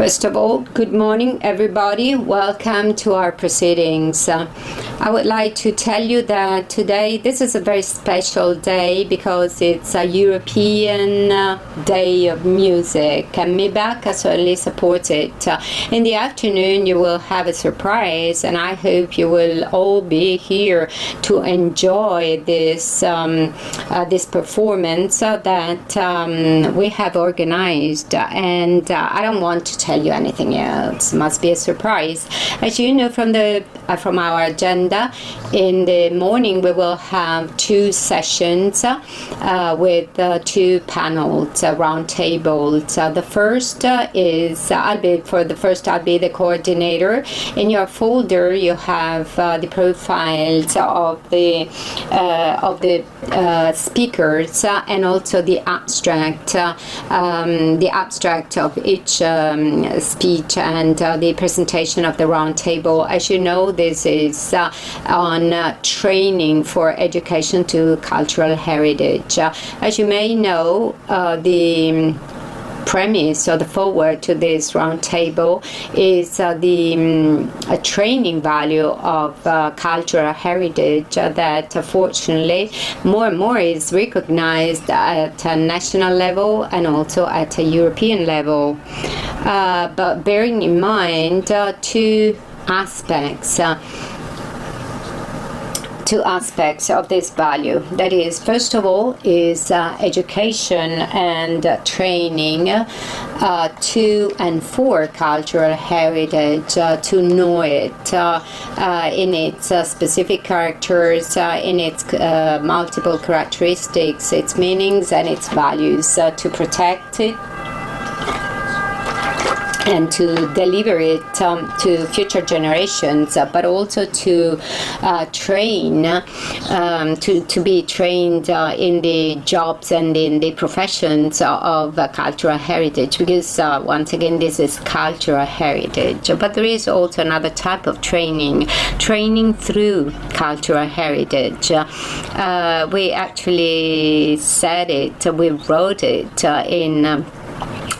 First of all, good morning, everybody. Welcome to our proceedings. I would like to tell you that today, this is a very special day because it's a European Day of Music, and MIBAC certainly supports it. In the afternoon, you will have a surprise, and I hope you will all be here to enjoy this this performance that we have organized. And I don't want to tell you anything else. It must be a surprise. As you know from our agenda, in the morning we will have two sessions with two panels, round tables. The first is I'll be the coordinator. In your folder you have the profiles of the speakers and also the abstract of each speech and the presentation of the round table. As you know, this is on training for education to cultural heritage. As you may know, the premise or the forward to this round table is the training value of cultural heritage that fortunately more and more is recognized at a national level and also at a European level. But bearing in mind two aspects of this value. That is, first of all, is education and training to and for cultural heritage, to know it in its specific characters, in its multiple characteristics, its meanings and its values, to protect it and to deliver it to future generations, but also to train, to be trained in the jobs and in the professions of cultural heritage, because once again this is cultural heritage. But there is also another type of training through cultural heritage. We actually said it, we wrote it in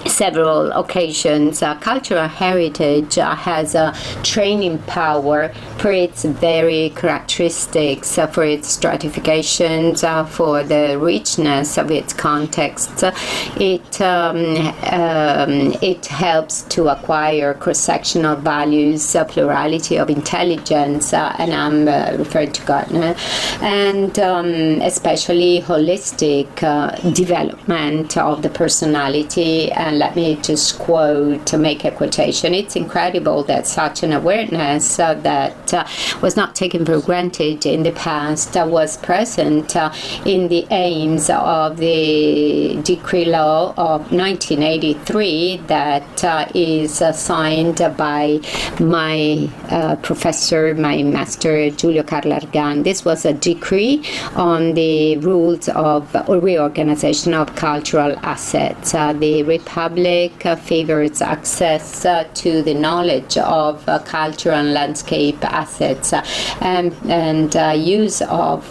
several occasions. Cultural heritage has a training power for its very characteristics, for its stratifications, for the richness of its context. It helps to acquire cross-sectional values, plurality of intelligence, and I'm referring to Gardner, and especially holistic development of the personality. And let me just quote, to make a quotation. It's incredible that such an awareness that was not taken for granted in the past was present in the aims of the decree law of 1983 that is signed by my professor, my master, Giulio Carlo Argan. This was a decree on the rules of reorganization of cultural assets. The Republic favors access to the knowledge of cultural and landscape assets and use of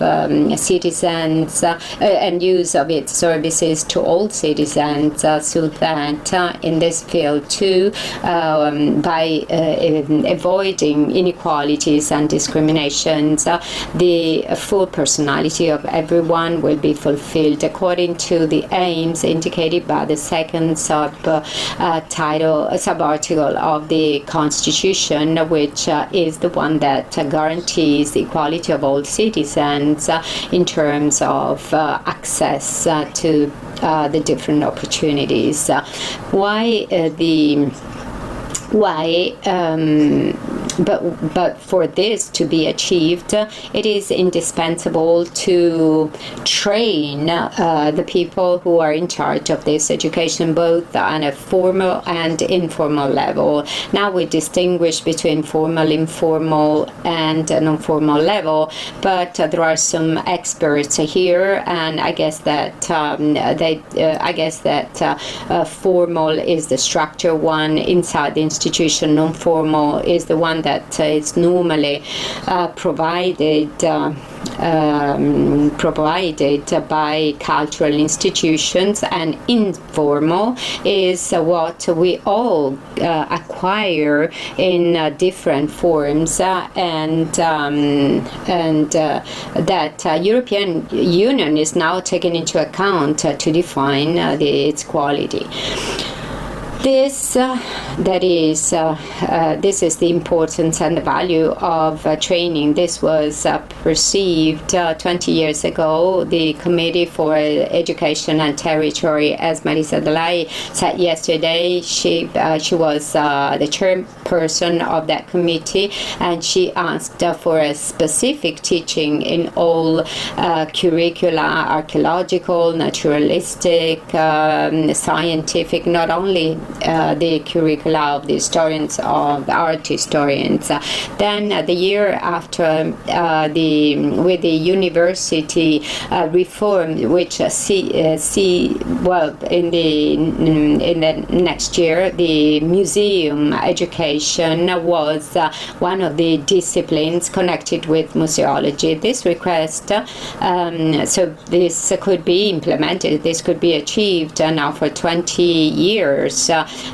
citizens and use of its services to all citizens, so that in this field too, by avoiding inequalities and discriminations, the full personality of everyone will be fulfilled according to the aims indicated by the second subarticle of the Constitution, which is the one that guarantees the equality of all citizens in terms of access to the different opportunities. But for this to be achieved, it is indispensable to train the people who are in charge of this education, both on a formal and informal level. Now we distinguish between formal, informal, and non-formal level, but there are some experts here, and I guess that formal is the structure one inside the institution. Non-formal is the one that is normally provided by cultural institutions, and informal is what we all acquire in different forms, and that European Union is now taking into account to define its quality. This is the importance and the value of training. This was perceived 20 years ago. The Committee for Education and Territory, as Marisa Delay said yesterday, she was the chairperson of that committee, and she asked for a specific teaching in all curricula, archaeological, naturalistic, scientific, not only the curricula of the historians, of the art historians. Then the year after, with the university reform, which in the next year, the museum education was one of the disciplines connected with museology. This request, so this could be implemented, this could be achieved now for 20 years.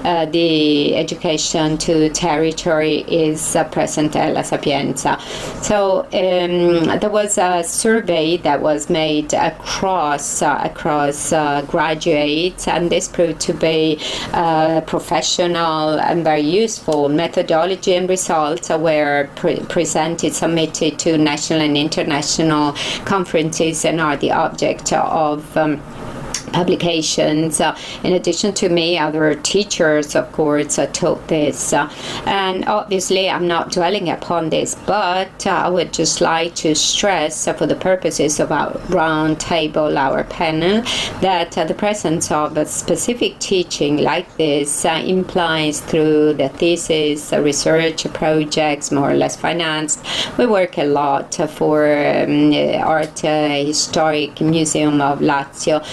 The education to territory is present at La Sapienza. So there was a survey that was made across graduates, and this proved to be professional and very useful. Methodology and results were presented, submitted to national and international conferences, and are the object of publications. In addition to me, other teachers, of course, taught this. And obviously, I'm not dwelling upon this, but I would just like to stress, for the purposes of our round table, our panel, that the presence of a specific teaching like this implies through the thesis, research projects, more or less financed. We work a lot for Art Historic Museum of Lazio,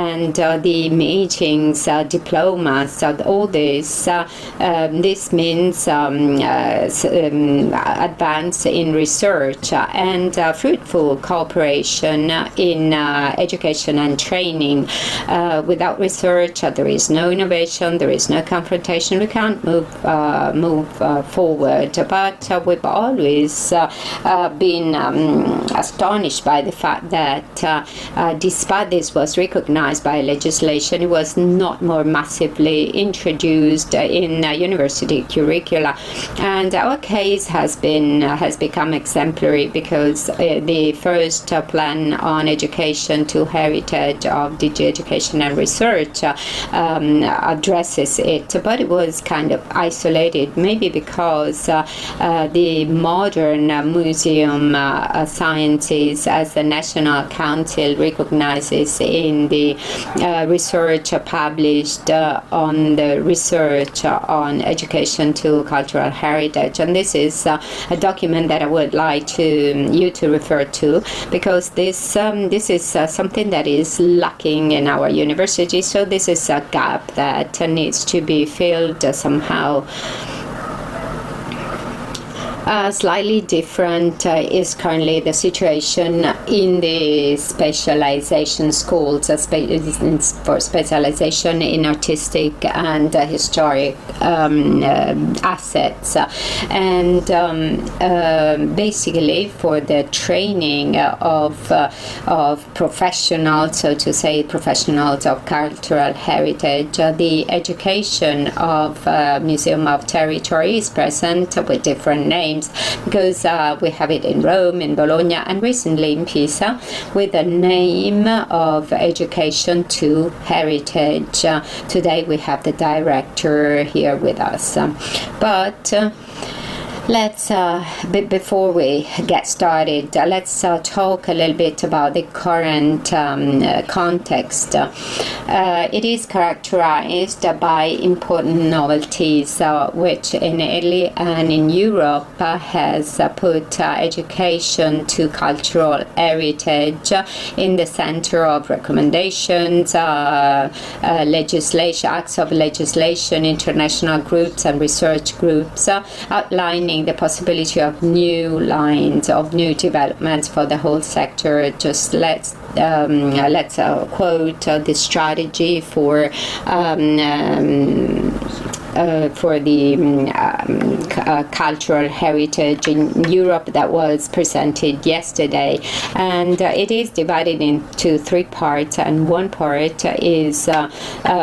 and the meetings, diplomas, all this. This means advance in research and fruitful cooperation in education and training. Without research, there is no innovation, there is no confrontation. We can't move forward. But we've always been astonished by the fact that despite this was recognized by legislation, it was not more massively introduced in university curricula. And our case has become exemplary, because the first plan on education to heritage of DG Education and Research addresses it, but it was kind of isolated, maybe because the modern museum sciences, as the National Council recognizes in the research published on the research on education to cultural heritage. And this is a document that I would like you to refer to, because this is something that is lacking in our university. So this is a gap that needs to be filled somehow. Slightly different is currently the situation in the specialization schools, for specialization in artistic and historic assets, and basically for the training of professionals, so to say, professionals of cultural heritage. The education of Museum of Territory is present with different names, because we have it in Rome, in Bologna, and recently in Pisa, with the name of Education to Heritage. Today we have the director here with us. But let's, before we get started, let's talk a little bit about the current context. It is characterized by important novelties, which in Italy and in Europe has put education to cultural heritage in the center of recommendations, legislation, acts of legislation, international groups and research groups outlining seeing the possibility of new lines, of new developments for the whole sector. Just let's quote the strategy for the cultural heritage in Europe that was presented yesterday, and it is divided into three parts, and one part is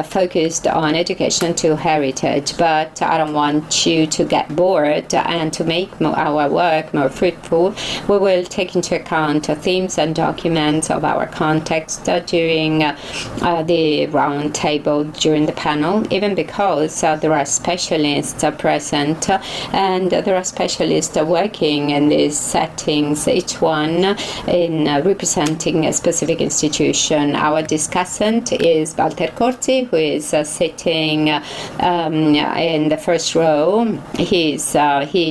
focused on education to heritage. But I don't want you to get bored, and to make our work more fruitful, we will take into account themes and documents of our context during the round table, during the panel, even because there are specialists present, and there are specialists working in these settings, each one in representing a specific institution. Our discussant is Walter Corsi, who is sitting in the first row. He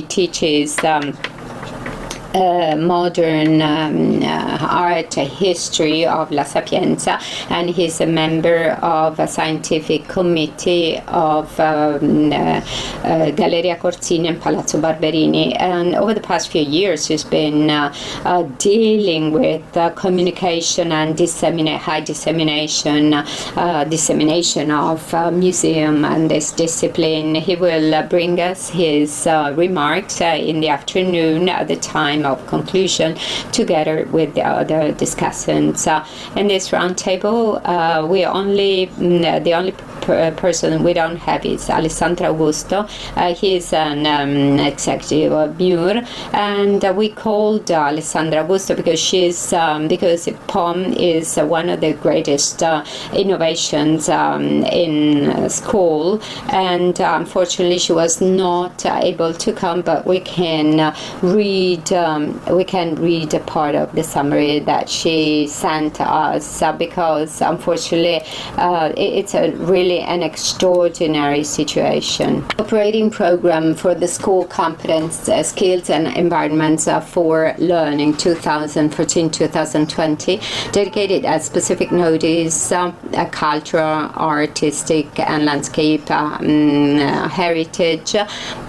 teaches modern art history of La Sapienza, and he's a member of a scientific committee of Galleria Corsini and Palazzo Barberini. And over the past few years, he's been dealing with communication and high dissemination of museum and this discipline. He will bring us his remarks in the afternoon at the time of conclusion, together with the other discussants. In this roundtable, the only person we don't have is Alessandra Augusto. He's an executive of MUR, and we called Alessandra Augusto because POM is one of the greatest innovations in school, and unfortunately she was not able to come, but we can read a part of the summary that she sent us, because unfortunately it's really an extraordinary situation. Operating program for the school competence, skills and environments for learning 2014-2020, dedicated at specific notice cultural, artistic and landscape heritage,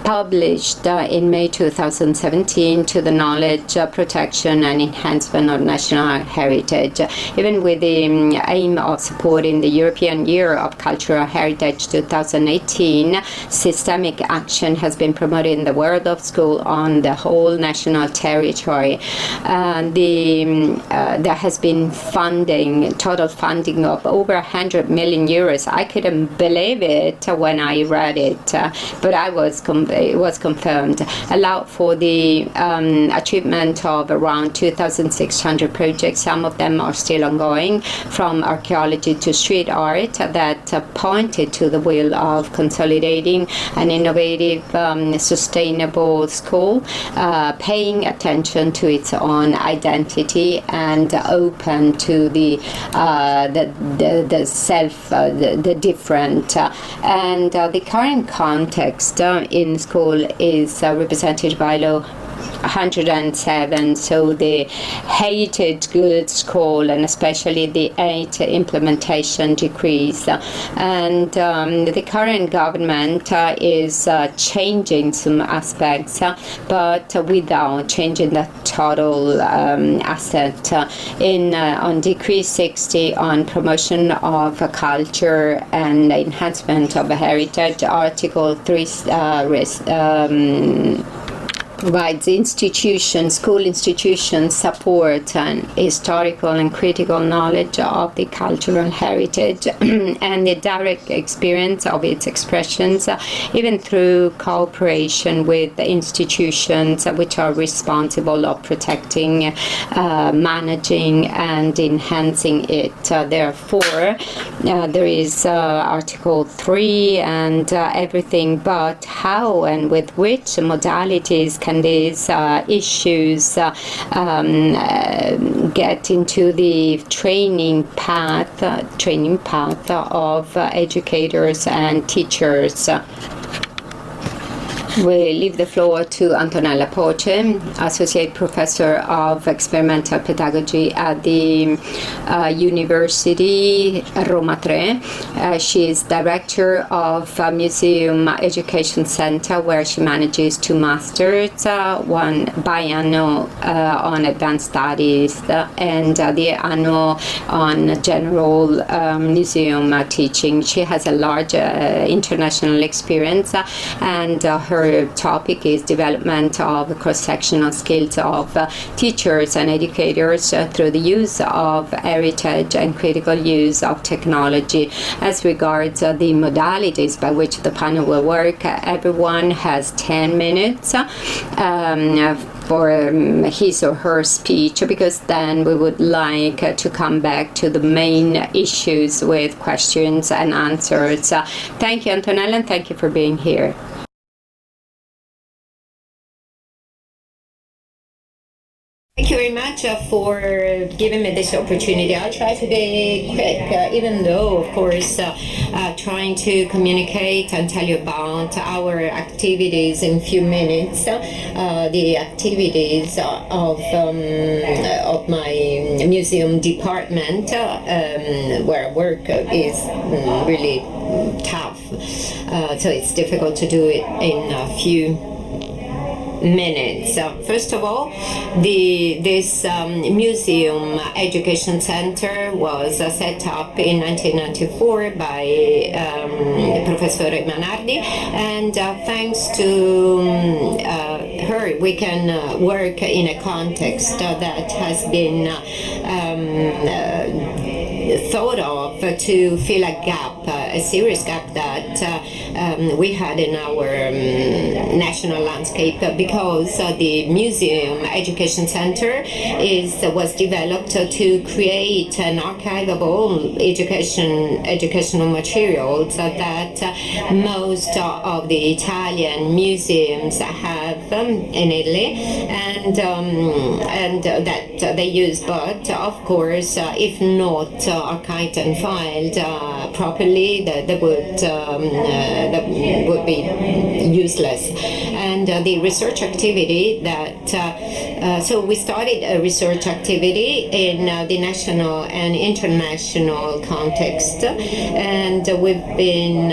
published in May 2017 to the knowledge protection and enhancement of national heritage. Even with the aim of supporting the European Year of Cultural Heritage 2018, systemic action has been promoted in the world of school on the whole national territory. There has been total funding of over 100 million euros. I couldn't believe it when I read it, but it was confirmed. Allowed for the achievement of around 2,600 projects. Some of them are still ongoing, from archaeology to street art, that pointed to the will of consolidating an innovative, sustainable school, paying attention to its own identity and open to the different. And the current context in school is represented by law 107, so the hated goods school, and especially the 8 implementation decrees. And the current government is changing some aspects, but without changing the total asset. On Decree 60 on promotion of culture and enhancement of heritage, Article 3 provides school institutions support and historical and critical knowledge of the cultural heritage and the direct experience of its expressions, even through cooperation with the institutions which are responsible of protecting, managing and enhancing it. Therefore, there is Article 3 and everything, but how and with which modalities can these issues get into the training path of educators and teachers? We leave the floor to Antonella Poce, Associate Professor of Experimental Pedagogy at the University Roma 3. She is Director of Museum Education Center, where she manages 2 masters, one biannual on advanced studies and the annual on general museum teaching. She has a large international experience, and her topic is development of cross-sectional skills of teachers and educators through the use of heritage and critical use of technology. As regards the modalities by which the panel will work, everyone has 10 minutes for his or her speech, because then we would like to come back to the main issues with questions and answers. Thank you, Antonella, and thank you for being here. Thank you very much for giving me this opportunity. I'll try to be quick, even though, of course, trying to communicate and tell you about our activities in a few minutes. The activities of my museum department, where I work, is really tough. So it's difficult to do it in a few minutes. First of all, this museum education center was set up in 1994 by Professor Manardi, and thanks to her, we can work in a context that has been thought of to fill a gap, a serious gap that we had in our national landscape, because the Museum Education Center was developed to create an archivable educational materials that most of the Italian museums have in Italy, and that they use, but of course, if not archived and filed properly, that would be useless. And the research activity that so we started a research activity in the national and international context, and we've been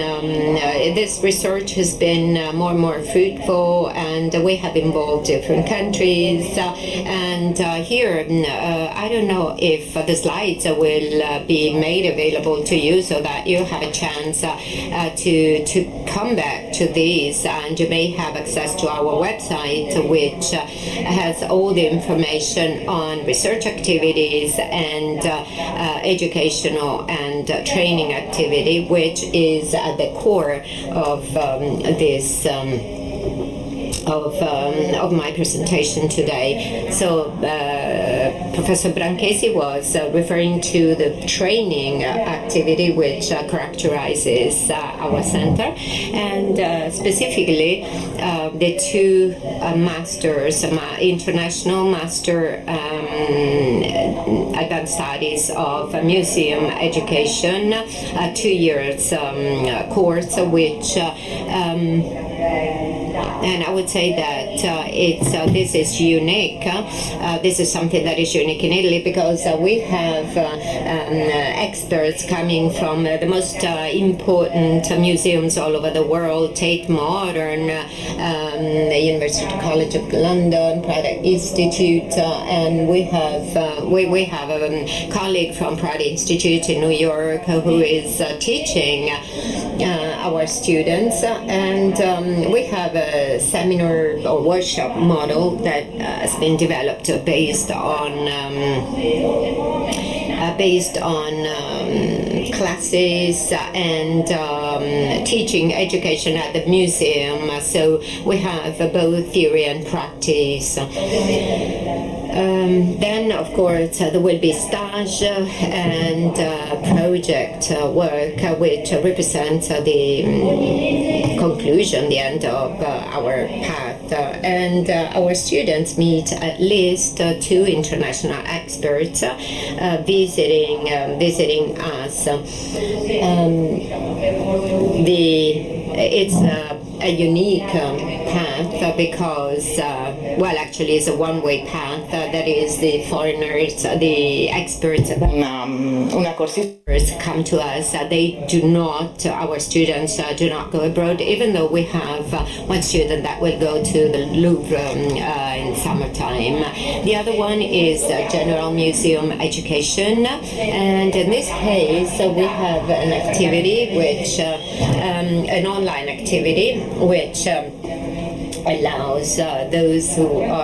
this research has been more and more fruitful, and we have involved different countries, and here I don't know if the slides will be made available to you so that you have a chance to come back to these, and you may have access to our website, which has all the information on research activities and educational and training activity, which is at the core of this of my presentation today. So Professor Branchesi was referring to the training activity which characterizes our center, and specifically the 2 masters, international master advanced studies of museum education, 2 years course, which and I would say that this is unique. This is something that is unique in Italy, because we have experts coming from the most important museums all over the world: Tate Modern, the University College of London, Pratt Institute, and we have a colleague from Pratt Institute in New York who is teaching our students, and we have a seminar or workshop model that has been developed based on classes and teaching education at the museum. So we have both theory and practice. Then, of course, there will be stage and project work, which represents the conclusion, the end of our path. And our students meet at least 2 international experts visiting us. It's a unique path because, well, actually it's a one-way path. That is, the foreigners, the experts, una corsi come to us. They do not, our students do not go abroad, even though we have one student that will go to the Louvre in summertime. The other one is general museum education, and in this case we have an activity which, an online activity which allows those who work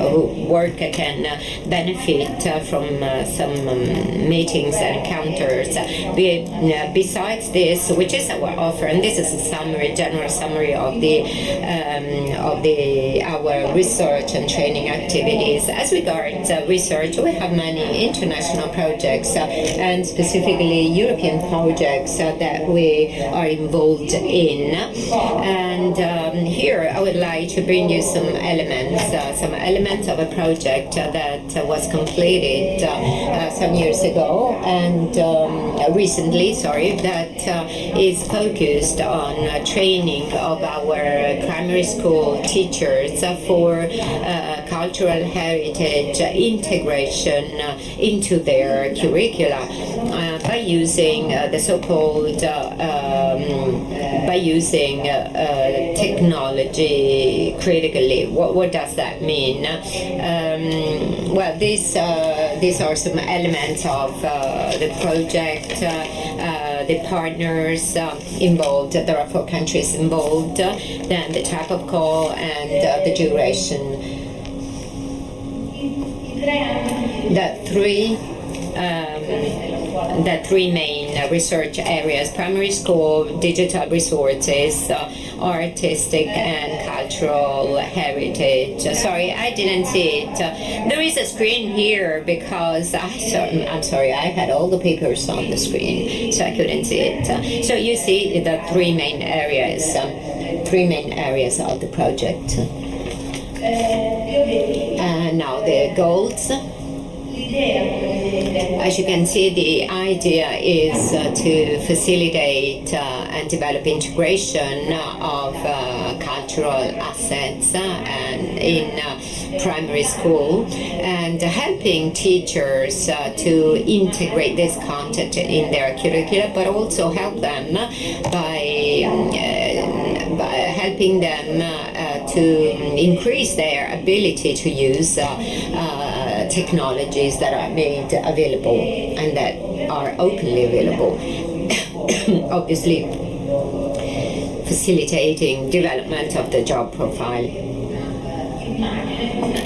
who work can benefit from some meetings and encounters. Besides this, which is our offer, and this is a general summary of our research and training activities. As regards research, we have many international projects and specifically European projects that we are involved in, and here I would like to bring you some elements of a project that was completed some years ago and recently, that is focused on training of our primary school teachers for cultural heritage integration into their curricula by using the so-called technology critically. What does that mean? Well, these are some elements of the project. The partners involved. There are 4 countries involved. Then the type of call and the duration. The three main research areas: primary school, digital resources, artistic and cultural heritage. Sorry, I didn't see it. There is a screen here because I'm sorry, I had all the papers on the screen, so I couldn't see it. So you see the three main areas of the project. Now the goals. As you can see, the idea is to facilitate and develop integration of cultural assets in primary school, and helping teachers to integrate this content in their curricula, but also help them by helping them to increase their ability to use technologies that are made available and that are openly available. Obviously, facilitating development of the job profile.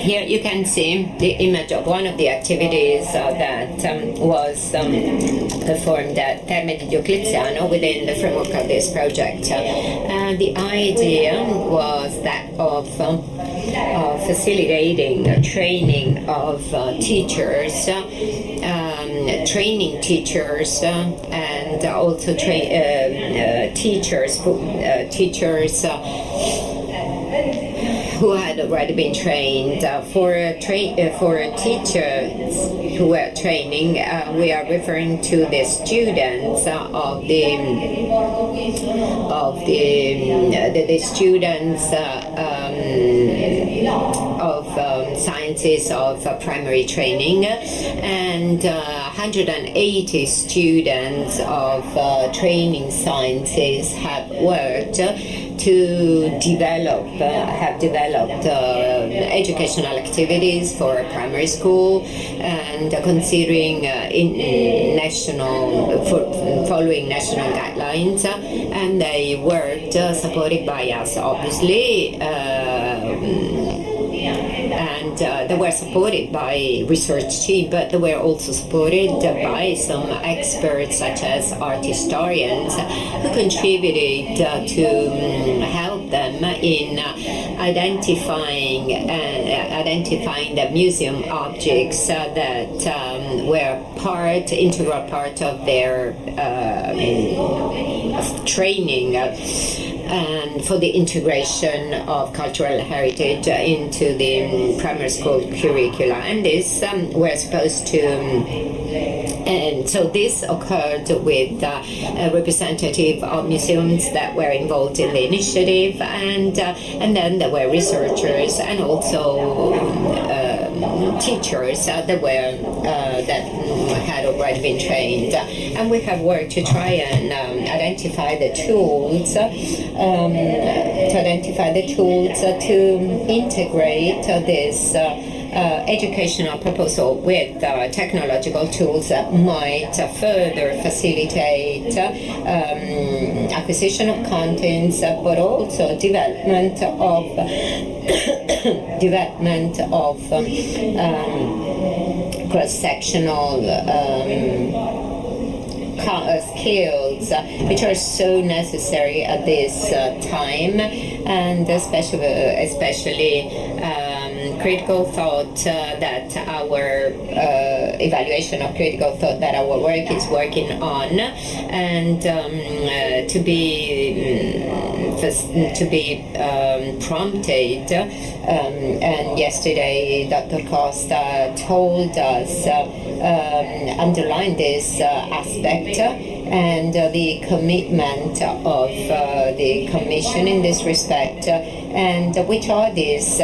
Here you can see the image of one of the activities that was performed at Terme di Diocleziano within the framework of this project. The idea was that of facilitating training of teachers, training teachers, and also teachers who had already been trained. For teachers who were training, we are referring to the students of the students of sciences of primary training, and 180 students of training sciences have worked to have developed educational activities for primary school, and considering following national guidelines, and they worked supported by us, obviously, and they were supported by research team, but they were also supported by some experts such as art historians who contributed to help them in identifying the museum objects that were integral part of their training, and for the integration of cultural heritage into the primary school curricula. And this we're supposed to So this occurred with a representative of museums that were involved in the initiative, and then there were researchers and also teachers that had already been trained, and we have worked to try and identify the tools to integrate this educational proposal with technological tools that might further facilitate acquisition of contents, but also development of cross-sectional skills, which are so necessary at this time, and especially critical thought, that our evaluation of critical thought that our work is working on, and to be prompted. And yesterday, Dr. Costa told us, underlined this aspect, and the commitment of the Commission in this respect, and which are these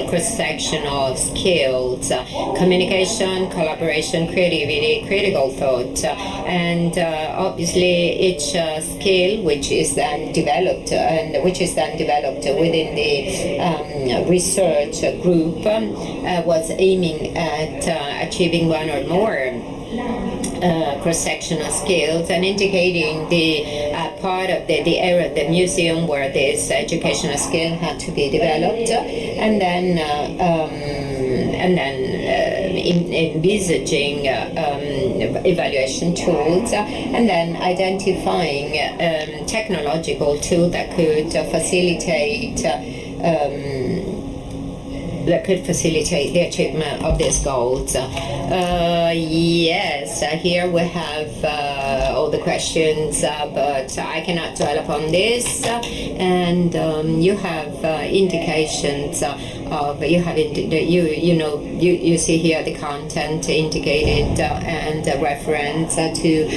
cross-sectional skills: communication, collaboration, creativity, critical thought, and obviously each skill which is then developed within the research group was aiming at achieving one or more cross-sectional skills, and indicating the part of the area of the museum where this educational skill had to be developed, and then envisaging evaluation tools, and then identifying technological tools that could facilitate the achievement of these goals. Yes, here we have all the questions, but I cannot dwell upon this. And you have indications of you see here the content indicated and reference to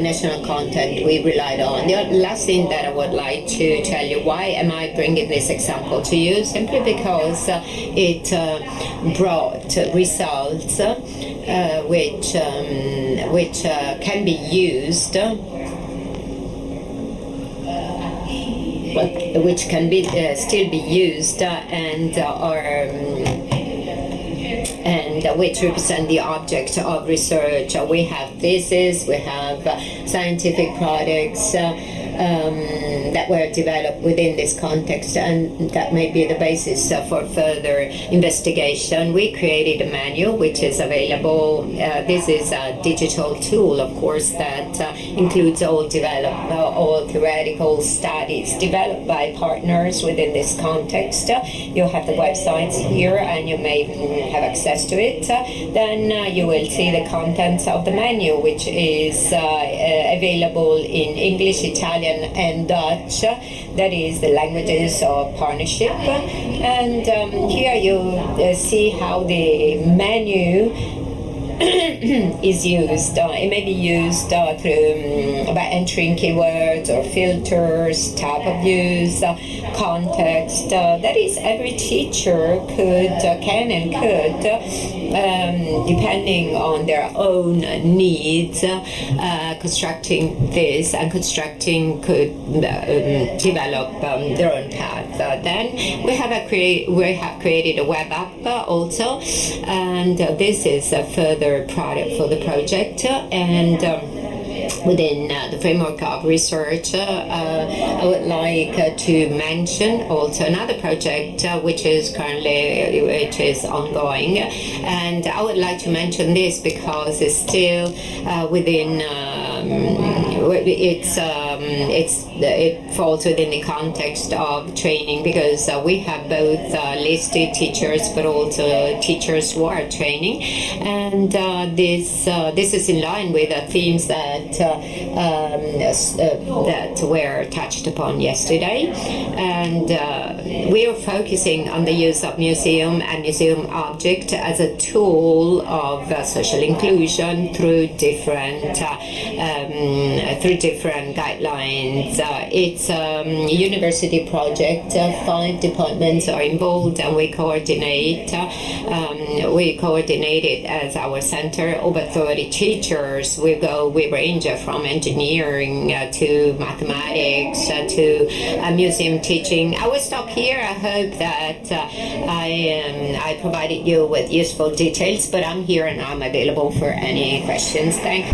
national content we relied on. The last thing that I would like to tell you, why am I bringing this example to you? Simply because it brought results which can be used, which can be still be used, and which represent the object of research. We have theses, we have scientific products that were developed within this context, and that may be the basis for further investigation. We created a manual which is available. This is a digital tool, of course, that includes all theoretical studies developed by partners within this context. You have the websites here, and you may have access to it. Then you will see the contents of the manual, which is available in English, Italian, and Dutch. That is the languages of partnership. And here you see how the menu is used. It may be used through by entering keywords or filters, type of use, context. That is, every teacher can and could, depending on their own needs, constructing this, and constructing could develop their own path. Then we have created a web app also, and this is a further product for the project, and within the framework of research, I would like to mention also another project which is ongoing, and I would like to mention this because it's still within it's it falls within the context of training, because we have both listed teachers but also teachers who are training, and this is in line with the themes that were touched upon yesterday, and we are focusing on the use of museum and museum object as a tool of social inclusion through different guidelines. It's a university project. 5 departments are involved, and we coordinate. We coordinate it as our center. Over 30 teachers. We range from engineering to mathematics to museum teaching. I will stop here. I hope that I provided you with useful details, but I'm here and I'm available for any questions. Thank you.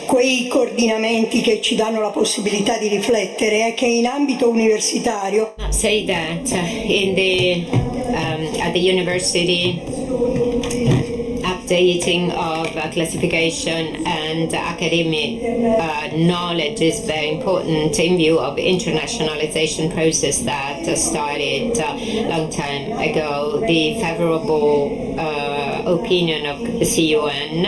Quei coordinamenti che ci danno la possibilità di riflettere è che in ambito universitario say that at the university, updating of classification and academic knowledge is very important in view of internationalization process that started a long time ago. The favorable opinion of CUN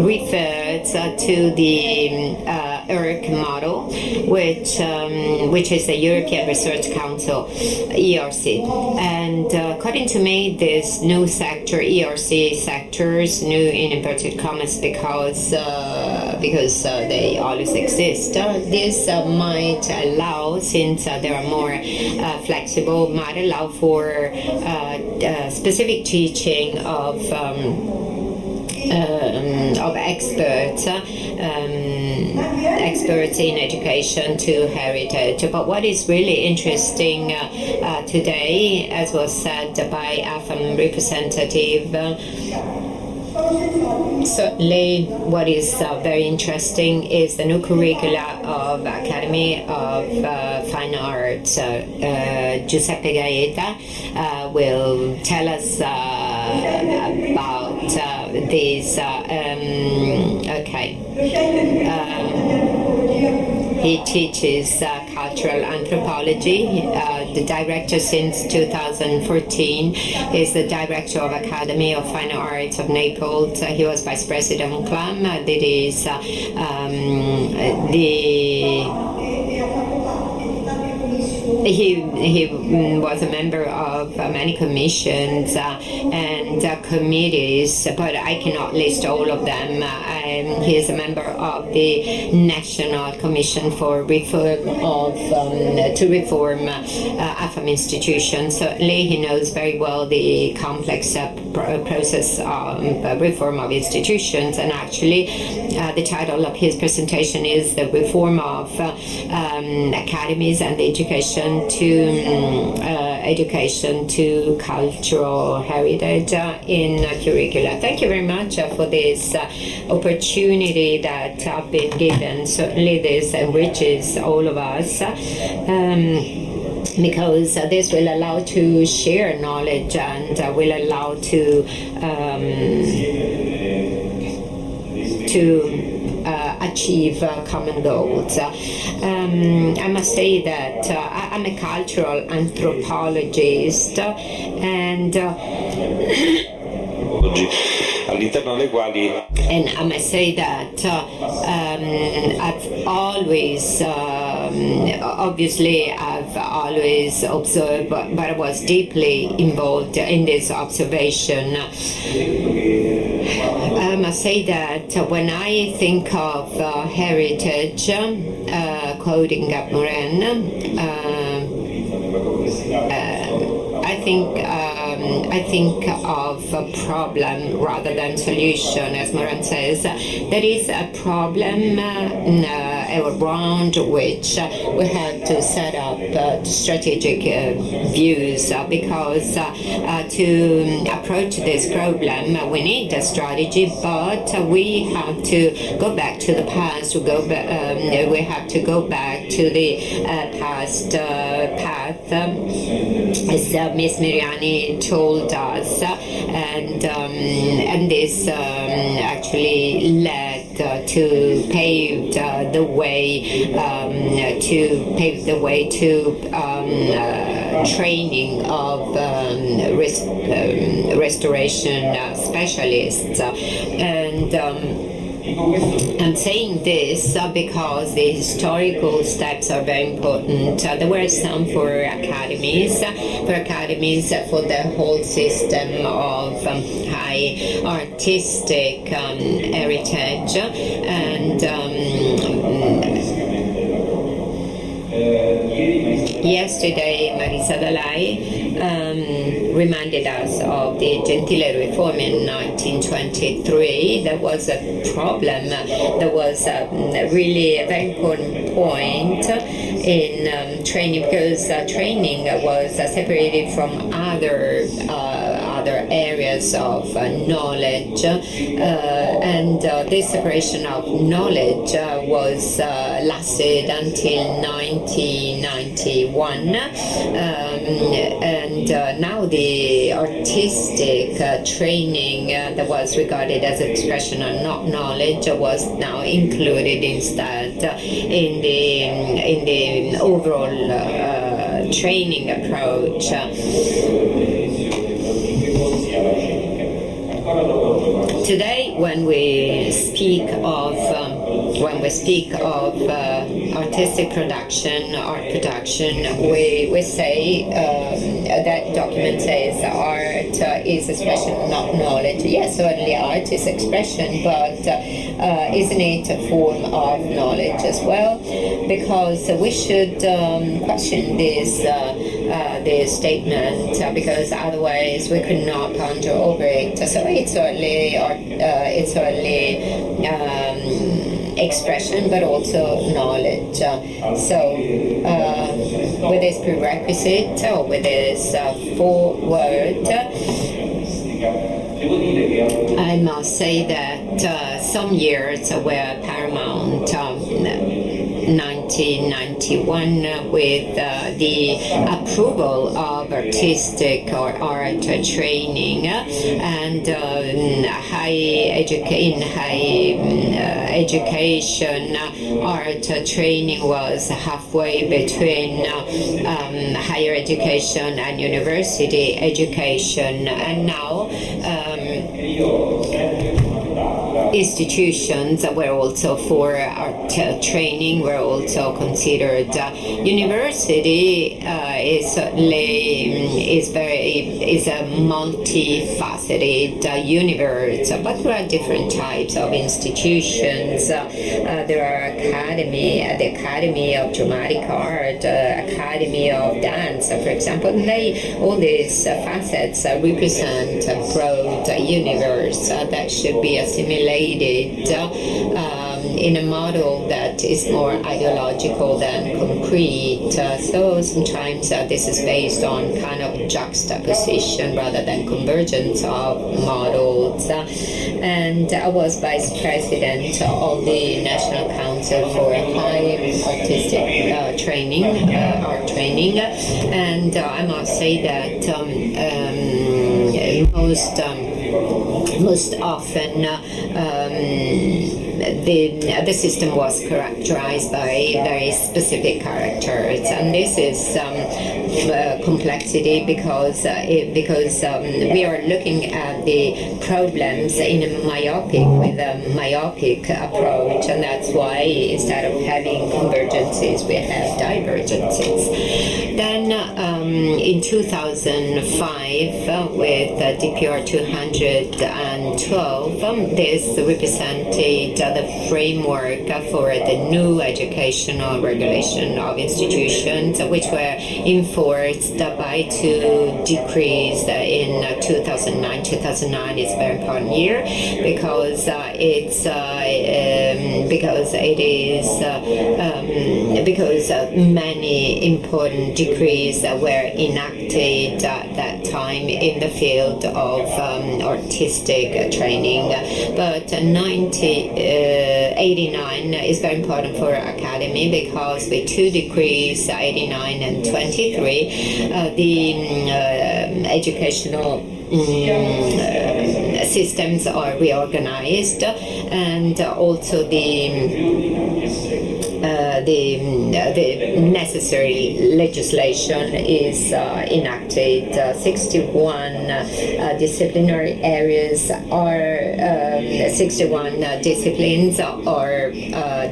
refers to the ERC model, which is the European Research Council, ERC. And according to me, this new sector, ERC sectors, new in inverted commas, because they always exist. This might allow, since they are more flexible, might allow for specific teaching of experts in education to heritage. But what is really interesting today, as was said by AFAM representative, certainly what is very interesting is the new curricula of Academy of Fine Arts. Giuseppe Gaeta will tell us about these. He teaches cultural anthropology. The director since 2014 is the director of Academy of Fine Arts of Naples. He was vice president of CLAM. That is He was a member of many commissions and committees, but I cannot list all of them. He is a member of the National Commission for Reform to reform AFAM institutions. Certainly, he knows very well the complex process of reform of institutions, and actually, the title of his presentation is "The Reform of Academies and the Education to Cultural Heritage in Curricula." Thank you very much for this opportunity that I've been given. Certainly this enriches all of us, because this will allow to share knowledge and will allow to achieve common goals. I must say that I'm a cultural anthropologist, and all'interno delle quali and I must say that I've always obviously I've always observed, but I was deeply involved in this observation. I must say that when I think of heritage, quoting Morin, I think of a problem rather than solution. As Moran says, there is a problem, around which we had to set up strategic views because to approach this problem we need a strategy, but we have to go back to the past. We have to go back to the past path, as Miss Miriani told us, and this actually led to pave the way to training of restoration specialists. And I'm saying this because the historical steps are very important. There were some for academies, for the whole system of high artistic heritage, and yesterday Marisa Dalai reminded us of the Gentile Reform in 1923. There was a problem. There was really a very important point in training, because training was separated from other areas of knowledge, and this separation of knowledge was lasted until 1991, and now the artistic training that was regarded as expression and not knowledge was now included instead in the overall training approach. Today, when we speak of artistic production, art production, we say that document says art is expression, not knowledge. Yes, certainly art is expression, but isn't it a form of knowledge as well? Because we should question this statement, because otherwise we could not ponder over it. So it's certainly expression, but also knowledge. So with this prerequisite, or with this foreword, I must say that some years were paramount. 1991, with the approval of artistic or art training, and high education, art training was halfway between higher education and university education, and now institutions were also for art training, were also considered. University is a multifaceted universe, but there are different types of institutions. There are the Academy of Dramatic Art, Academy of Dance, for example. All these facets represent a broad universe that should be assimilated in a model that is more ideological than concrete. So sometimes this is based on kind of juxtaposition rather than convergence of models. And I was vice president of the National Council for High Artistic Training, art training, and I must say that most often the system was characterized by very specific characters, and this is complexity because we are looking at the problems with a myopic approach, and that's why instead of having convergences we have divergences. Then in 2005, with DPR 212, this represented the framework for the new educational regulation of institutions, which were enforced by two decrees in 2009. 2009 is a very important year because it's because it is because many important decrees were enacted at that time in the field of artistic training. But 89 is very important for Academy because with 2 decrees, 89 and 23, the educational systems are reorganized, and also the necessary legislation is enacted. 61 disciplinary areas are 61 disciplines are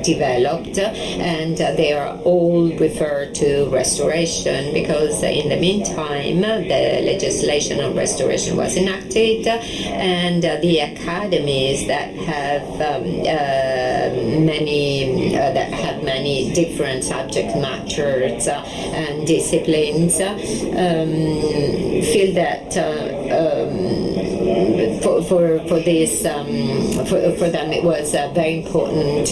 developed, and they are all referred to restoration, because in the meantime the legislation on restoration was enacted, and the academies that have many different subject matters and disciplines feel that for them it was very important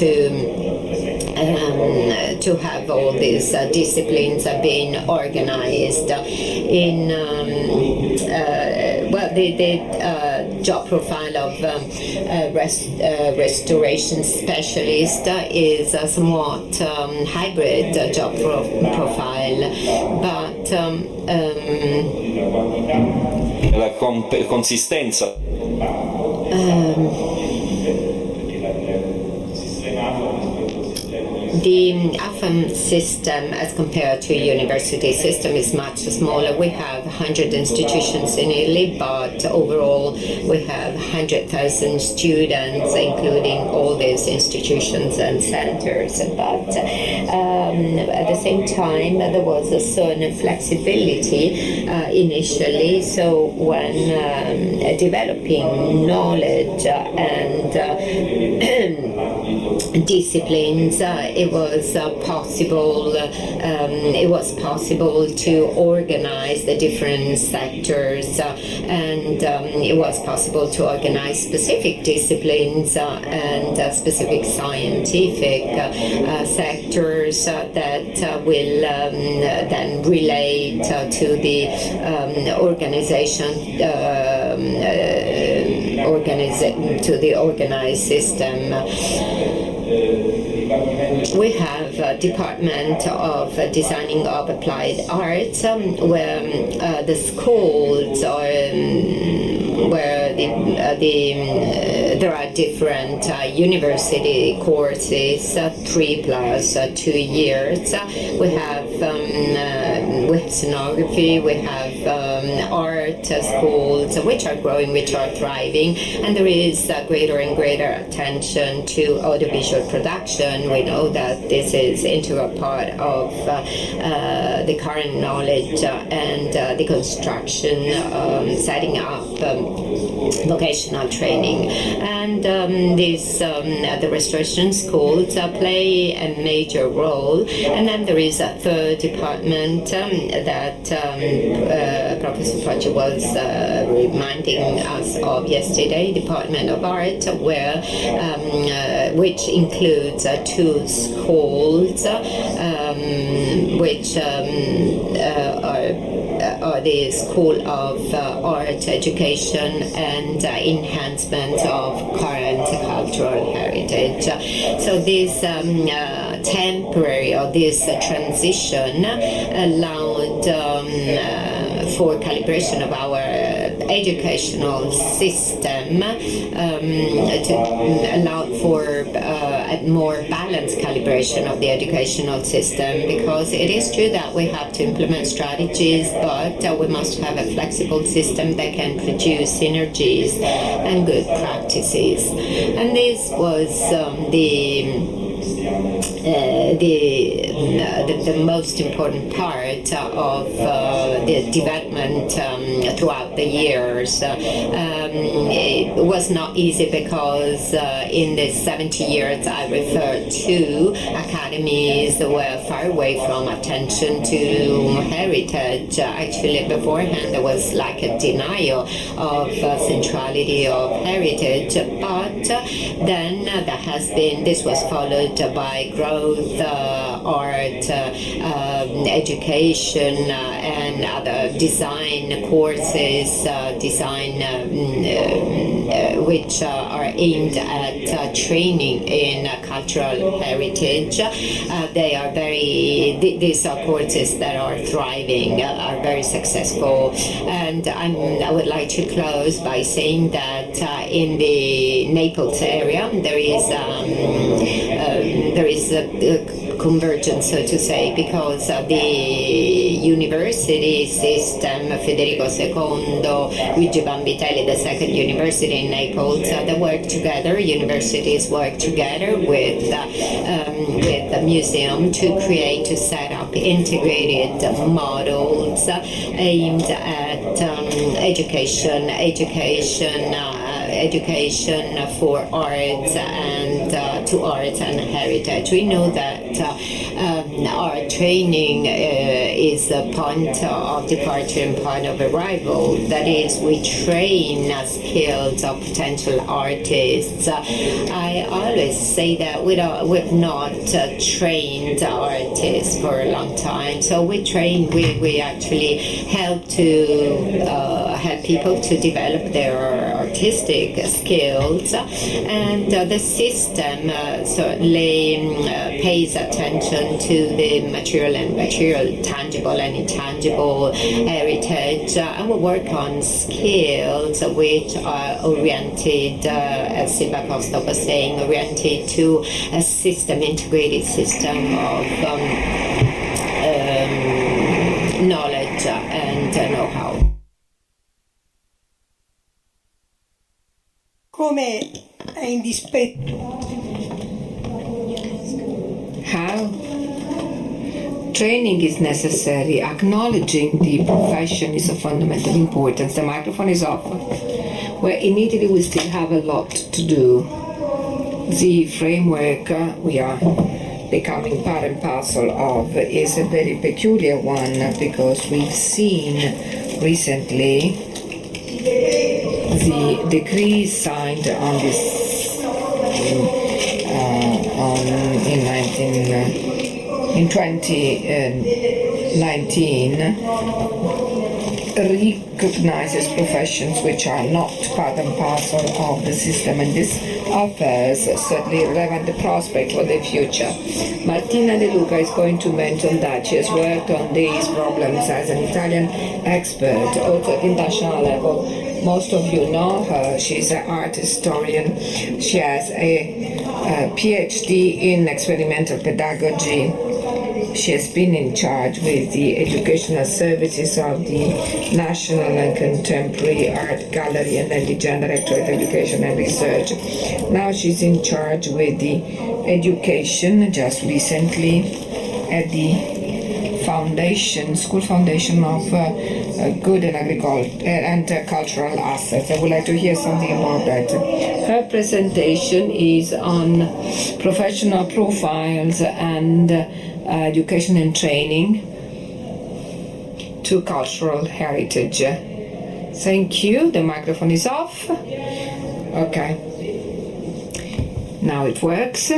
to have all these disciplines being organized in the job profile of restoration specialist is a somewhat hybrid job profile, but la consistenza. The AFAM system, as compared to university system, is much smaller. We have 100 institutions in Italy, but overall we have 100,000 students, including all these institutions and centers. But at the same time, there was a certain flexibility initially. So when developing knowledge and disciplines, it was possible to organize the different sectors, and it was possible to organize specific disciplines and specific scientific sectors that will then relate to the to the organized system. We have a Department of Designing of Applied Arts, where the schools are where there are different university courses, 3 plus 2 years. We have scenography, we have art schools, which are growing, which are thriving, and there is greater and greater attention to audiovisual production. We know that this is integral part of the current knowledge and the construction, setting up vocational training, and the restoration schools play a major role. And then there is a third department that Professor Facci was reminding us of yesterday, Department of Art, where which includes 2 schools, which are the School of Art Education and Enhancement of Current Cultural Heritage. So this temporary, or this transition allowed for calibration of our educational system, to allow for a more balanced calibration of the educational system, because it is true that we have to implement strategies, but we must have a flexible system that can produce synergies and good practices. And this was the most important part of development throughout the years. It was not easy because in the 70 years I referred to, academies were far away from attention to heritage. Actually, beforehand there was like a denial of centrality of heritage, but then this was followed by growth, art, education, and other design courses, which are aimed at training in cultural heritage. These are courses that are thriving, are very successful, and I would like to close by saying that in the Naples area there is a convergence, so to say, because the university system, Federico II, Luigi Vanvitelli, the second university in Naples, they work together, universities work together with the museum to set up integrated models aimed at education for arts and to arts and heritage. We know that our training is a point of departure and point of arrival. That is, we train skilled or potential artists. I always say that we've not trained artists for a long time. So we actually help people to develop their artistic skills, and the system certainly pays attention to the tangible and intangible heritage, and we work on skills which are oriented, as Silvia Costa was saying, oriented to a integrated system of knowledge and know-how. Come è indispensabile. How training is necessary, acknowledging the profession is of fundamental importance. The microphone is off. Well, in Italy we still have a lot to do. The framework we are becoming part and parcel of is a very peculiar one, because we've seen recently the decree signed on this in 2019 recognizes professions which are not part and parcel of the system, and this offers certainly relevant prospect for the future. Martina De Luca is going to mention that she has worked on these problems as an Italian expert, also at international level. Most of you know her. She's an art historian. She has a PhD in experimental pedagogy. She has been in charge with the educational services of the National and Contemporary Art Gallery, and then the General Director of Education and Research. Now she's in charge with the education, just recently, at the school foundation of good and cultural assets. I would like to hear something about that. Her presentation is on professional profiles and education and training to cultural heritage. Thank you. The microphone is off. Okay. Now it works.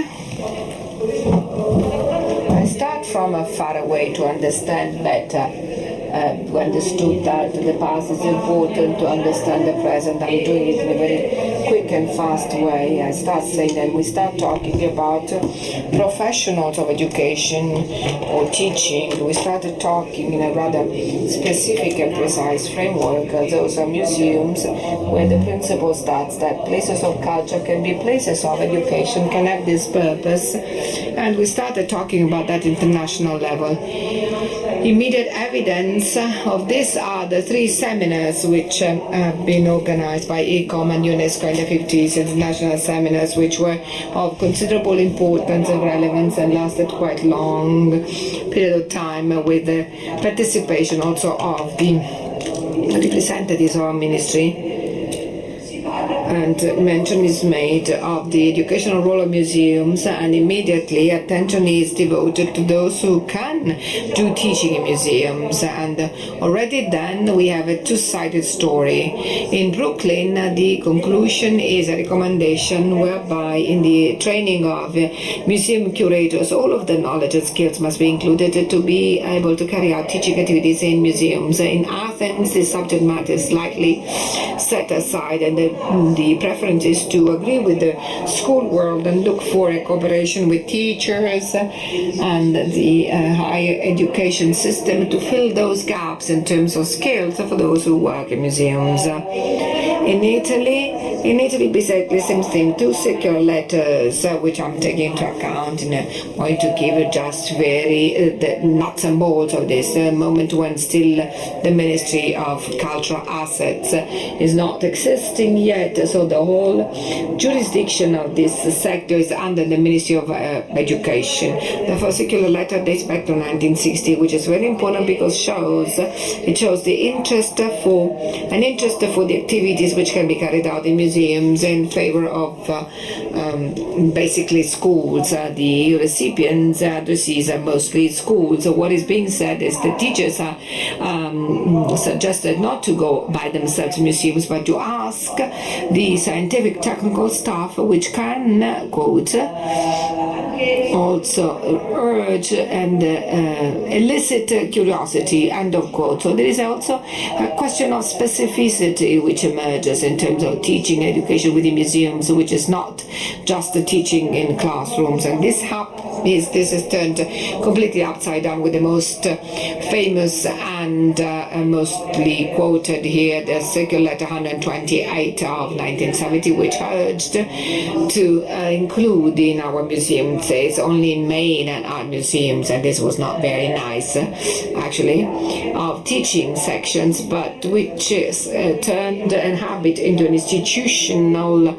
I start from far away to understand better. We understood that the past is important to understand the present. I'm doing it in a very quick and fast way. I start saying that we start talking about professionals of education or teaching. We started talking in a rather specific and precise framework. Those are museums where the principle starts that places of culture can be places of education, can have this purpose. And we started talking about that international level. Immediate evidence of this are the 3 seminars which have been organized by ECOM and UNESCO in the 50s international seminars, which were of considerable importance and relevance and lasted quite long period of time, with the participation also of the representatives of our ministry. And mention is made of the educational role of museums, and immediately attention is devoted to those who can do teaching in museums. And already then we have a two-sided story. In Brooklyn, the conclusion is a recommendation whereby in the training of museum curators, all of the knowledge and skills must be included to be able to carry out teaching activities in museums. In Athens, the subject matter is slightly set aside, and the preference is to agree with the school world and look for a cooperation with teachers and the higher education system to fill those gaps in terms of skills for those who work in museums. In Italy, basically same thing. Two circular letters, which I'm taking into account, and I'm going to give just very the nuts and bolts of this moment when still the Ministry of Cultural Assets is not existing yet. So the whole jurisdiction of this sector is under the Ministry of Education. The first circular letter dates back to 1960, which is very important because it shows the interest for the activities which can be carried out in museums in favor of basically schools. The recipients addressees are mostly schools. So what is being said is the teachers are suggested not to go by themselves to museums, but to ask the scientific technical staff, which can, quote, also urge and elicit curiosity, end of quote. So there is also a question of specificity which emerges in terms of teaching education within museums, which is not just the teaching in classrooms. And this is turned completely upside down with the most famous and mostly quoted here, the circular letter 128 of 1970, which urged to include in our museum, says only in main and art museums, and this was not very nice actually, of teaching sections, but which is turned an habit into an institutional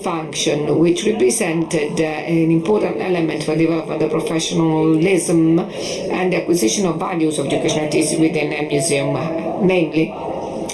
function, which represented an important element for development of professionalism and the acquisition of values of educational activities within a museum, namely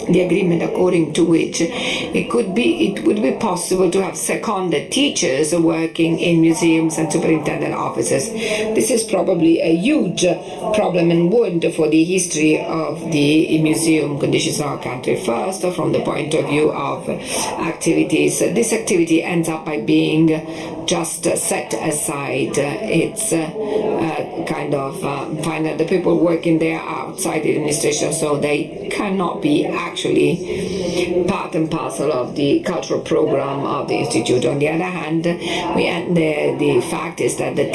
the agreement according to which it would be possible to have seconded teachers working in museums and superintendent offices. This is probably a huge problem and wound for the history of the museum conditions in our country. First, from the point of view of activities, this activity ends up by being just set aside. It's kind of find the people working there outside the administration, so they cannot be actually part and parcel of the cultural program of the institute. On the other hand, the fact is that the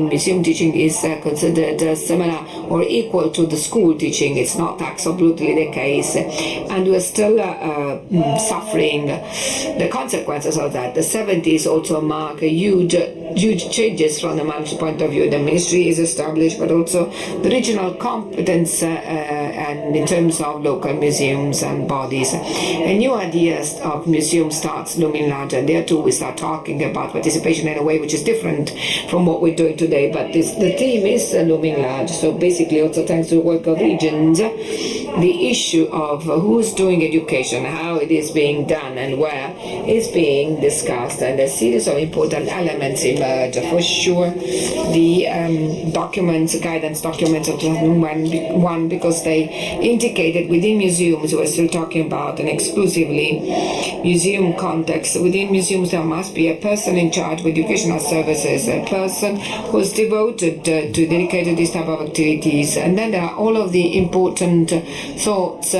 museum teaching is considered similar or equal to the school teaching. It's not absolutely the case, and we're still suffering the consequences of that. The 70s also mark huge changes from the management point of view. The ministry is established, but also the regional competence and in terms of local museums and bodies. A new ideas of museum starts looming large, and there too we start talking about participation in a way which is different from what we're doing today, but the theme is looming large. So basically, also thanks to the work of regions, the issue of who's doing education, how it is being done and where is being discussed, and a series of important elements emerge. For sure, the guidance documents of 2001, because they indicated within museums, we're still talking about an exclusively museum context. Within museums there must be a person in charge of educational services, a person who's devoted to dedicate to this type of activities, and then there are all of the important thoughts.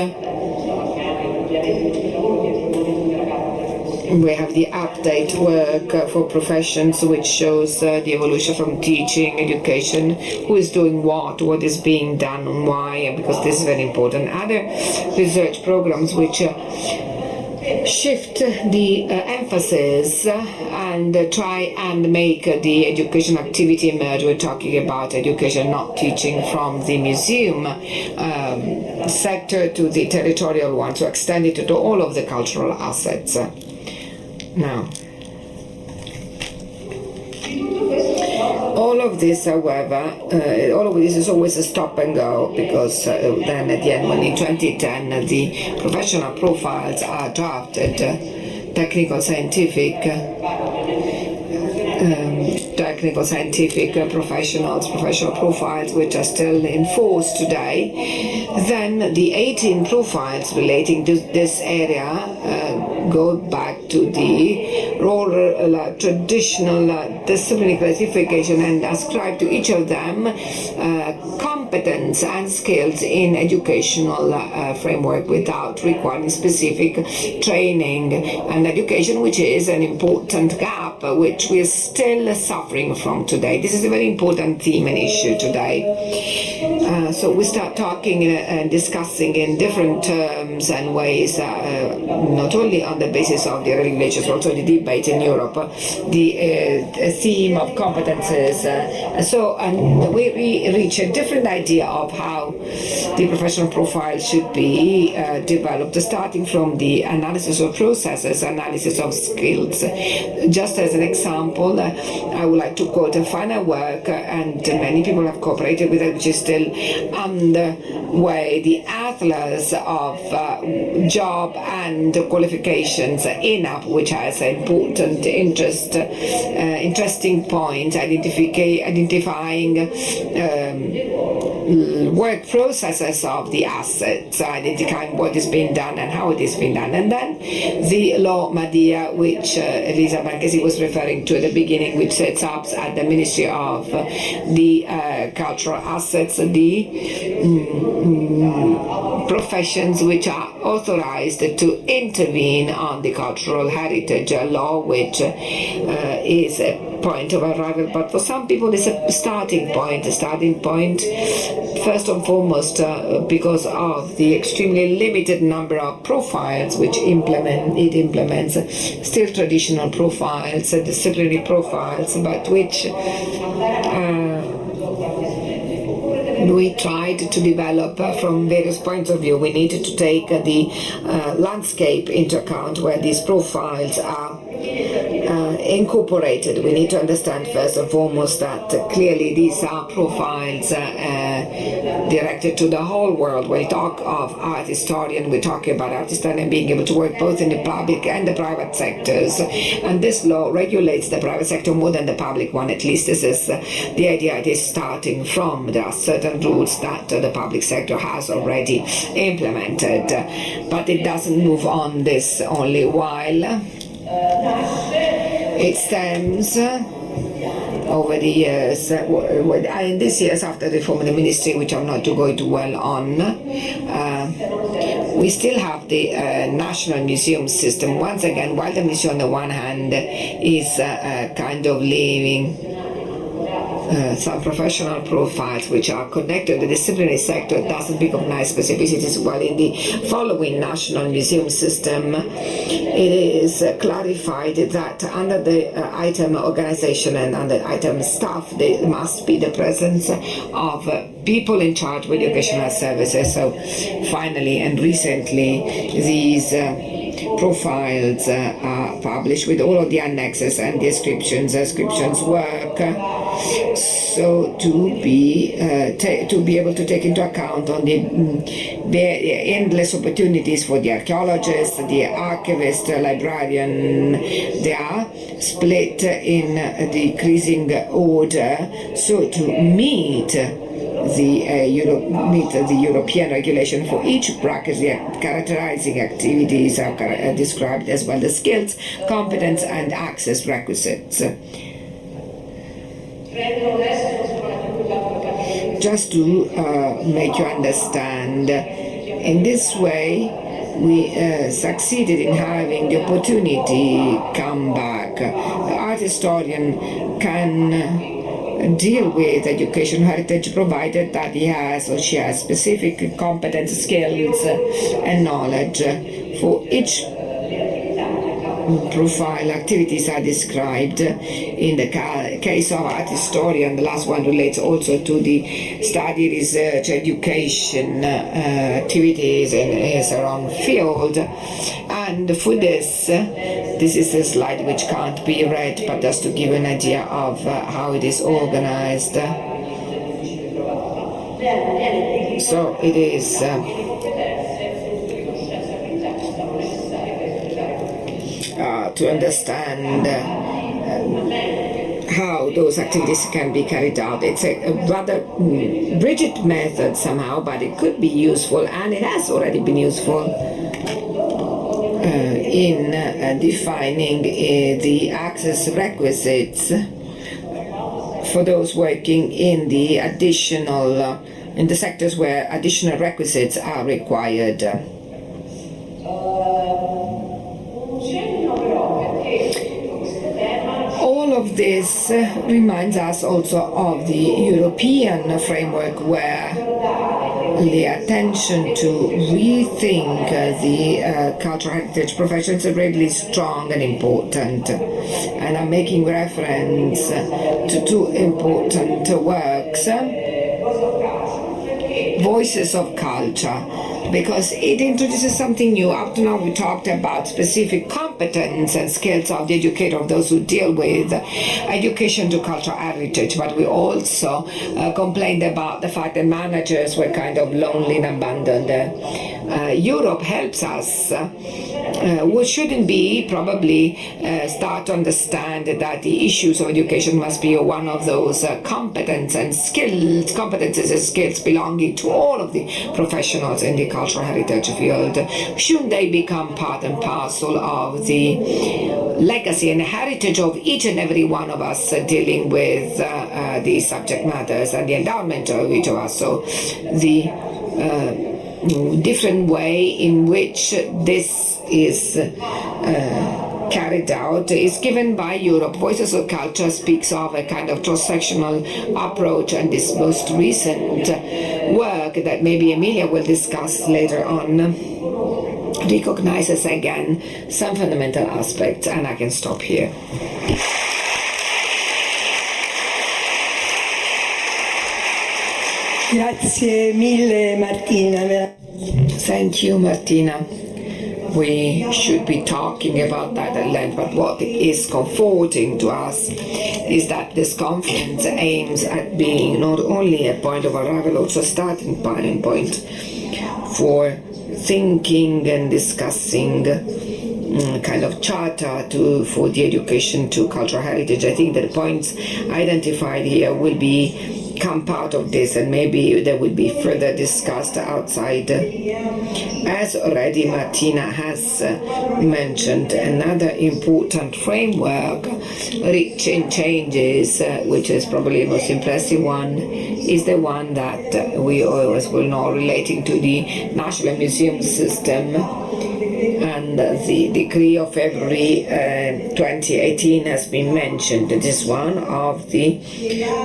We have the update work for professions, which shows the evolution from teaching, education, who is doing what is being done and why, because this is very important. Other research programs which shift the emphasis and try and make the education activity emerge. We're talking about education, not teaching, from the museum sector to the territorial one, to extend it to all of the cultural assets. Now, all of this, however, all of this is always a stop and go, because then at the end, when in 2010 the professional profiles are drafted, technical scientific professional profiles, which are still in force today, then the 18 profiles relating to this area go back to the traditional disciplinary classification and ascribe to each of them competence and skills in educational framework without requiring specific training and education, which is an important gap which we are still suffering from today. This is a very important theme and issue today. So we start talking and discussing in different terms and ways, not only on the basis of the regulations, but also the debate in Europe, the theme of competences. And we reach a different idea of how the professional profile should be developed, starting from the analysis of processes, analysis of skills. Just as an example, I would like to quote a final work, and many people have cooperated with it, which is still underway, the Atlas of Job and Qualifications in ENAP, which has an important interesting point, identifying work processes of the assets, identifying what is being done and how it is being done. And then the law Madia, which Elisa Marchesi was referring to at the beginning, which sets up at the Ministry of the Cultural Assets the professions which are authorized to intervene on the cultural heritage law, which is a point of arrival, but for some people it's a starting point, first and foremost because of the extremely limited number of profiles which it implements, still traditional profiles, disciplinary profiles, but which we tried to develop from various points of view. We needed to take the landscape into account where these profiles are incorporated. We need to understand first and foremost that clearly these are profiles directed to the whole world. When we talk of art historian, we're talking about art historian being able to work both in the public and the private sectors, and this law regulates the private sector more than the public one. At least this is the idea. It is starting from there are certain rules that the public sector has already implemented, but it doesn't move on this only while it stems over the years, in these years after the reform of the ministry, which I'm not going to dwell on, we still have the National Museum system. Once again, while the museum on the one hand is kind of leaving some professional profiles which are connected to the disciplinary sector, it doesn't recognize specificities. While in the following National Museum system, it is clarified that under the item organization and under item staff, there must be the presence of people in charge of educational services. So finally and recently, these profiles are published with all of the annexes and descriptions work, so to be able to take into account on the endless opportunities for the archaeologist, the archivist, librarian. They are split in decreasing order, so to meet the European regulation for each bracket. The characterizing activities are described as well, the skills, competence and access requisites. Just to make you understand, in this way we succeeded in having the opportunity come back. The art historian can deal with education heritage provided that he has or she has specific competence, skills and knowledge. For each profile, activities are described. In the case of art historian, the last one relates also to the study, research, education activities in his own field. And for this, This is a slide which can't be read, but just to give you an idea of how it is organized. So it is to understand how those activities can be carried out. It's a rather rigid method somehow, but it could be useful, and it has already been useful in defining the access requisites for those working in the additional in the sectors where additional requisites are required. All of this reminds us also of the European framework, where the attention to rethink the cultural heritage professions is really strong and important. And I'm making reference to two important works, Voices of Culture, because it introduces something new. Up to now we talked about specific competence and skills of the educator, of those who deal with education to cultural heritage, but we also complained about the fact that managers were kind of lonely and abandoned. Europe helps us. We shouldn't be probably start to understand that the issues of education must be one of those competences and skills belonging to all of the professionals in the cultural heritage field. Shouldn't they become part and parcel of the legacy and heritage of each and every one of us dealing with these subject matters and the endowment of each of us? So the different way in which this is carried out is given by Europe. Voices of Culture speaks of a kind of cross-sectional approach, and this most recent work that maybe Emilia will discuss later on recognizes again some fundamental aspects, and I can stop here. Grazie mille Martina. Thank you, Martina. We should be talking about that at length, but what is comforting to us is that this conference aims at being not only a point of arrival, also a starting point for thinking and discussing kind of charter for the education to cultural heritage. I think that the points identified here will become part of this, and maybe they will be further discussed outside. As already Martina has mentioned, another important framework rich in changes, which is probably the most impressive one, is the one that we always will know relating to the National Museum System. And the decree of February 2018 has been mentioned. It is one of the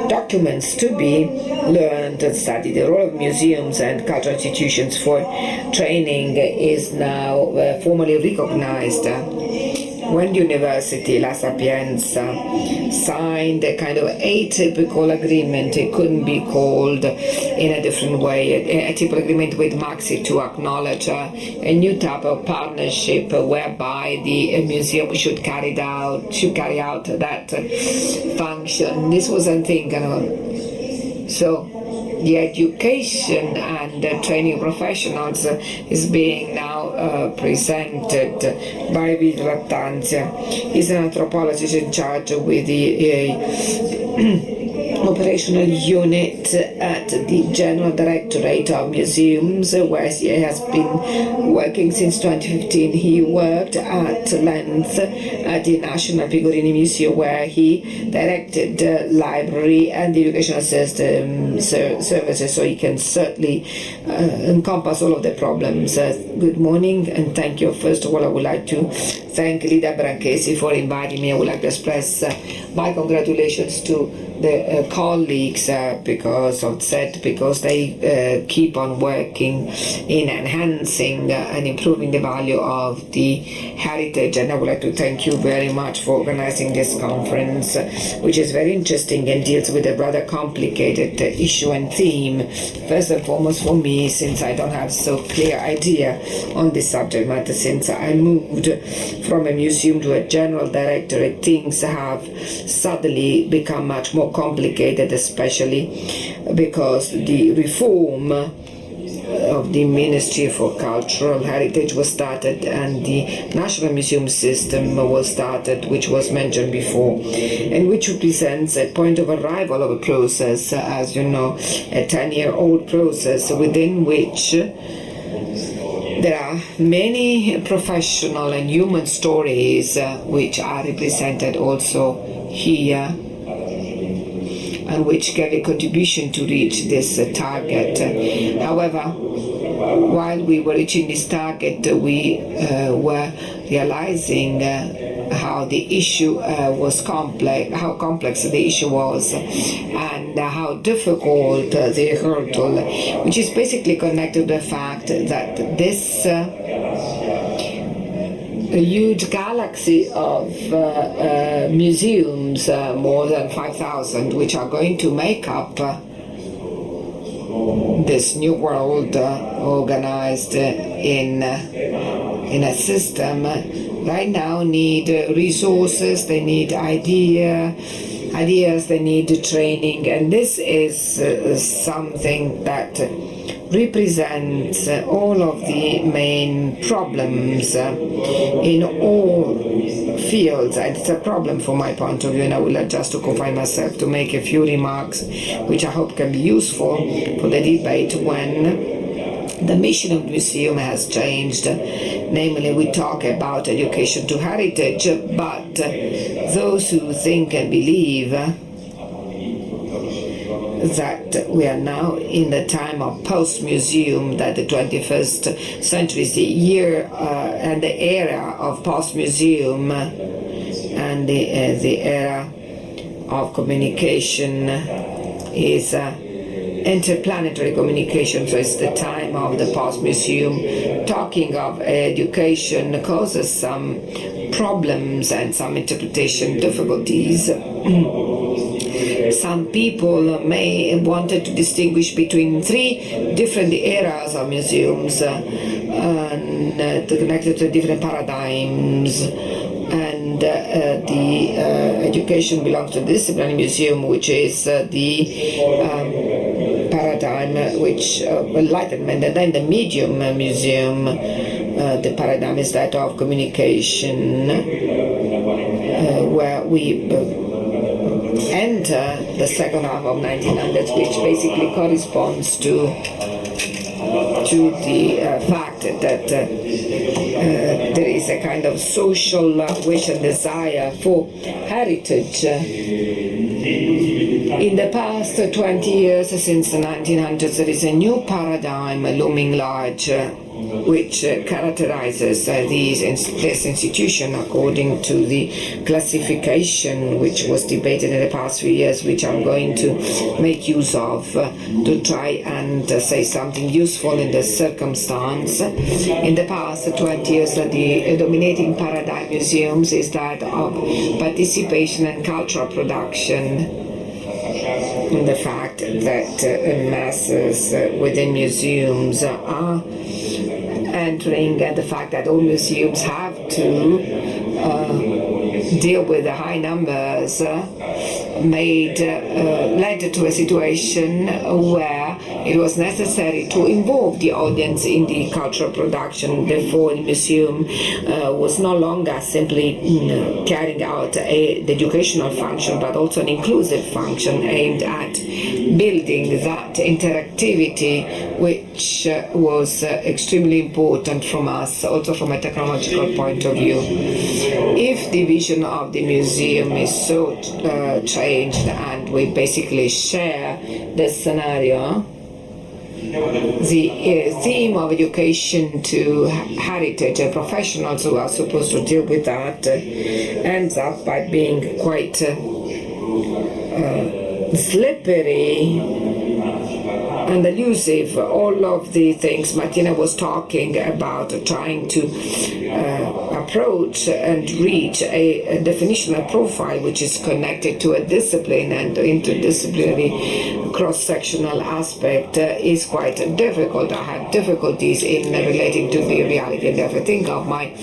documents to be learned and studied. The role of museums and cultural institutions for training is now formally recognized. When the University La Sapienza signed a kind of atypical agreement, it couldn't be called in a different way, a typical agreement with Maxi to acknowledge a new type of partnership whereby the museum should carry out that function. This was unthinkable. So the education and training professionals is being now presented by Vito Tanzia. He's an anthropologist in charge with the operational unit at the General Directorate of Museums, where he has been working since 2015. He worked at length at the National Pigorini Museum, where he directed the library and the educational system services, so he can certainly encompass all of the problems. Good morning, and thank you. First of all, I would like to thank Lida Branchesi for inviting me. I would like to express my congratulations to the colleagues because they keep on working in enhancing and improving the value of the heritage. And I would like to thank you very much for organizing this conference, which is very interesting and deals with a rather complicated issue and theme. First and foremost for me, since I don't have so clear idea on this subject matter, since I moved from a museum to a general directorate, things have suddenly become much more complicated, especially because the reform of the Ministry for Cultural Heritage was started and the National Museum System was started, which was mentioned before, and which represents a point of arrival of a process, as you know, a 10-year-old process within which there are many professional and human stories which are represented also here, and which gave a contribution to reach this target. However, while we were reaching this target, we were realizing how the issue was complex, how complex the issue was, and how difficult the hurdle, which is basically connected to the fact that this a huge galaxy of museums, more than 5,000, which are going to make up this new world organized in a system, right now need resources, they need ideas, they need training, and this is something that represents all of the main problems in all fields, and it's a problem from my point of view, and I will just to confine myself to make a few remarks which I hope can be useful for the debate when the mission of the museum has changed. Namely, we talk about education to heritage, but those who think and believe that we are now in the time of post-museum, that the 21st century is the year and the era of post-museum, and the era of communication is interplanetary communication, so it's the time of the post-museum. Talking of education causes some problems and some interpretation difficulties. Some people may wanted to distinguish between three different eras of museums and connected to different paradigms. And the education belongs to the disciplinary museum, which is the paradigm which enlightenment, and then the medium museum, the paradigm is that of communication, where we enter the second half of 1900s, which basically corresponds to the fact that there is a kind of social wish and desire for heritage. In the past 20 years, since the 1900s, there is a new paradigm looming large, which characterizes this institution according to the classification which was debated in the past few years, which I'm going to make use of to try and say something useful in this circumstance. In the past 20 years, the dominating paradigm museums is that of participation and cultural production. The fact that masses within museums are entering, and the fact that all museums have to deal with the high numbers led to a situation where it was necessary to involve the audience in the cultural production. Therefore, the museum was no longer simply carrying out the educational function, but also an inclusive function aimed at building that interactivity, which was extremely important from us, also from a technological point of view. If the vision of the museum is so changed, and we basically share this scenario, the theme of education to heritage and professionals who are supposed to deal with that ends up by being quite slippery and elusive. All of the things Martina was talking about, trying to approach and reach a definitional profile which is connected to a discipline and interdisciplinary cross-sectional aspect is quite difficult. I have difficulties in relating to the reality, and if I think of my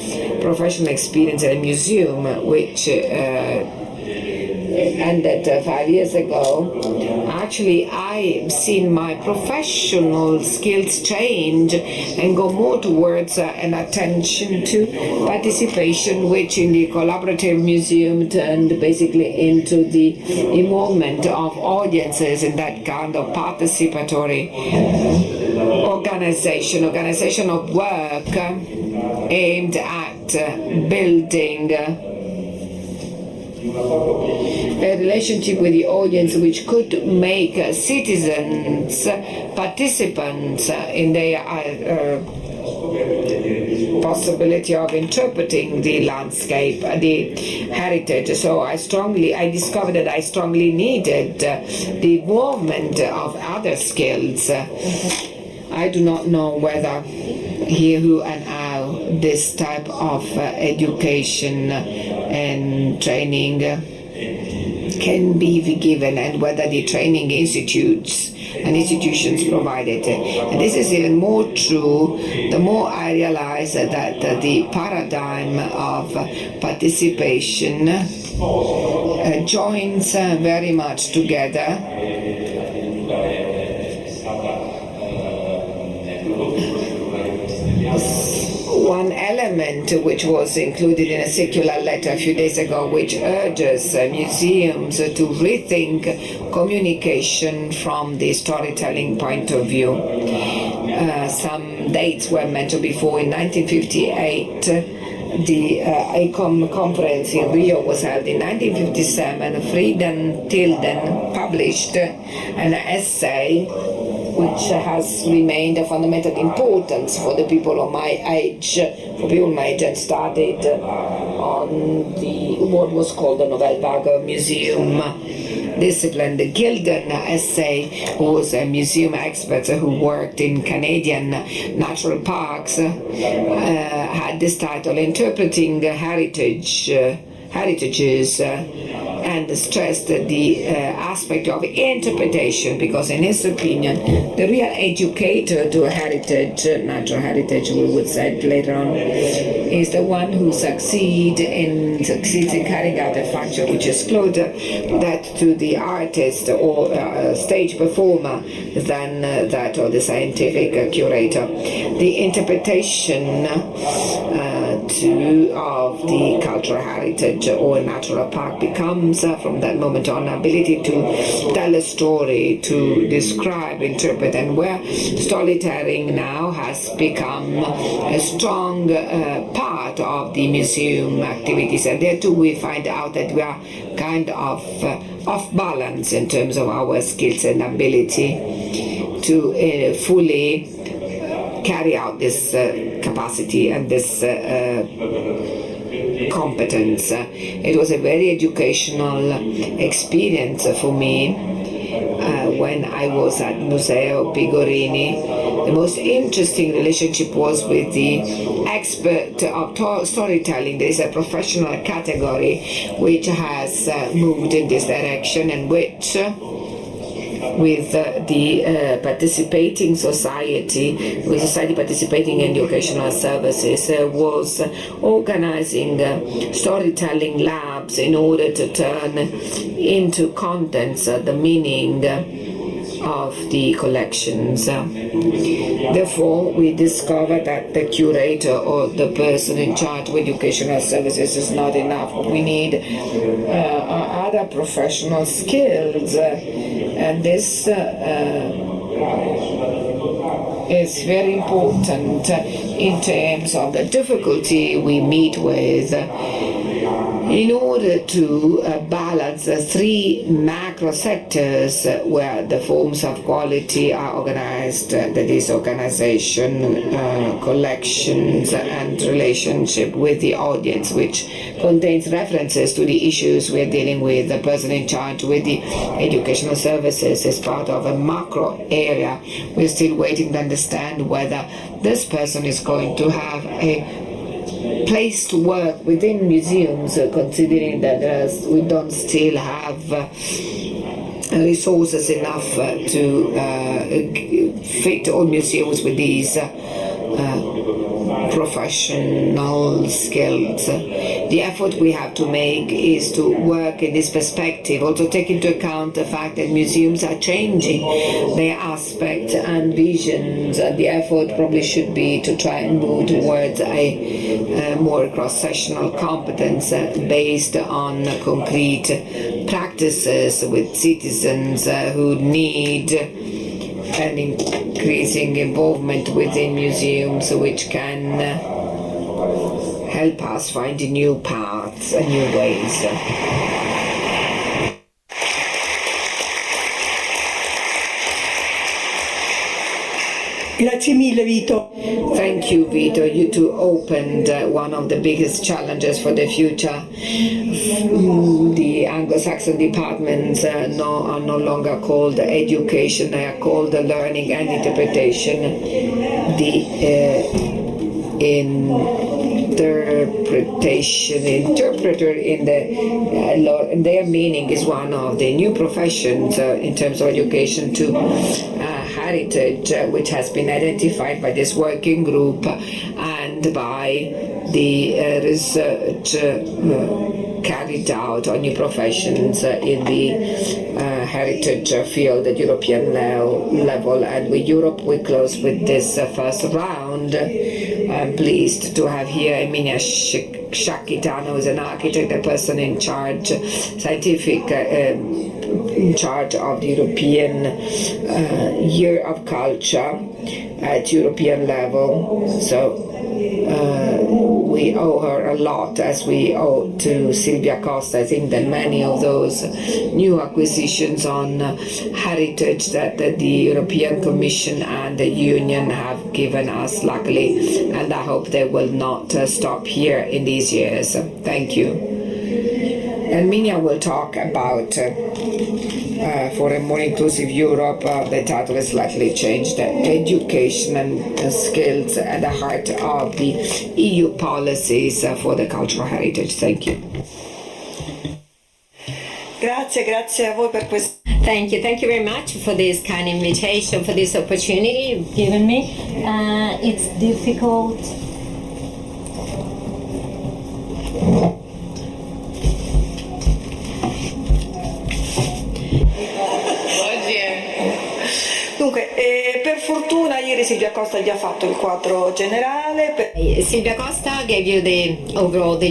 professional experience in a museum, which ended 5 years ago, actually I've seen my professional skills change and go more towards an attention to participation, which in the collaborative museum turned basically into the involvement of audiences in that kind of participatory organization of work aimed at building a relationship with the audience which could make citizens participants in their possibility of interpreting the landscape, the heritage. So I discovered that I strongly needed the involvement of other skills. I do not know whether here, who, and how this type of education and training can be given, and whether the training institutes and institutions provide it. And this is even more true the more I realize that the paradigm of participation joins very much together one element which was included in a circular letter a few days ago, which urges museums to rethink communication from the storytelling point of view. Some dates were mentioned before. In 1958, the ICOM conference in Rio was held. In 1957, Frieden Tilden published an essay which has remained of fundamental importance for the people of my age, and studied on what was called the Nouvelle Museum discipline. The Gilden essay, who was a museum expert who worked in Canadian natural parks, had this title, Interpreting Heritages, and stressed the aspect of interpretation, because in his opinion the real educator to a heritage, natural heritage we would say later on, is the one who succeeds in carrying out a function which is closer that to the artist or stage performer than that of the scientific curator. The interpretation of the cultural heritage or a natural park becomes from that moment on ability to tell a story, to describe, interpret, and where storytelling now has become a strong part of the museum activities. And there too we find out that we are kind of off balance in terms of our skills and ability to fully carry out this capacity and this competence. It was a very educational experience for me when I was at Museo Pigorini. The most interesting relationship was with the expert of storytelling. There is a professional category which has moved in this direction, and which with the participating society, with society participating in educational services, was organizing storytelling labs in order to turn into contents the meaning of the collections. Therefore, we discovered that the curator or the person in charge of educational services is not enough. We need other professional skills, and this is very important in terms of the difficulty we meet with in order to balance the three macro sectors where the forms of quality are organized, that is organization, collections, and relationship with the audience, which contains references to the issues we're dealing with. The person in charge with the educational services is part of a macro area. We're still waiting to understand whether this person is going to have a place to work within museums, considering that we don't still have resources enough to fit all museums with these professional skills. The effort we have to make is to work in this perspective, also take into account the fact that museums are changing their aspects and visions. The effort probably should be to try and move towards a more cross-sectional competence based on concrete practices with citizens who need an increasing involvement within museums, which can help us find new paths and new ways. Grazie mille, Vito. Thank you, Vito. You two opened one of the biggest challenges for the future. The Anglo-Saxon departments are no longer called education, they are called learning and interpretation. The interpreter in their meaning is one of the new professions in terms of education to heritage, which has been identified by this working group and by the research carried out on new professions in the heritage field at European level. And with Europe, we close with this first round. I'm pleased to have here Emilia Shakitano, who is an architect, a person in charge, scientific in charge of the European Year of Culture at European level. So we owe her a lot, as we owe to Silvia Costa. I think that many of those new acquisitions on heritage that the European Commission and the Union have given us, luckily, and I hope they will not stop here in these years. Thank you. And Minia will talk about for a more inclusive Europe. The title is slightly changed. Education and skills at the heart of the EU policies for the cultural heritage. Thank you. Grazie a voi per questo. Thank you very much for this kind invitation, for this opportunity you've given me. It's difficult. Dunque, per fortuna ieri Silvia Costa gli ha fatto il quadro generale. Silvia Costa gave you the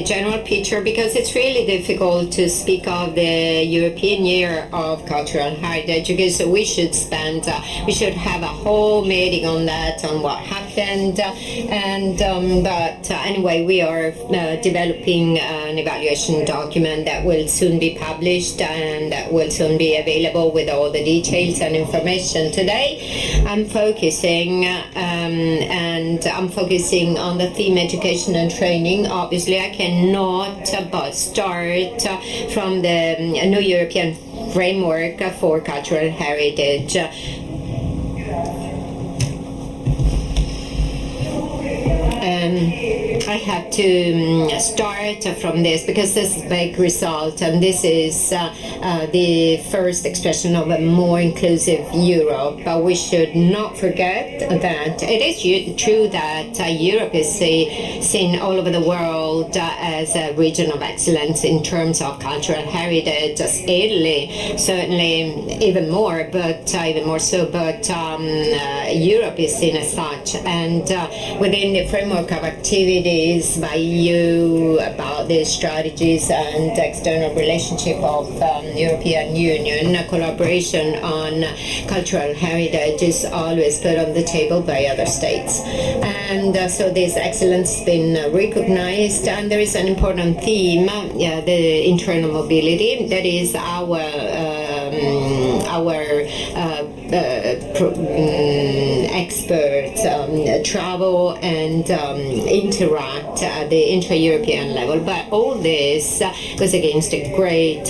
general picture, because it's really difficult to speak of the European Year of Cultural Heritage, because we should have a whole meeting on that, on what happened, but anyway, we are developing an evaluation document that will soon be published and that will soon be available with all the details and information. Today I'm focusing on the theme education and training. Obviously, I cannot but start from the new European framework for cultural heritage. I have to start from this because this is a big result, and this is the first expression of a more inclusive Europe. But we should not forget that it is true that Europe is seen all over the world as a region of excellence in terms of cultural heritage, as Italy, certainly even more so, but Europe is seen as such. And within the framework framework of activities by EU about the strategies and external relationship of European Union, collaboration on cultural heritage is always put on the table by other states. And so this excellence has been recognized, and there is an important theme, the internal mobility, that is our experts travel and interact at the intra-European level. But all this goes against the great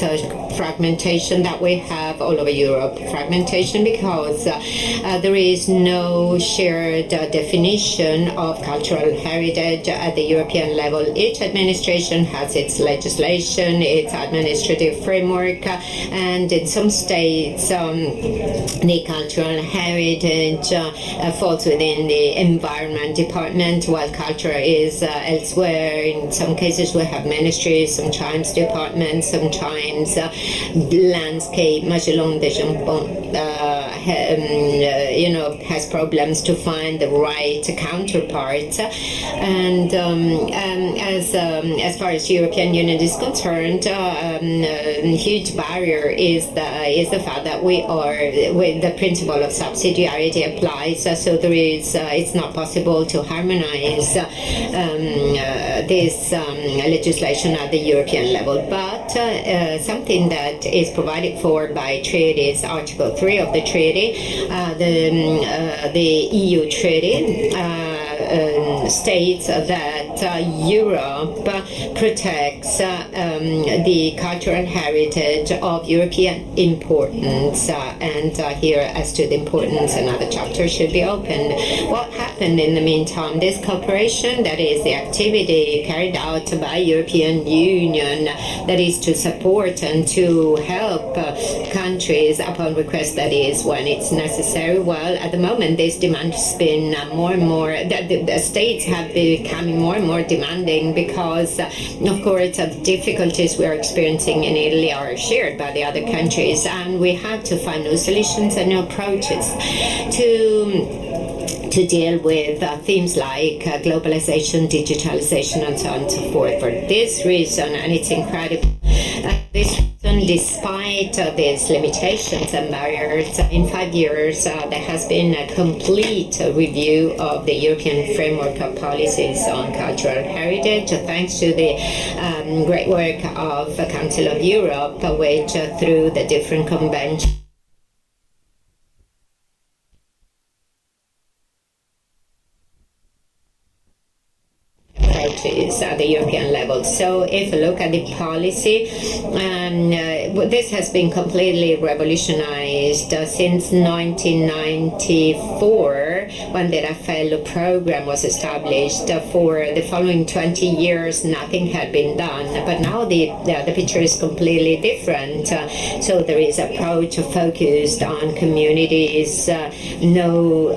fragmentation that we have all over Europe. Fragmentation because there is no shared definition of cultural heritage at the European level. Each administration has its legislation, its administrative framework, and in some states the cultural heritage falls within the environment department, while culture is elsewhere. In some cases we have ministries, sometimes departments, sometimes landscape. Magellan de Jambon has problems to find the right counterpart. And as far as European Union is concerned, a huge barrier is the fact that with the principle of subsidiarity applies, so there is it's not possible to harmonize this legislation at the European level. But something that is provided for by treaties, Article 3 of the treaty, the EU treaty, states that Europe protects the cultural heritage of European importance, and here as to the importance another chapter should be opened. What happened in the meantime? This cooperation, that is the activity carried out by European Union, that is to support and to help countries upon request, that is when it's necessary. Well, at the moment this demand has been more and more, the states have become more and more demanding because of course the difficulties we are experiencing in Italy are shared by the other countries, and we have to find new solutions and new approaches to deal with themes like globalization, digitalization, and so on and so forth. For this reason, and it's incredible, despite these limitations and barriers, in 5 years there has been a complete review of the European framework of policies on cultural heritage, thanks to the great work of the Council of Europe, which through the different conventions at the European level. So if you look at the policy, this has been completely revolutionized since 1994, when the Raffaello program was established. For the following 20 years nothing had been done, but now the picture is completely different. So there is approach focused on communities, no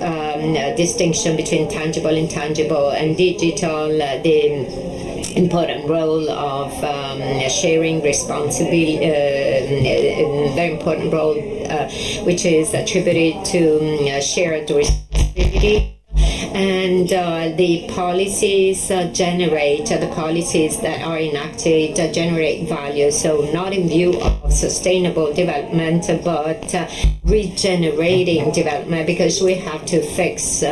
distinction between tangible, intangible, and digital, the important role of sharing responsibility, very important role which is attributed to shared responsibility. And the policies the policies that are enacted generate value, so not in view of sustainable development, but regenerating development, because we have to fix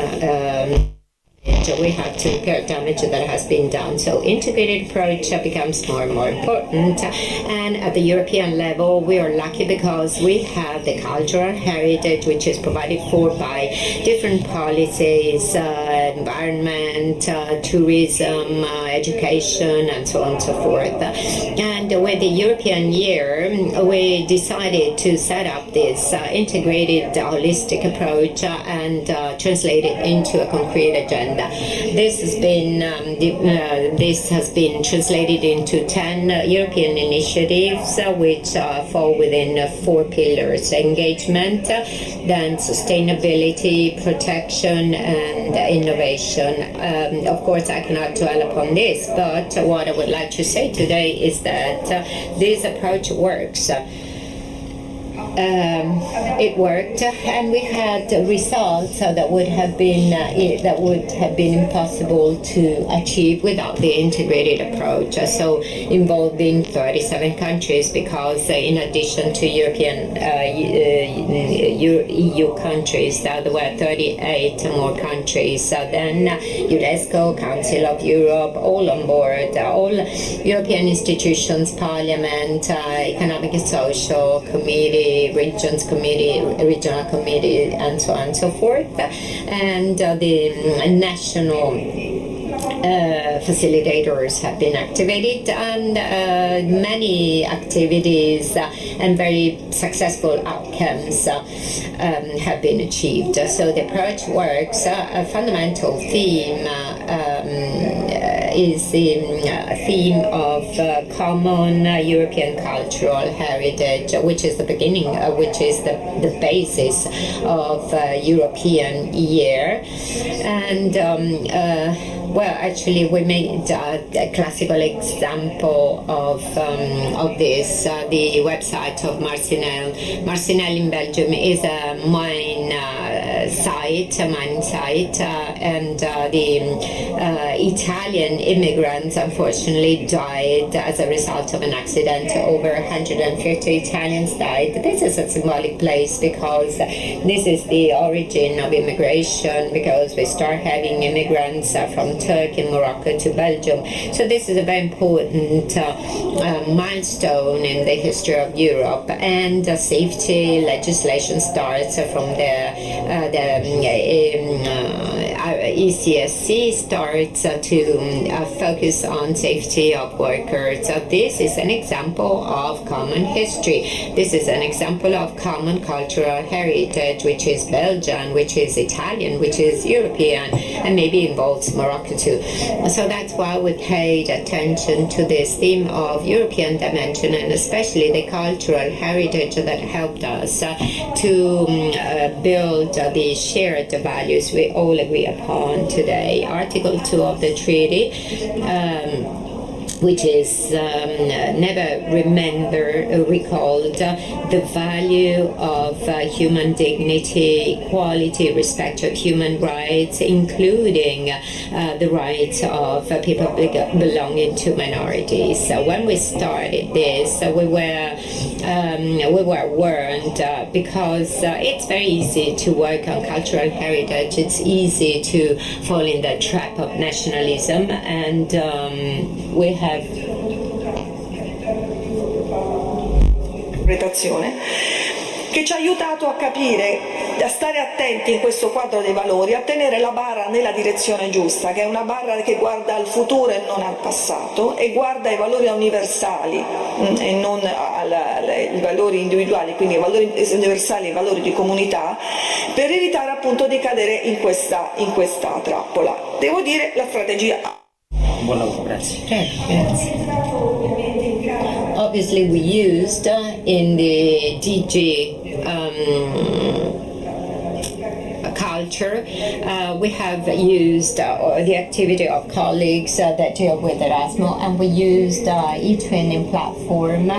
we have to repair damage that has been done. So integrated approach becomes more and more important, and at the European level we are lucky because we have the cultural heritage which is provided for by different policies, environment, tourism, education, and so on and so forth. And with the European year we decided to set up this integrated holistic approach and translate it into a concrete agenda. This has been translated into 10 European initiatives which fall within 4 pillars: engagement, then sustainability, protection, and innovation. Of course I cannot dwell upon this, but what I would like to say today is that this approach works. it worked, and we had results that would have been impossible to achieve without the integrated approach. So involving 37 countries, because in addition to European EU countries, there were 38 more countries. Then UNESCO, Council of Europe, all on board, all European institutions, Parliament, Economic and Social Committee, Regional Committee, and so on and so forth, and the national facilitators have been activated, and many activities and very successful outcomes have been achieved. So the approach works. A fundamental theme is the theme of common European cultural heritage, which is the beginning, which is the basis of European year. And well, actually, we made a classical example of this. The website of Marcinelle. Marcinelle in Belgium is a mining site, and the Italian immigrants unfortunately died as a result of an accident. Over 150 Italians died. This is a symbolic place because this is the origin of immigration, because we start having immigrants from Turkey and Morocco to Belgium. So this is a very important milestone in the history of Europe, and safety legislation starts from there. The ECSC starts to focus on safety of workers. So this is an example of common history. This is an example of common cultural heritage, which is Belgian, which is Italian, which is European, and maybe involves Morocco too. So that's why we paid attention to this theme of European dimension, and especially the cultural heritage that helped us to build the shared values we all agree upon today. Article 2 of the treaty, which is never recalled the value of human dignity, equality, respect of human rights, including the rights of people belonging to minorities. So when we started this, we were warned because it's very easy to work on cultural heritage. It's easy to fall in the trap of nationalism, and we have che ci ha aiutato a capire, a stare attenti in questo quadro dei valori, a tenere la barra nella direzione giusta, che è una barra che guarda al futuro e non al passato, e guarda ai valori universali e non ai valori individuali, quindi ai valori universali e ai valori di comunità, per evitare appunto di cadere in questa trappola. Devo dire, la strategia Buon lavoro, grazie. Obviously, we used in the DG culture, we have used the activity of colleagues that deal with Erasmus, and we used e-training platform,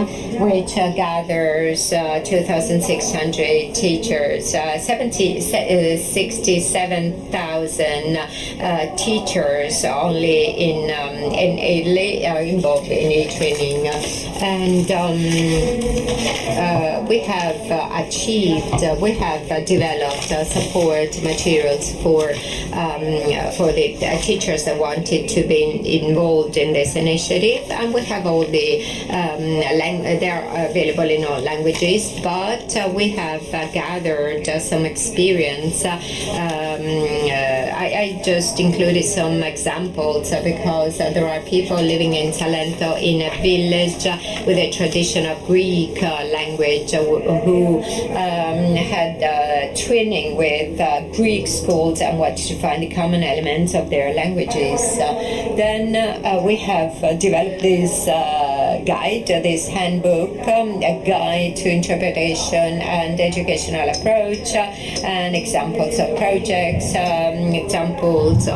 which gathers 2,600 teachers, 67,000 teachers only in Italy are involved in e-training, and we have developed support materials for the teachers that wanted to be involved in this initiative, and we have all the they are available in all languages, but we have gathered some experience. I just included some examples because there are people living in Salento in a village with a tradition of Greek language who had training with Greek schools and wanted to find the common elements of their languages. Then we have developed this guide, this handbook, a guide to interpretation and educational approach, and examples of projects, examples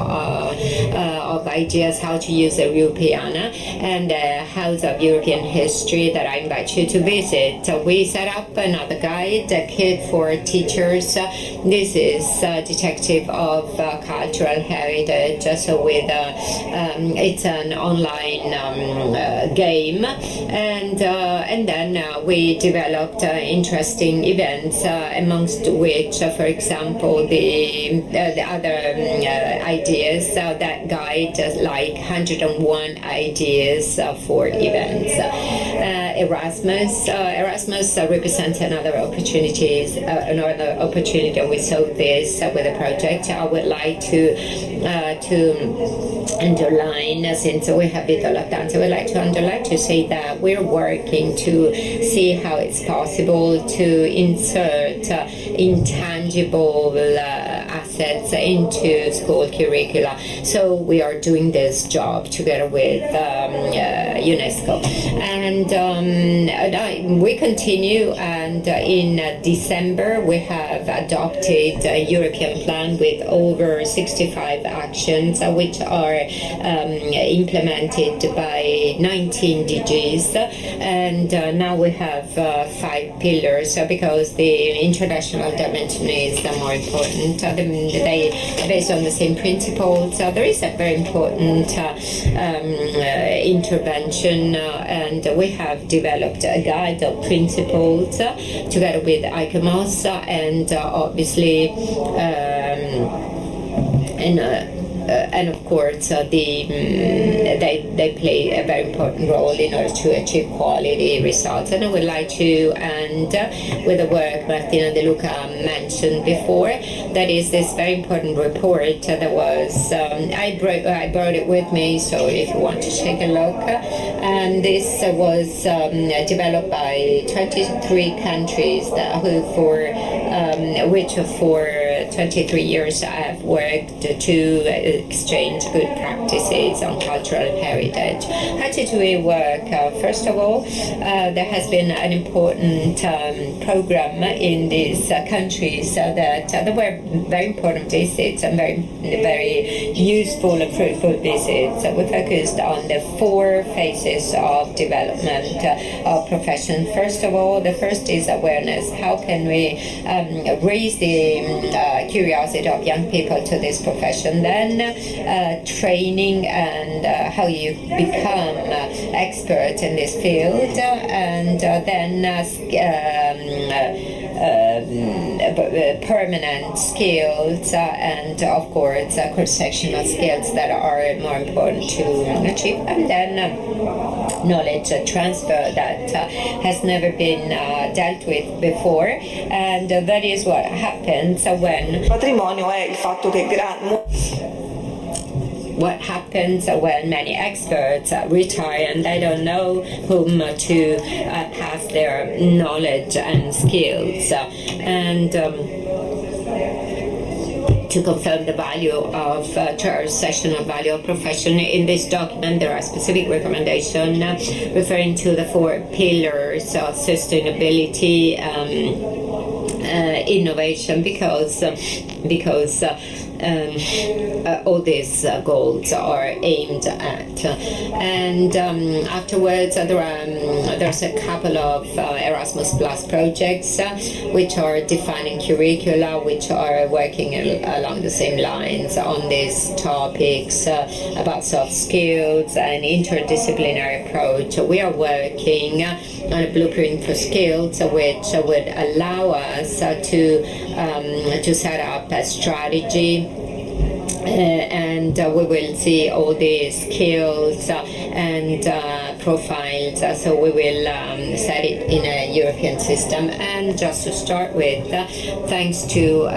of ideas how to use the Europeana and the House of European History that I invite you to visit. We set up another guide, a kit for teachers. This is Detective of Cultural Heritage. So with it's an online game, and then we developed interesting events, amongst which, for example, the other ideas. That guide, like 101 ideas for events. Erasmus represents another opportunity, and we saw this with the project. I would like to underline, since we have been locked down, so I would like to underline to say that we're working to see how it's possible to insert intangible assets into school curricula. So we are doing this job together with UNESCO, and we continue. And in December we have adopted a European plan with over 65 actions, which are implemented by 19 DGs, and now we have 5 pillars, because the international dimension is more important. They based on the same principles. There is a very important intervention, and we have developed a guide of principles together with ICOMOS, and obviously and of course they play a very important role in order to achieve quality results. And I would like to end with the work Martina De Luca mentioned before. That is this very important report that was I brought it with me, so if you want to take a look. And this was developed by 23 countries which for 23 years I have worked to exchange good practices on cultural heritage. How to do we work? First of all, there has been an important program in these countries that there were very important visits and very useful and fruitful visits. We focused on the 4 phases of development of profession. First of all, the first is awareness. How can we raise the curiosity of young people to this profession? Then training and how you become expert in this field, and then permanent skills, and of course cross-sectional skills that are more important to achieve, and then knowledge transfer that has never been dealt with before, and that is what happens when Patrimonio è il fatto che what happens when many experts retire and they don't know whom to pass their knowledge and skills. And to confirm the value of sessional value of profession, in this document there are specific recommendations referring to the 4 pillars of sustainability, innovation, because all these goals are aimed at. And afterwards there's a couple of Erasmus Plus projects which are defining curricula, which are working along the same lines on these topics about soft skills and interdisciplinary approach. We are working on a blueprint for skills, which would allow us to set up a strategy, and we will see all the skills and profiles, so we will set it in a European system. And just to start with, thanks to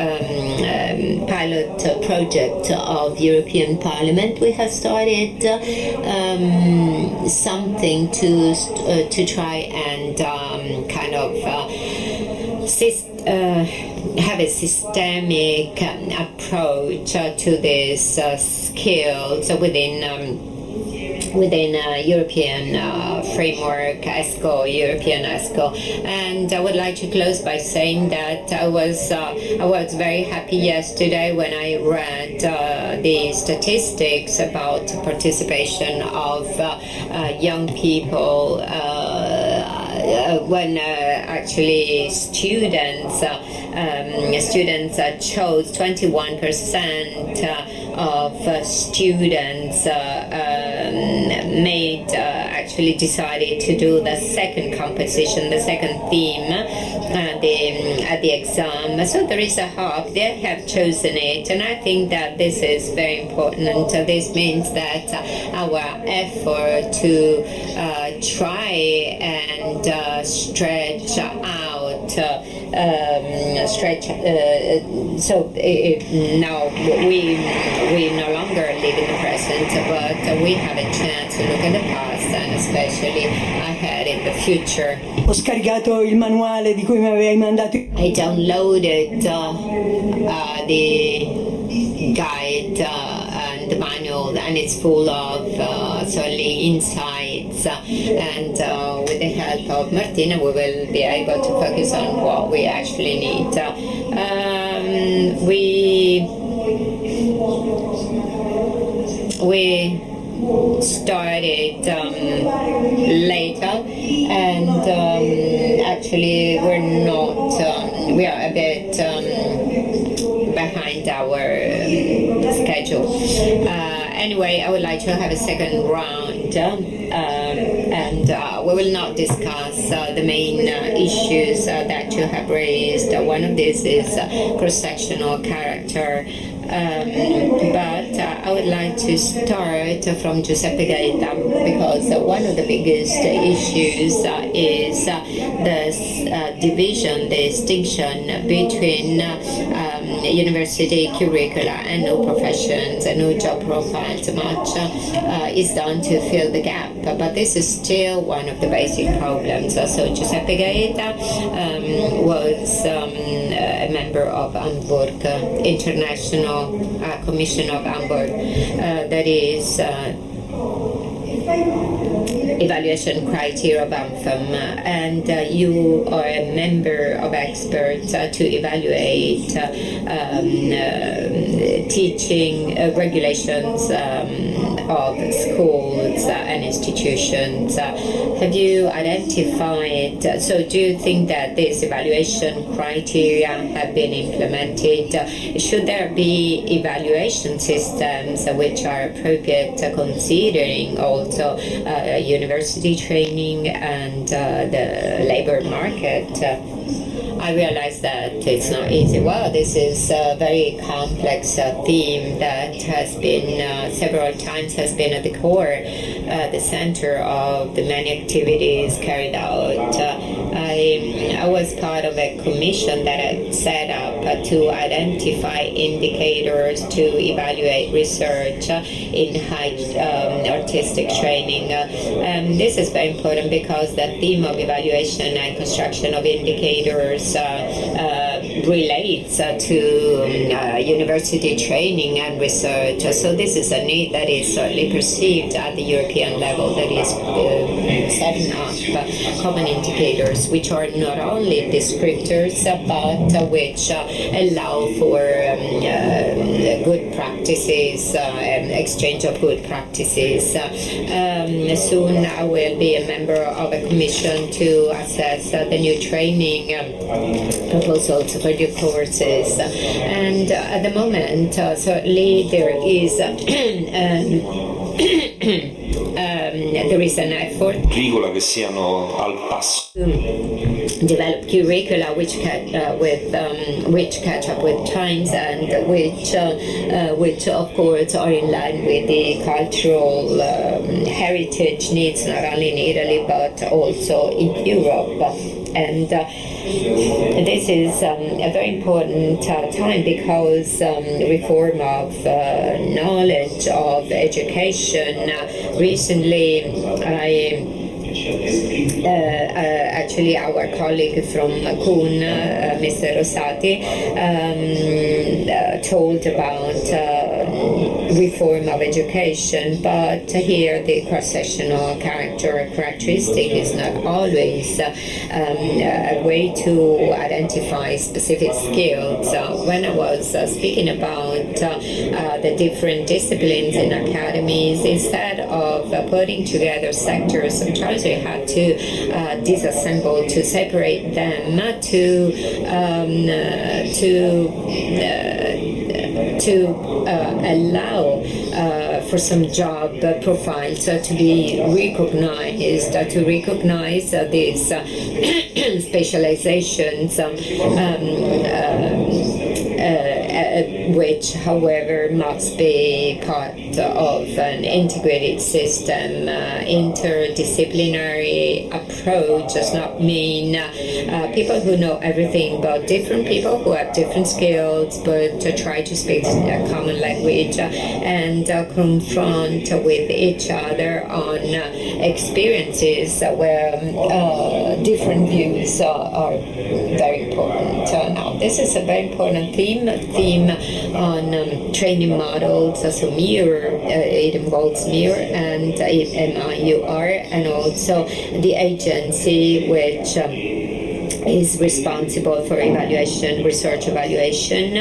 pilot project of European Parliament, we have started something to try and kind of have a systemic approach to these skills within within a European framework, European ESCO. And I would like to close by saying that I was very happy yesterday when I read the statistics about participation of young people when actually students chose 21% of students actually decided to do the second composition, the second theme at the exam. So there is a hope. They have chosen it, and I think that this is very important. This means that our effort to try and stretch out, now we no longer live in the present, but we have a chance to look at the past and especially ahead in the future. Ho scaricato il manuale di cui mi avevi mandato. I downloaded the guide and the manual, and it's full of certainly insights, and with the help of Martina we will be able to focus on what we actually need. We started later, and actually we are a bit behind our schedule. Anyway, I would like to have a second round, and we will not discuss the main issues that you have raised. One of these is cross-sectional character. But I would like to start from Giuseppe Gaeta, because one of the biggest issues is the division, the distinction between university curricula and new professions and new job profiles. Much is done to fill the gap, but this is still one of the basic problems. So Giuseppe Gaeta was a member of Hamburg International Commission of Hamburg, that is evaluation criteria of ANFM, and you are a member of experts to evaluate teaching regulations of schools and institutions. Have you identified, so do you think that these evaluation criteria have been implemented? Should there be evaluation systems which are appropriate, considering also university training and the labor market? I realize that it's not easy. Well, this is a very complex theme that has been several times has been at the core, the center of the many activities carried out. I was part of a commission that had set up to identify indicators to evaluate research in high artistic training. This is very important because the theme of evaluation and construction of indicators relates to university training and research. So this is a need that is certainly perceived at the European level, that is setting up common indicators which are not only descriptors but which allow for good practices, exchange of good practices. Soon I will be a member of a commission to assess the new training proposals for new courses, and at the moment certainly there is an effort che siano al passo. Develop curricula which catch up with times and which of course are in line with the cultural heritage needs, not only in Italy but also in Europe. And this is a very important time because reform of knowledge, of education. Recently, actually our colleague from Kuhn, Mr. Rosati, told about reform of education, but here the cross-sectional characteristic is not always a way to identify specific skills. When I was speaking about the different disciplines in academies, instead of putting together sectors, sometimes we had to disassemble, to separate them, to allow for some job profiles to be recognized, to recognize these specializations, which, however, must be part of an integrated system. Interdisciplinary approach does not mean people who know everything, but different people who have different skills, but try to speak a common language and confront with each other on experiences where different views are very important. Now, this is a very important theme on training models, so mirror, it involves mirror and MIUR, and also the agency which is responsible for evaluation, research evaluation.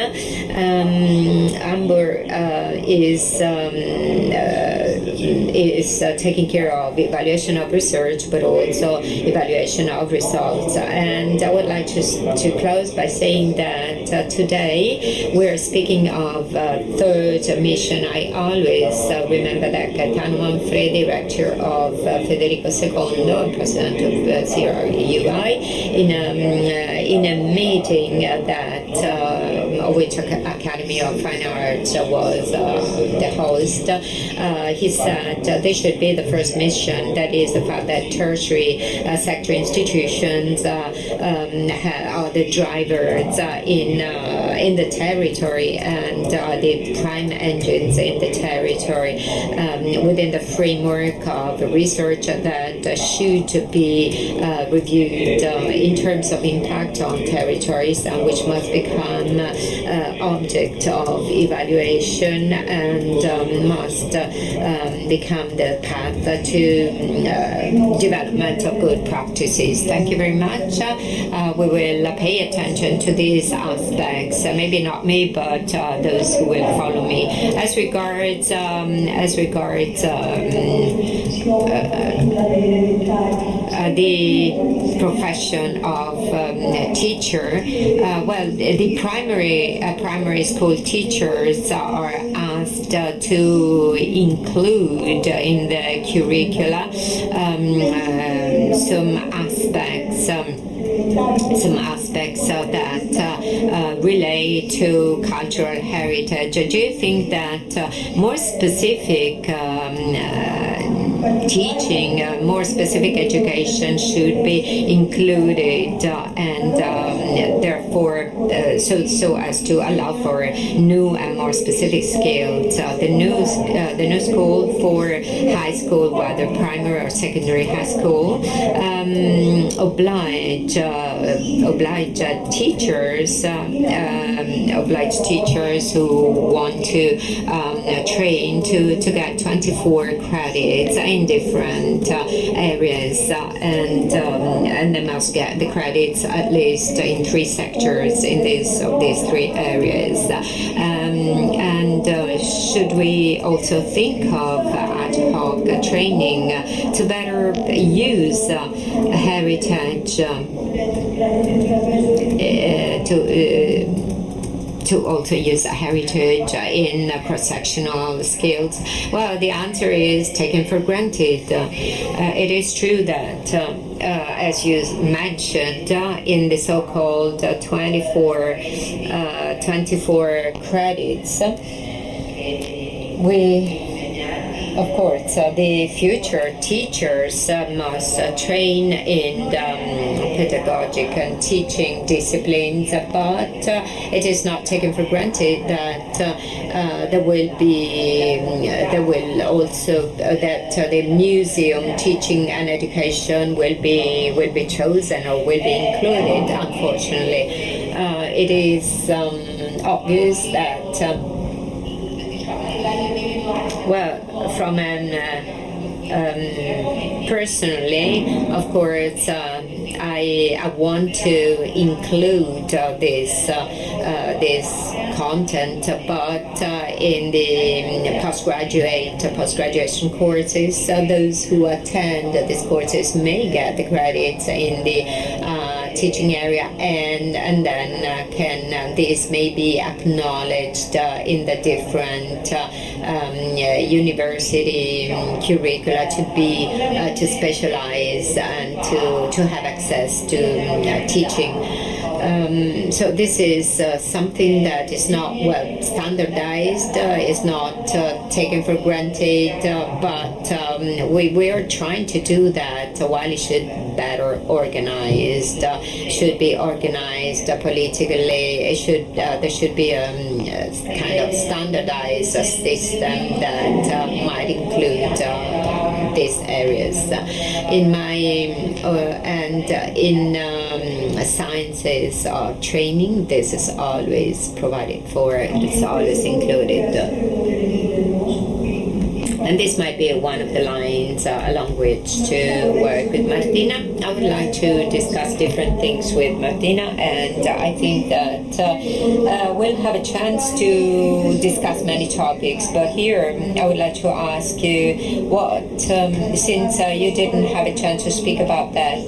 Amber is taking care of evaluation of research, but also evaluation of results. And I would like to close by saying that today we're speaking of third mission. I always remember that Gaetano Manfredi, rector of Federico II, president of CRUI, in a meeting that which Academy of Fine Arts was the host, he said this should be the first mission. That is the fact that tertiary sector institutions are the drivers in the territory and the prime engines in the territory within the framework of research that should be reviewed in terms of impact on territories, which must become object of evaluation and must become the path to development of good practices. Thank you very much. We will pay attention to these aspects. Maybe not me, but those who will follow me. As regards the profession of teacher, well, the primary school teachers are asked to include in the curricula some aspects that relate to cultural heritage. Do you think that more specific teaching, more specific education should be included, and therefore so as to allow for new and more specific skills? The new school for high school, whether primary or secondary high school, oblige teachers who want to train to get 24 credits in different areas, and they must get the credits at least in 3 sectors in these 3 areas. And should we also think of ad hoc training to better use heritage to also use heritage in cross-sectional skills? Well, the answer is taken for granted. It is true that, as you mentioned, in the so-called 24 credits, of course, the future teachers must train in pedagogic and teaching disciplines, but it is not taken for granted that there will also that the museum teaching and education will be chosen or will be included. Unfortunately, it is obvious that Well, from an personally, of course, I want to include this content, but in the post-graduation courses, those who attend these courses may get the credits in the teaching area, and then this may be acknowledged in the different university curricula to specialize and to have access to teaching. So this is something that is not well standardized, is not taken for granted, but we are trying to do that while it should be better organized, should be organized politically. There should be a kind of standardized system that might include these areas. In my in sciences training, this is always provided for, it's always included. And this might be one of the lines along which to work with Martina. I would like to discuss different things with Martina, and I think that we'll have a chance to discuss many topics. But here I would like to ask you since you didn't have a chance to speak about that,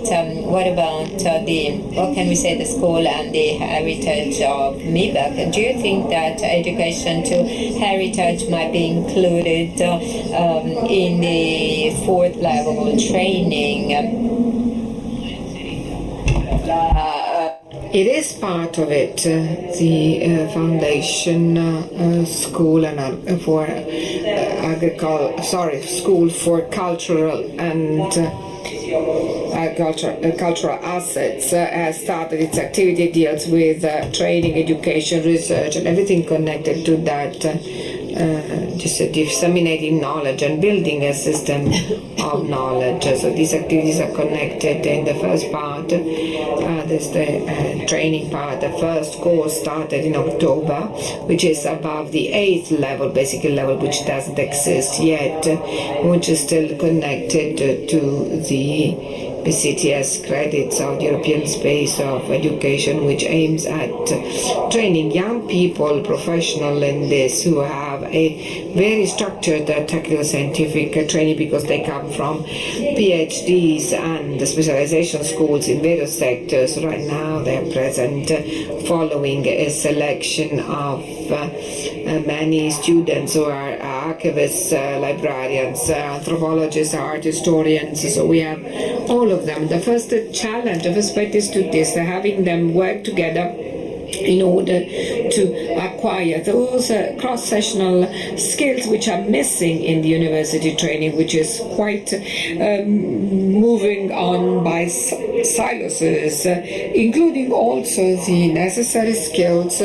what about the school and the heritage of Mibak? Do you think that education to heritage might be included in the fourth level training? It is part of it, the foundation school and school for cultural and cultural assets has started its activity, deals with training, education, research, and everything connected to that. Just disseminating knowledge and building a system of knowledge. So these activities are connected. In the first part, there's the training part. The first course started in October, which is above the 8th level, basic level, which doesn't exist yet, which is still connected to the CTS credits of the European Space of Education, which aims at training young people, professional in this, who have a very structured technical scientific training because they come from PhDs and specialization schools in various sectors. Right now they are present following a selection of many students who are archivists, librarians, anthropologists, art historians. So we have all of them. The first challenge, the first practice to this, having them work together in order to acquire those cross-sectional skills which are missing in the university training, which is quite moving on by silos, including also the necessary skills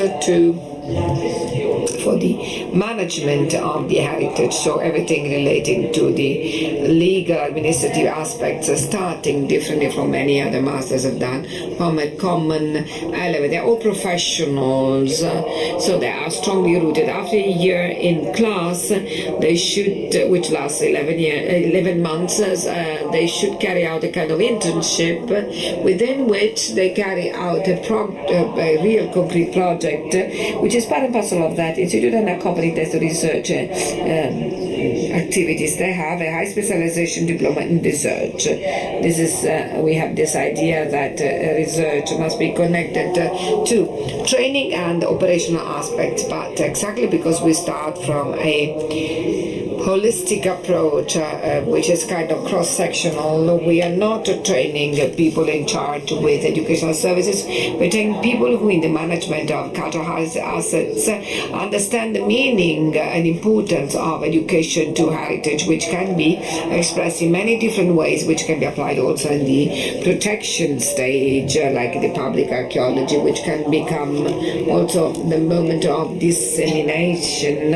for the management of the heritage, so everything relating to the legal administrative aspects, starting differently from many other masters have done, from a common element. They're all professionals, so they are strongly rooted. After a year in class, they should, which lasts 11 months, they should carry out a kind of internship within which they carry out a real concrete project, which is part and parcel of that institute, and accompanied as the research activities. They have a high specialization diploma in research. This is we have this idea that research must be connected to training and operational aspects, but exactly because we start from a holistic approach, which is kind of cross-sectional. We are not training people in charge with educational services. We're training people who in the management of cultural assets understand the meaning and importance of education to heritage, which can be expressed in many different ways, which can be applied also in the protection stage, like the public archaeology, which can become also the moment of dissemination,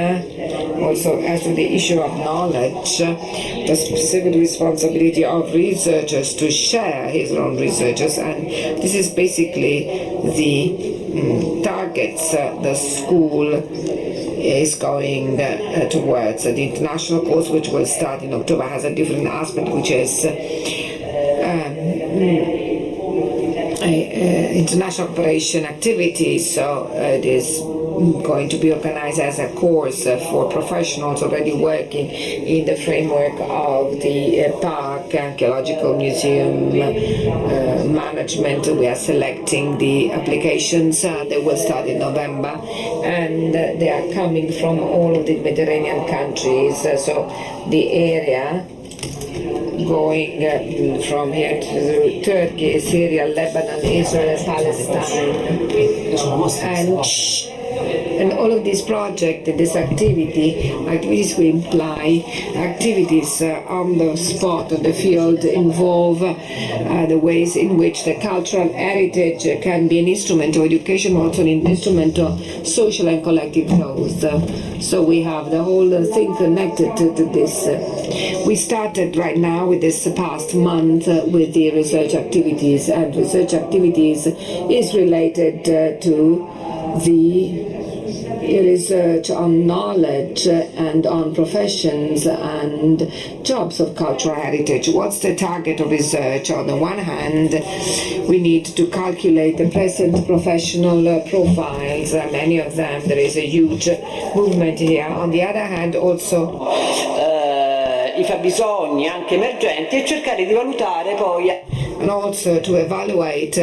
also as to the issue of knowledge, the specific responsibility of researchers to share his own researches, and this is basically the targets the school is going towards. The international course, which will start in October, has a different aspect, which is international cooperation activities. So it is going to be organized as a course for professionals already working in the framework of the park, archaeological museum management. We are selecting the applications. They will start in November, and they are coming from all of the Mediterranean countries. So the area going from here to Turkey, Syria, Lebanon, Israel, Palestine, and all of these projects, this activities will imply activities on the spot, on the field, involve the ways in which the cultural heritage can be an instrument of education, also an instrument of social and collective growth. So we have the whole thing connected to this. We started right now with this past month with the research activities, and research activities is related to the research on knowledge and on professions and jobs of cultural heritage. What's the target of research? On the one hand, we need to calculate the present professional profiles. Many of them, there is a huge movement here. On the other hand, also i fabbisogni anche emergenti e cercare di valutare poi and also to evaluate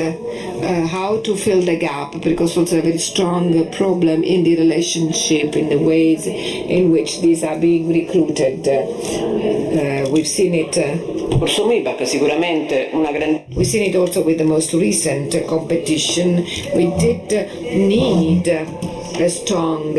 how to fill the gap, because also a very strong problem in the relationship, in the ways in which these are being recruited. We've seen it. We've seen it also with the most recent competition. We did need a strong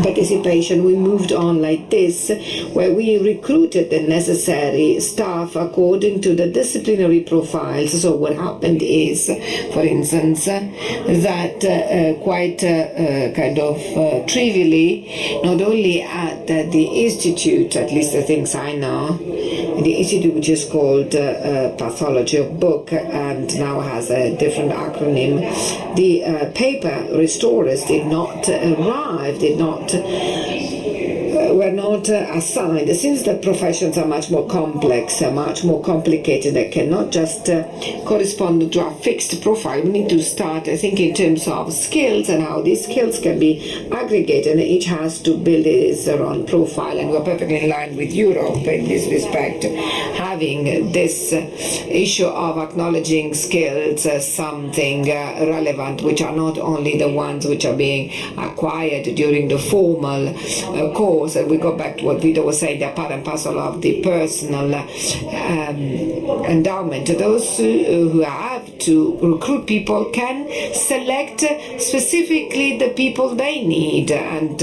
participation. We moved on like this, where we recruited the necessary staff according to the disciplinary profiles. So what happened is, for instance, that quite kind of trivially, not only at the institute, at least the things I know, the institute, which is called Pathology of Book and now has a different acronym, the paper restorers did not arrive, were not assigned. Since the professions are much more complex, much more complicated, they cannot just correspond to a fixed profile. We need to start thinking in terms of skills and how these skills can be aggregated, and each has to build its own profile. And we're perfectly in line with Europe in this respect, having this issue of acknowledging skills as something relevant, which are not only the ones which are being acquired during the formal course. And we go back to what Vito was saying, they're part and parcel of the personal endowment. Those who have to recruit people can select specifically the people they need, and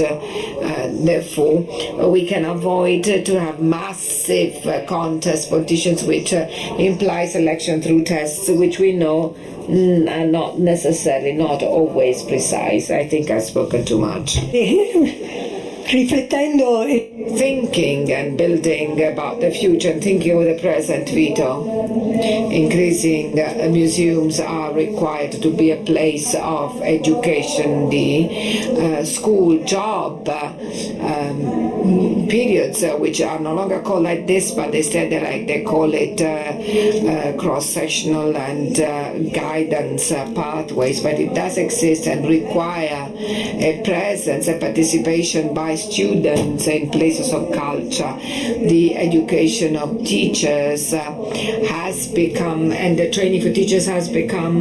therefore we can avoid to have massive contest competitions which imply selection through tests, which we know are not necessarily, not always precise. I think I've spoken too much. Riflettendo Thinking and building about the future and thinking of the present, Vito. Increasing museums are required to be a place of education. The school job periods, which are no longer called like this, but instead they call it cross-sectional and guidance pathways, but it does exist and require a presence, a participation by students in places of culture. The education of teachers has become, and the training for teachers has become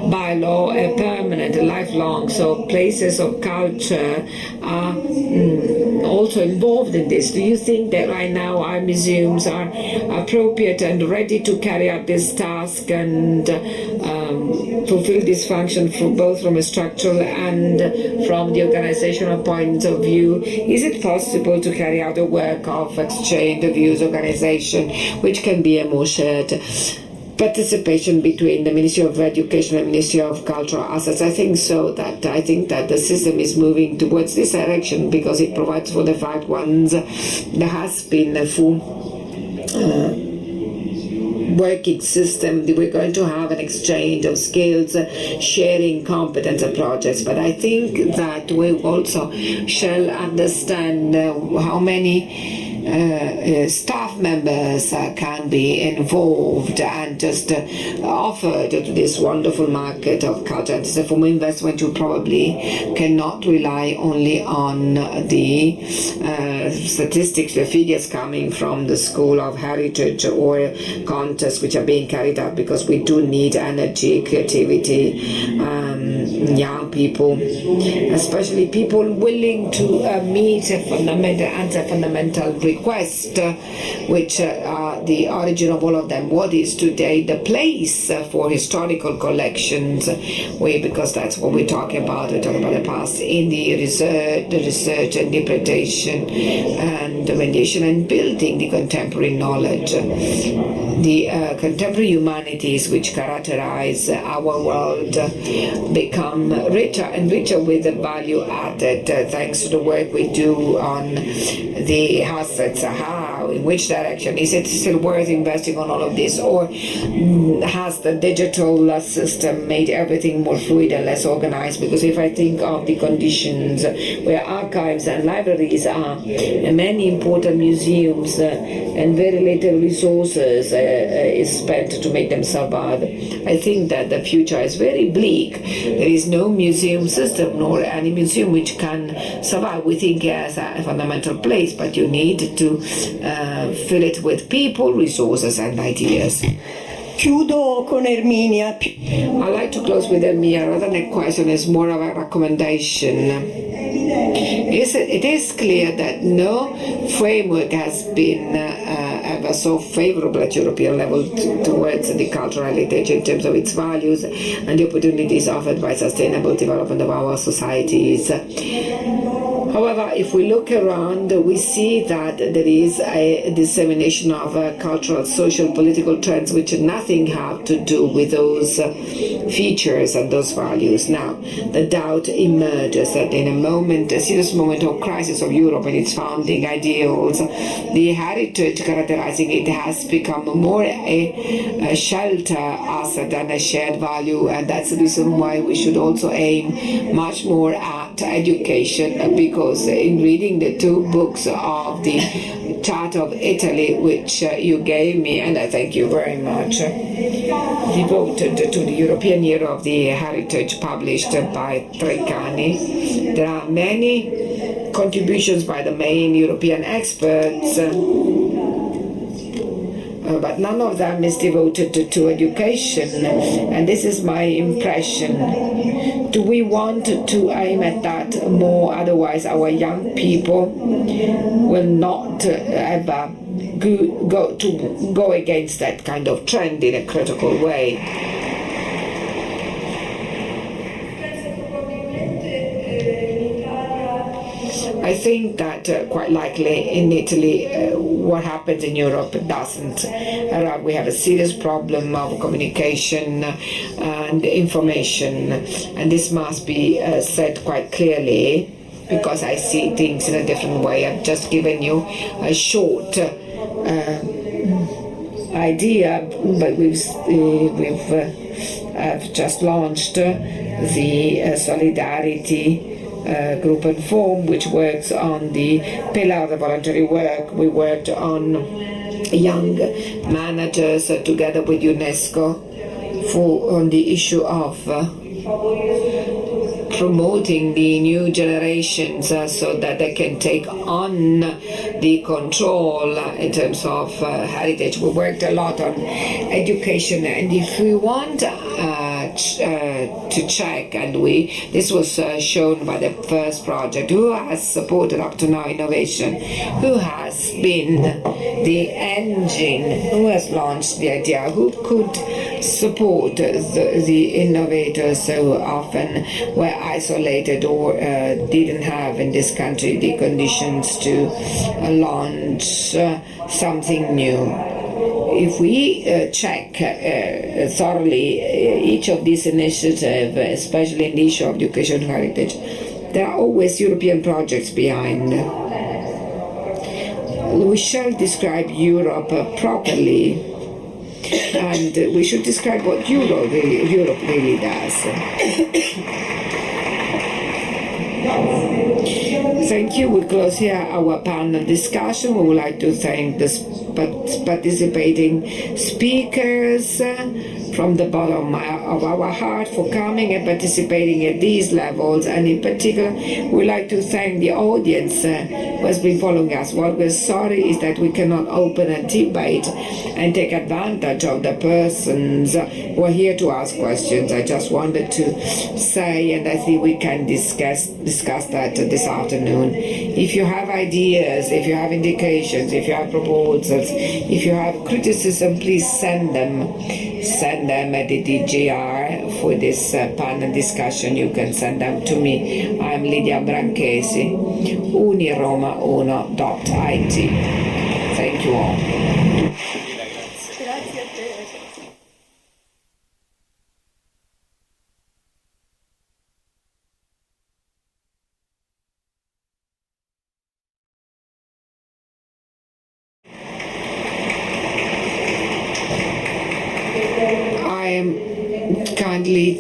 by law a permanent, lifelong. So places of culture are also involved in this. Do you think that right now our museums are appropriate and ready to carry out this task and fulfill this function both from a structural and from the organizational point of view? Is it possible to carry out the work of exchange of views, organization, which can be a more shared participation between the Ministry of Education and Ministry of Cultural Assets? I think so. I think that the system is moving towards this direction because it provides for the fact once there has been a full working system. We're going to have an exchange of skills, sharing competence and projects. But I think that we also shall understand how many staff members can be involved and just offered to this wonderful market of culture. And it's a form of investment. You probably cannot rely only on the statistics, the figures coming from the School of Heritage or contests which are being carried out, because we do need energy, creativity, young people, especially people willing to meet a fundamental request, which are the origin of all of them. What is today the place for historical collections? Because that's what we're talking about. We're talking about the past in the research and interpretation and rendition and building the contemporary knowledge, the contemporary humanities which characterize our world become richer and richer with the value added thanks to the work we do on the assets. How, in which direction? Is it still worth investing on all of this, or has the digital system made everything more fluid and less organized? Because if I think of the conditions where archives and libraries are, and many important museums and very little resources is spent to make them survive, I think that the future is very bleak. There is no museum system nor any museum which can survive. We think it has a fundamental place, but you need to fill it with people, resources and ideas. Chiudo con Erminia. I'd like to close with Erminia. Rather than a question, it's more of a recommendation. It is clear that no framework has been ever so favorable at European level towards the cultural heritage in terms of its values and the opportunities offered by sustainable development of our societies. However, if we look around, we see that there is a dissemination of cultural, social, political trends which nothing have to do with those features and those values. Now, the doubt emerges that in a serious moment of crisis of Europe and its founding ideals, the heritage characterizing it has become more a shelter asset than a shared value, and that's the reason why we should also aim much more at education, because in reading the two books of the Chart of Italy, which you gave me, and I thank you very much, devoted to the European Year of the Heritage published by Treccani, there are many contributions by the main European experts, but none of them is devoted to education, and this is my impression. Do we want to aim at that more? Otherwise our young people will not ever go against that kind of trend in a critical way. I think that quite likely in Italy what happens in Europe doesn't. We have a serious problem of communication and information, and this must be said quite clearly, because I see things in a different way. I've just given you a short idea, but I've just launched the Solidarity group and form, which works on the pillar of the voluntary work. We worked on young managers together with UNESCO on the issue of promoting the new generations so that they can take on the control in terms of heritage. We worked a lot on education, and if we want to check, and this was shown by the first project, who has supported up to now innovation, who has been the engine, who has launched the idea, who could support the innovators so often were isolated or didn't have in this country the conditions to launch something new. If we check thoroughly each of these initiatives, especially in the issue of education heritage, there are always European projects behind. We shall describe Europe properly and we should describe what Europe really does. Thank you. We close here our panel discussion. We would like to thank the participating speakers from the bottom of our heart for coming and participating at these levels, and in particular we'd like to thank the audience who has been following us. What we're sorry is that we cannot open a debate and take advantage of the persons who are here to ask questions. I just wanted to say, and I think we can discuss that this afternoon. If you have ideas, if you have indications, if you have proposals, if you have criticism, please send them at the DGR for this panel discussion. You can send them to me. I'm Lidia Branchesi, uniroma1.it. Thank you all. I am kindly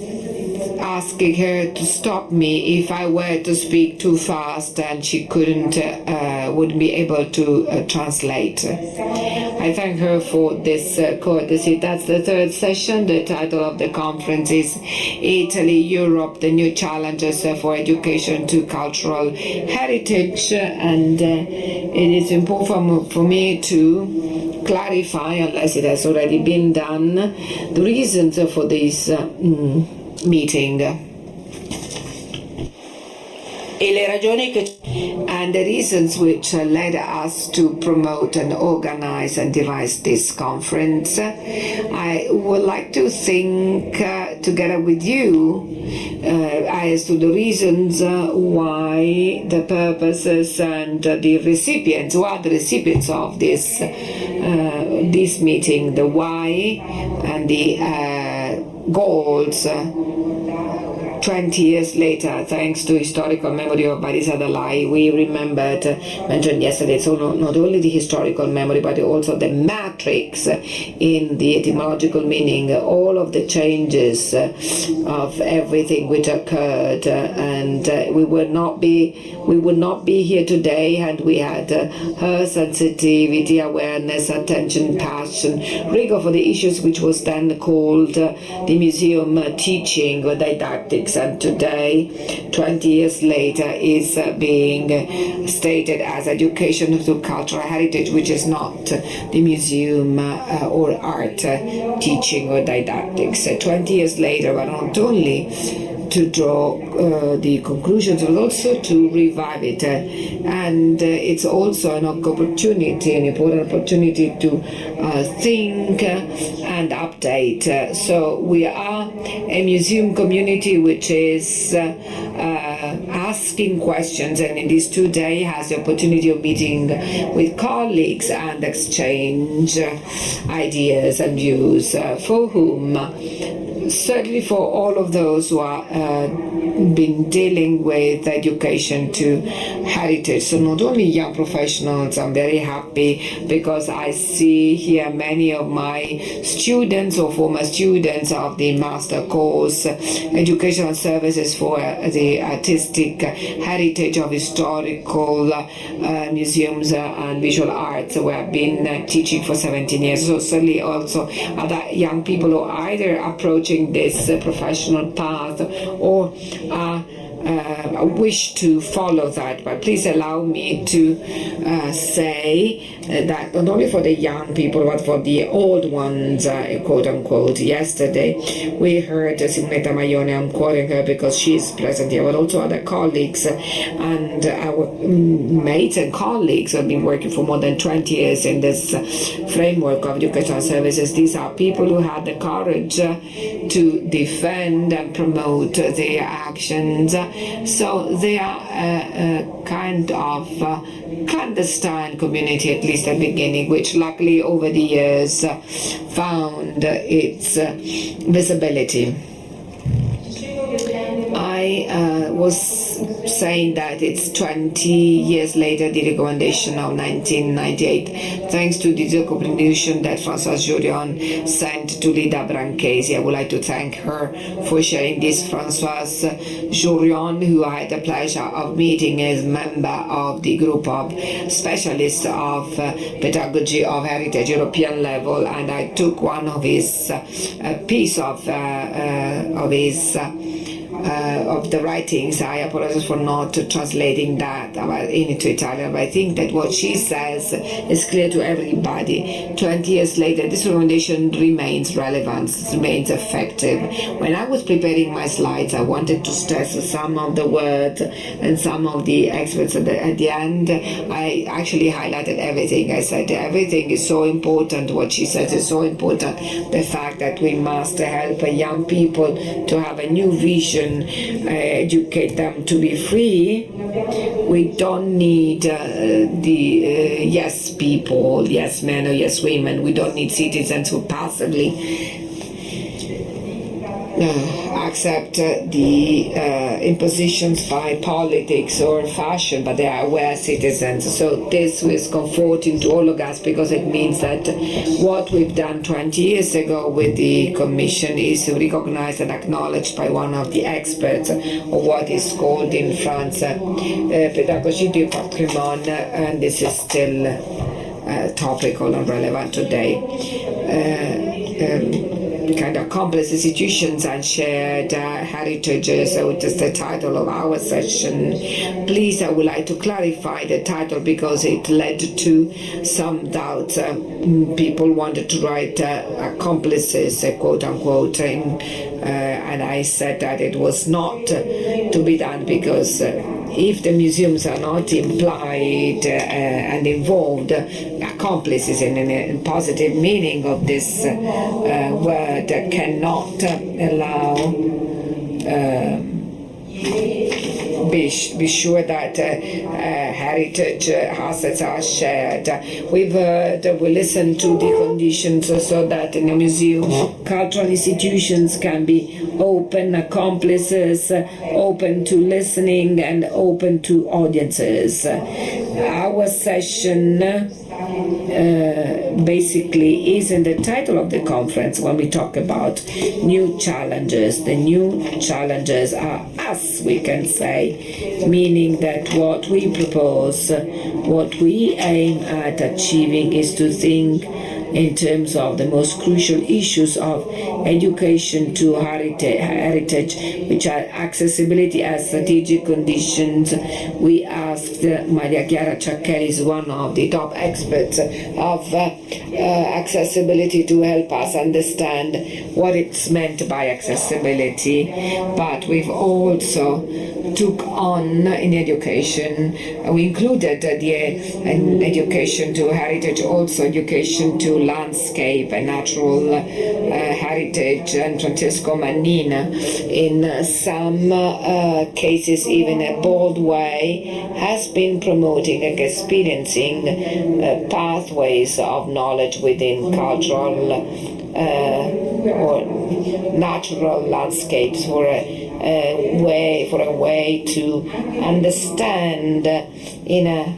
asking her to stop me if I were to speak too fast and she wouldn't be able to translate. I thank her for this courtesy. That's the third session. The title of the conference is Italy, Europe, the New Challenges for Education to Cultural Heritage, and it is important for me to clarify, unless it has already been done, the reasons for this meeting and the reasons which led us to promote and organize and devise this conference. I would like to think together with you as to the reasons why, the purposes, and the recipients, who are the recipients of this meeting, the why and the goals. 20 years later, thanks to historical memory of Marisa Dalai, we mentioned yesterday, so not only the historical memory, but also the matrix in the etymological meaning, all of the changes of everything which occurred, and we would not be here today had we had her sensitivity, awareness, attention, passion, rigor for the issues which was then called the museum teaching or didactics, and today, 20 years later, is being stated as education to cultural heritage, which is not the museum or art teaching or didactics. 20 years later, but not only to draw the conclusions, but also to revive it. And it's also an opportunity, an important opportunity to think and update. So we are a museum community which is asking questions, and in these 2 days has the opportunity of meeting with colleagues and exchange ideas and views, for whom, certainly for all of those who are been dealing with education to heritage. So not only young professionals, I'm very happy because I see here many of my students or former students of the master course, Educational Services for the Artistic Heritage of Historical Museums and Visual Arts, who have been teaching for 17 years. So certainly also other young people who are either approaching this professional path or wish to follow that. But please allow me to say that not only for the young people but for the old ones, quote unquote. Yesterday we heard Simonetta Maione, I'm quoting her because she's present here, but also other colleagues and our mates and colleagues who have been working for more than 20 years in this framework of educational services. These are people who had the courage to defend and promote their actions. So they are a kind of clandestine community, at least at the beginning, which luckily over the years found its visibility. I was saying that it's 20 years later, the recommendation of 1998, thanks to the recommendation that Françoise Jurion sent to Lida Branchesi. I would like to thank her for sharing this. Françoise Jurion, who I had the pleasure of meeting as member of the group of specialists of pedagogy of heritage European level, and I took one of his piece of the writings. I apologize for not translating that into Italian, but I think that what she says is clear to everybody. 20 years later, this recommendation remains relevant, remains effective. When I was preparing my slides, I wanted to stress some of the words and some of the experts. At the end, I actually highlighted everything. I said everything is so important. What she says is so important. The fact that we must help young people to have a new vision, educate them to be free. We don't need the yes people, yes men or yes women. We don't need citizens who passively accept the impositions by politics or fashion, but they are aware citizens. So this is comforting to all of us, because it means that what we've done 20 years ago with the Commission is recognized and acknowledged by one of the experts of what is called in France Pédagogie du Patrimonio, and this is still topical and relevant today. Kind of complex institutions and shared heritages, so it is the title of our session. Please, I would like to clarify the title because it led to some doubts. People wanted to write accomplices, quote unquote, and I said that it was not to be done, because if the museums are not implied and involved, accomplices in a positive meaning of this word cannot allow be sure that heritage assets are shared. We listened to the conditions so that in a museum, cultural institutions can be open accomplices, open to listening, and open to audiences. Our session basically is in the title of the conference when we talk about new challenges. The new challenges are us, we can say, meaning that what we propose, what we aim at achieving is to think in terms of the most crucial issues of education to heritage, which are accessibility as strategic conditions. We asked Maria Chiara Ciacchelli, is one of the top experts of accessibility, to help us understand what it's meant by accessibility. But we've also took on in education, we included the education to heritage, also education to landscape and natural heritage, and Francesco Mannina in some cases even a bold way has been promoting and experiencing pathways of knowledge within cultural or natural landscapes for a way to understand in a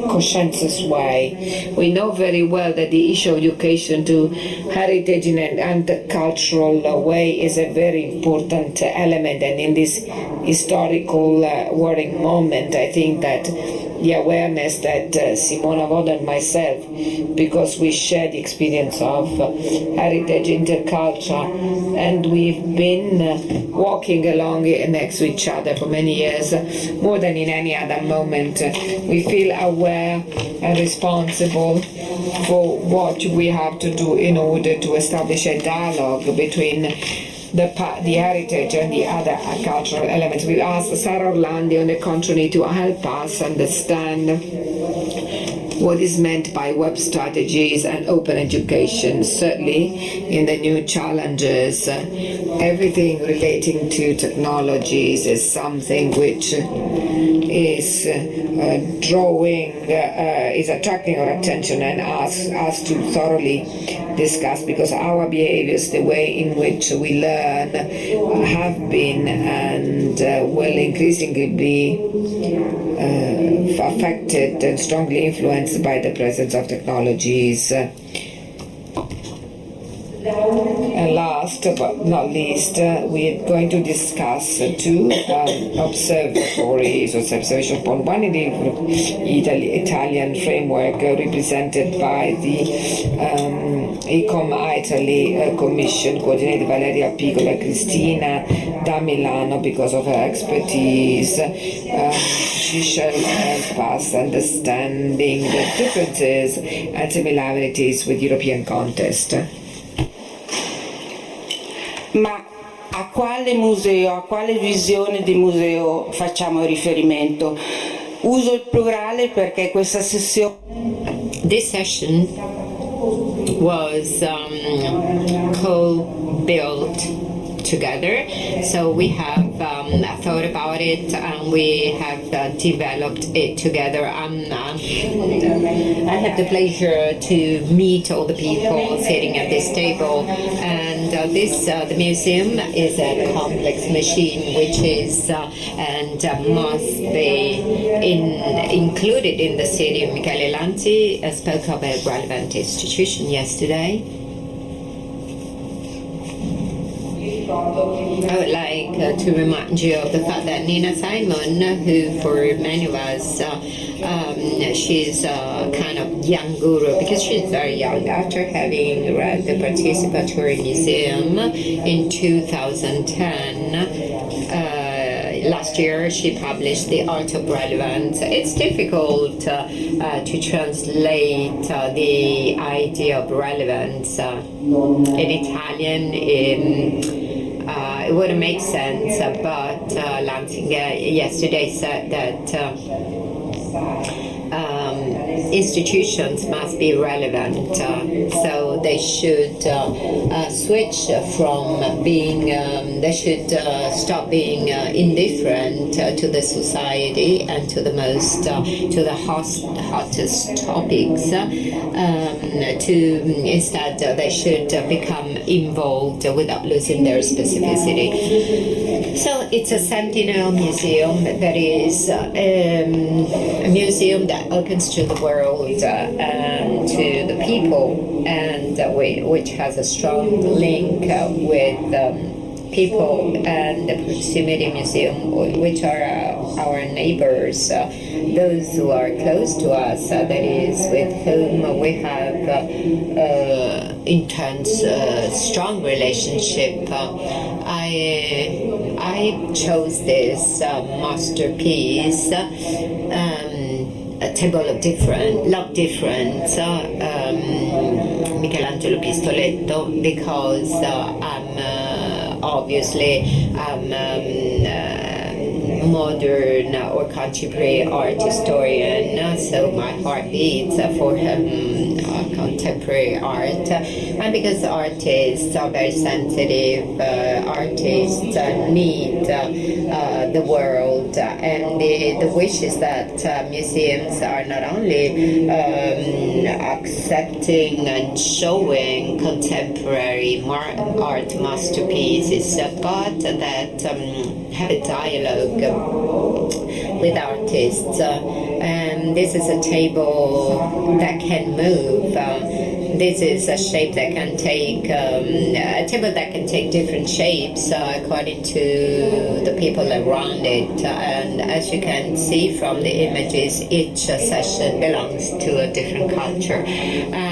conscientious way. We know very well that the issue of education to heritage in an cultural way is a very important element, and in this historical worrying moment, I think that the awareness that Simona Voda and myself, because we share the experience of heritage interculture, and we've been walking along next to each other for many years, more than in any other moment, we feel aware and responsible for what we have to do in order to establish a dialogue between the heritage and the other cultural elements. We asked Sara Orlandi, on the contrary, to help us understand what is meant by web strategies and open education. Certainly in the new challenges, everything relating to technologies is something which is is attracting our attention and us to thoroughly discuss, because our behaviors, the way in which we learn, have been and will increasingly be affected and strongly influenced by the presence of technologies. And last but not least, we're going to discuss two observation point. One in the Italian framework represented by the Ecom Italy Commission, coordinated by Valeria Piccola and Cristina da Milano because of her expertise. She shall help us understanding the differences and similarities with European context. Ma a quale museo, a quale visione di museo facciamo riferimento? Uso il plurale perché questa sessione... This session was co-built together, so we have thought about it and we have developed it together. I have the pleasure to meet all the people sitting at this table, and the museum is a complex machine which is and must be included in the city. Michele Lanzi spoke of a relevant institution yesterday. I would like to remind you of the fact that Nina Simon, who for many of us, she's a kind of young guru because she's very young. After having read the Participatory Museum in 2010, last year she published The Art of Relevance. It's difficult to translate the idea of relevance in Italian. It wouldn't make sense, but Lansing yesterday said that institutions must be relevant, so they should switch from being, they should stop being indifferent to the society and to the most, to the hottest topics. Instead, they should become involved without losing their specificity. So it's a sentinel museum that is a museum that opens to the world and to the people, and which has a strong link with people, and the Proximity Museum, which are our neighbors, those who are close to us, that is, with whom we have intense, strong relationship. I chose this masterpiece, a table of love difference, Michelangelo Pistoletto, because obviously I'm modern or contemporary art historian, so my heart beats for contemporary art, and because artists are very sensitive, artists need the world, and the wish is that museums are not only accepting and showing contemporary art masterpieces, but that have a dialogue with artists. And this is a table that can move. This is a shape that can take, a table that can take different shapes according to the people around it. And as you can see from the images, each session belongs to a different culture.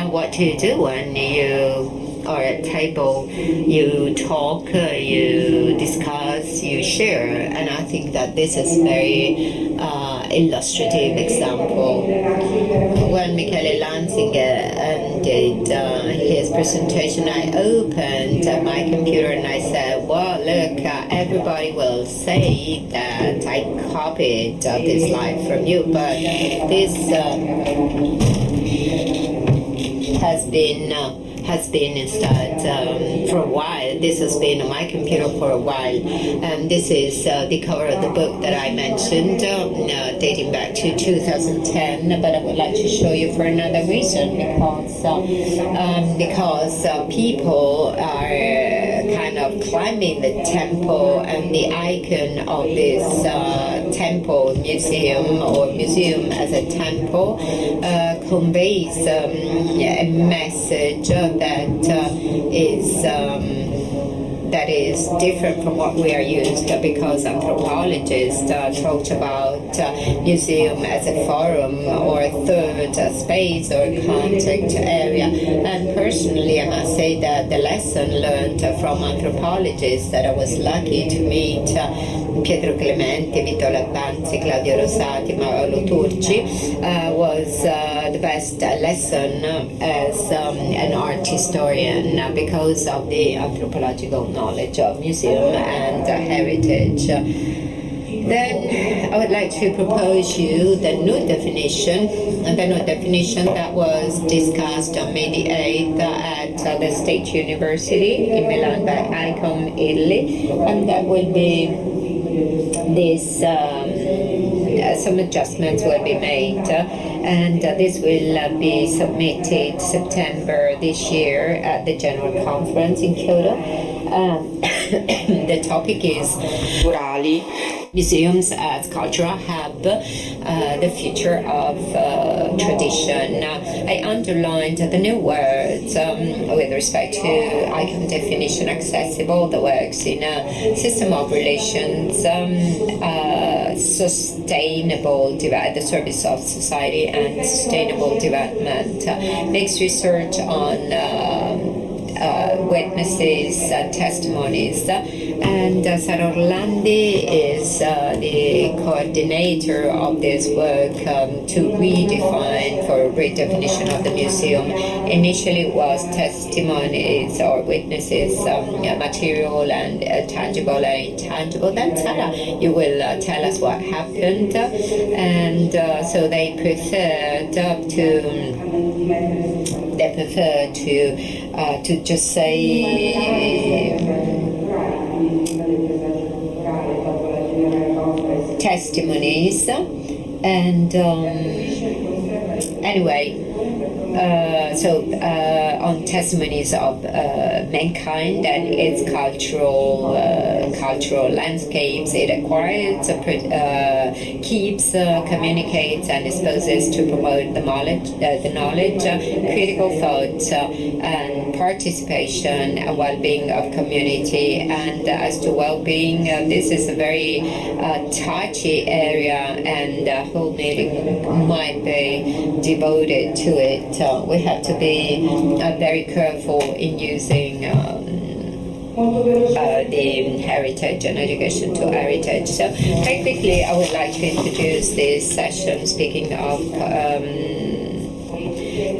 What do you do when you are at a table? You talk, you discuss, you share, and I think that this is very illustrative example. When Michele Lansing ended his presentation, I opened my computer and I said, well, look, everybody will say that I copied this slide from you, but this has has been instead for a while. This has been on my computer for a while. This is the cover of the book that I mentioned, dating back to 2010, but I would like to show you for another reason, because people are kind of climbing the temple, and the icon of this temple museum as a temple conveys a message that is different from what we are used to, because anthropologists talked about museum as a forum or a third space or contact area. And personally, I must say that the lesson learned from anthropologists that I was lucky to meet, Pietro Clemente, Vito Lattanzi, Claudio Rosati, Mauro Turci, was the best lesson as an art historian because of the anthropological knowledge of museum and heritage. Then I would like to propose you the new definition that was discussed on May the 8th at the State University in Milan by Icon Italy, and that will be this. Some adjustments will be made, and this will be submitted September this year at the General Conference in Kyoto. The topic is Culturale, museums as cultural hub, the future of tradition. I underlined the new words with respect to icon definition: accessible, that works in a system of relations, sustainable, the service of society, and sustainable development. Makes research on witnesses, testimonies, and Sara Orlandi is the coordinator of this work to redefine, for redefinition of the museum. Initially it was testimonies or witnesses, material and tangible and intangible. Then Sara, you will tell us what happened, and so they preferred to just say testimonies, and anyway, on testimonies of mankind and its cultural landscapes it acquires, keeps, communicates, and disposes to promote the knowledge, critical thought, and participation and well-being of community. And as to well-being, this is a very touchy area, and a whole meeting might be devoted to it. We have to be very careful in using the heritage and education to heritage. So very quickly I would like to introduce this session, speaking of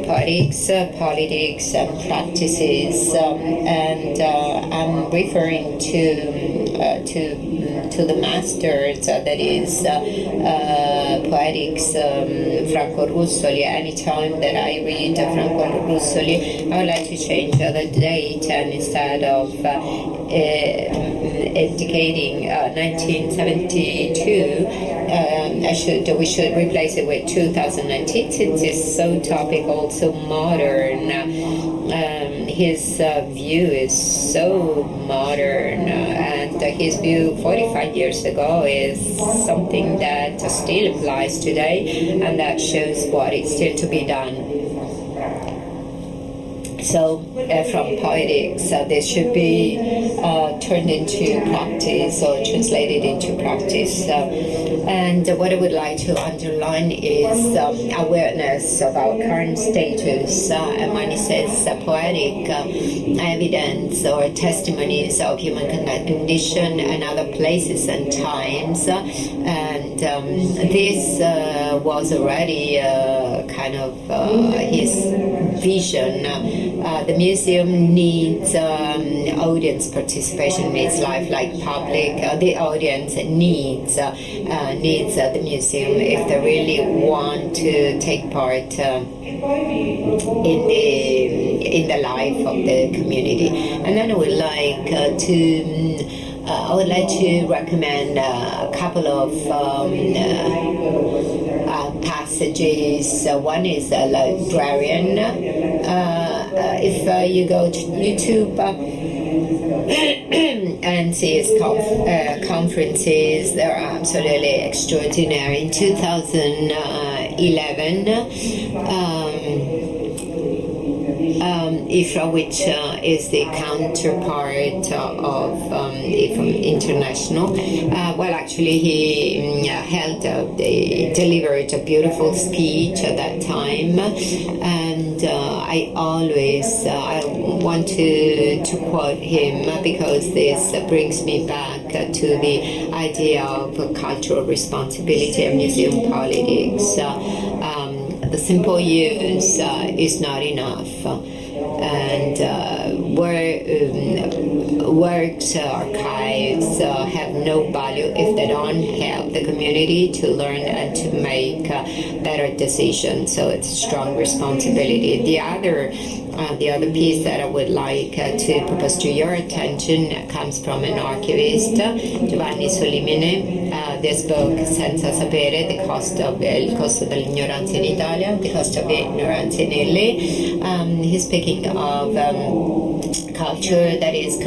politics and practices, and I'm referring to the masters, that is poetics, Franco Russoli. Anytime that I read Franco Russoli, I would like to change the date, and instead of indicating 1972, we should replace it with 2019, since it's so topical, so modern. His view is so modern, and his view 45 years ago is something that still applies today, and that shows what is still to be done. So from poetics, this should be turned into practice or translated into practice. And what I would like to underline is awareness of our current status. And when it says poetic evidence or testimonies of human condition and other places and times, and and this was already kind of his vision. The museum needs audience participation, needs lifelike public. The audience needs the museum if they really want to take part in the life of the community. And then I would like to recommend a couple of passages. One is a librarian. If you go to YouTube and see his conferences, they're absolutely extraordinary. In 2011, IFRA, which is the counterpart of IFRA International. Well, actually, he delivered a beautiful speech at that time, and I want to quote him because this brings me back to the idea of cultural responsibility and museum politics. The simple use is not enough, and works, archives have no value if they don't help the community to learn and to make better decisions. So it's a strong responsibility. The other piece that I would like to propose to your attention comes from an archivist, Giovanni Solimene. This book, Senza Sapere, il costo dell'ignoranza in Italia, the cost of ignorance in Italy. He's speaking of culture that is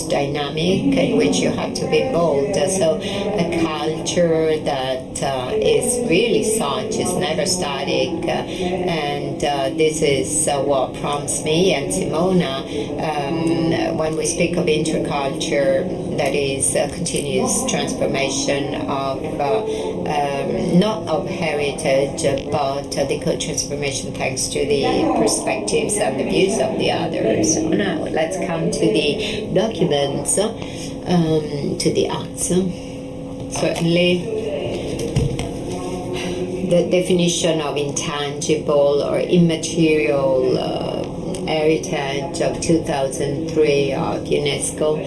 dynamic, in which you have to be bold. So a culture that is really such, is never static, and this is what prompts me and Simona when we speak of interculture, that is continuous transformation of not of heritage, but the co-transformation thanks to the perspectives and the views of the others. Now let's come to the documents, to the acts. Certainly the definition of intangible or immaterial heritage of 2003 of UNESCO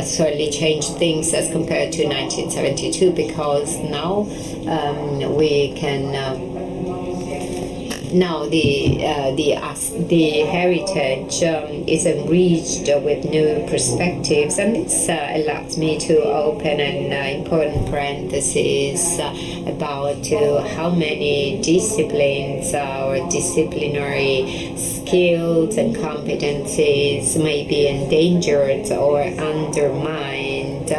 certainly changed things as compared to 1972, because now we can now the heritage is enriched with new perspectives, and this allows me to open an important parenthesis about how many disciplines or disciplinary skills and competencies may be endangered or undermined,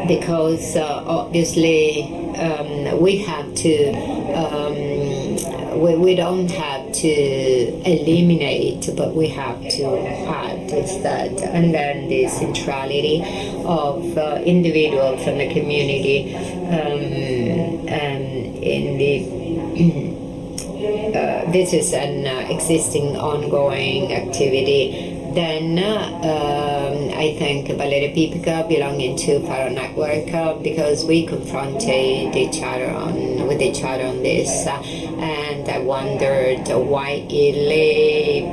because obviously we have to we don't have to eliminate, but we have to add instead. And then the centrality of individuals and the community in the this is an existing ongoing activity. Then I thank Valeria Pipica, belonging to Faro Network, because we confronted each other with each other on this, and I wondered why Italy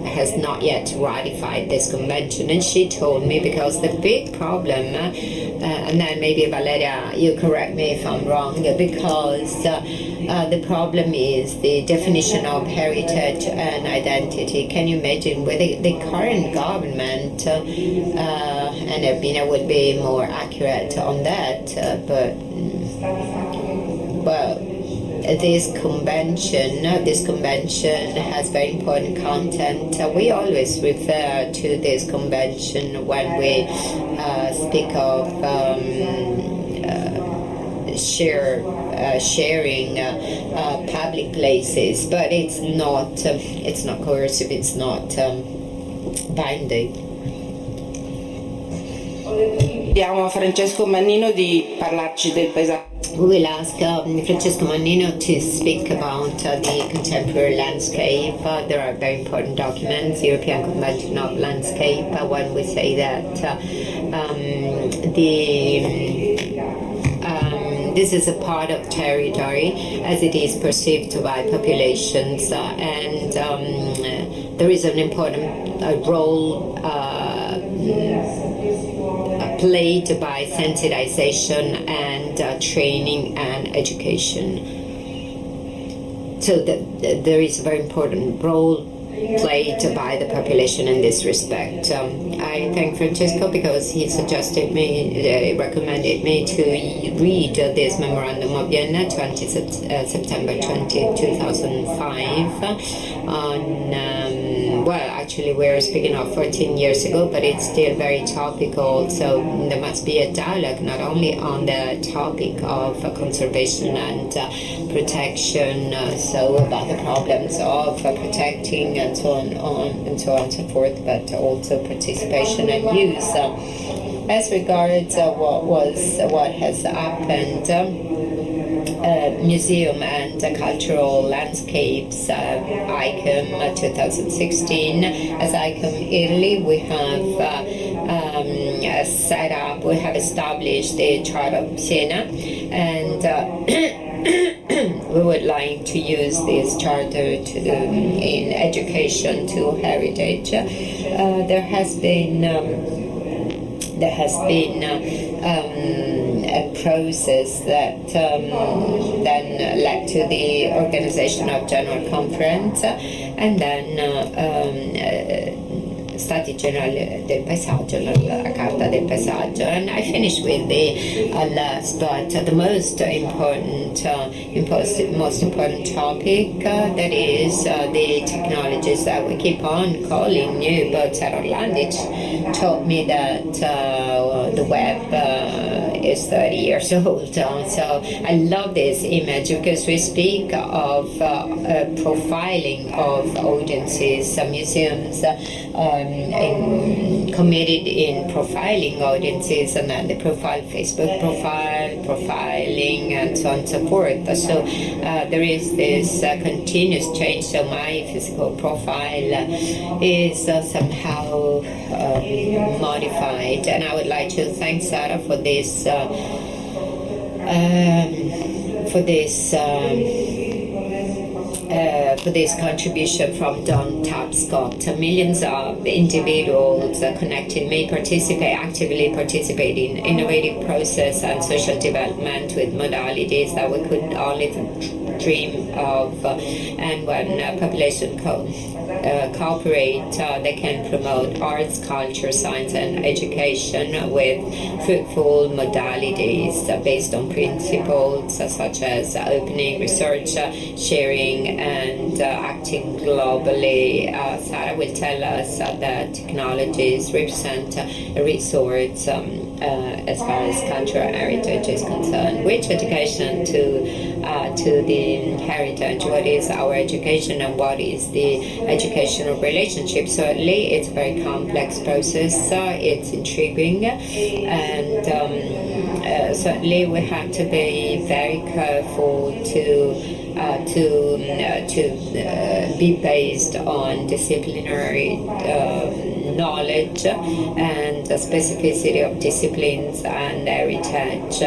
has not yet ratified this convention, and she told me because the big problem, and then maybe Valeria, you correct me if I'm wrong, because the problem is the definition of heritage and identity. Can you imagine with the current government, and Erbina would be more accurate on that, but this convention has very important content. We always refer to this convention when we speak of sharing public places, but it's not coercive, it's not binding. Chiediamo a Francesco Mannino di parlarci del paesaggio. We will ask Francesco Mannino to speak about the contemporary landscape. There are very important documents, European Convention of Landscape, when we say that this is a part of territory as it is perceived by populations, and there is an important role played by sensitization and training and education. So there is a very important role played by the population in this respect. I thank Francesco because he recommended me to read this Memorandum of Vienna, September 20, 2005, on well, actually we're speaking of 14 years ago, but it's still very topical, so there must be a dialogue not only on the topic of conservation and protection, so about the problems of protecting and so on and so on and so forth, but also participation and use. As regards what has happened, museum and cultural landscapes, ICOM 2016. As ICOM Italy, we have we have established the Charter of Siena, and we would like to use this charter in education to heritage. There has been a process that then led to the organization of General Conference, and then Stati Generali del Paesaggio, la Carta del Paesaggio, and I finished with the last but the most important topic, that is the technologies that we keep on calling new, but Orlando taught me that the web is 30 years old. So I love this image because we speak of profiling of audiences, museums committed in profiling audiences, and then the profile, Facebook profiling, and so on and so forth. So there is this continuous change. So my physical profile is somehow modified, and I would like to thank Sarah for this contribution from Don Tapscott. Millions of individuals connected may actively participate in innovative process and social development with modalities that we could only dream of, and when population cooperate, they can promote arts, culture, science, and education with fruitful modalities based on principles such as opening, research, sharing, and acting globally. Sarah will tell us that technologies represent a resource as far as cultural heritage is concerned. Which education to the heritage? What is our education, and what is the educational relationship? Certainly, it's a very complex process. It's intriguing, and certainly we have to be very careful to be based on disciplinary knowledge and the specificity of disciplines and heritage.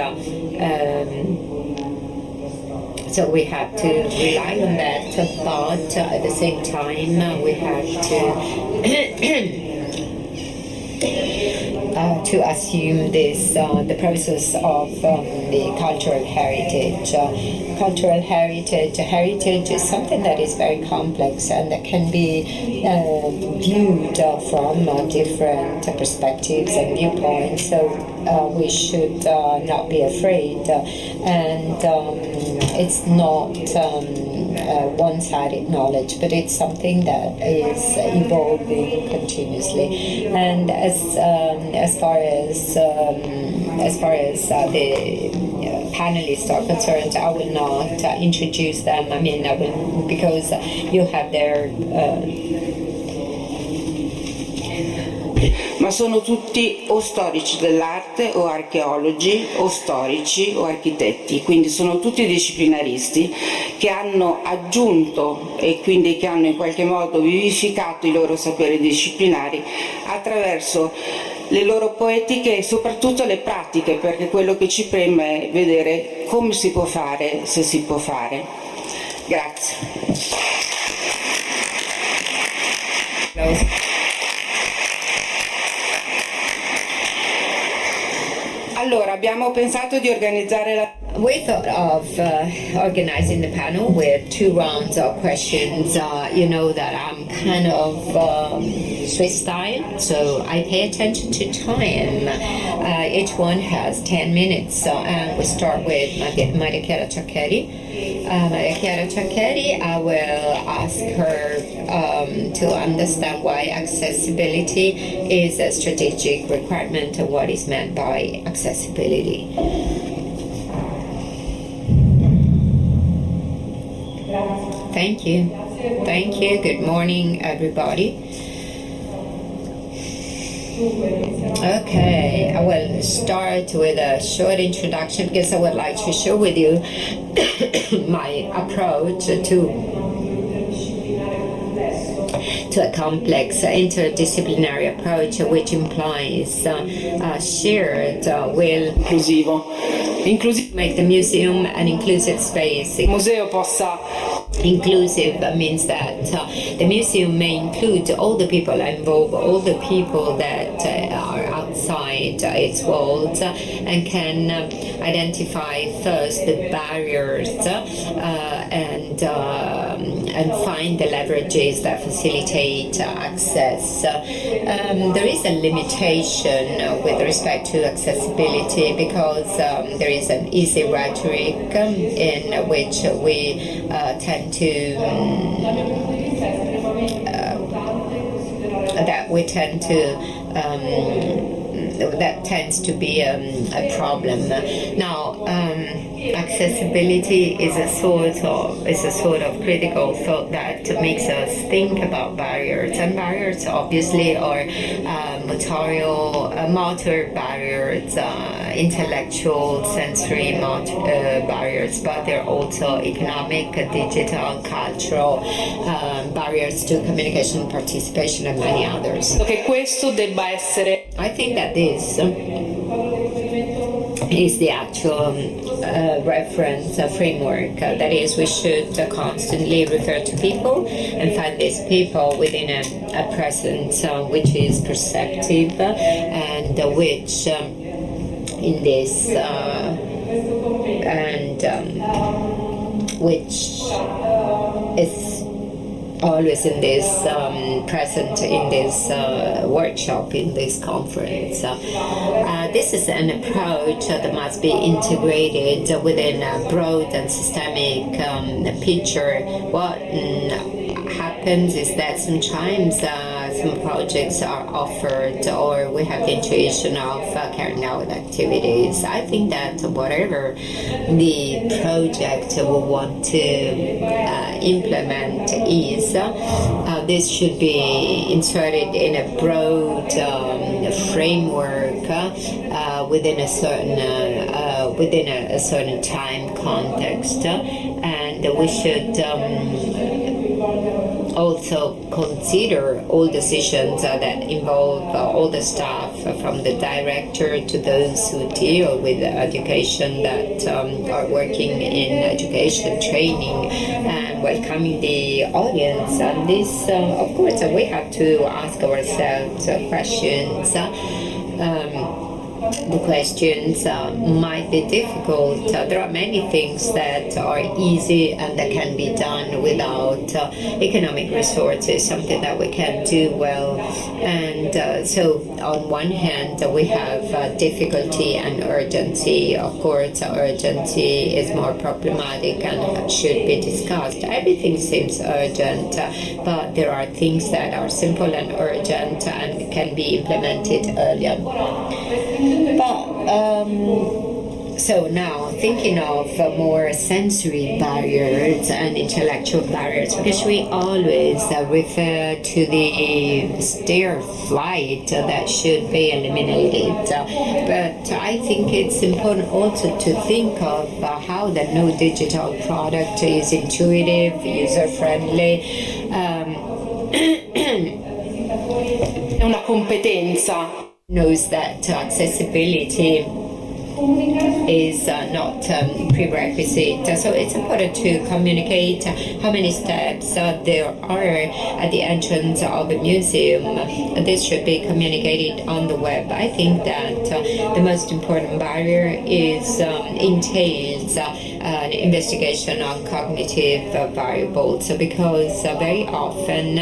So we have to rely on that, but at the same time we have to assume this the process of the cultural heritage. Cultural heritage is something that is very complex and that can be viewed from different perspectives and viewpoints. So we should not be afraid, and it's not one-sided knowledge, but it's something that is evolving continuously. And as far as the panelists are concerned, I will not introduce them. I mean, I will, because you have their ma sono tutti o storici dell'arte o archeologi o storici o architetti, quindi sono tutti disciplinaristi che hanno aggiunto e quindi che hanno in qualche modo vivificato i loro saperi disciplinari attraverso le loro poetiche e soprattutto le pratiche, perché quello che ci preme è vedere come si può fare, se si può fare. Grazie. Allora, abbiamo pensato di organizzare la... We thought of organizing the panel with 2 rounds of questions. You know that I'm kind of Swiss style, so I pay attention to time. Each one has 10 minutes, and we start with Maria Chiara Ciaccheri. Maria Chiara Ciaccheri, I will ask her to understand why accessibility is a strategic requirement and what is meant by accessibility. Thank you. Thank you. Good morning, everybody. Okay, I will start with a short introduction because I would like to share with you my approach to a complex interdisciplinary approach which implies shared will make the museum an inclusive space. Museo possa Inclusive means that the museum may include all the people involved, all the people that are outside its walls, and can identify first the barriers and find the leverages that facilitate access. There is a limitation with respect to accessibility because there is an easy rhetoric in which we tend to that tends to be a problem. Now, accessibility is a sort of critical thought that makes us think about barriers, and barriers obviously are motor barriers, intellectual, sensory barriers, but they're also economic, digital, cultural barriers to communication, participation, and many others. che questo debba essere I think that this is the actual reference framework. That is, we should constantly refer to people and find these people within a presence which is perceptive and which in this which is always in this present in this workshop, in this conference. This is an approach that must be integrated within a broad and systemic picture. What happens is that sometimes some projects are offered or we have the intuition of carrying out activities. I think that whatever the project we want to implement is, this should be inserted in a broad framework within a certain time context, and we should also consider all decisions that involve all the staff, from the director to those who deal with education, that are working in education training, and welcoming the audience. And this, of course, we have to ask ourselves questions. The questions might be difficult. There are many things that are easy and that can be done without economic resources, something that we can do well. And so on one hand, we have difficulty and urgency. Of course, urgency is more problematic and should be discussed. Everything seems urgent, but there are things that are simple and urgent and can be implemented earlier. But So now, thinking of more sensory barriers and intellectual barriers, because we always refer to the stair flight that should be eliminated. But I think it's important also to think of how the new digital product is intuitive, user-friendly. È una competenza. Knows that accessibility is not prerequisite. So it's important to communicate how many steps there are at the entrance of a museum. This should be communicated on the web. I think that the most important barrier is entails an investigation on cognitive variables, because very often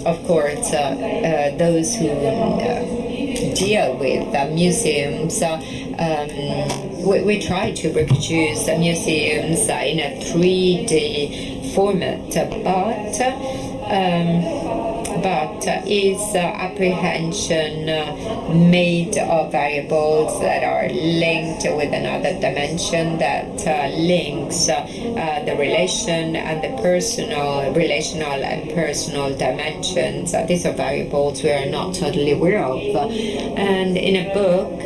of course, those who deal with museums, we try to reproduce museums in a 3D format, but is apprehension made of variables that are linked with another dimension that links the relation and the relational and personal dimensions. These are variables we are not totally aware of. And in a book,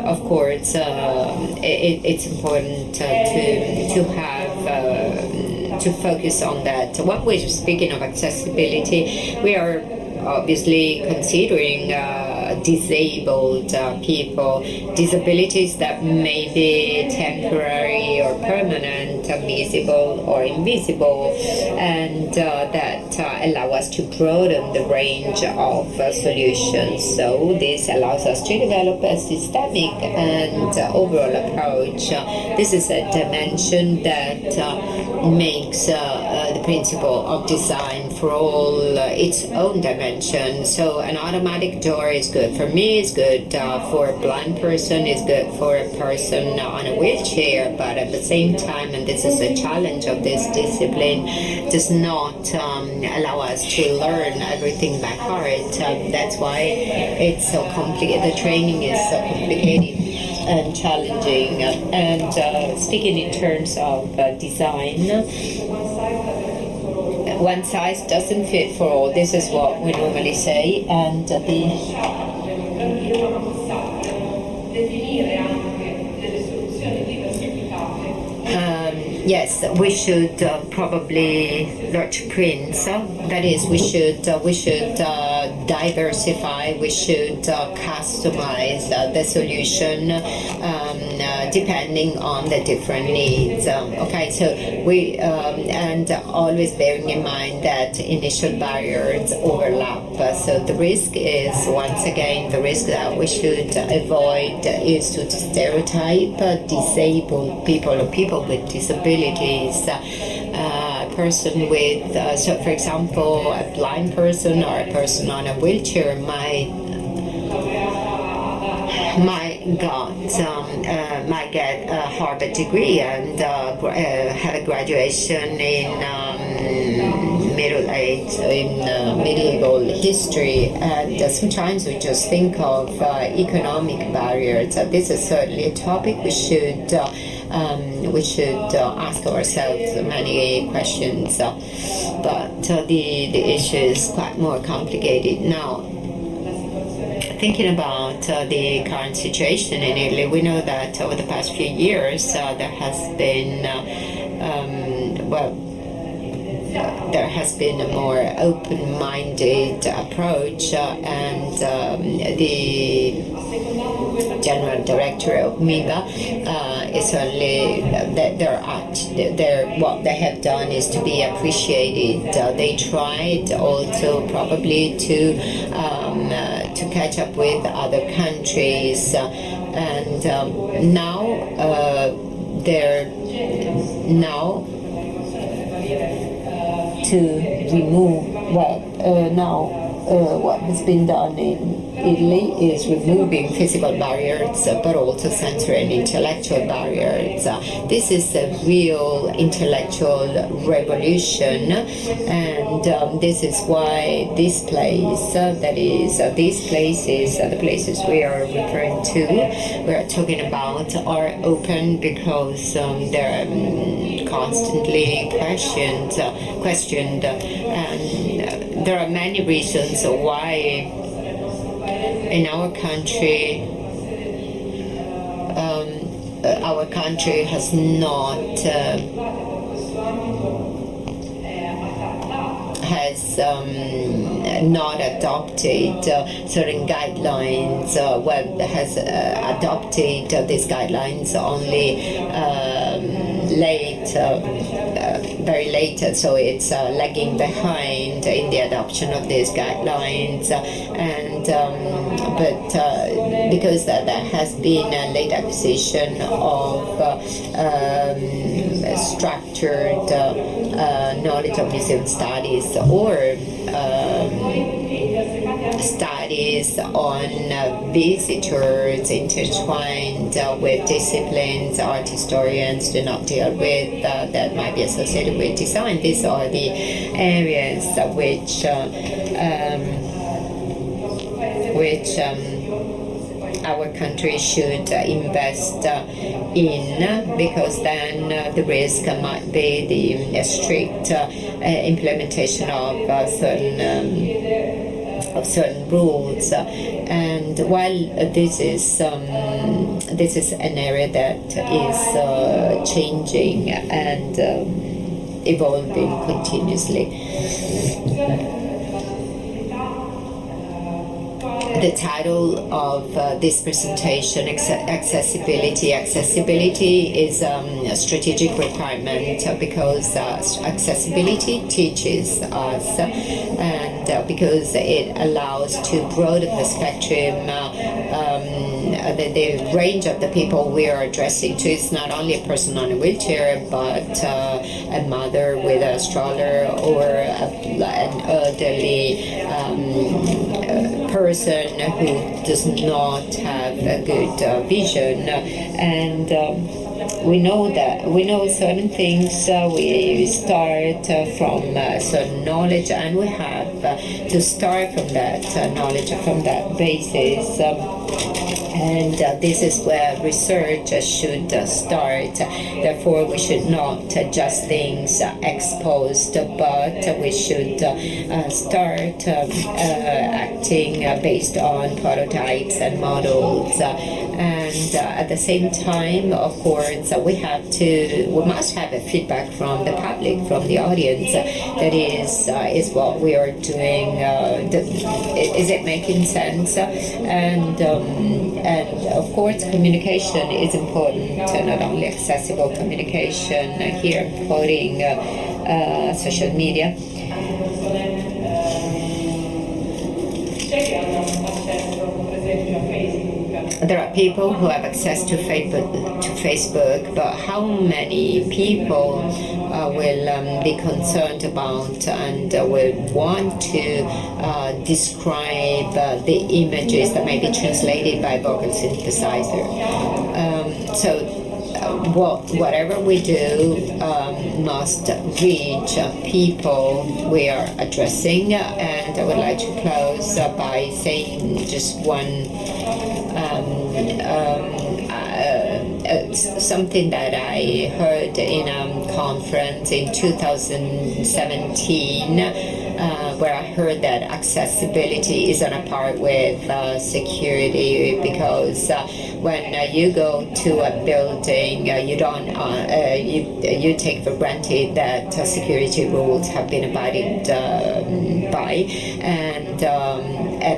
of course, it's important to have to focus on that. When we're speaking of accessibility, we are obviously considering disabled people, disabilities that may be temporary or permanent, visible or invisible, and that allow us to broaden the range of solutions. So this allows us to develop a systemic and overall approach. This is a dimension that makes the principle of design for all its own dimension. So an automatic door is good for me, is good for a blind person, is good for a person on a wheelchair, but at the same time, and this is a challenge of this discipline, does not allow us to learn everything by heart. That's why it's so complicated. The training is so complicated and challenging. And speaking in terms of design, one size doesn't fit for all. This is what we normally say, and yes, we should probably large prints. That is, we should diversify. We should customize the solution depending on the different needs. Okay, so we and always bearing in mind that initial barriers overlap. So the risk is, once again, the risk that we should avoid is to stereotype disabled people or people with disabilities. A person with, so for example, a blind person or a person on a wheelchair might get a Harvard degree and have a graduation in medieval history, and sometimes we just think of economic barriers. This is certainly a topic we should ask ourselves many questions, but the issue is quite more complicated now. Thinking about the current situation in Italy, we know that over the past few years there has been there has been a more open-minded approach, and the General Director of MIBA is certainly what they have done is to be appreciated. They tried also probably to catch up with other countries, and now they're to remove what has been done in Italy is removing physical barriers, but also sensory and intellectual barriers. This is a real intellectual revolution, and this is why this place, these places, the places we are referring to, we are talking about, are open because they're constantly questioned, and there are many reasons why in our country has not not adopted certain guidelines. Has adopted these guidelines only very late, so it's lagging behind in the adoption of these guidelines, and but because there has been a late acquisition of structured knowledge of museum studies, or studies on visitors intertwined with disciplines art historians do not deal with, that might be associated with design. These are the areas which our country should invest in, because then the risk might be the strict implementation of certain rules. And while this is an area that is changing and evolving continuously. The title of this presentation, accessibility. Accessibility is a strategic requirement because accessibility teaches us, and because it allows to broaden the spectrum, the range of the people we are addressing to. It's not only a person on a wheelchair, but a mother with a stroller, or an elderly person who does not have a good vision, and we know certain things. We start from certain knowledge, and we have to start from that knowledge, from that basis. And this is where research should start. Therefore, we should not just things exposed, but we should start acting based on prototypes and models. And at the same time, of course, we must have a feedback from the public, from the audience. That is what we are doing. Is it making sense? And of course, communication is important, not only accessible communication. Here I'm quoting social media. There are people who have access to Facebook, but how many people will be concerned about and will want to describe the images that may be translated by vocal synthesizer? Whatever we do must reach people we are addressing, and I would like to close by saying just one something that I heard in a conference in 2017, where I heard that accessibility is on a par with security, because when you go to a building, you don't you take for granted that security rules have been abided by, and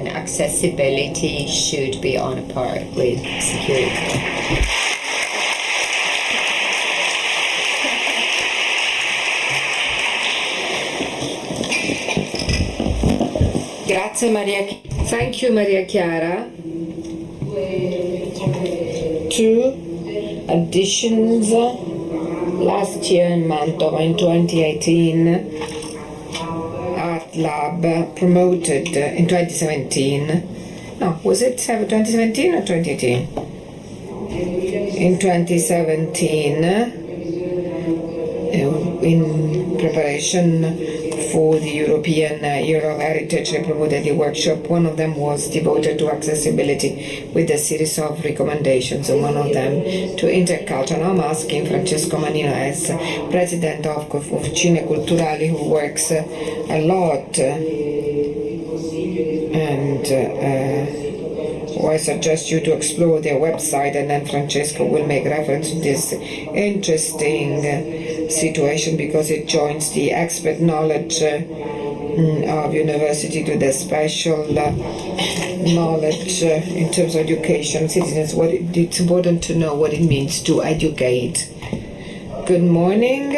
accessibility should be on a par with security. Grazie Maria. Thank you, Maria Chiara. 2 editions last year in Mantova in 2018. Art Art Lab promoted in 2017. No, was it 2017 or 2018? In 2017, in preparation for the European Year of Heritage, they promoted a workshop. One of them was devoted to accessibility with a series of recommendations, and one of them to interculture. Now I'm asking Francesco Manino, as president of Culturale, who works a lot, and I suggest you to explore their website, and then Francesco will make reference to this interesting situation, because it joins the expert knowledge of university to the special knowledge in terms of education. Citizens, it's important to know what it means to educate. Good morning.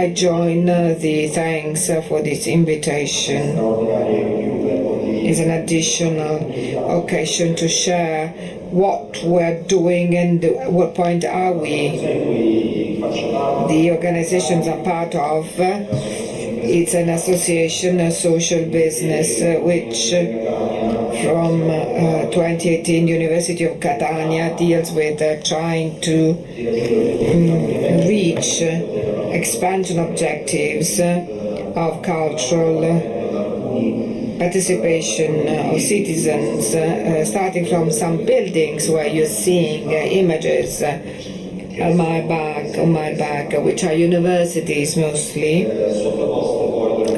I join the thanks for this invitation. It's an additional occasion to share what we're doing and what point are we. The organizations I'm part of, it's an association, a social business, which from 2018, University of Catania deals with trying to reach expansion objectives of cultural participation of citizens, starting from some buildings where you're seeing images on my back, which are universities mostly,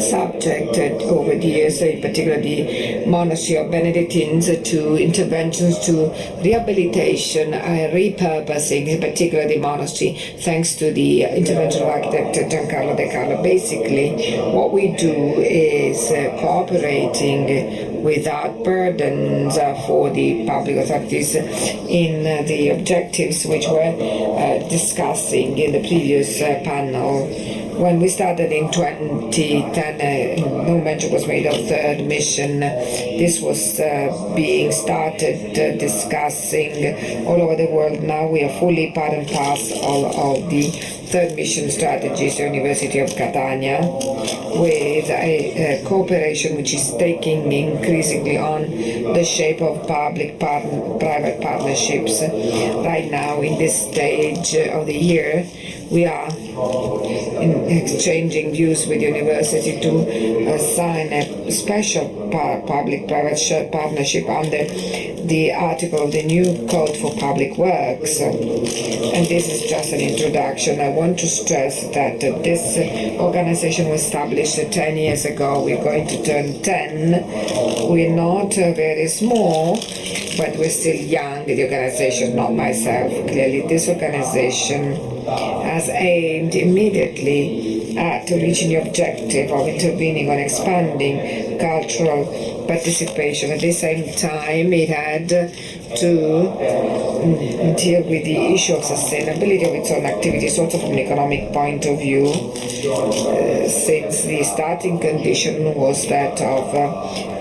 subjected over the years, in particular the monastery of Benedictines, to interventions to rehabilitation and repurposing, in particular the monastery, thanks to the intervention of architect Giancarlo De Carlo. Basically, what we do is cooperating without burdens for the public authorities in the objectives which were discussing in the previous panel. When we started in 2010, no mention was made of third mission. This was being started discussing all over the world. Now we are fully part and parcel of the third mission strategies, the University of Catania, with a cooperation which is taking increasingly on the shape of public-private partnerships. Right now, in this stage of the year, we are exchanging views with the university to sign a special public-private partnership under the article of the new Code for Public Works. And this is just an introduction. I want to stress that this organization was established 10 years ago. We're going to turn 10. We're not very small, but we're still young. The organization, not myself. Clearly, this organization has aimed immediately at reaching the objective of intervening on expanding cultural participation. At the same time, it had to deal with the issue of sustainability of its own activities, also from an economic point of view, since the starting condition was that of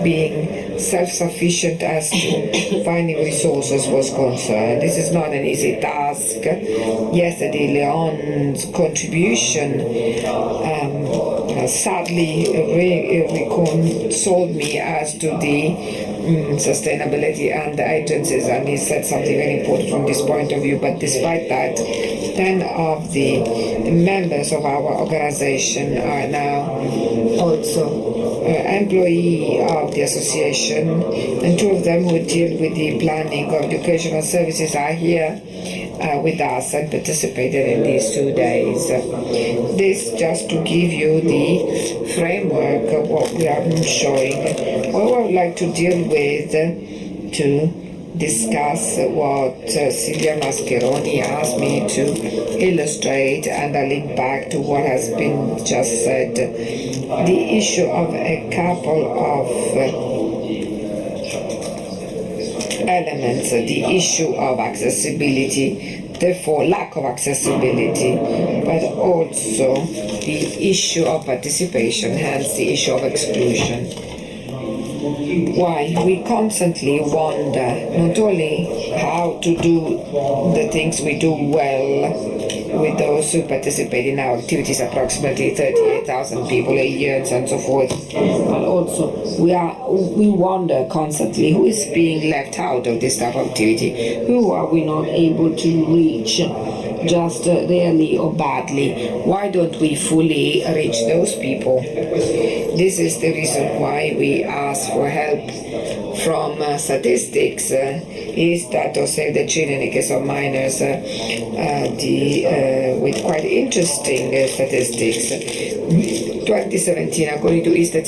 being self-sufficient as to finding resources was concerned. This is not an easy task. Yesterday, Leon's contribution sadly reconsoled me as to the sustainability and the agencies, and he said something very important from this point of view. But despite that, 10 of the members of our organization are now also employee of the association, and 2 of them who deal with the planning of educational services are here with us and participated in these 2 days. This just to give you the framework of what we are showing. What I would like to deal with to discuss what Silvia Mascheroni asked me to illustrate, and I link back to what has been just said. The issue of a couple of elements, the issue of accessibility, therefore lack of accessibility, but also the issue of participation, hence the issue of exclusion. Why? We constantly wonder not only how to do the things we do well, with those who participate in our activities, approximately 38,000 people a year and so forth. But also we wonder constantly who is being left out of this type of activity, who are we not able to reach just rarely or badly. Why don't we fully reach those people? This is the reason why we ask for help from statistics. Is that to Save the Children in case of minors with quite interesting statistics. 2017, according to ISTAT,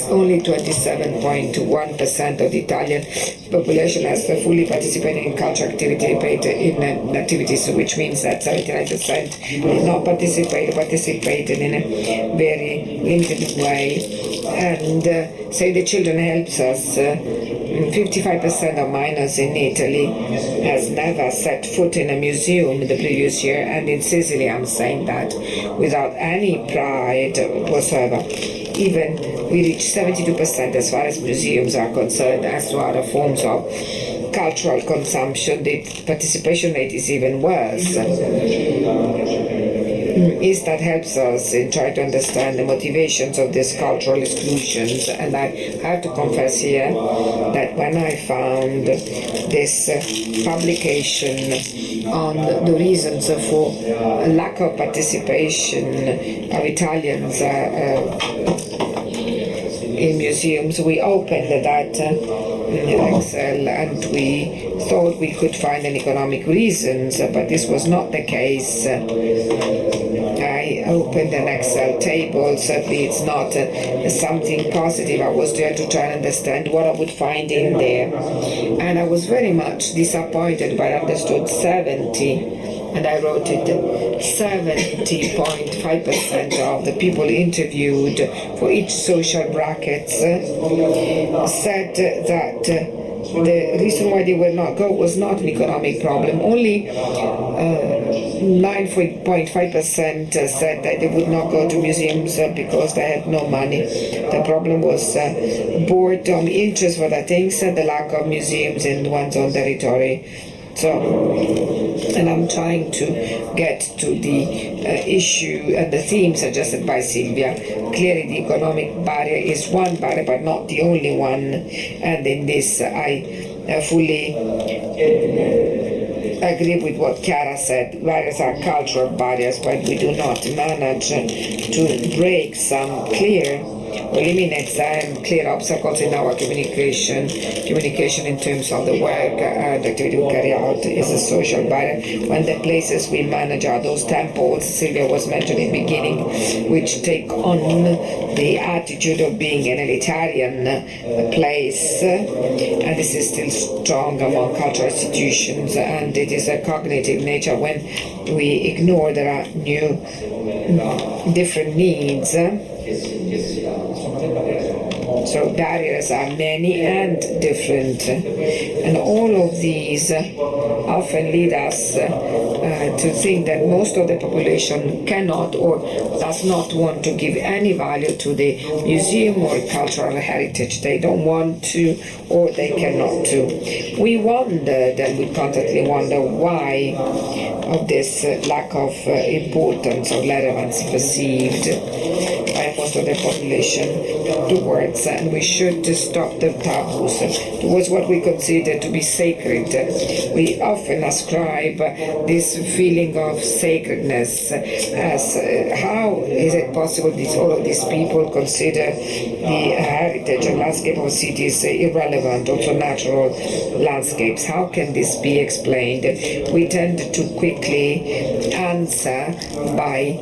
only 27.1% of the Italian population has fully participated in cultural activities, which means that 79% did not participated in a very limited way. And Save the Children helps us. 55% of minors in Italy has never set foot in a museum the previous year, and in Sicily I'm saying that without any pride whatsoever. Even we reach 72% as far as museums are concerned. As to other forms of cultural consumption, the participation rate is even worse. Is that helps us in trying to understand the motivations of these cultural exclusions. And I have to confess here that when I found this publication on the reasons for lack of participation of Italians in museums, we opened that in Excel and we thought we could find an economic reasons, but this was not the case. I opened an Excel table, certainly it's not something positive. I was there to try and understand what I would find in there. And I was very much disappointed, but I understood 70, and I wrote it, 70.5% of the people interviewed for each social bracket said that the reason why they would not go was not an economic problem. Only 9.5% said that they would not go to museums because they had no money. The problem was boredom, interest for the things, and the lack of museums in one's own territory. So, and I'm trying to get to the issue and the theme suggested by Silvia. Clearly the economic barrier is one barrier, but not the only one. And in this I fully agree with what Chiara said. Barriers are cultural barriers, but we do not manage to break some clear, eliminate some clear obstacles in our communication in terms of the work and activity we carry out is a social barrier. When the places we manage are those temples Silvia was mentioning in the beginning, which take on the attitude of being an elitarian place, and this is still strong among cultural institutions, and it is a cognitive nature. When we ignore there are new different needs. So barriers are many and different, and all of these often lead us to think that most of the population cannot or does not want to give any value to the museum or cultural heritage. They don't want to, or they cannot do. We wondered, and we constantly wonder why of this lack of importance or relevance perceived by most of the population towards, and we should stop the taboos towards what we consider to be sacred. We often ascribe this feeling of sacredness as how is it possible that all of these people consider the heritage and landscape of cities irrelevant, also natural landscapes? How can this be explained? We tend to quickly answer by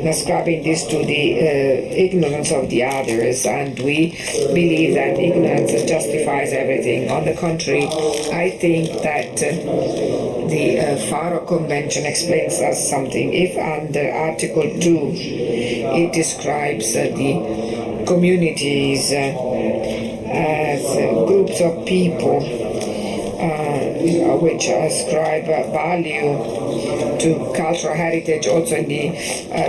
ascribing this to the ignorance of the others, and we believe that ignorance justifies everything. On the contrary, I think that the Faro Convention explains us something. If under Article 2 it describes the communities as groups of people which ascribe value to cultural heritage, also in the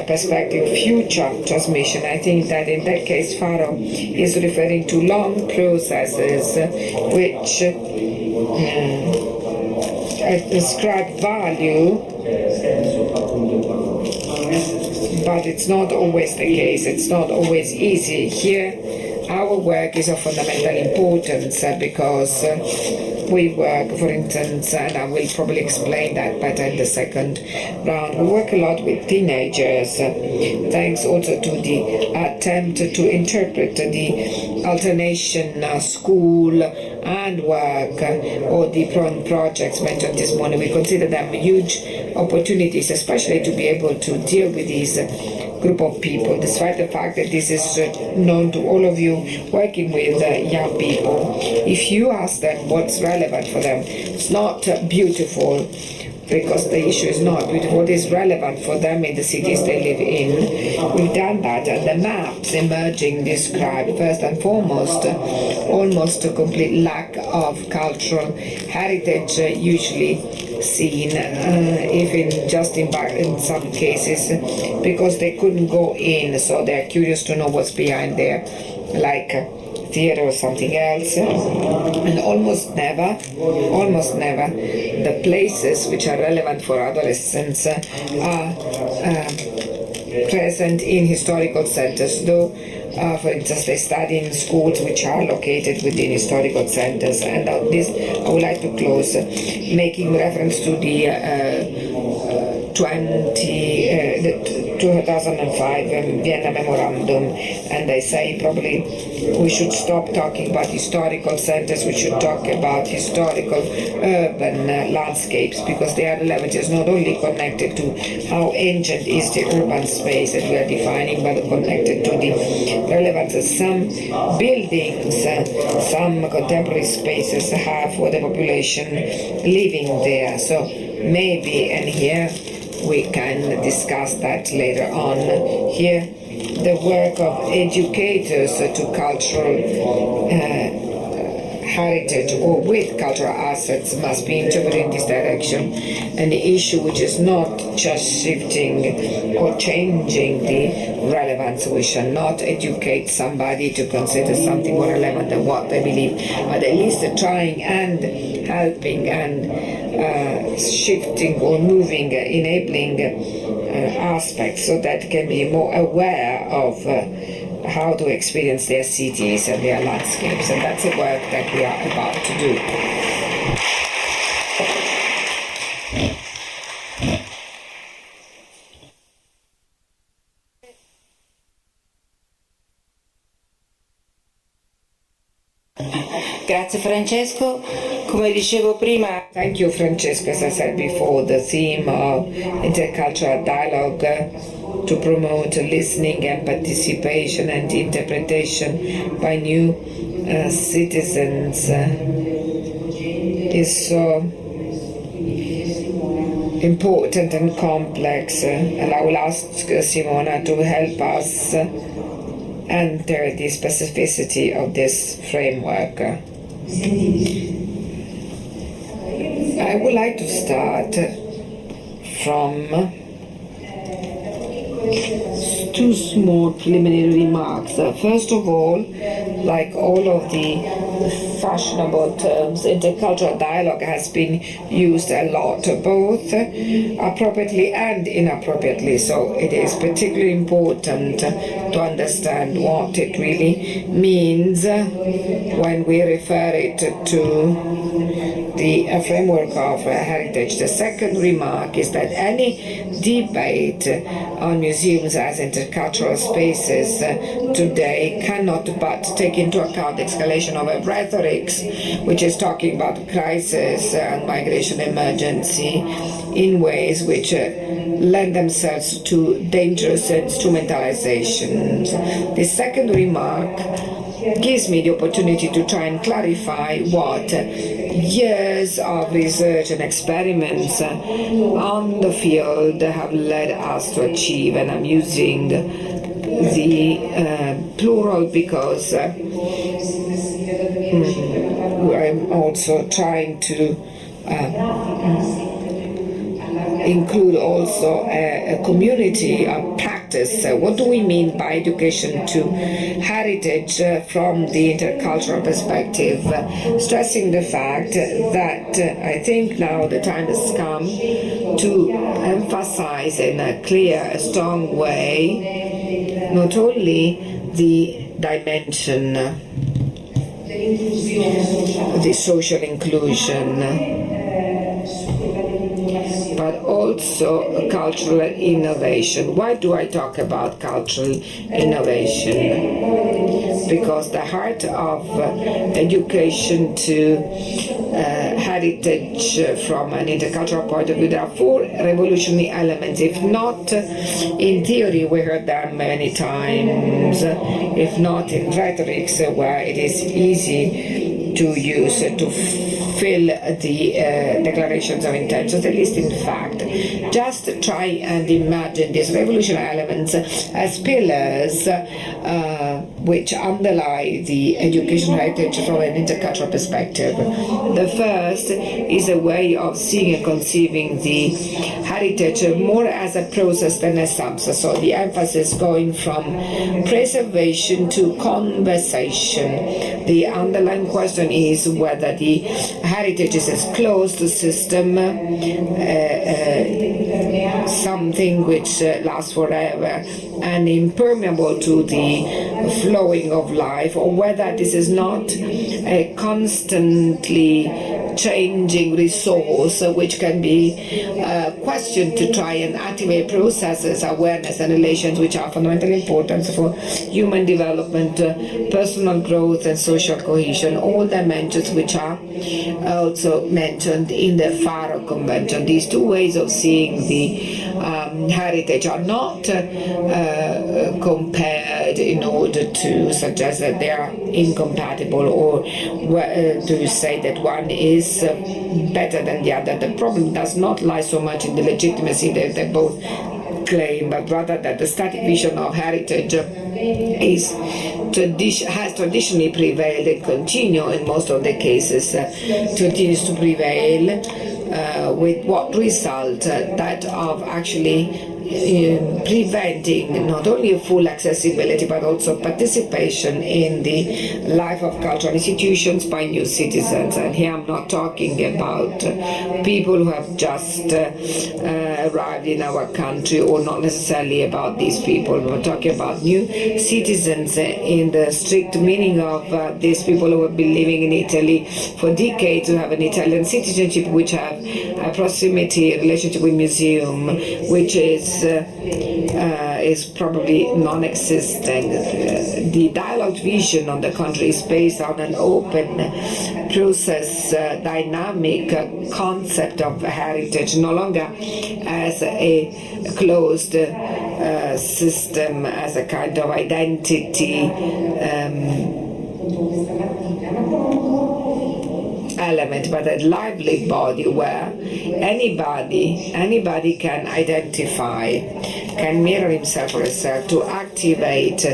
perspective of future transmission. I think that in that case Faro is referring to long processes which ascribe value, but it's not always the case. It's not always easy. Here, our work is of fundamental importance because we work, for instance, and I will probably explain that better in the second round, we work a lot with teenagers, thanks also to the attempt to interpret the alternation school and work or the projects mentioned this morning. We consider them huge opportunities, especially to be able to deal with these group of people, despite the fact that this is known to all of you working with young people. If you ask them what's relevant for them, it's not beautiful, because the issue is not beautiful, what is relevant for them in the cities they live in. We've done that, and the maps emerging describe, first and foremost, almost a complete lack of cultural heritage, usually seen, even just in some cases, because they couldn't go in, so they're curious to know what's behind there, like theater or something else. And almost never the places which are relevant for adolescents are present in historical centers, though for instance they study in schools which are located within historical centers. And on this I would like to close making reference to the 2005 Vienna Memorandum, and I say probably we should stop talking about historical centers, we should talk about historical urban landscapes, because they are relevant. It's not only connected to how ancient is the urban space that we are defining, but connected to the relevance of some buildings, some contemporary spaces have for the population living there. So maybe, and here we can discuss that later on. Here, the work of educators to cultural heritage or with cultural assets must be interpreted in this direction. An issue which is not just shifting or changing the relevance. We shall not educate somebody to consider something more relevant than what they believe, but at least trying and helping and shifting or moving, enabling aspects so that can be more aware of how to experience their cities and their landscapes. And that's the work that we are about to do. Grazie Francesco. Come dicevo prima, thank you Francesco. As I said before, the theme of intercultural dialogue to promote listening and participation and interpretation by new citizens is so important and complex, and I will ask Simona to help us enter the specificity of this framework. I would like to start from two small preliminary remarks. First of all, like all of the fashionable terms, intercultural dialogue has been used a lot, both appropriately and inappropriately. So it is particularly important to understand what it really means when we refer it to the framework of heritage. The second remark is that any debate on museums as intercultural spaces today cannot but take into account the escalation of a rhetoric which is talking about crisis and migration emergency in ways which lend themselves to dangerous instrumentalizations. The second remark gives me the opportunity to try and clarify what years of research and experiments on the field have led us to achieve, and I'm using the plural because I'm also trying to include also a community of practice. What do we mean by education to heritage from the intercultural perspective? Stressing the fact that I think now the time has come to emphasize in a clear, strong way not only the dimension, the social inclusion, but also cultural innovation. Why do I talk about cultural innovation? Because the heart of education to heritage from an intercultural point of view, there are four revolutionary elements. If not in theory, we heard them many times, if not in rhetorics where it is easy to use to fill the declarations of intentions, at least in fact. Just try and imagine these revolutionary elements as pillars which underlie the education heritage from an intercultural perspective. The first is a way of seeing and conceiving the heritage more as a process than a substance. So the emphasis going from preservation to conversation. The underlying question is whether the heritage is a closed system, something which lasts forever and impermeable to the flowing of life, or whether this is not a constantly changing resource which can be questioned to try and activate processes, awareness and relations which are fundamentally important for human development, personal growth and social cohesion, all dimensions which are also mentioned in the Faro Convention. These two ways of seeing the heritage are not compared in order to suggest that they are incompatible or to say that one is better than the other. The problem does not lie so much in the legitimacy that they both claim, but rather that the static vision of heritage has traditionally prevailed and continue in most of the cases, continues to prevail, with what result? That of actually preventing not only full accessibility but also participation in the life of cultural institutions by new citizens. And here I'm not talking about people who have just arrived in our country, or not necessarily about these people. We're talking about new citizens in the strict meaning of these people who have been living in Italy for decades, who have an Italian citizenship, which have a proximity relationship with museum, which is probably non-existent. The dialogue vision, on the contrary, is based on an open process, dynamic concept of heritage, no longer as a closed system, as a kind of identity element, but a lively body where anybody can identify, can mirror himself or herself to activate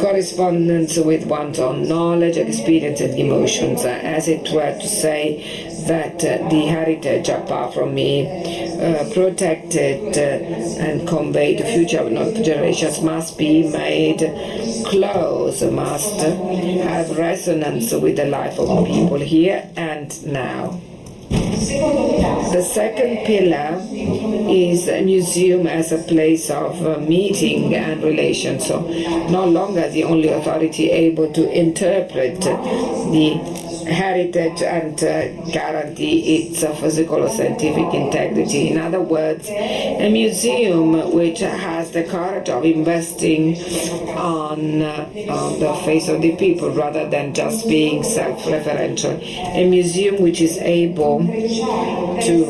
correspondence with one's own knowledge, experience and emotions, as it were to say that the heritage, apart from me, protected and conveyed to future generations, must be made close, must have resonance with the life of people here and now. The second pillar is a museum as a place of meeting and relation, so no longer the only authority able to interpret the heritage and guarantee its physical or scientific integrity. In other words, a museum which has the courage of investing on the face of the people rather than just being self-referential. A museum which is able to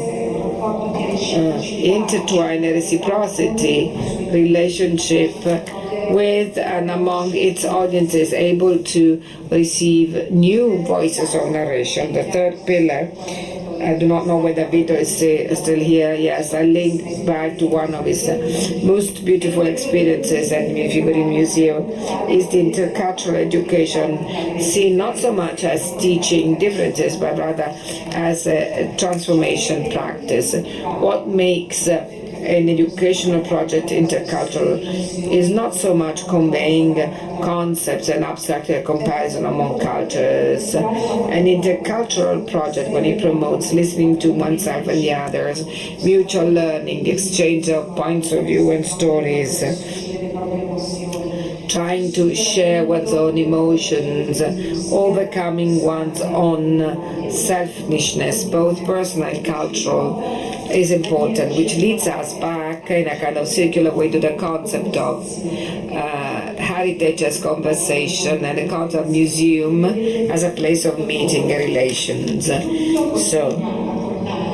intertwine a reciprocity relationship with and among its audiences, able to receive new voices of narration. The third pillar I do not know whether Vito is still here. Yes, I linked back to one of his most beautiful experiences at the Figurine Museum is the intercultural education, seen not so much as teaching differences, but rather as a transformation practice. What makes an educational project intercultural is not so much conveying concepts and abstract comparison among cultures. An intercultural project, when it promotes listening to oneself and the others, mutual learning, exchange of points of view and stories, trying to share one's own emotions, overcoming one's own selfishness, both personal and cultural, is important, which leads us back in a kind of circular way to the concept of heritage as conversation and the concept of museum as a place of meeting and relations. So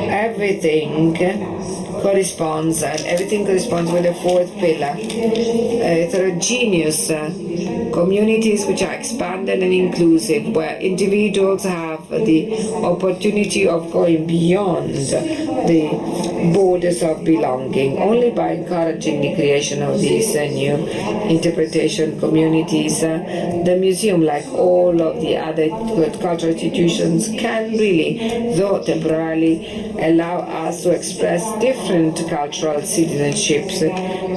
everything corresponds with the fourth pillar. Heterogeneous communities which are expanded and inclusive, where individuals have the opportunity of going beyond the borders of belonging. Only by encouraging the creation of these new interpretation communities, the museum, like all of the other cultural institutions, can really, though temporarily, allow us to express different cultural citizenships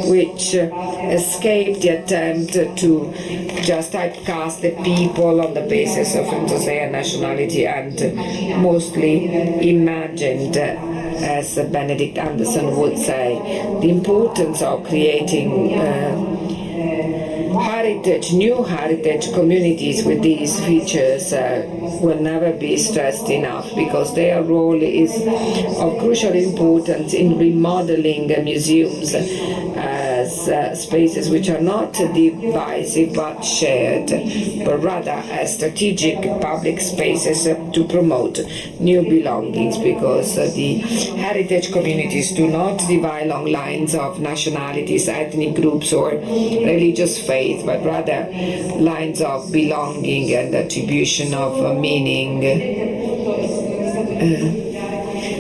which escape the attempt to just typecast the people on the basis of, to say, a nationality, and mostly imagined, as Benedict Anderson would say, the importance of creating new heritage communities with these features will never be stressed enough, because their role is of crucial importance in remodeling museums as spaces which are not divisive but shared, but rather as strategic public spaces to promote new belongings, because the heritage communities do not divide along lines of nationalities, ethnic groups, or religious faith, but rather lines of belonging and attribution of meaning.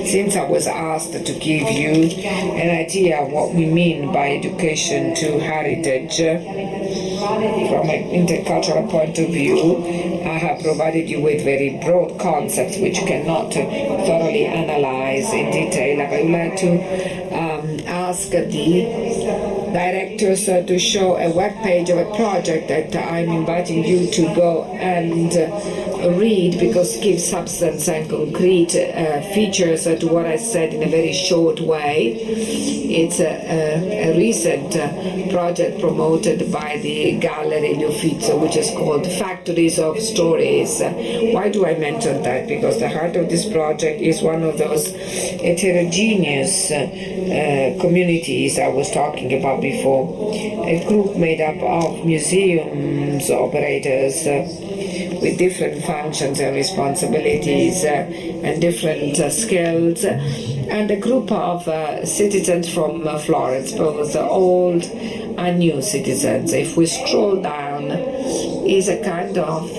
Since I was asked to give you an idea of what we mean by education to heritage from an intercultural point of view, I have provided you with very broad concepts which cannot thoroughly analyze in detail. I would like to ask the directors to show a web page of a project that I'm inviting you to go and read, because it gives substance and concrete features to what I said in a very short way. It's a recent project promoted by the Gallery Gli Uffizi, which is called Factories of Stories. Why do I mention that? Because the heart of this project is one of those heterogeneous communities I was talking about before. A group made up of museums operators with different functions and responsibilities and different skills, and a group of citizens from Florence, both old and new citizens. If we scroll down, is a kind of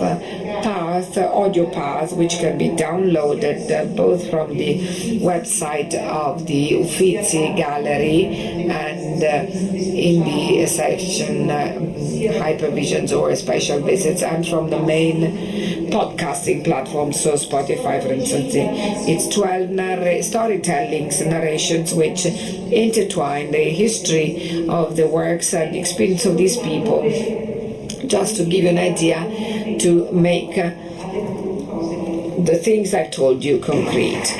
audio path, which can be downloaded both from the website of the Uffizi Gallery and in the section Hypervisions or Special Visits, and from the main podcasting platform, so Spotify, for instance. It's 12 storytellings, narrations, which intertwine the history of the works and the experience of these people, just to give you an idea, to make the things I told you concrete.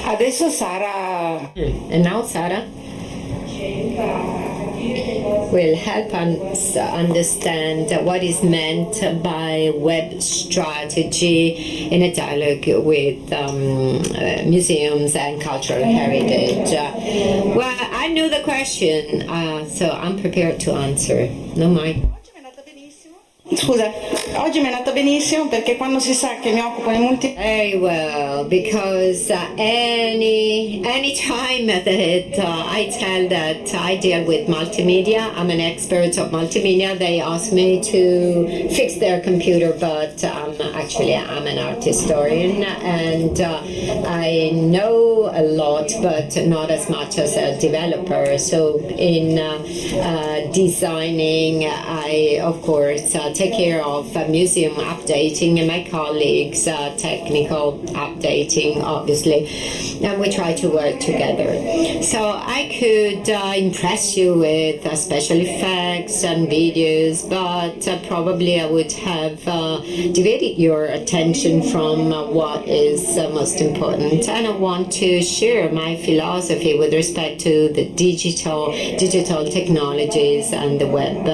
Adesso Sara. And now Sara will help us understand what is meant by web strategy in a dialogue with museums and cultural heritage. Well, I know the question, so I'm prepared to answer. No mind. Scusa, oggi mi è andata benissimo perché quando si sa che mi occupo di Very well, because any time that I tell that I deal with multimedia, I'm an expert of multimedia, they ask me to fix their computer, but I'm an art historian, and I know a lot, but not as much as a developer. So in designing, I of course take care of museum updating, and my colleagues technical updating, obviously, and we try to work together. So I could impress you with special effects and videos, but probably I would have divided your attention from what is most important. And I want to share my philosophy with respect to the digital technologies and the web,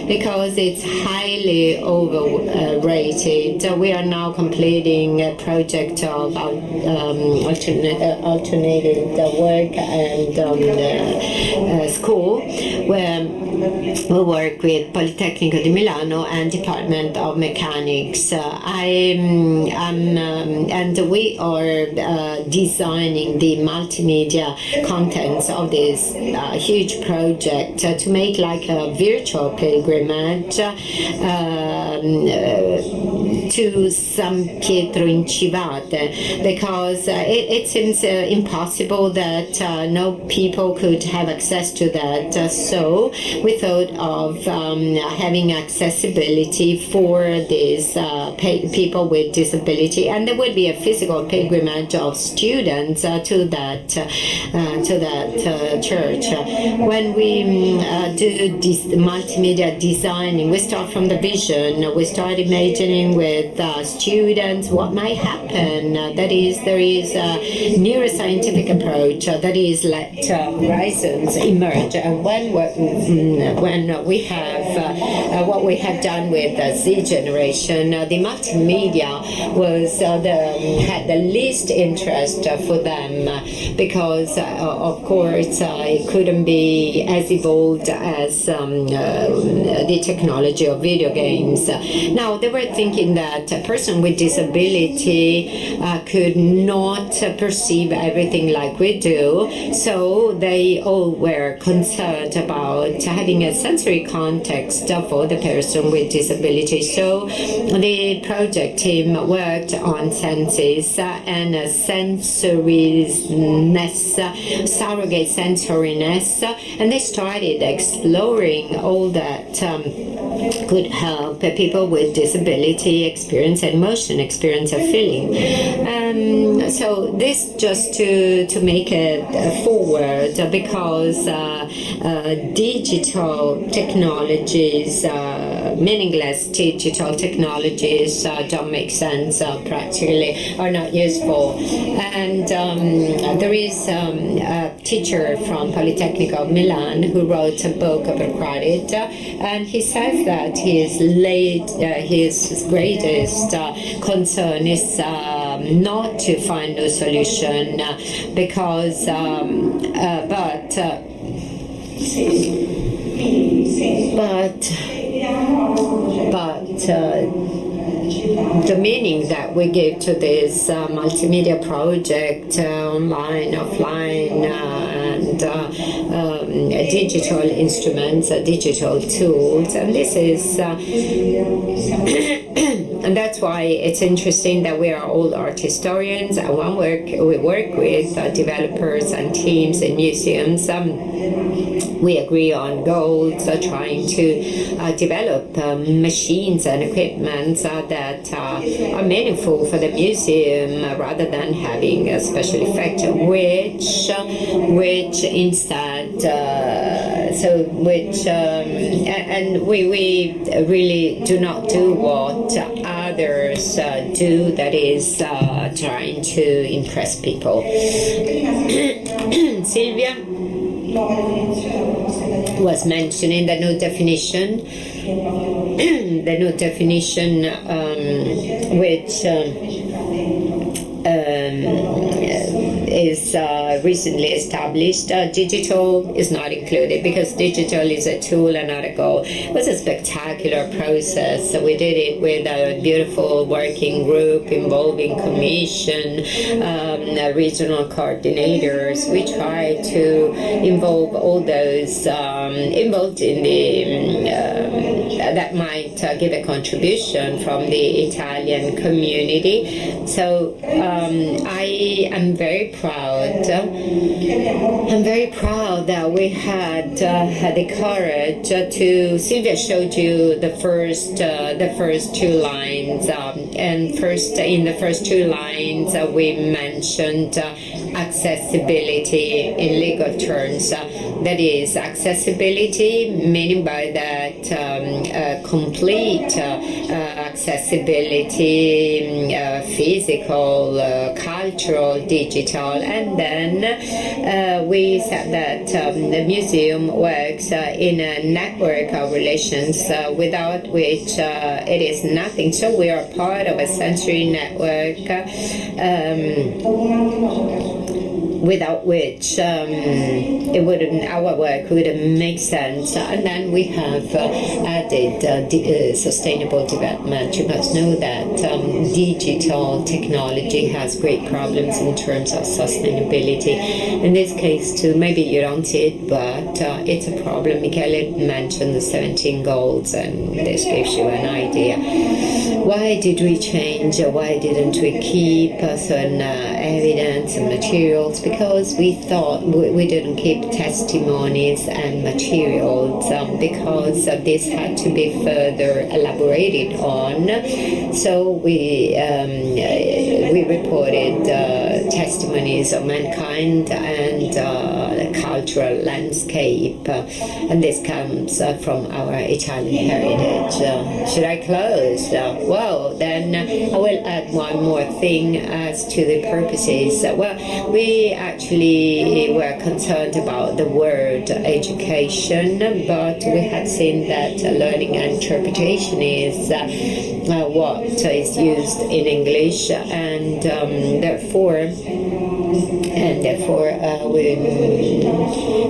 because it's highly overrated. We are now completing a project of alternative work and school, where we work with Politecnico di Milano and Department of Mechanics. And we are designing the multimedia contents of this huge project to make like a virtual pilgrimage to San Pietro in Civate, because it seems impossible that no people could have access to that. So we thought of having accessibility for these people with disability, and there would be a physical pilgrimage of students to that church. When we do this multimedia designing, we start from the vision. We start imagining with students what might happen. That is, there is a neuroscientific approach that is let horizons emerge. And when we have what we have done with the Z generation, the multimedia was had the least interest for them, because of course it couldn't be as evolved as the technology of video games. Now they were thinking that a person with disability could not perceive everything like we do, so they all were concerned about having a sensory context for the person with disability. So the project team worked on senses and sensoriness, surrogate sensoriness, and they started exploring all that could help people with disability experience emotion, experience of feeling. So this just to make it forward, because digital technologies, meaningless digital technologies don't make sense practically, are not useful. And there is a teacher from Politecnico of Milan who wrote a book about it, and he says that his greatest concern is not to find a solution, because the meaning that we give to this multimedia project, online, offline, and digital instruments, digital tools, and this is and that's why it's interesting that we are all art historians, and we work with developers and teams in museums. We agree on goals, trying to develop machines and equipment that are meaningful for the museum, rather than having a special effect, which instead, and we really do not do what others do, that is trying to impress people. Silvia was mentioning the new definition, which is recently established. Digital is not included because digital is a tool and not a goal. It was a spectacular process. We did it with a beautiful working group involving commission, regional coordinators. We try to involve all those involved in the that might give a contribution from the Italian community. So I am very proud. I'm very proud that we had the courage to. Silvia showed you the first two lines, and in the first two lines we mentioned accessibility in legal terms. That is accessibility, meaning by that complete accessibility, physical, cultural, digital, and then we said that the museum works in a network of relations without which it is nothing. So we are part of a sensory network without which our work wouldn't make sense. And then we have added sustainable development. You must know that digital technology has great problems in terms of sustainability. In this case too, maybe you don't see it, but it's a problem. Michele mentioned the 17 goals, and this gives you an idea. Why did we change? Why didn't we keep certain evidence and materials? Because we thought we didn't keep testimonies and materials because this had to be further elaborated on. So we reported testimonies of mankind and the cultural landscape, and this comes from our Italian heritage. Should I close? Well, then I will add one more thing as to the purposes. Well, we actually were concerned about the word education, but we had seen that learning and interpretation is what is used in English, and therefore we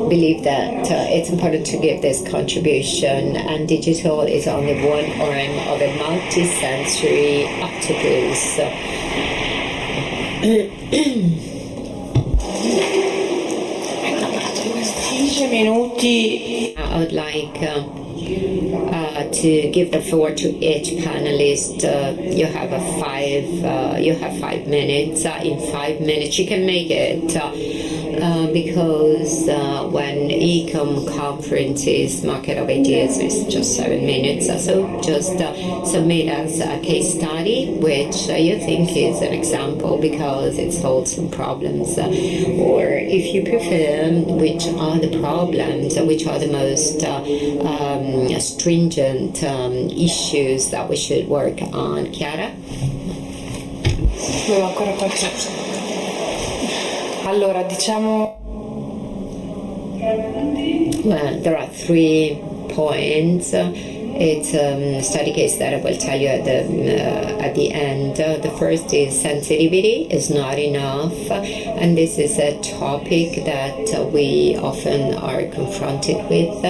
believe that it's important to give this contribution, and digital is only one arm of a multi-sensory octopus. 15 minuti. I would like to give the floor to each panelist. You have 5 minutes. In 5 minutes, you can make it because when Ecom conferences, Market of Ideas, is just 7 minutes. So just submit as a case study, which you think is an example because it solves some problems. Or if you prefer, which are the problems, which are the most stringent issues that we should work on. Chiara? Devo ancora qualche... Allora, diciamo... Well, there are 3 points. It's a study case that I will tell you at the end. The first is sensitivity is not enough, and this is a topic that we often are confronted with.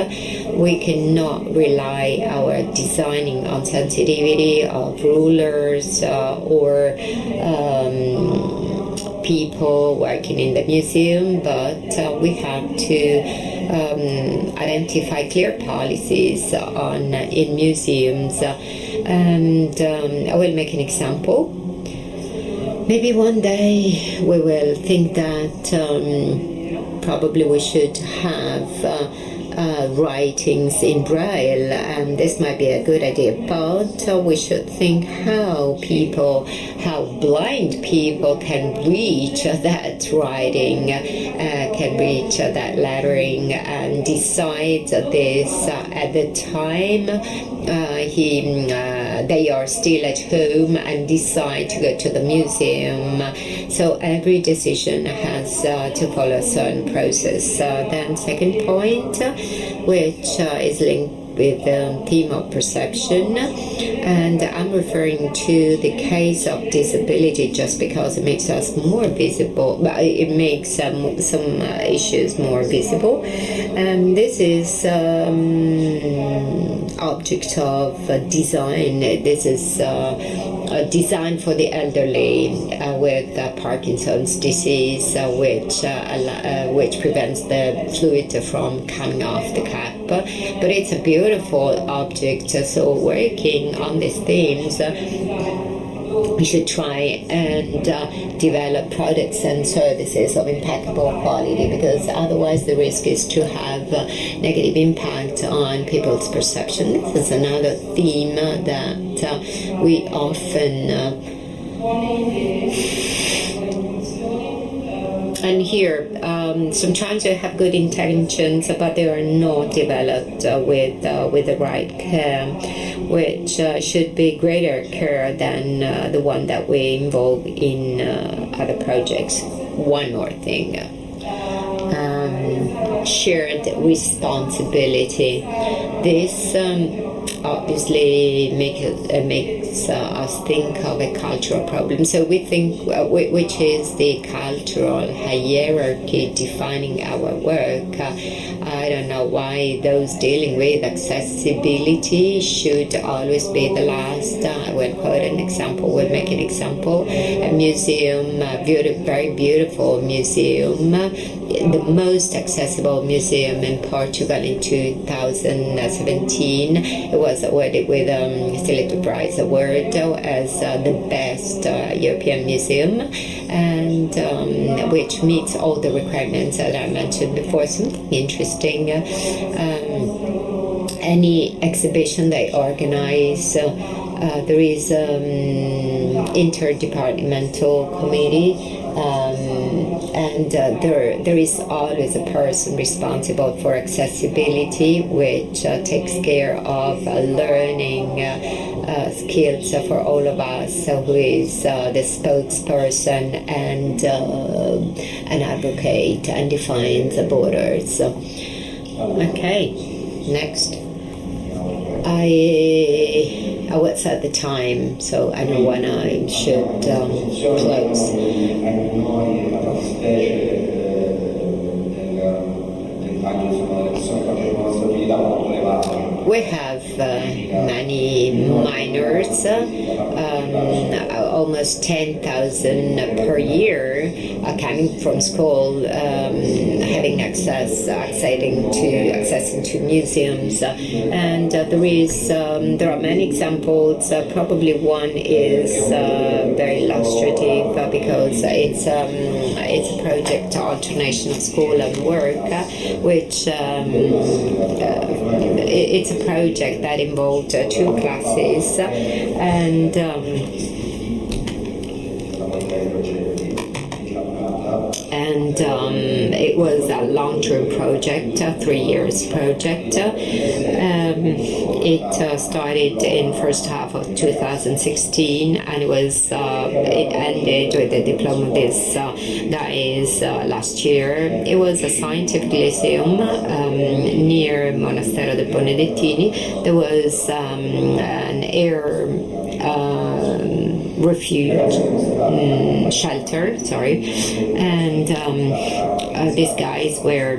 We cannot rely our designing on sensitivity of rulers or people working in the museum, but we have to identify clear policies in museums, and I will make an example. Maybe one day we will think that probably we should have writings in Braille, and this might be a good idea, but we should think how blind people can reach that writing, can reach that lettering, and decide this at the time they are still at home and decide to go to the museum. So every decision has to follow a certain process. Then second point, which is linked with the theme of perception, and I'm referring to the case of disability just because it makes us more visible, but it makes some issues more visible. And this is object of design. This is design for the elderly with Parkinson's disease, which prevents the fluid from coming off the cap. But it's a beautiful object. So working on these themes, we should try and develop products and services of impeccable quality, because otherwise the risk is to have negative impact on people's perception. This is another theme that we often and here sometimes you have good intentions, but they are not developed with the right care, which should be greater care than the one that we involve in other projects. One more thing. Shared responsibility. This obviously makes us think of a cultural problem. So we think, which is the cultural hierarchy defining our work. I don't know why those dealing with accessibility should always be the last. I will quote an example, will make an example. A museum, very beautiful museum, the most accessible museum in Portugal in 2017. It was awarded with Stilito Prize Award as the best European museum, and which meets all the requirements that I mentioned before. Something interesting. Any exhibition they organize, there is interdepartmental committee, and there is always a person responsible for accessibility, which takes care of learning skills for all of us, who is the spokesperson and an advocate, and defines the borders. Okay, next. What's at the time, so I know when I should close. We have many minors, almost 10,000 per year coming from school, having accessing to museums, and there are many examples. Probably one is very illustrative because it's a project alternation of school and work, which it's a project that involved two classes, and it was a long-term project, a 3 years project. It started in first half of 2016, and it ended with the diploma that is last year. It was a scientific lyceum near Monastero de Benedettini. There was an air refuge shelter, and these guys were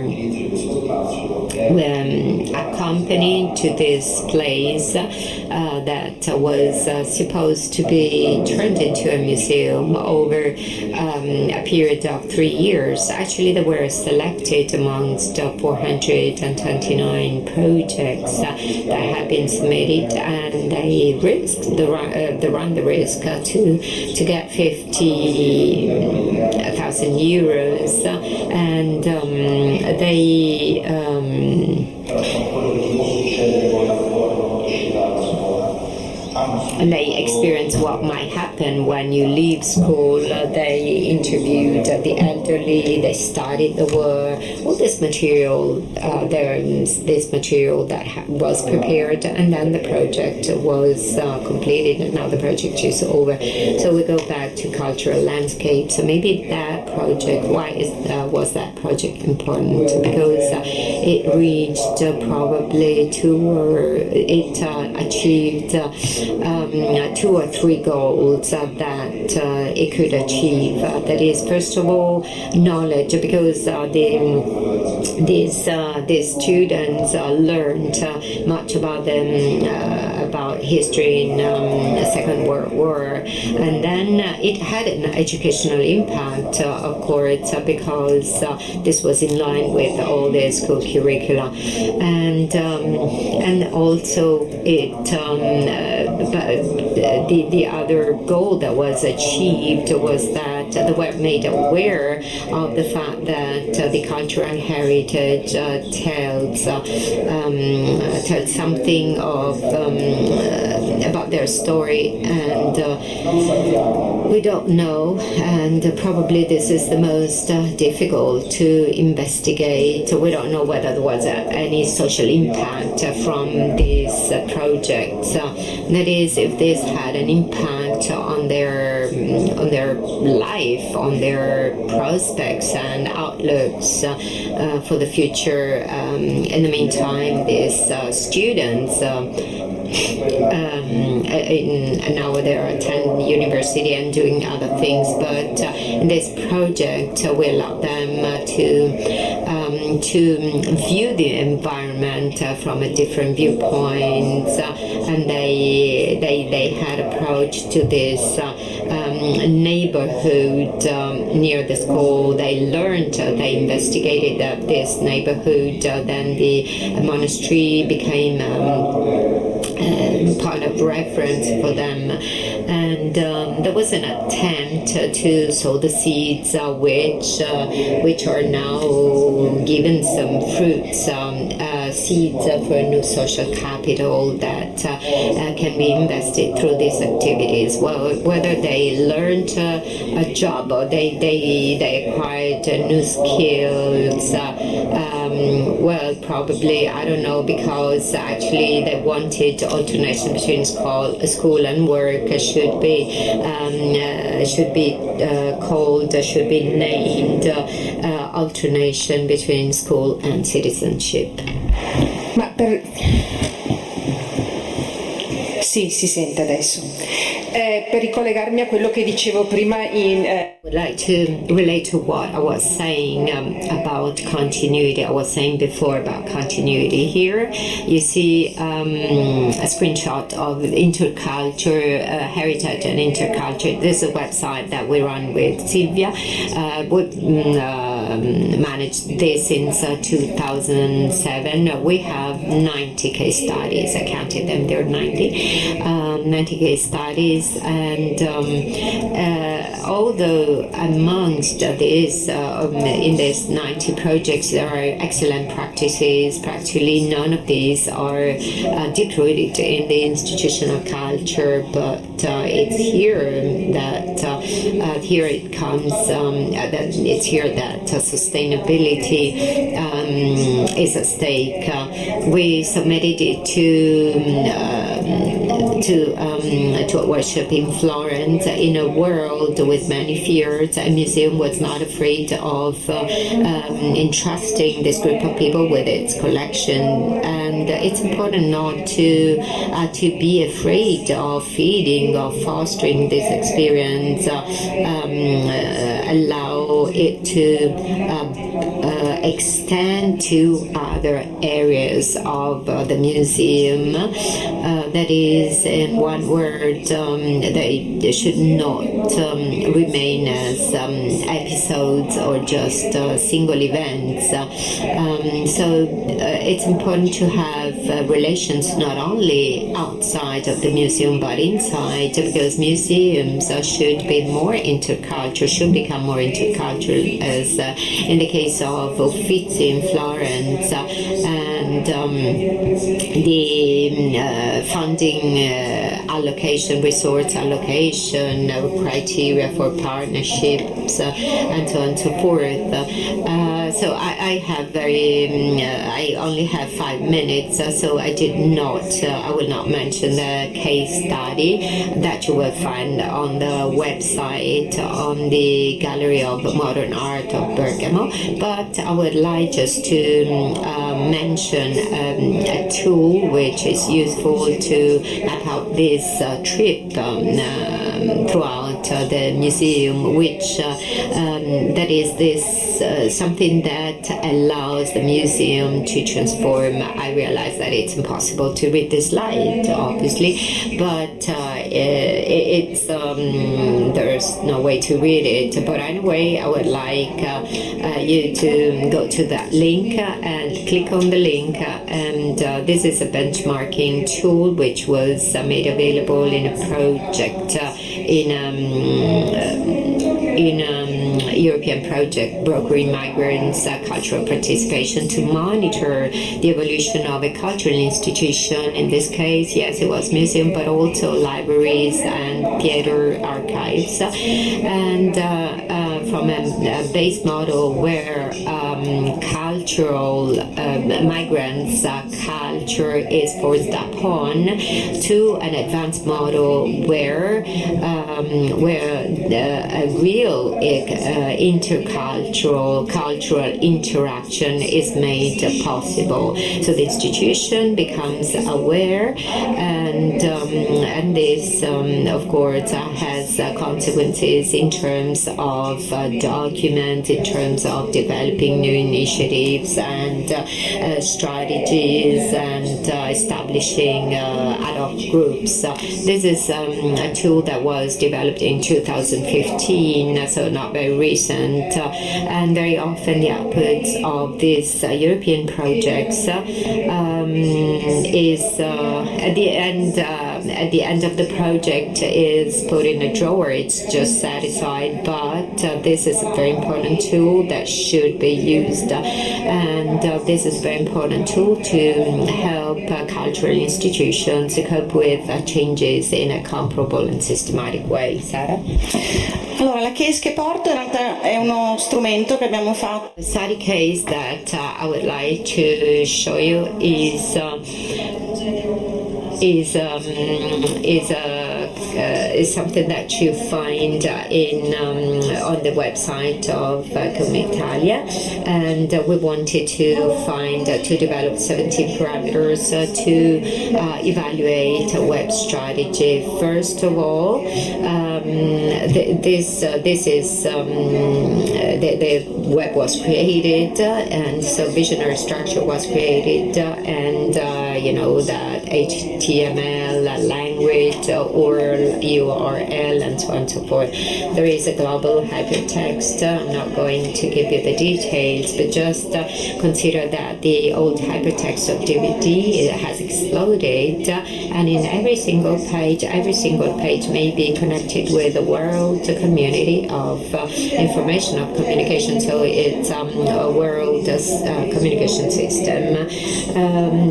accompanied to this place that was supposed to be turned into a museum over a period of 3 years. Actually, they were selected amongst 429 projects that had been submitted, and they run the risk to get 50,000 euros, and they experienced what might happen when you leave school. They interviewed the elderly, they studied the war, all this material, there's this material that was prepared, and then the project was completed, and now the project is over. So we go back to cultural landscape. So maybe that project, was that project important? Because it reached probably it achieved 2 or 3 goals that it could achieve. That is, first of all, knowledge, because these students learned much about about history in the Second World War, and then it had an educational impact, of course, because this was in line with all the school curricula, and also the other goal that was achieved was that they were made aware of the fact that the cultural heritage tells something of about their story, and we don't know, and probably this is the most difficult to investigate. We don't know whether there was any social impact from these projects. That is, if this had an impact on their life, on their prospects and outlooks for the future. In the meantime, these students now they are attending university and doing other things, but in this project we allow them to view the environment from a different viewpoint, and they had approach to this neighborhood near the school. They learned, they investigated this neighborhood, then the monastery became part of reference for them, and there was an attempt to sow the seeds which are now given some fruits, seeds for a new social capital that can be invested through these activities. Well, whether they learned a job or they acquired new skills, well, probably, I don't know, because actually they wanted alternation between school and work should be named alternation between school and citizenship. Sì, si sente adesso. Per ricollegarmi a quello che dicevo prima I would like to relate to what I was saying about continuity. I was saying before about continuity. Here you see a screenshot of interculture, heritage and interculture. This is a website that we run with Silvia. We managed this since 2007. We have 90 case studies. I counted them. There are 90 case studies, and although amongst this in these 90 projects there are excellent practices, practically none of these are deep-rooted in the institutional culture, but it's here that here it comes that it's here that sustainability is at stake. We submitted it to a workshop in Florence. In a world with many fears, a museum was not afraid of entrusting this group of people with its collection, and it's important not to be afraid of feeding or fostering this experience. Allow it to extend to other areas of the museum. That is, in one word, they should not remain as episodes or just single events. So it's important to have relations not only outside of the museum but inside, because museums should be more intercultural, should become more intercultural, as in the case of Uffizi in Florence, and and the funding allocation, resource allocation, criteria for partnerships, and so on and so forth. So I only have 5 minutes, so I will not mention the case study that you will find on the website on the Gallery of Modern Art of Bergamo, but I would like just to mention a tool which is useful to map out this trip throughout the museum, which that is something that allows the museum to transform. I realize that it's impossible to read this slide, obviously, but it's there's no way to read it. But anyway, I would like you to go to that link and click on the link, and this is a benchmarking tool which was made available in a project in European project Brokering Migrants Cultural Participation to monitor the evolution of a cultural institution. In this case, yes, it was museum, but also libraries and theater archives, and from a base model where cultural migrants culture is forced upon, to an advanced model where a real intercultural cultural interaction is made possible. So the institution becomes aware, and this of course has consequences in terms of documents, in terms of developing new initiatives and strategies, and establishing ad hoc groups. This is a tool that was developed in 2015, so not very recent, and very often the outputs of these European projects is at the end of the project is put in a drawer. It's just satisfied, but this is a very important tool that should be used, and this is a very important tool to help cultural institutions to cope with changes in a comparable and systematic way. Sara? Allora, la case che porto in realtà è uno strumento che abbiamo fatto. The study case that I would like to show you is something that you find on the website of Italia, and we wanted to develop 17 parameters to evaluate a web strategy. First of all, this is the web was created, and so visionary structure was created, and you know that HTML language or URL and so on and so forth. There is a global hypertext. I'm not going to give you the details, but just consider that the old hypertext of DVD has exploded, and in every single page may be connected with a world community of information of communication. So it's a world communication system.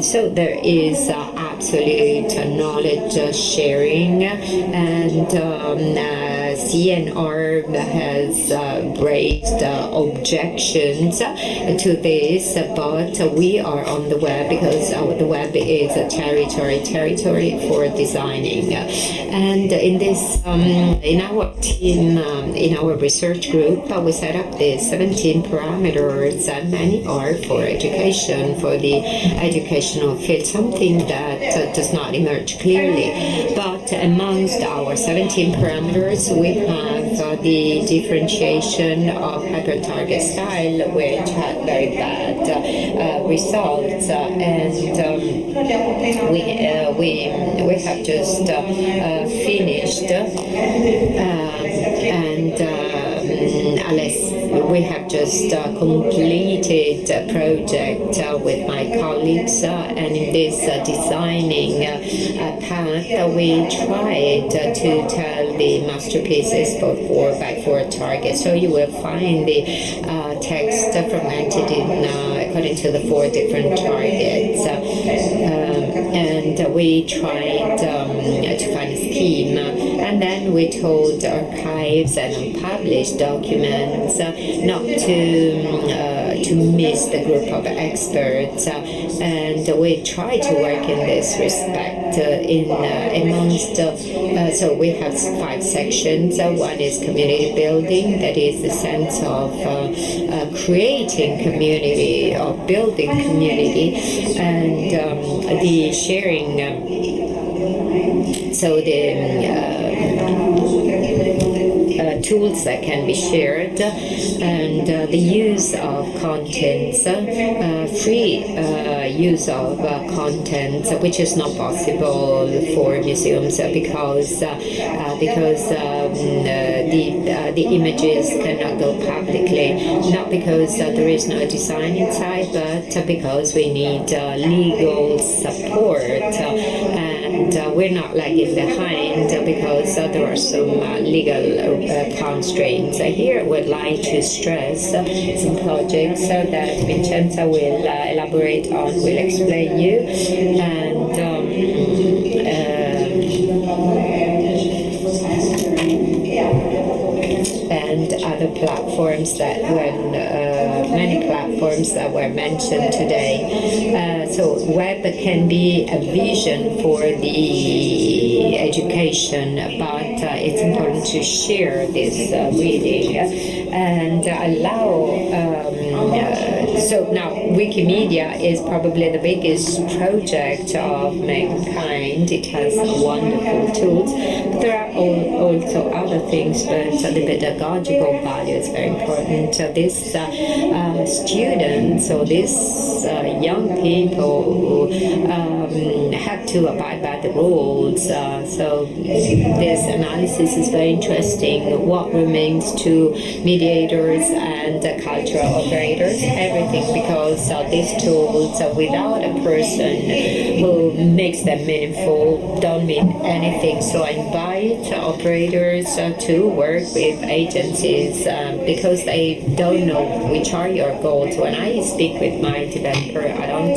So there is absolute knowledge sharing, and CNR has raised objections to this, but we are on the web because the web is a territory for designing. And in this, in our team, in our research group, we set up the 17 parameters, and many are for education, for the educational field, something that does not emerge clearly. But amongst our 17 parameters, we have the differentiation of hyper-target style, which had very bad results, and we have just finished we have just completed a project with my colleagues, and in this designing path, we tried to tell the masterpieces for 4x4 targets. So you will find the text fragmented according to the 4 different targets. And we tried to find a scheme. And then we told archives and unpublished documents not to miss the group of experts. And we try to work in this respect so we have 5 sections. One is community building, that is the sense of creating community, of building community, and the sharing. Tools that can be shared, and the use of contents, free use of contents, which is not possible for museums because the images cannot go publicly, not because there is no design inside, but because we need legal support, and we're not lagging behind because there are some legal constraints. Here we'd like to stress some projects that Vincenza will elaborate on, will explain you, and other platforms that many platforms that were mentioned today. So web can be a vision for the education, but it's important to share this reading and allow. So now Wikimedia is probably the biggest project of mankind. It has wonderful tools, but there are also other things, but the pedagogical value is very important. These students or these young people who have to abide by the rules. So this analysis is very interesting. What remains to mediators and cultural operators? Everything, because these tools, without a person who makes them meaningful, don't mean anything. So I invite operators to work with agencies because they don't know which are your goals. When I speak with my developer, I don't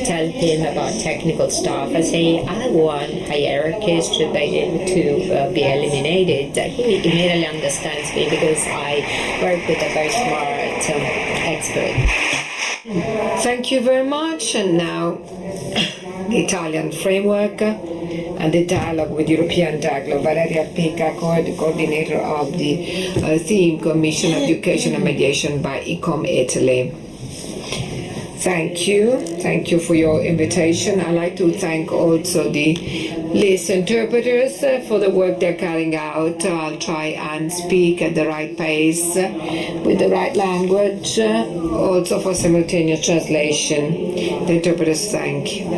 tell him about technical stuff. I say I want hierarchies to be eliminated. He immediately understands me because I work with a very smart expert. Thank you very much. And now the Italian framework and the dialogue with European dialogue. Valeria Pica, coordinator of the theme Commission Education and Mediation by ICOM Italy. Thank you for your invitation. I'd like to thank also the LIS interpreters for the work they're carrying out. I'll try and speak at the right pace with the right language, also for simultaneous translation. The interpreters thank you.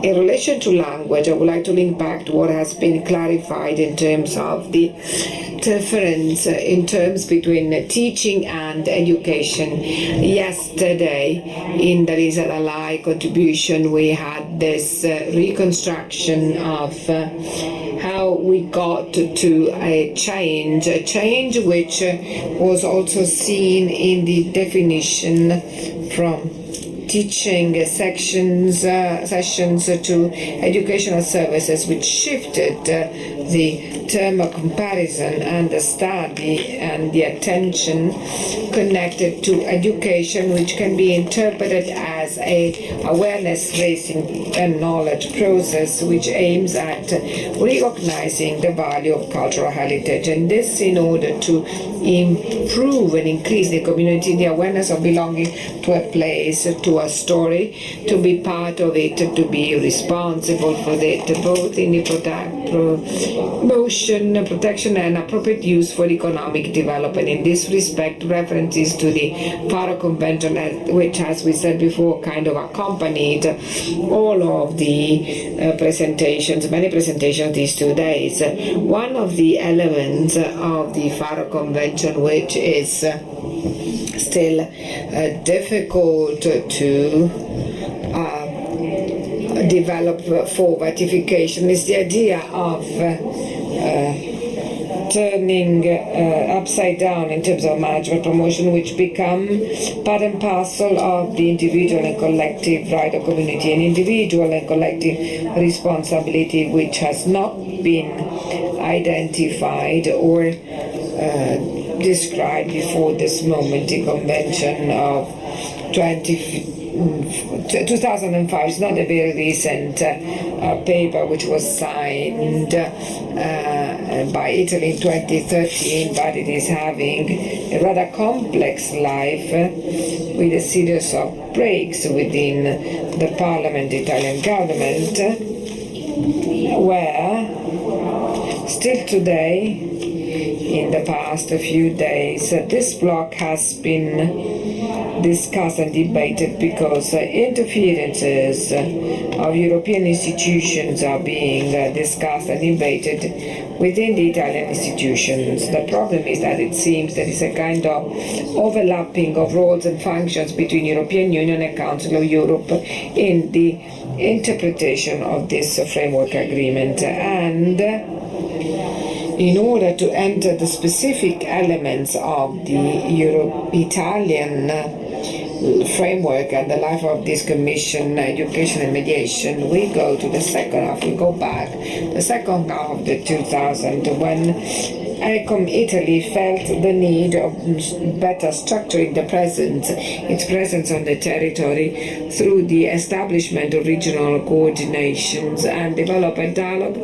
In relation to language, I would like to link back to what has been clarified in terms of the difference in terms between teaching and education. Yesterday, in the Lisa Alai contribution, we had this reconstruction of how we got to a change which was also seen in the definition from teaching sessions to educational services, which shifted the term of comparison and the study and the attention connected to education, which can be interpreted as a awareness raising and knowledge process which aims at recognizing the value of cultural heritage, and this in order to improve and increase the community, the awareness of belonging to a place, to a story, to be part of it, to be responsible for it, both in the promotion, protection and appropriate use for economic development. In this respect, references to the Faro Convention, which, as we said before, kind of accompanied all of the many presentations these 2 days. One of the elements of the Faro Convention, which is still difficult to develop for ratification, is the idea of turning upside down in terms of management promotion, which become part and parcel of the individual and collective right of community, an individual and collective responsibility which has not been identified or described before this moment. The Convention of 2005 is not a very recent paper which was signed by Italy in 2013, but it is having a rather complex life with a series of breaks within the Parliament, the Italian government, where still today, in the past few days, this block has been discussed and debated because interferences of European institutions are being discussed and debated within the Italian institutions. The problem is that it seems there is a kind of overlapping of roles and functions between European Union and Council of Europe in the interpretation of this framework agreement, and in order to enter the specific elements of the Italian framework and the life of this Commission, Education and Mediation, we go to the second half, we go back, the second half of the 2000, when ECOM Italy felt the need of better structuring its presence on the territory through the establishment of regional coordinations and develop a dialogue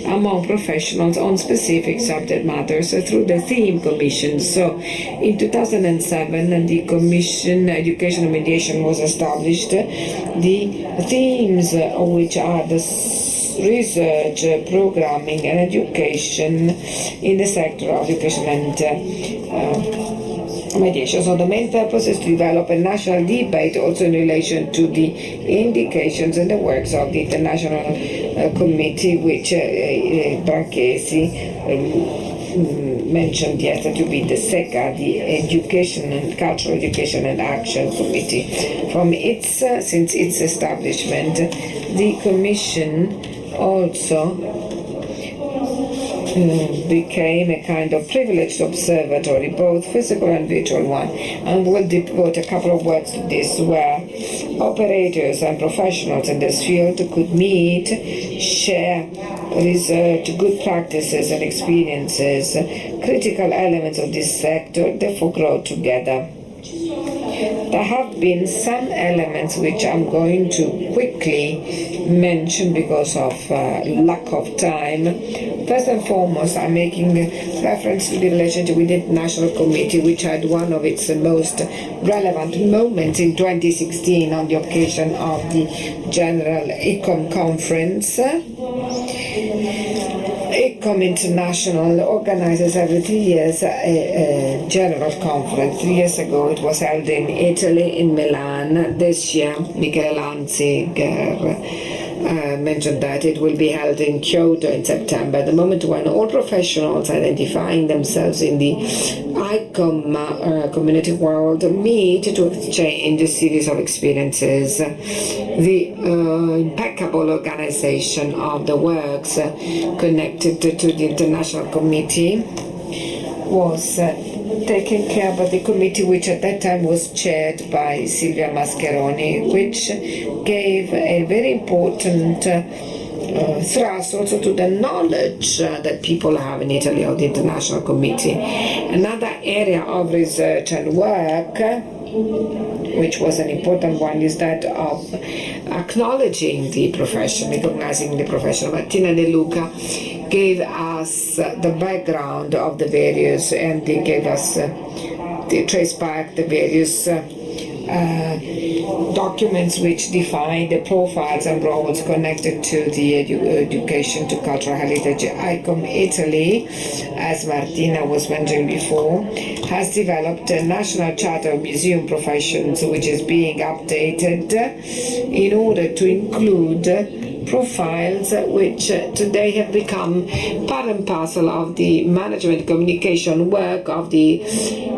among professionals on specific subject matters through the theme commissions. So in 2007, the Commission Education and Mediation was established. The themes which are the research, programming and education in the sector of education and mediation. So the main purpose is to develop a national debate also in relation to the indications and the works of the International Committee, which Branchesi mentioned yesterday to be the SECA, the Education and Cultural Education and Action Committee. Since its establishment, the Commission also became a kind of privileged observatory, both physical and virtual one, and we'll devote a couple of words to this, where operators and professionals in this field could meet, share research, good practices and experiences, critical elements of this sector, therefore grow together. There have been some elements which I'm going to quickly mention because of lack of time. First and foremost, I'm making reference to the relationship with the National Committee, which had one of its most relevant moments in 2016 on the occasion of the General ECOM Conference. ECOM International organizes every 3 years a general conference. 3 years ago it was held in Italy, in Milan. This year, Michele Lanziger mentioned that it will be held in Kyoto in September, the moment when all professionals identifying themselves in the ICOM community world meet to exchange a series of experiences. The impeccable organization of the works connected to the International Committee was taken care of by the committee, which at that time was chaired by Silvia Mascheroni, which gave a very important thrust also to the knowledge that people have in Italy of the International Committee. Another area of research and work, which was an important one, is that of acknowledging the profession, recognizing the profession. Martina De Luca gave us the background of the various, and they gave us they trace back the various documents which define the profiles and roles connected to the education to cultural heritage. ICOM Italy, as Martina was mentioning before, has developed a national charter of museum professions which is being updated in order to include profiles which today have become part and parcel of the management communication work of the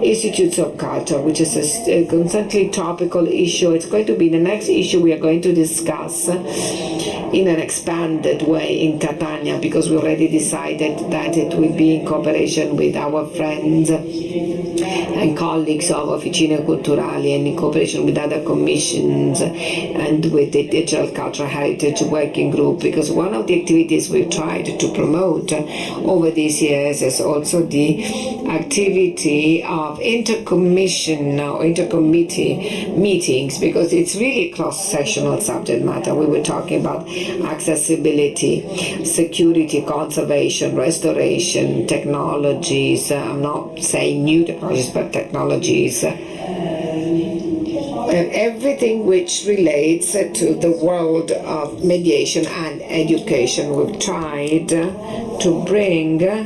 Institutes of Culture, which is a constantly topical issue. It's going to be the next issue we are going to discuss in an expanded way in Catania, because we already decided that it will be in cooperation with our friends and colleagues of Officine Culturale and in cooperation with other commissions and with the Digital Cultural Heritage Working Group, because one of the activities we've tried to promote over these years is also the activity of intercommission or intercommittee meetings, because it's really cross-sectional subject matter. We were talking about accessibility, security, conservation, restoration, technologies. I'm not saying new technologies, but technologies. Everything which relates to the world of mediation and education. We've tried to bring the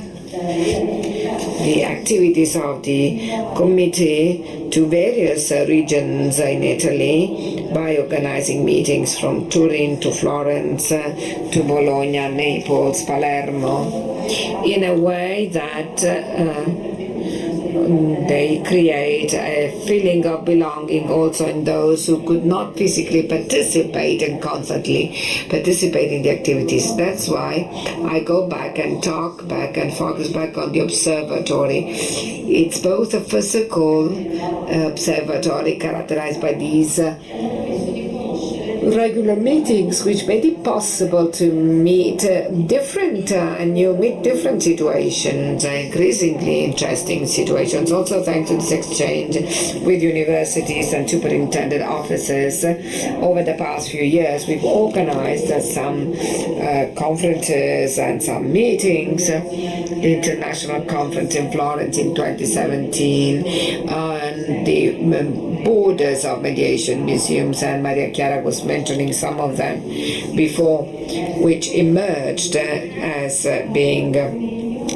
activities of the committee to various regions in Italy by organizing meetings from Turin to Florence to Bologna, Naples, Palermo, in a way that they create a feeling of belonging also in those who could not physically participate and constantly participate in the activities. That's why I go back and talk back and focus back on the observatory. It's both a physical observatory characterized by these regular meetings, which made it possible to meet different situations, increasingly interesting situations. Also thanks to this exchange with universities and superintendent offices over the past few years, we've organized some conferences and some meetings. The International Conference in Florence in 2017, and the borders of mediation museums, and Maria Chiara was mentioning some of them before, which emerged as being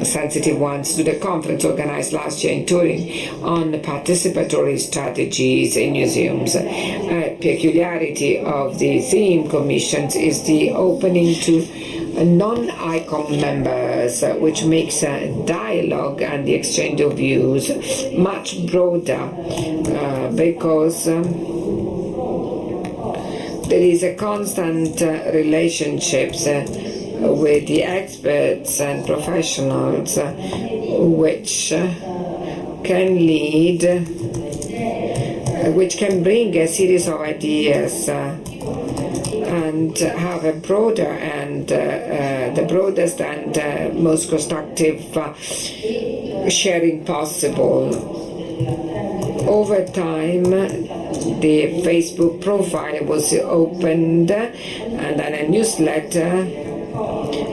sensitive ones, to the conference organized last year in Turin on participatory strategies in museums. A peculiarity of the theme commissions is the opening to non-ICOM members, which makes dialogue and the exchange of views much broader, because there is a constant relationships with the experts and professionals, which can lead, which can bring a series of ideas and have a broader and the broadest and most constructive sharing possible. Over time, the Facebook profile was opened, and then a newsletter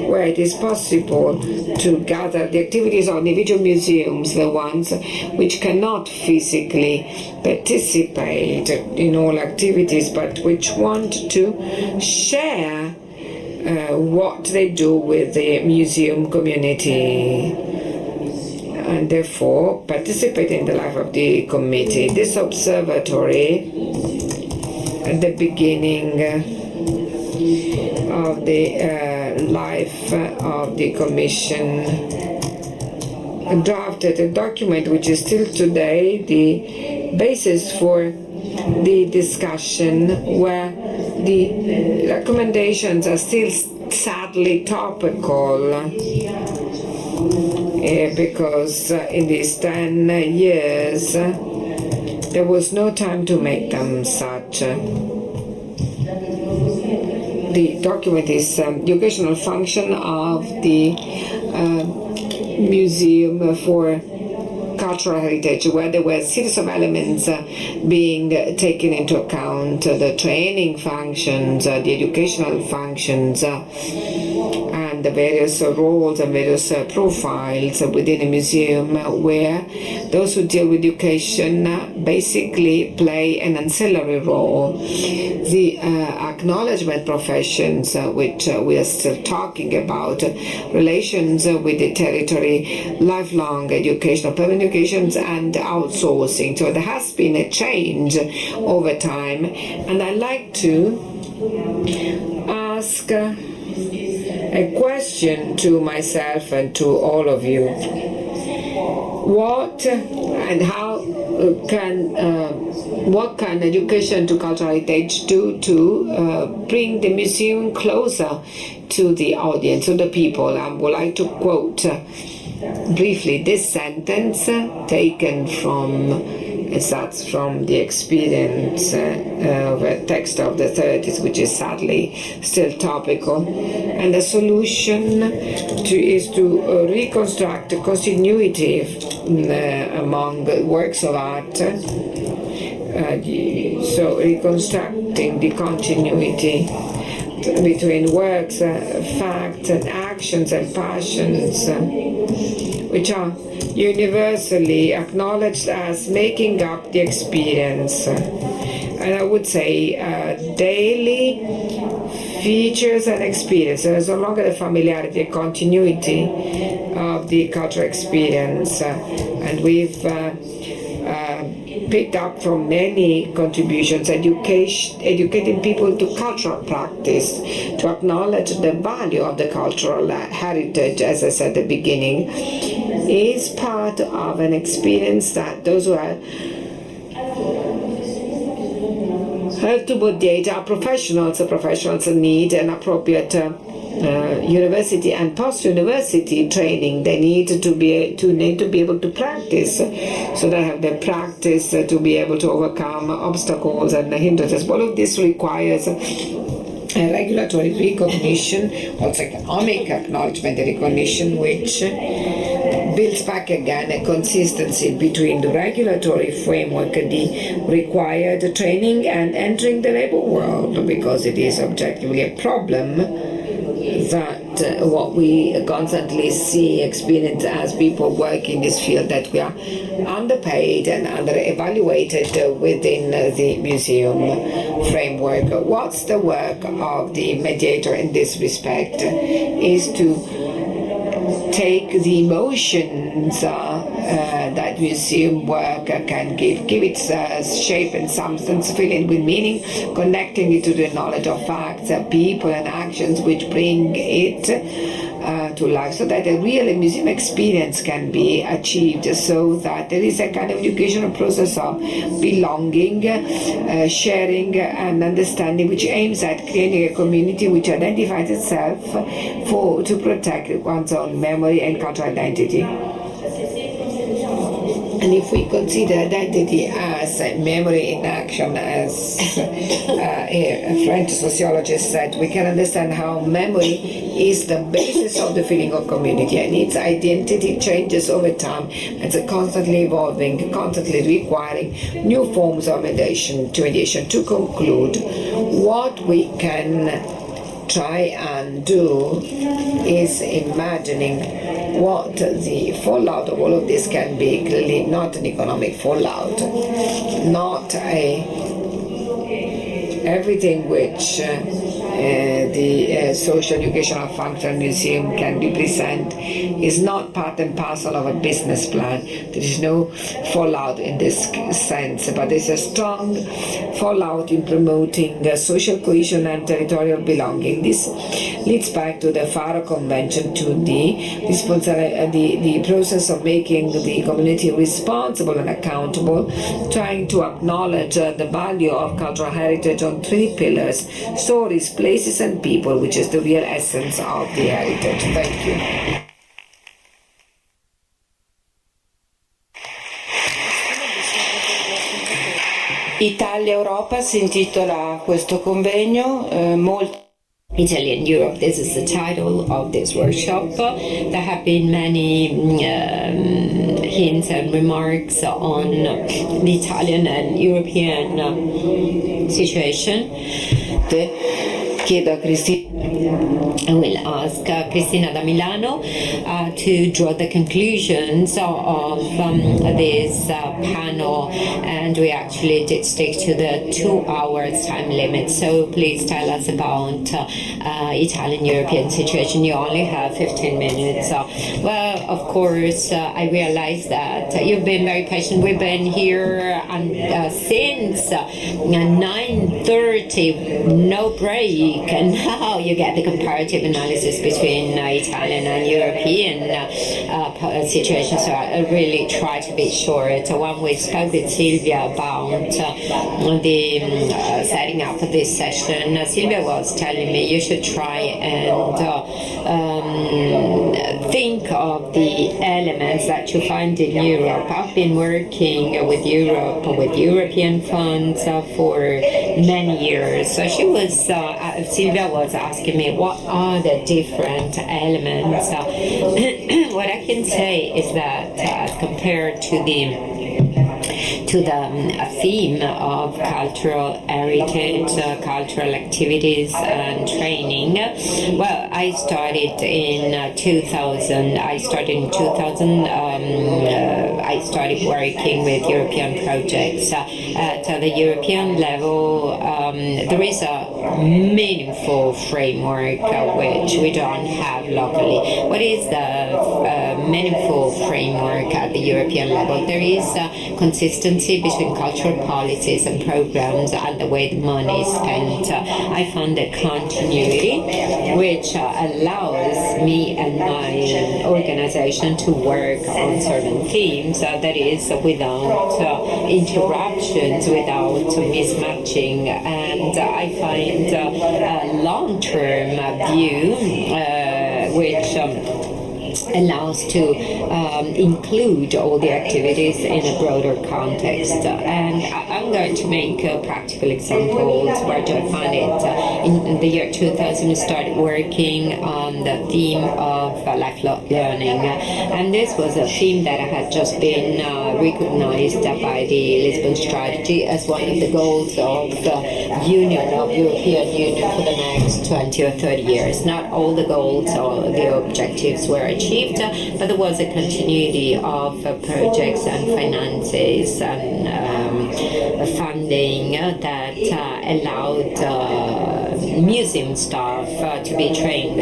where it is possible to gather the activities of individual museums, the ones which cannot physically participate in all activities, but which want to share what they do with the museum community, and therefore participate in the life of the committee. This observatory, at the beginning of the life of the commission, drafted a document which is still today the basis for the discussion, where the recommendations are still sadly topical, because in these 10 years there was no time to make them such. The document is the occasional function of the Museum for Cultural Heritage, where there were a series of elements being taken into account, the training functions, the educational functions, and the various roles and various profiles within a museum, where those who deal with education basically play an ancillary role. The acknowledgement professions, which we are still talking about, relations with the territory, lifelong educational, permanent educations, and outsourcing. So there has been a change over time, and I'd like to ask ask a question to myself and to all of you. What and how what can education to cultural heritage do to bring the museum closer to the audience, to the people? I would like to quote briefly this sentence taken from the experience of a text of the 30s, which is sadly still topical. And the solution is to reconstruct the continuity among works of art. So reconstructing the continuity between works, facts, and actions and passions, which are universally acknowledged as making up the experience. And I would say daily features and experiences, no longer the familiarity and continuity of the cultural experience. And we've picked up from many contributions, educating people to cultural practice, to acknowledge the value of the cultural heritage, as I said at the beginning, is part of an experience that those who are help to mediate are professionals. Professionals need an appropriate university and post-university training. They need to be able to practice, so they have the practice to be able to overcome obstacles and hindrances. All of this requires a regulatory recognition, also economic acknowledgement and recognition, which builds back again a consistency between the regulatory framework, the required training, and entering the labor world, because it is objectively a problem that what we constantly see, experience as people work in this field, that we are underpaid and under-evaluated within the museum framework. What's the work of the mediator in this respect is to take the emotions that museum work can give it shape and substance, fill it with meaning, connecting it to the knowledge of facts, people and actions which bring it to life, so that a real museum experience can be achieved, so that there is a kind of educational process of belonging, sharing and understanding, which aims at creating a community which identifies itself to protect one's own memory and cultural identity. And if we consider identity as memory in action, as a French sociologist said, we can understand how memory is the basis of the feeling of community, and its identity changes over time. It's constantly evolving, constantly requiring new forms of mediation. To conclude, what we can try and do is imagining what the fallout of all of this can be. Clearly not an economic fallout, not everything which the social educational function museum can represent is not part and parcel of a business plan. There is no fallout in this sense, but there's a strong fallout in promoting social cohesion and territorial belonging. This leads back to the Faro Convention, to the process of making the community responsible and accountable, trying to acknowledge the value of cultural heritage on three pillars: stories, places and people, which is the real essence of the heritage. Thank you. Italia Europa si intitola questo convegno, Italy and Europe, this is the title of this workshop. There have been many hints and remarks on the Italian and European situation. Chiedo a Cristina I will ask Cristina da Milano to draw the conclusions of this panel, and we actually did stick to the 2 hours time limit. So please tell us about Italian European situation. You only have 15 minutes. Well, of course, I realize that you've been very patient. We've been here since 9:30, no break, and now you get the comparative analysis between Italian and European situation. So I really try to be short. When we spoke with Silvia about the setting up this session, Silvia was telling me you should try and think of the elements that you find in Europe. I've been working with Europe, with European funds for many years. So she was, Silvia was asking me what are the different elements. What I can say is that compared to the theme of cultural heritage, cultural activities and training. Well, I started in 2000. I started working with European projects. At the European level, there is a meaningful framework which we don't have locally. What is the meaningful framework at the European level? There is consistency between cultural policies and programs and the way the money is spent. I found a continuity which allows me and my organization to work on certain themes, that is without interruptions, without mismatching, and I find a long-term view which allows to include all the activities in a broader context. And I'm going to make practical examples. Where do I find it? In the year 2000, I started working on the theme of lifelong learning. And this was a theme that had just been recognized by the Lisbon Strategy as one of the goals of the European Union for the next 20 or 30 years. Not all the goals or the objectives were achieved, but there was a continuity of projects and finances and funding that allowed museum staff to be trained.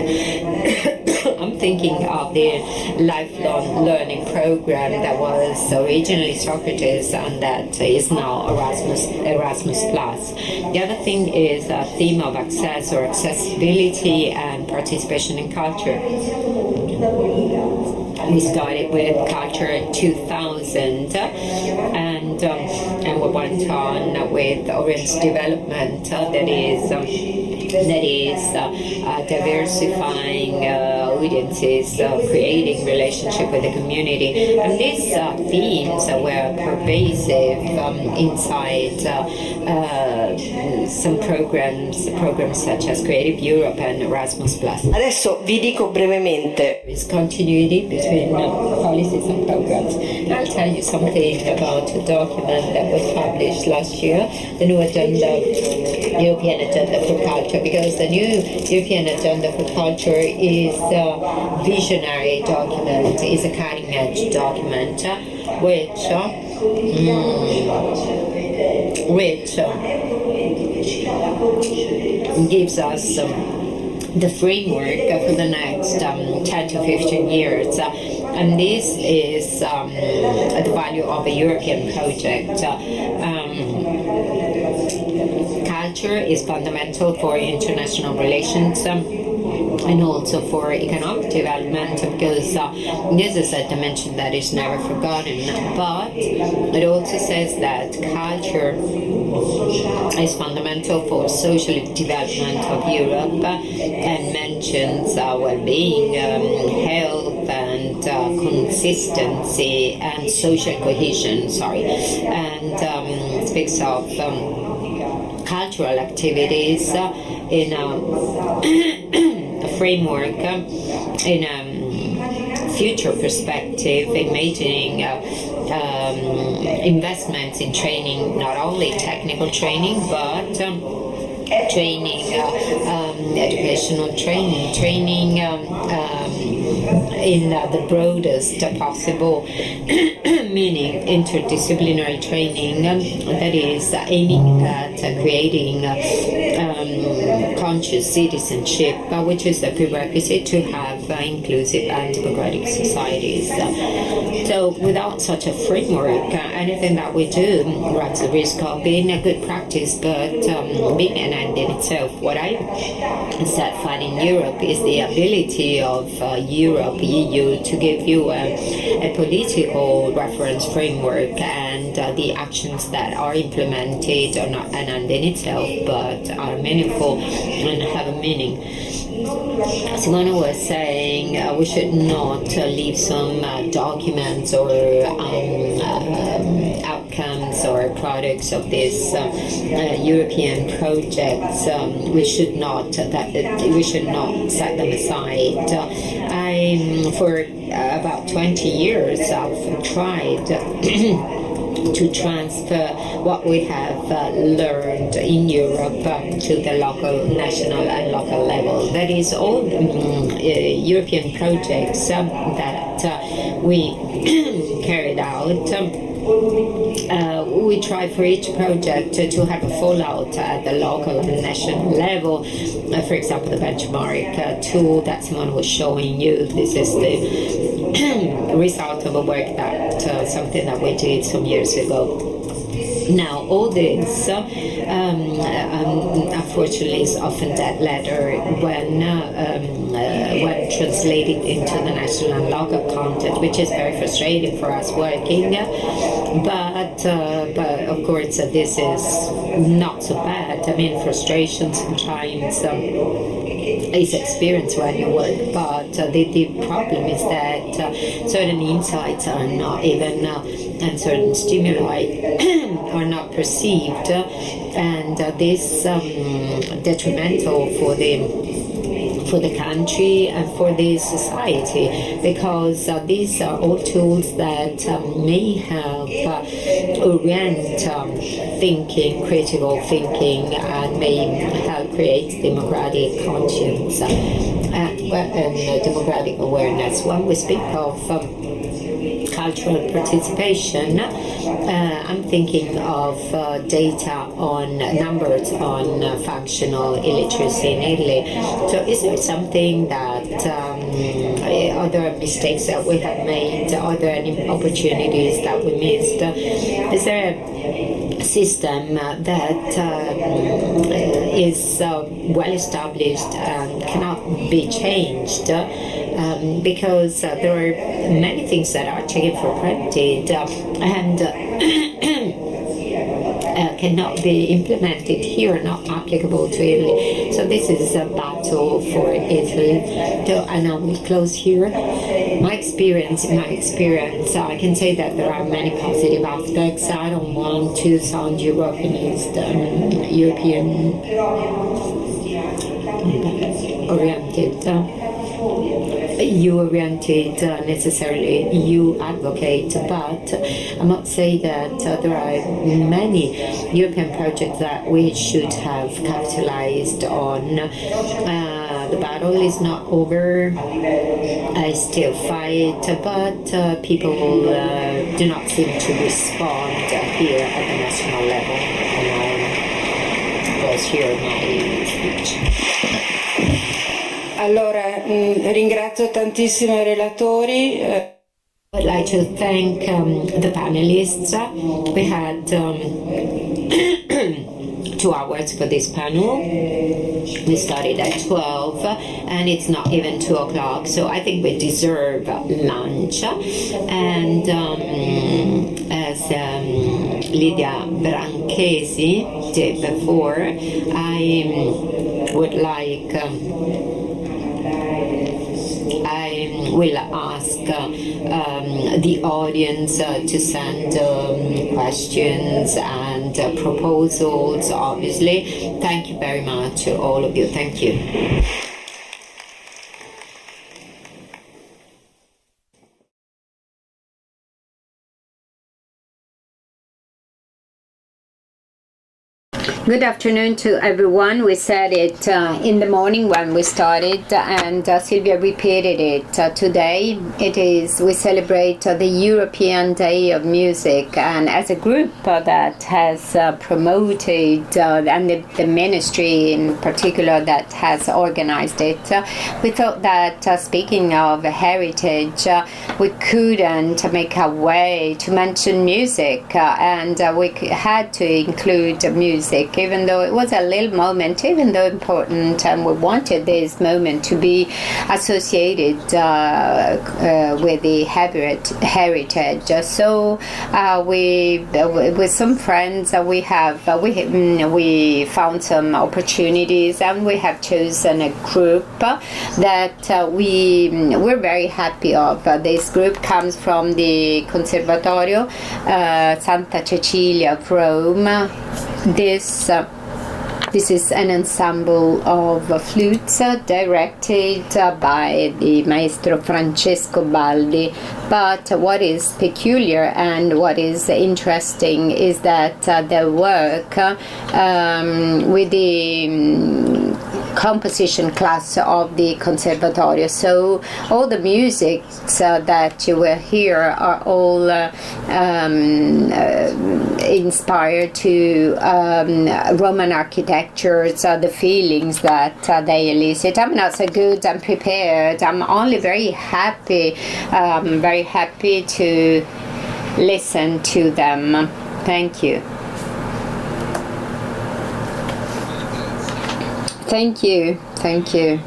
I'm thinking of the lifelong learning program that was originally Socrates and that is now Erasmus Plus. The other thing is a theme of access or accessibility and participation in culture. We started with Culture 2000 and we went on with Orange Development that is diversifying audiences, creating relationship with the community, and these themes were pervasive inside some programs such as Creative Europe and Erasmus Plus. Adesso vi dico brevemente. There is continuity between policies and programs. I'll tell you something about a document that was published last year, the new agenda, European Agenda for Culture, because the new European Agenda for Culture is a visionary document, is a cutting-edge document, which gives us the framework for the next 10 to 15 years. And this is the value of a European project. Culture is fundamental for international relations and also for economic development, because this is a dimension that is never forgotten. But it also says that culture is fundamental for social development of Europe and mentions well-being, health and consistency and social cohesion, and speaks of cultural activities in a framework, in a future perspective, imagining investments in training, not only technical training, but training, educational training in the broadest possible meaning, interdisciplinary training that is aiming at creating conscious citizenship, which is a prerequisite to have inclusive and democratic societies. So without such a framework, anything that we do runs the risk of being a good practice, but being an end in itself. What I instead find in Europe is the ability of Europe, EU, to give you a political reference framework, and the actions that are implemented are not an end in itself, but are meaningful and have a meaning. Simona was saying we should not leave some documents or outcomes or products of this European projects. We should not set them aside. For about 20 years, I've tried to transfer what we have learned in Europe to the local, national and local level. That is all European projects that we carried out. We try for each project to have a fallout at the local and national level. For example, the benchmark tool that someone was showing you, this is the result of a work that something that we did some years ago. Now, all this, unfortunately, is often dead letter when translated into the national and local content, which is very frustrating for us working. But of course, this is not so bad. I mean, frustration sometimes is experienced when you work, but the problem is that certain insights are not even, and certain stimuli are not perceived, and this detrimental for the country and for the society, because these are all tools that may help orient thinking, critical thinking, and may help create democratic conscience and democratic awareness. When we speak of cultural participation, I'm thinking of data on numbers on functional illiteracy in Italy. So is there something that, are there mistakes that we have made? Are there any opportunities that we missed? Is there a system that is well established and cannot be changed? Because there are many things that are taken for granted and cannot be implemented here, not applicable to Italy. So this is a battle for Italy. And I will close here. In my experience, I can say that there are many positive aspects. I don't want to sound Europeanist, European oriented. EU-oriented, necessarily EU advocate, but I must say that there are many European projects that we should have capitalized on. The battle is not over. I still fight, but people do not seem to respond here at the national level. And I close here my speech. Allora, ringrazio tantissimo i relatori. I'd like to thank the panelists. We had 2 hours for this panel. We started at 12 and it's not even 2 o'clock, so I think we deserve lunch. And as Lydia Branchesi did before, I would like I will ask the audience to send questions and proposals, obviously. Thank you very much to all of you. Thank you. Good afternoon to everyone. We said it in the morning when we started, and Silvia repeated it today. We celebrate the European Day of Music, and as a group that has promoted, and the ministry in particular that has organized it, we thought that speaking of heritage, we couldn't make our way to mention music, and we had to include music, even though it was a little moment, even though important, and we wanted this moment to be associated with the heritage. So with some friends, we found some opportunities, and we have chosen a group that we're very happy of. This group comes from the Conservatorio Santa Cecilia of Rome. This is an ensemble of flutes directed by the maestro Francesco Baldi. But what is peculiar and what is interesting is that they work with the composition class of the Conservatorio. So all the music that you will hear are all inspired to Roman architectures, the feelings that they elicit. I'm not so good and prepared. I'm only very happy to listen to them. Thank you. Thank you.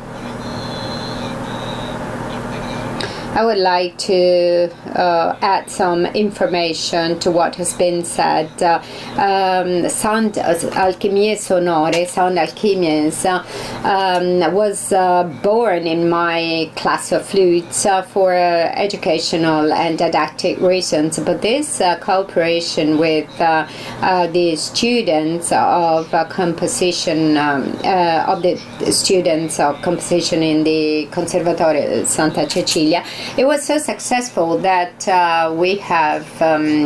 I would like to add some information to what has been said. Sound Alchimie Sonore, Sound Alchemies, was born in my class of flutes for educational and didactic reasons. But this cooperation with the students of composition, of the students of composition in the Conservatorio Santa Cecilia, it was so successful that we have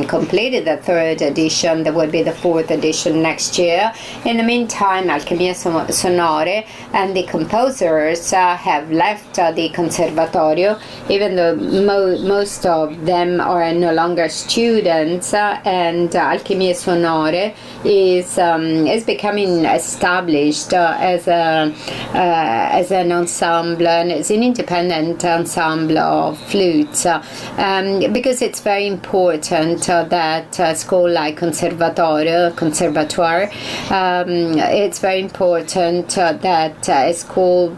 completed the 3rd edition. There will be the 4th edition next year. In the meantime, Alchimie Sonore and the composers have left the Conservatorio, even though most of them are no longer students, and Alchimie Sonore is becoming established as an ensemble, and it's an independent ensemble of flutes, because it's very important that a school like Conservatoire, it's very important that the school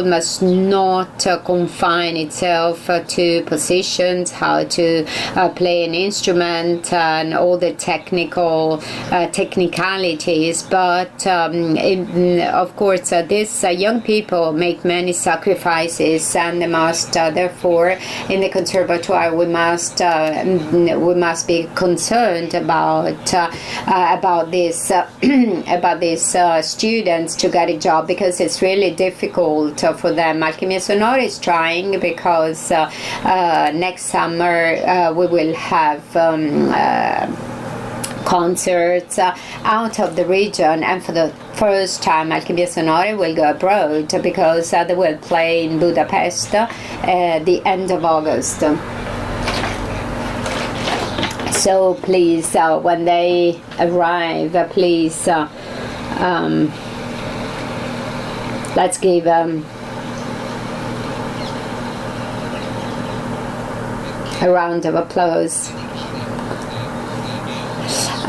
must not confine itself to positions, how to play an instrument and all the technicalities, but of course these young people make many sacrifices, and they must therefore in the Conservatoire we must be concerned about these students to get a job, because it's really difficult for them. Alchimie Sonore is trying, because next summer we will have concerts out of the region, and for the first time Alchimie Sonore will go abroad, because they will play in Budapest at the end of August. So please, when they arrive, please let's give a round of applause,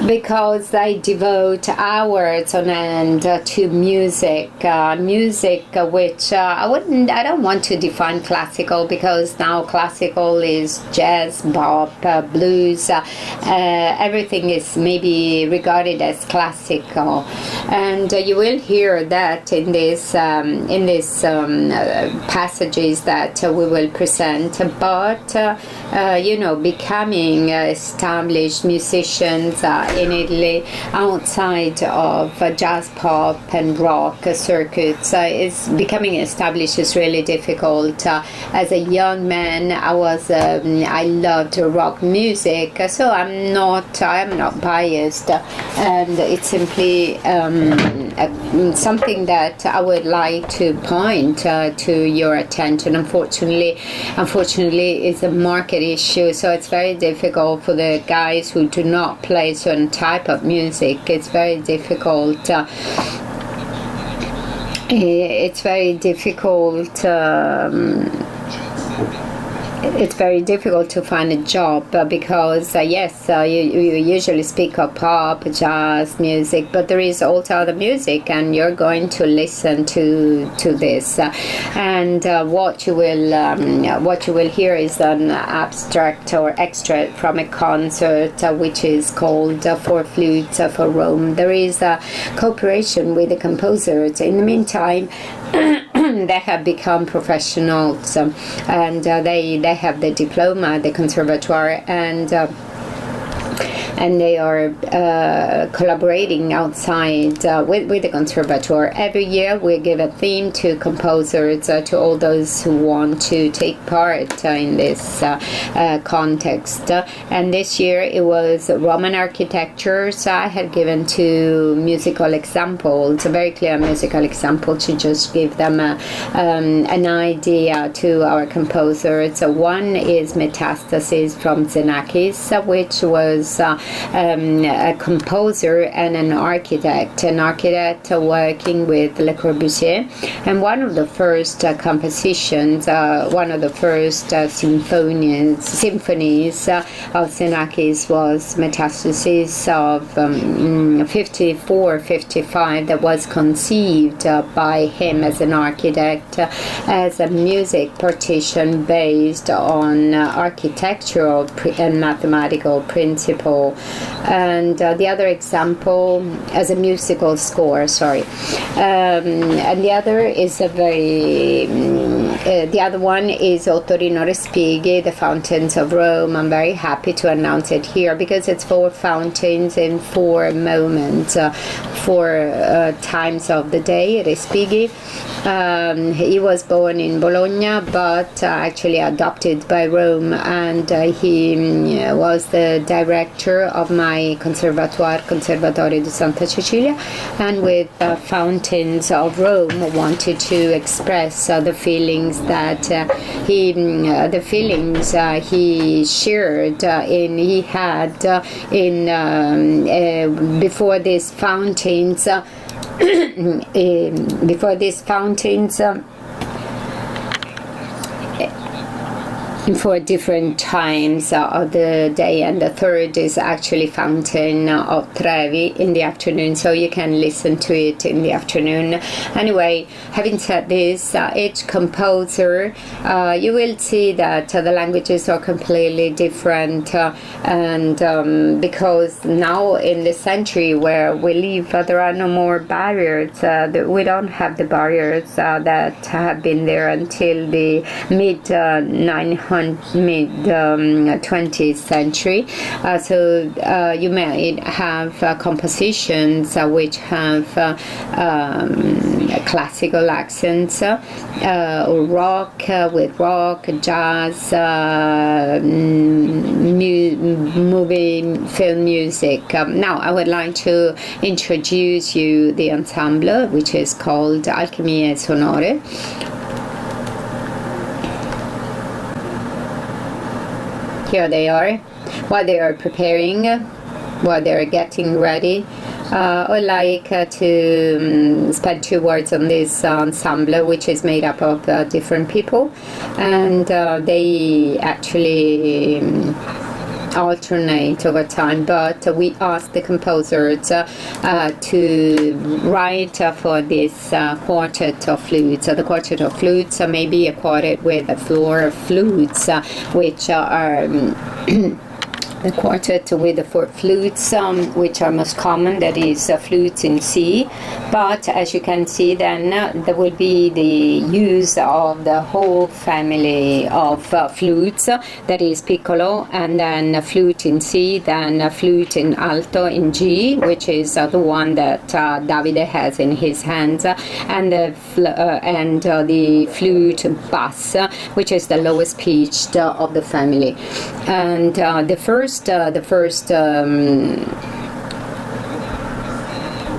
because they devote hours on end to music, which I don't want to define classical, because now classical is jazz, pop, blues, everything is maybe regarded as classical, and you will hear that in these passages that we will present. But becoming established musicians in Italy outside of jazz, pop and rock circuits is becoming established is really difficult. As a young man, I loved rock music, so I'm not biased, and it's simply something that I would like to point to your attention. Unfortunately, it's a market issue, so it's very difficult for the guys who do not play certain type of music. It's very difficult. It's very difficult. It's very difficult to find a job because you usually speak of pop, jazz music, but there is also other music, and you're going to listen to this, and what you will hear is an abstract or extract from a concert which is called Four Flutes for Rome. There is a cooperation with the composers. In the meantime, they have become professionals, and they have the diploma, the conservatoire, and they are collaborating outside with the conservatoire. Every year we give a theme to composers, to all those who want to take part in this context. And this year it was Roman architecture, so I have given two musical examples, a very clear musical example, to just give them an idea to our composers. One is Metastasis from Xenakis, which was a composer and an architect working with Le Corbusier, and one of the first compositions, one of the first symphonies of Xenakis was Metastasis of 54-55, that was conceived by him as an architect as a music partition based on architectural and mathematical principle. And the other example as a musical score, and the other is the other one is Ottorino Respighi, The Fountains of Rome. I'm very happy to announce it here because it's 4 fountains in 4 moments, 4 times of the day. Respighi, he was born in Bologna, but actually adopted by Rome, and he was the director of my Conservatorio di Santa Cecilia, and with Fountains of Rome wanted to express the feelings that he shared he had before these fountains for different times of the day, and the third is actually Fountain of Trevi in the afternoon, so you can listen to it in the afternoon. Anyway, having said this, each composer, you will see that the languages are completely different, and because now in the century where we live, there are no more barriers. We don't have the barriers that have been there until the mid-20th century. So you may have compositions which have classical accents, or rock with rock, jazz, movie, film music. Now I would like to introduce you the ensemble, which is called Alchimie Sonore. Here they are, while they are preparing, while they are getting ready. I would like to spend 2 words on this ensemble, which is made up of different people, and they actually alternate over time, but we asked the composers to write for this quartet of flutes. The quartet of flutes may be a quartet with 4 flutes, which are the quartet with the 4 flutes, which are most common, that is flutes in C. But as you can see, then there will be the use of the whole family of flutes, that is piccolo, and then a flute in C, then a flute in alto in G, which is the one that Davide has in his hands, and the flute bass, which is the lowest pitched of the family. And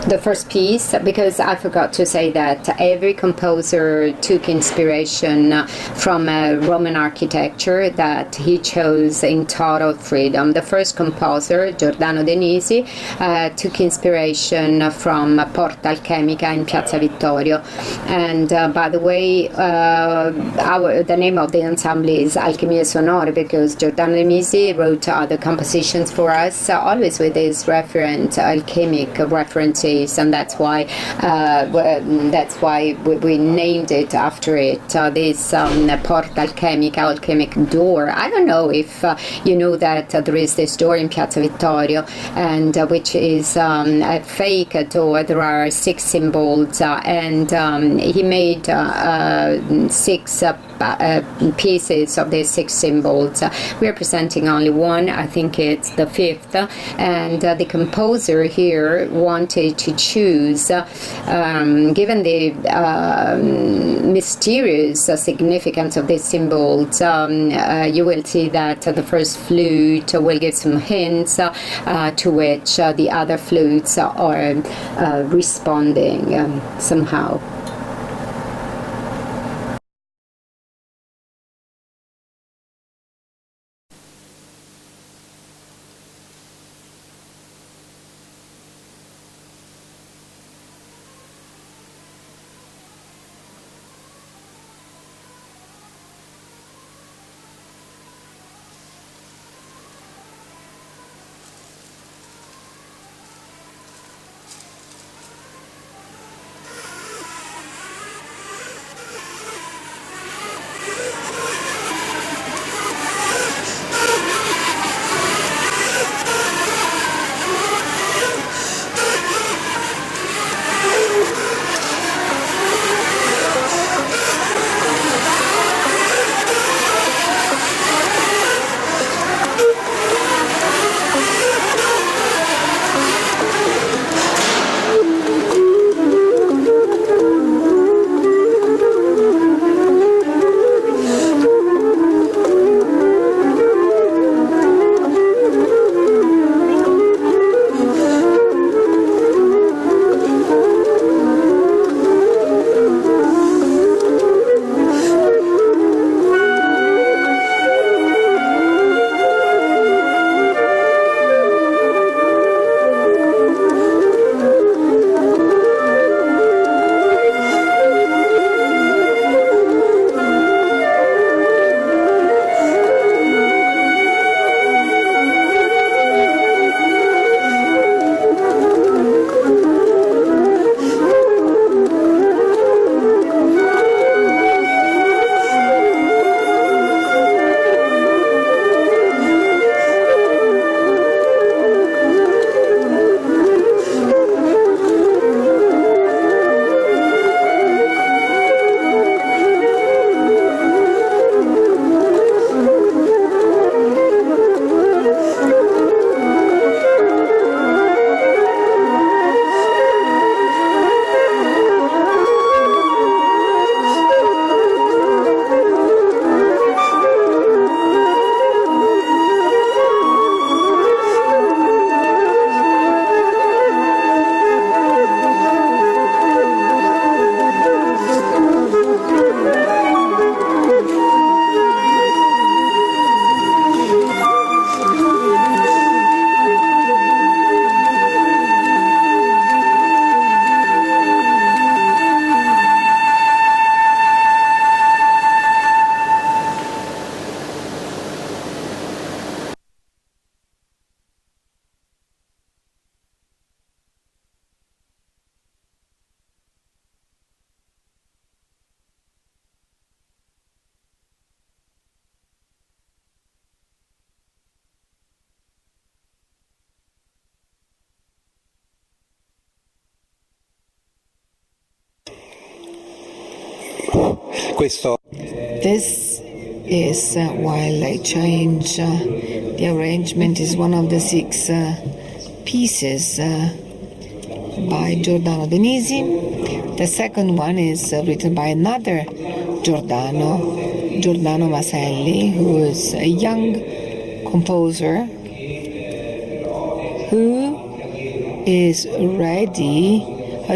the first piece, because I forgot to say that every composer took inspiration from Roman architecture that he chose in total freedom. The first composer, Giordano Denisi, took inspiration from Porta Alchemica in Piazza Vittorio. And by the way, the name of the ensemble is Alchimie Sonore, because Giordano Denisi wrote other compositions for us, always with his alchemic references. And that's why we named it after it. This Porta Alchemica, alchemic door. I don't know if you know that there is this door in Piazza Vittorio, and which is a fake door. There are 6 symbols, and he made 6 pieces of these 6 symbols. We are presenting only one. I think it's the 5th, and the composer here wanted to choose, given the mysterious significance of these symbols. You will see that the first flute will give some hints to which the other flutes are responding somehow. Questo This is, while I change the arrangement, is one of the 6 pieces by Giordano Denisi. The second one is written by another Giordano Maselli, who is a young composer who has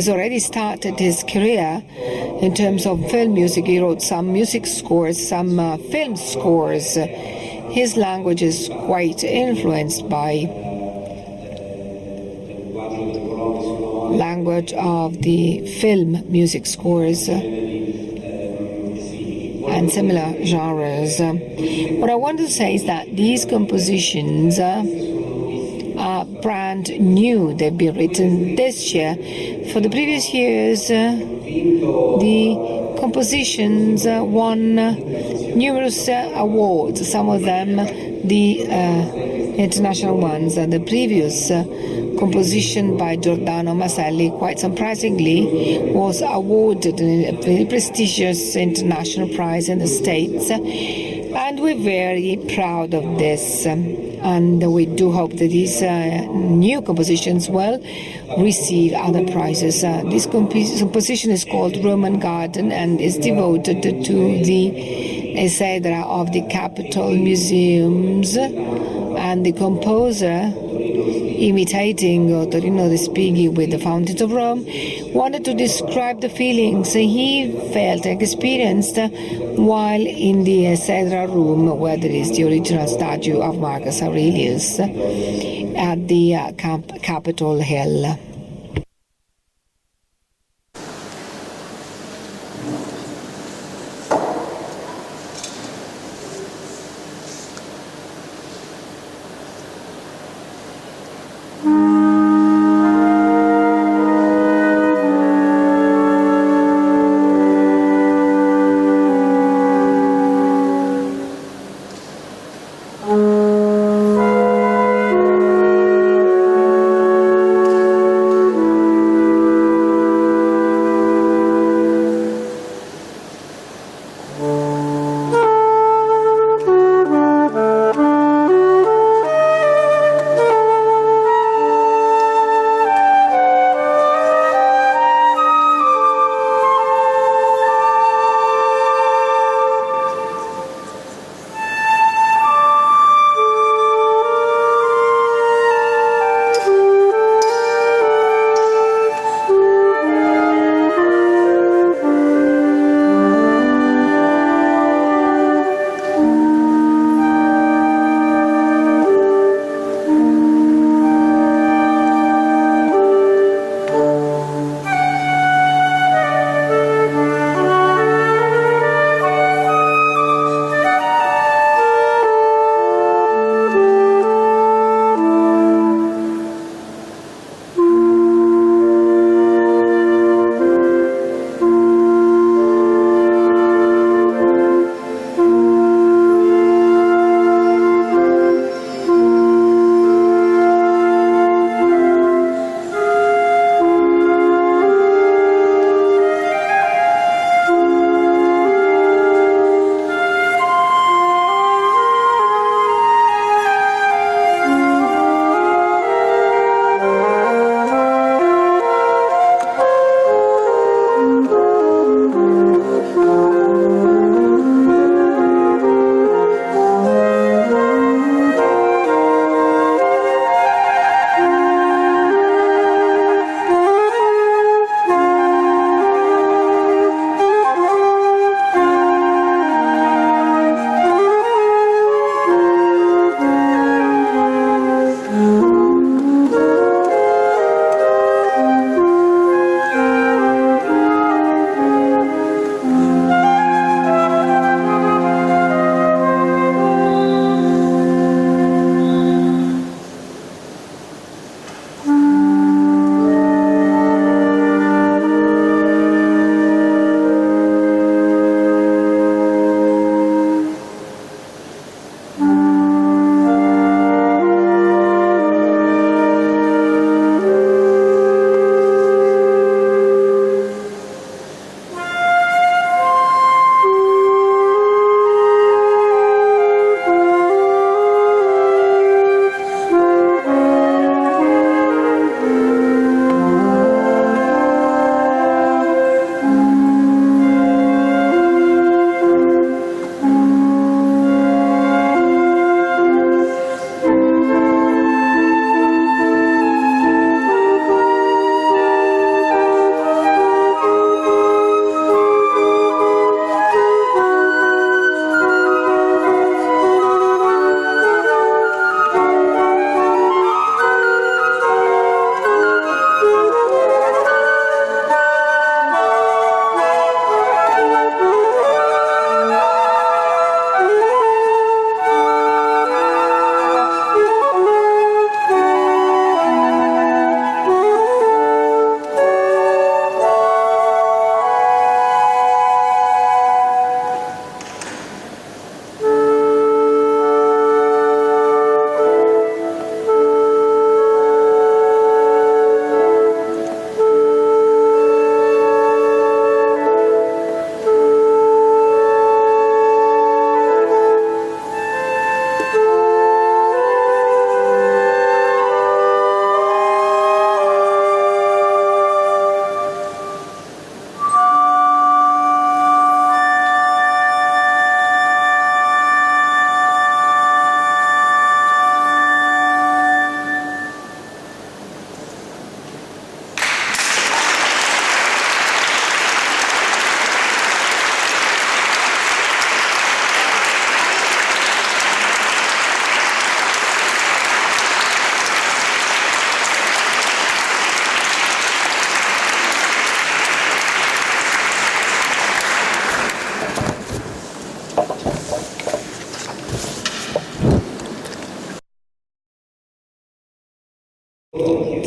already started his career in terms of film music. He wrote some music scores, some film scores. His language is quite influenced by language of the film music scores and similar genres. What I want to say is that these compositions are brand new. They've been written this year. For the previous years, the compositions won numerous awards, some of them the international ones. The previous composition by Giordano Maselli, quite surprisingly, was awarded a very prestigious international prize in the States, and we're very proud of this. And we do hope that these new compositions will receive other prizes. This composition is called Roman Garden and is devoted to the Esedra of the Capitol Museums, and the composer, imitating Torino Respighi with the Fountains of Rome, wanted to describe the feelings he felt and experienced while in the Esedra room, where there is the original statue of Marcus Aurelius at the Capitol Hill.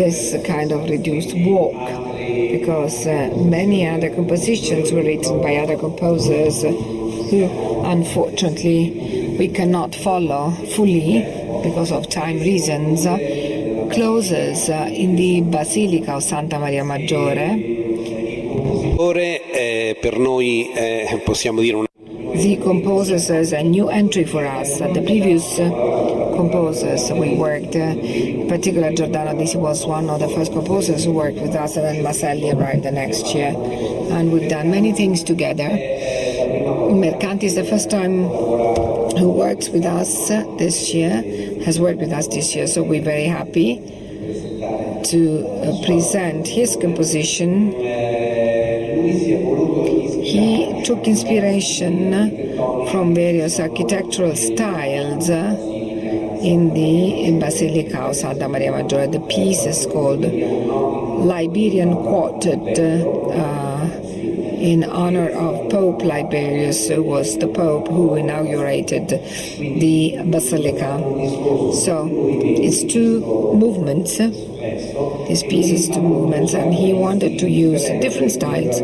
this kind of reduced walk, because many other compositions were written by other composers who unfortunately we cannot follow fully because of time reasons. Closes in the Basilica of Santa Maria Maggiore. Per noi possiamo dire una... The composers as a new entry for us. The previous composers we worked, in particular Giordano Disi was one of the first composers who worked with us, and then Maselli arrived the next year. And we've done many things together. Mercanti is the first time who works with us this year, has worked with us this year, so we're very happy to present his composition. He took inspiration from various architectural styles in the Basilica of Santa Maria Maggiore. The piece is called Liberian Quartet, in honor of Pope Liberius, who was the Pope who inaugurated the Basilica. So it's two movements. This piece is two movements, and he wanted to use different styles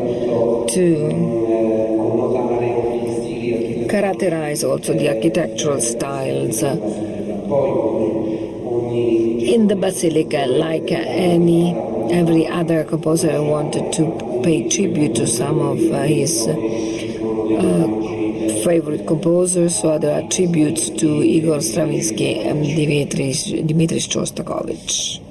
to characterize also the architectural styles in the Basilica, like every other composer who wanted to pay tribute to some of his favorite composers. So there are tributes to Igor Stravinsky and Dmitri Shostakovich.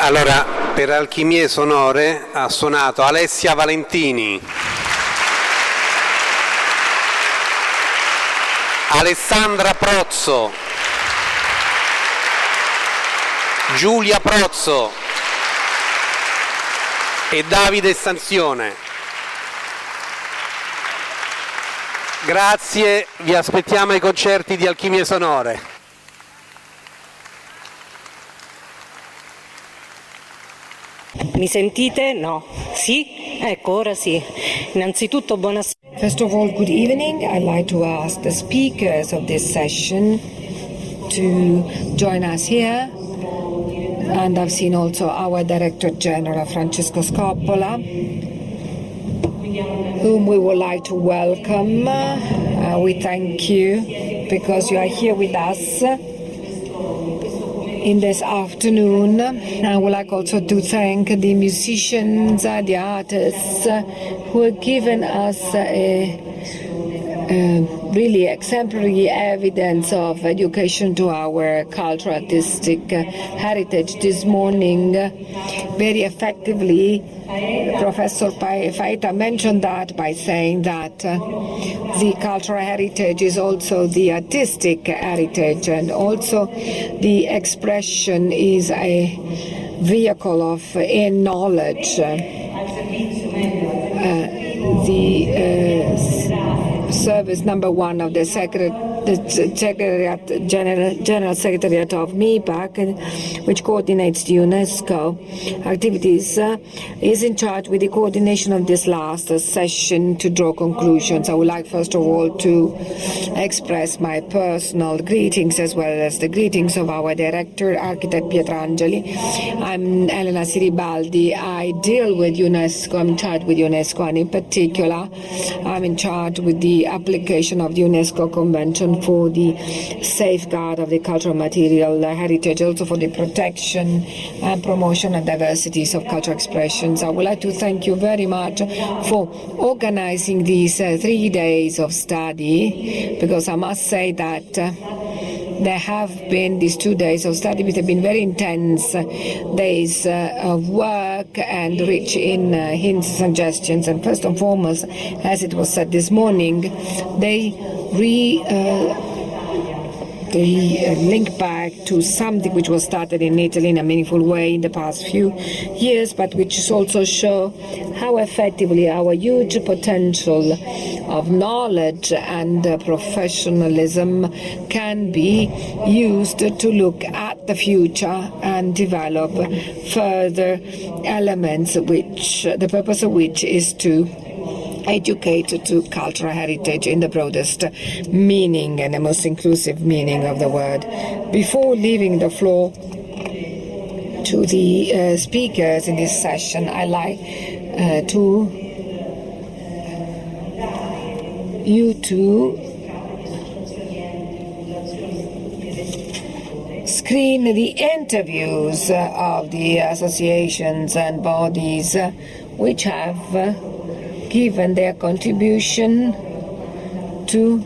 Allora, per alchimie sonore ha suonato Alessia Valentini, Alessandra Prozzo, Giulia Prozzo e Davide Stanzione. Grazie, vi aspettiamo ai concerti di alchimie sonore. Mi sentite? No. Sì? Ecco, ora sì. Innanzitutto buonasera. First of all, good evening. I'd like to ask the speakers of this session to join us here. And I've seen also our Director General, Francesco Scoppola, whom we would like to welcome. We thank you because you are here with us in this afternoon. I would like also to thank the musicians, the artists who have given us really exemplary evidence of education to our cultural artistic heritage this morning. Very effectively, Professor Faita mentioned that by saying that the cultural heritage is also the artistic heritage, and also the expression is a vehicle of knowledge. The service number 1 of the General Secretariat of MIPAC, which coordinates the UNESCO activities, is in charge with the coordination of this last session to draw conclusions. I would like first of all to express my personal greetings as well as the greetings of our director, architect Pietrangeli. I'm Elena Siribaldi. I deal with UNESCO, I'm in charge with UNESCO, and in particular I'm in charge with the application of the UNESCO Convention for the safeguard of the cultural material heritage, also for the protection and promotion and diversities of cultural expressions. I would like to thank you very much for organizing these 3 days of study, because I must say that there have been these 2 days of study which have been very intense days of work and rich in hints, suggestions, and first and foremost, as it was said this morning, they link back to something which was started in Italy in a meaningful way in the past few years, but which also show how effectively our huge potential of knowledge and professionalism can be used to look at the future and develop further elements which the purpose of which is to educate to cultural heritage in the broadest meaning and the most inclusive meaning of the word. Before leaving the floor to the speakers in this session, I like you to screen the interviews of the associations and bodies which have given their contribution to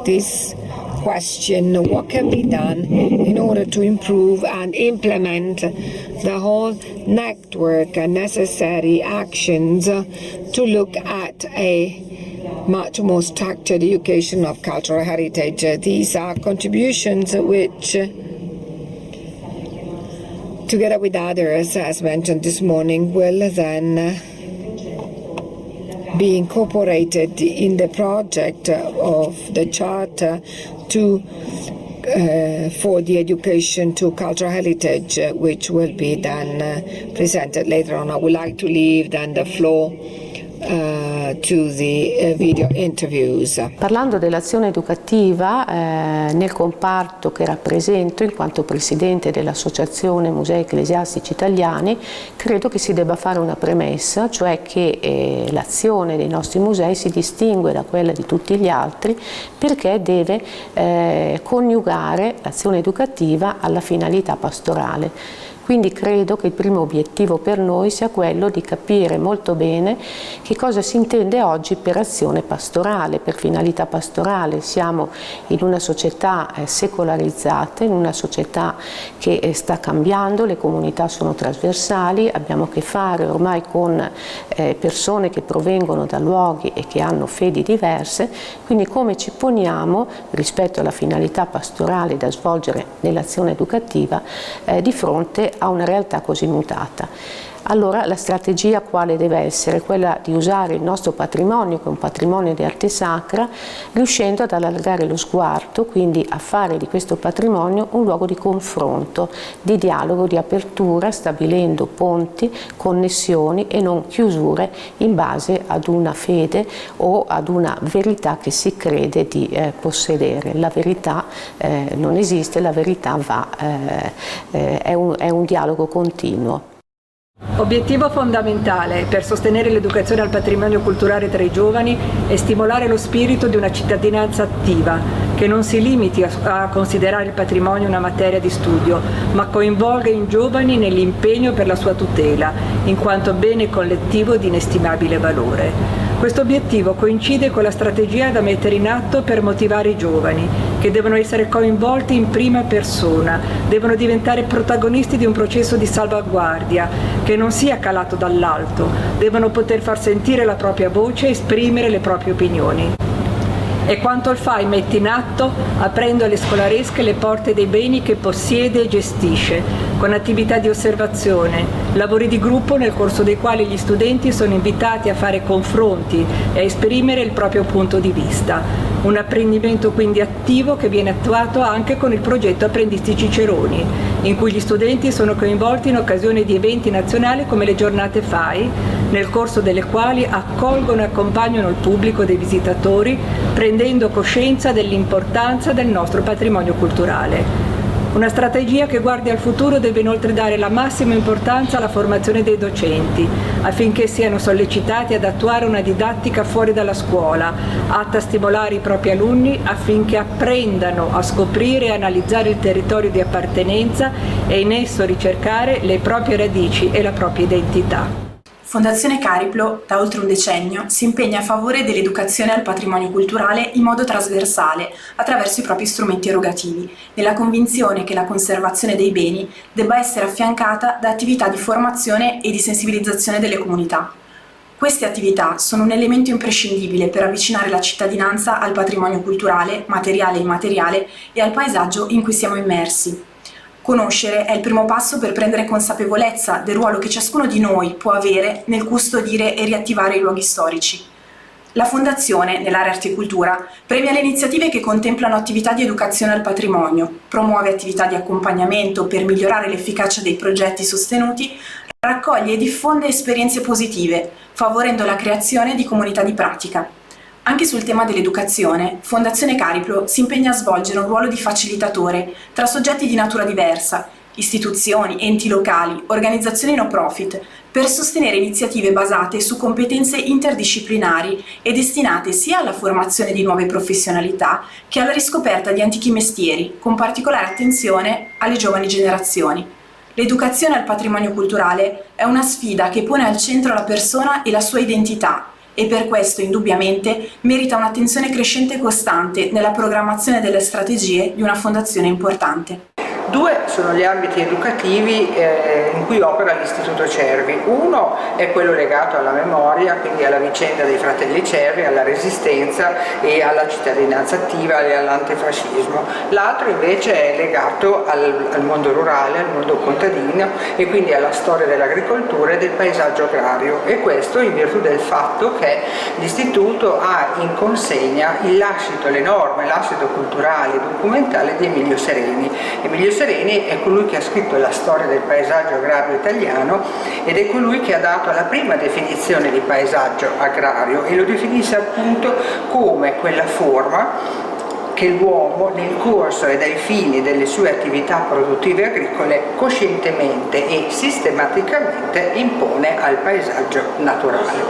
this question: what can be done in order to improve and implement the whole network and necessary actions to look at a much more structured education of cultural heritage. These are contributions which, together with others, as mentioned this morning, will then be incorporated in the project of the Charter for the education to cultural heritage, which will be then presented later on. I would like to leave then the floor to the video interviews. Parlando dell'azione educativa, nel comparto che rappresento in quanto presidente dell'Associazione Musei Ecclesiastici Italiani, credo che si debba fare una premessa, cioè che l'azione dei nostri musei si distingue da quella di tutti gli altri perché deve coniugare l'azione educativa alla finalità pastorale. Quindi credo che il primo obiettivo per noi sia quello di capire molto bene che cosa si intende oggi per azione pastorale, per finalità pastorale. Siamo in una società secolarizzata, in una società che sta cambiando, le comunità sono trasversali, abbiamo a che fare ormai con persone che provengono da luoghi e che hanno fedi diverse, quindi come ci poniamo rispetto alla finalità pastorale da svolgere nell'azione educativa di fronte a una realtà così mutata. Allora la strategia quale deve essere? Quella di usare il nostro patrimonio, che è un patrimonio di arte sacra, riuscendo ad allargare lo sguardo, quindi a fare di questo patrimonio un luogo di confronto, di dialogo, di apertura, stabilendo ponti, connessioni e non chiusure in base ad una fede o ad una verità che si crede di possedere. La verità non esiste, la verità è un dialogo continuo. Obiettivo fondamentale per sostenere l'educazione al patrimonio culturale tra i giovani è stimolare lo spirito di una cittadinanza attiva, che non si limiti a considerare il patrimonio una materia di studio, ma coinvolga i giovani nell'impegno per la sua tutela, in quanto bene collettivo di inestimabile valore. Questo obiettivo coincide con la strategia da mettere in atto per motivare i giovani, che devono essere coinvolti in prima persona, devono diventare protagonisti di un processo di salvaguardia che non sia calato dall'alto, devono poter far sentire la propria voce e esprimere le proprie opinioni. E quanto il FAI mette in atto aprendo alle scolaresche le porte dei beni che possiede e gestisce, con attività di osservazione, lavori di gruppo nel corso dei quali gli studenti sono invitati a fare confronti e a esprimere il proprio punto di vista. Un apprendimento quindi attivo che viene attuato anche con il progetto Apprendisti Ciceroni, in cui gli studenti sono coinvolti in occasione di eventi nazionali come le giornate FAI, nel corso delle quali accolgono e accompagnano il pubblico dei visitatori, prendendo coscienza dell'importanza del nostro patrimonio culturale. Una strategia che guardi al futuro deve inoltre dare la massima importanza alla formazione dei docenti, affinché siano sollecitati ad attuare una didattica fuori dalla scuola, atta a stimolare i propri alunni affinché apprendano a scoprire e analizzare il territorio di appartenenza e in esso ricercare le proprie radici e la propria identità. Fondazione Cariplo, da oltre un decennio, si impegna a favore dell'educazione al patrimonio culturale in modo trasversale, attraverso i propri strumenti erogativi, nella convinzione che la conservazione dei beni debba essere affiancata da attività di formazione e di sensibilizzazione delle comunità. Queste attività sono un elemento imprescindibile per avvicinare la cittadinanza al patrimonio culturale, materiale e immateriale, e al paesaggio in cui siamo immersi. Conoscere è il primo passo per prendere consapevolezza del ruolo che ciascuno di noi può avere nel custodire e riattivare i luoghi storici. La Fondazione, nell'area Arte e Cultura, premia le iniziative che contemplano attività di educazione al patrimonio, promuove attività di accompagnamento per migliorare l'efficacia dei progetti sostenuti, raccoglie e diffonde esperienze positive, favorendo la creazione di comunità di pratica. Anche sul tema dell'educazione, Fondazione Cariplo si impegna a svolgere un ruolo di facilitatore tra soggetti di natura diversa, istituzioni, enti locali, organizzazioni no profit, per sostenere iniziative basate su competenze interdisciplinari e destinate sia alla formazione di nuove professionalità che alla riscoperta di antichi mestieri, con particolare attenzione alle giovani generazioni. L'educazione al patrimonio culturale è una sfida che pone al centro la persona e la sua identità, e per questo indubbiamente merita un'attenzione crescente e costante nella programmazione delle strategie di una fondazione importante. Due sono gli ambiti educativi in cui opera l'Istituto Cervi. Uno è quello legato alla memoria, quindi alla vicenda dei fratelli Cervi, alla resistenza e alla cittadinanza attiva e all'antifascismo. L'altro invece è legato al mondo rurale, al mondo contadino e quindi alla storia dell'agricoltura e del paesaggio agrario, e questo in virtù del fatto che l'Istituto ha in consegna il lascito, l'enorme lascito culturale e documentale di Emilio Sereni. Emilio Sereni è colui che ha scritto la storia del paesaggio agrario italiano ed è colui che ha dato la prima definizione di paesaggio agrario e lo definisce appunto come quella forma che l'uomo nel corso e dai fini delle sue attività produttive agricole coscientemente e sistematicamente impone al paesaggio naturale.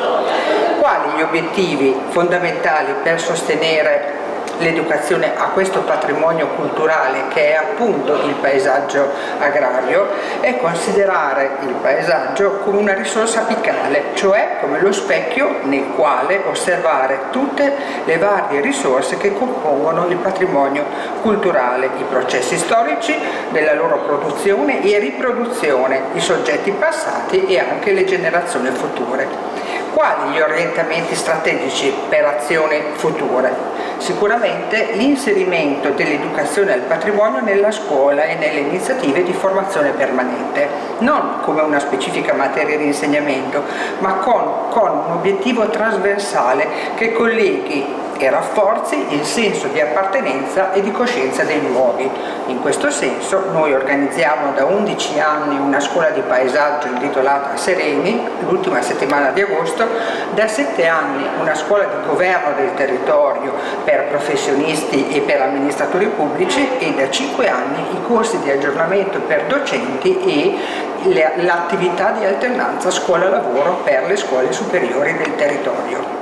Quali gli obiettivi fondamentali per sostenere l'educazione a questo patrimonio culturale che è appunto il paesaggio agrario? È considerare il paesaggio come una risorsa apicale, cioè come lo specchio nel quale osservare tutte le varie risorse che compongono il patrimonio culturale, i processi storici della loro produzione e riproduzione, i soggetti passati e anche le generazioni future. Quali gli orientamenti strategici per azioni future? Sicuramente l'inserimento dell'educazione al patrimonio nella scuola e nelle iniziative di formazione permanente, non come una specifica materia di insegnamento, ma con un obiettivo trasversale che colleghi e rafforzi il senso di appartenenza e di coscienza dei luoghi. In questo senso noi organizziamo da 11 anni una scuola di paesaggio intitolata Sereni, l'ultima settimana di agosto, da 7 anni una scuola di governo del territorio per professionisti e per amministratori pubblici e da 5 anni i corsi di aggiornamento per docenti e l'attività di alternanza scuola-lavoro per le scuole superiori del territorio.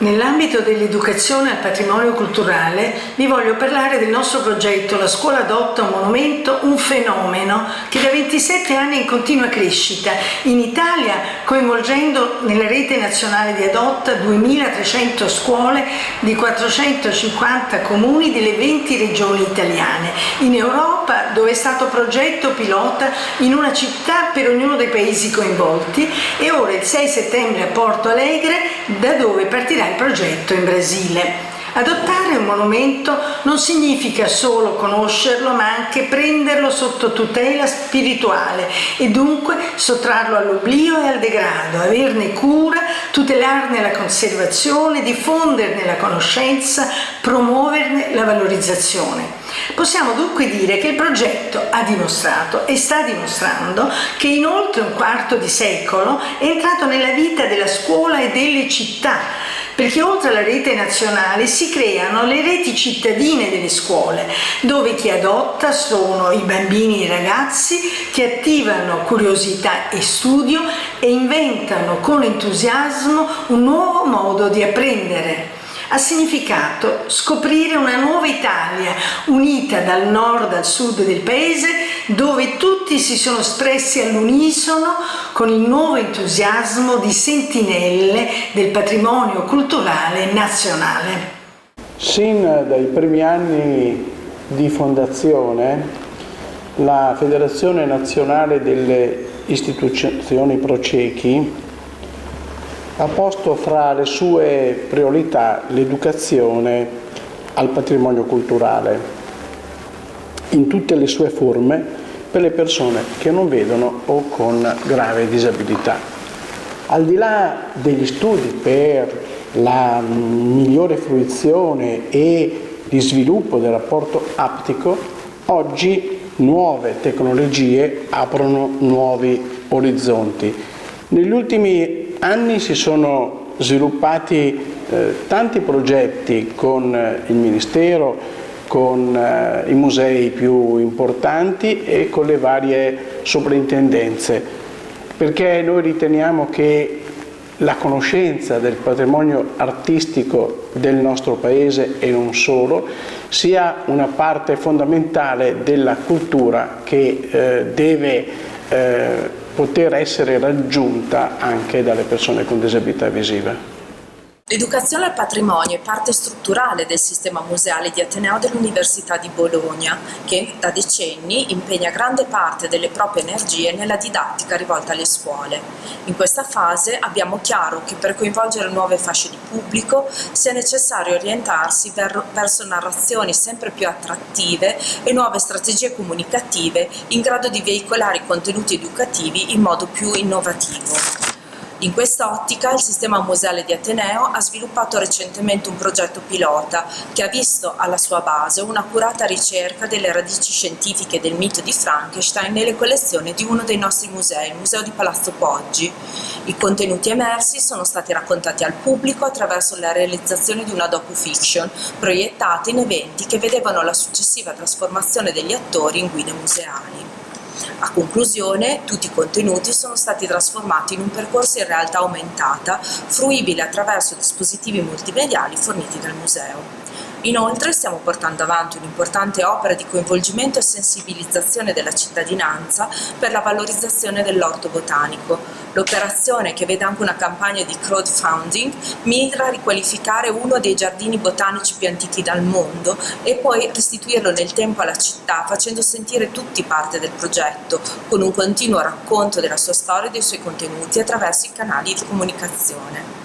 Nell'ambito dell'educazione al patrimonio culturale vi voglio parlare del nostro progetto La Scuola adotta un monumento, un fenomeno che da 27 anni è in continua crescita in Italia, coinvolgendo nella rete nazionale di Adotta 2300 scuole di 450 comuni delle 20 regioni italiane, in Europa dove è stato progetto pilota in una città per ognuno dei paesi coinvolti e ora il 6 settembre a Porto Alegre, da dove partirà il progetto in Brasile. Adottare un monumento non significa solo conoscerlo, ma anche prenderlo sotto tutela spirituale e dunque sottrarlo all'oblio e al degrado, averne cura, tutelarne la conservazione, diffonderne la conoscenza, promuoverne la valorizzazione. Possiamo dunque dire che il progetto ha dimostrato e sta dimostrando che in oltre un quarto di secolo è entrato nella vita della scuola e delle città, perché oltre alla rete nazionale si creano le reti cittadine delle scuole, dove chi adotta sono i bambini e i ragazzi che attivano curiosità e studio e inventano con entusiasmo un nuovo modo di apprendere. Ha significato scoprire una nuova Italia, unita dal nord al sud del paese, dove tutti si sono espressi all'unisono con il nuovo entusiasmo di sentinelle del patrimonio culturale nazionale. Sin dai primi anni di fondazione, la Federazione Nazionale delle Istituzioni Procechi ha posto fra le sue priorità l'educazione al patrimonio culturale in tutte le sue forme per le persone che non vedono o con grave disabilità. Al di là degli studi per la migliore fruizione e di sviluppo del rapporto aptico, oggi nuove tecnologie aprono nuovi orizzonti. Negli ultimi anni si sono sviluppati tanti progetti con il Ministero, con i musei più importanti e con le varie soprintendenze, perché noi riteniamo che la conoscenza del patrimonio artistico del nostro Paese e non solo sia una parte fondamentale della cultura che deve poter essere raggiunta anche dalle persone con disabilità visiva. L'educazione al patrimonio è parte strutturale del sistema museale di Ateneo dell'Università di Bologna, che da decenni impegna grande parte delle proprie energie nella didattica rivolta alle scuole. In questa fase abbiamo chiaro che per coinvolgere nuove fasce di pubblico sia necessario orientarsi verso narrazioni sempre più attrattive e nuove strategie comunicative in grado di veicolare i contenuti educativi in modo più innovativo. In quest'ottica il sistema museale di Ateneo ha sviluppato recentemente un progetto pilota che ha visto alla sua base un'accurata ricerca delle radici scientifiche del mito di Frankenstein nelle collezioni di uno dei nostri musei, il Museo di Palazzo Poggi. I contenuti emersi sono stati raccontati al pubblico attraverso la realizzazione di una docu-fiction proiettata in eventi che vedevano la successiva trasformazione degli attori in guide museali. A conclusione, tutti i contenuti sono stati trasformati in un percorso in realtà aumentata, fruibile attraverso dispositivi multimediali forniti dal museo. Inoltre stiamo portando avanti un'importante opera di coinvolgimento e sensibilizzazione della cittadinanza per la valorizzazione dell'orto botanico. L'operazione, che vede anche una campagna di crowdfunding, mira a riqualificare uno dei giardini botanici più antichi del mondo e poi restituirlo nel tempo alla città, facendo sentire tutti parte del progetto, con un continuo racconto della sua storia e dei suoi contenuti attraverso i canali di comunicazione.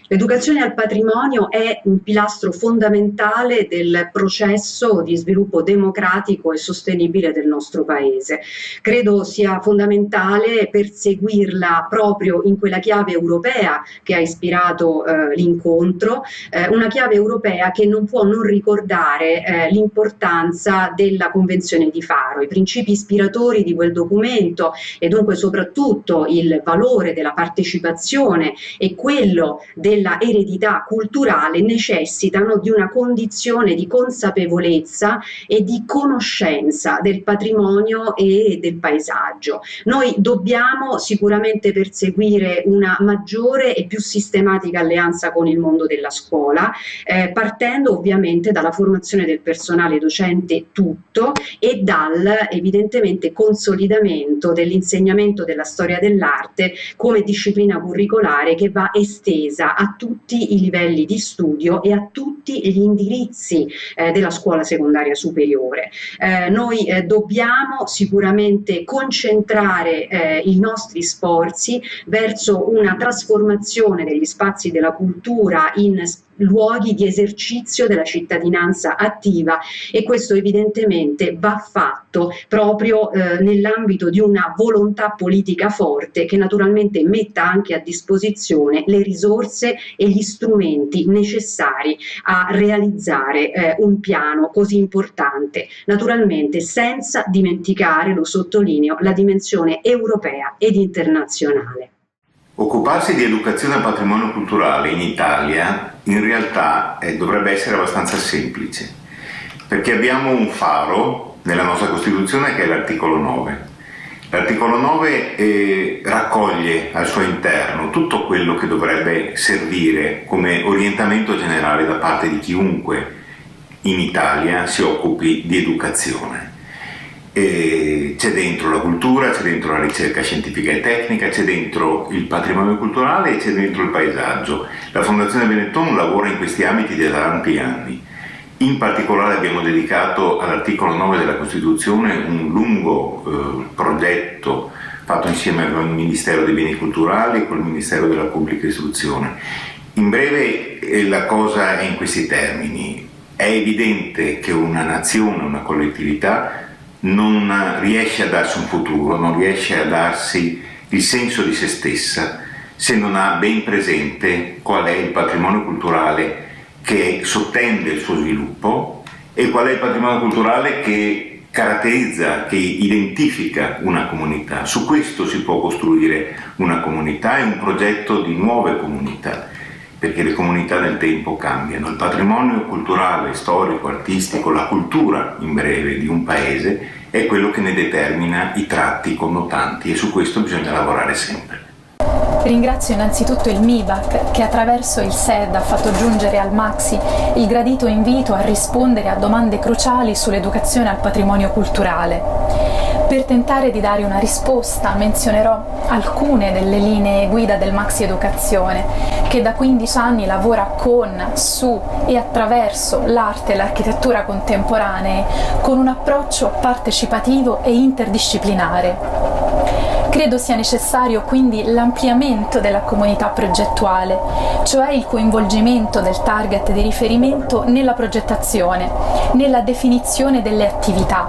L'educazione al patrimonio è un pilastro fondamentale del processo di sviluppo democratico e sostenibile del nostro Paese. Credo sia fondamentale perseguirla proprio in quella chiave europea che ha ispirato l'incontro, una chiave europea che non può non ricordare l'importanza della Convenzione di Faro, i principi ispiratori di quel documento e dunque soprattutto il valore della partecipazione e quello della eredità culturale necessitano di una condizione di consapevolezza e di conoscenza del patrimonio e del paesaggio. Noi dobbiamo sicuramente perseguire una maggiore e più sistematica alleanza con il mondo della scuola, partendo ovviamente dalla formazione del personale docente tutto e dal evidentemente consolidamento dell'insegnamento della storia dell'arte come disciplina curricolare che va estesa a tutti i livelli di studio e a tutti gli indirizzi della scuola secondaria superiore. Noi dobbiamo sicuramente concentrare i nostri sforzi verso una trasformazione degli spazi della cultura in luoghi di esercizio della cittadinanza attiva, e questo evidentemente va fatto proprio nell'ambito di una volontà politica forte che naturalmente metta anche a disposizione le risorse e gli strumenti necessari a realizzare un piano così importante, naturalmente senza dimenticare, lo sottolineo, la dimensione europea ed internazionale. Occuparsi di educazione al patrimonio culturale in Italia in realtà dovrebbe essere abbastanza semplice, perché abbiamo un faro nella nostra Costituzione che è l'articolo 9. L'articolo 9 raccoglie al suo interno tutto quello che dovrebbe servire come orientamento generale da parte di chiunque in Italia si occupi di educazione. C'è dentro la cultura, c'è dentro la ricerca scientifica e tecnica, c'è dentro il patrimonio culturale e c'è dentro il paesaggio. La Fondazione Benetton lavora in questi ambiti da tanti anni. In particolare abbiamo dedicato all'articolo 9 della Costituzione un lungo progetto fatto insieme al Ministero dei Beni Culturali e col Ministero della Pubblica Istruzione. In breve la cosa è in questi termini. È evidente che una nazione, una collettività non riesce a darsi un futuro, non riesce a darsi il senso di se stessa se non ha ben presente qual è il patrimonio culturale che sottende il suo sviluppo e qual è il patrimonio culturale che caratterizza, che identifica una comunità. Su questo si può costruire una comunità e un progetto di nuove comunità, perché le comunità nel tempo cambiano. Il patrimonio culturale, storico, artistico, la cultura in breve di un paese è quello che ne determina i tratti connotanti e su questo bisogna lavorare sempre. Ringrazio innanzitutto il MIBAC che attraverso il SED ha fatto giungere al Maxi il gradito invito a rispondere a domande cruciali sull'educazione al patrimonio culturale. Per tentare di dare una risposta menzionerò alcune delle linee guida del Maxi Educazione, che da 15 anni lavora con, su e attraverso l'arte e l'architettura contemporanee con un approccio partecipativo e interdisciplinare. Credo sia necessario quindi l'ampliamento della comunità progettuale, cioè il coinvolgimento del target di riferimento nella progettazione, nella definizione delle attività,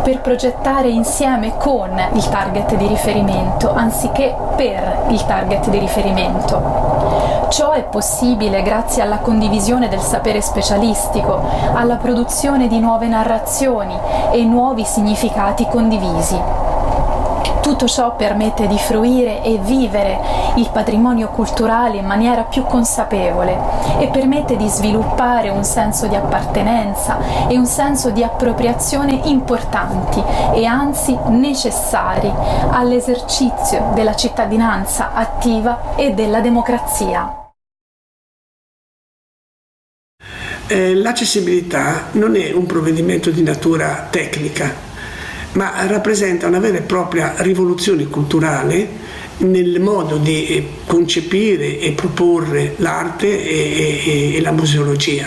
per progettare insieme con il target di riferimento, anziché per il target di riferimento. Ciò è possibile grazie alla condivisione del sapere specialistico, alla produzione di nuove narrazioni e nuovi significati condivisi. Tutto ciò permette di fruire e vivere il patrimonio culturale in maniera più consapevole e permette di sviluppare un senso di appartenenza e un senso di appropriazione importanti e anzi necessari all'esercizio della cittadinanza attiva e della democrazia. L'accessibilità non è un provvedimento di natura tecnica, ma rappresenta una vera e propria rivoluzione culturale nel modo di concepire e proporre l'arte e la museologia.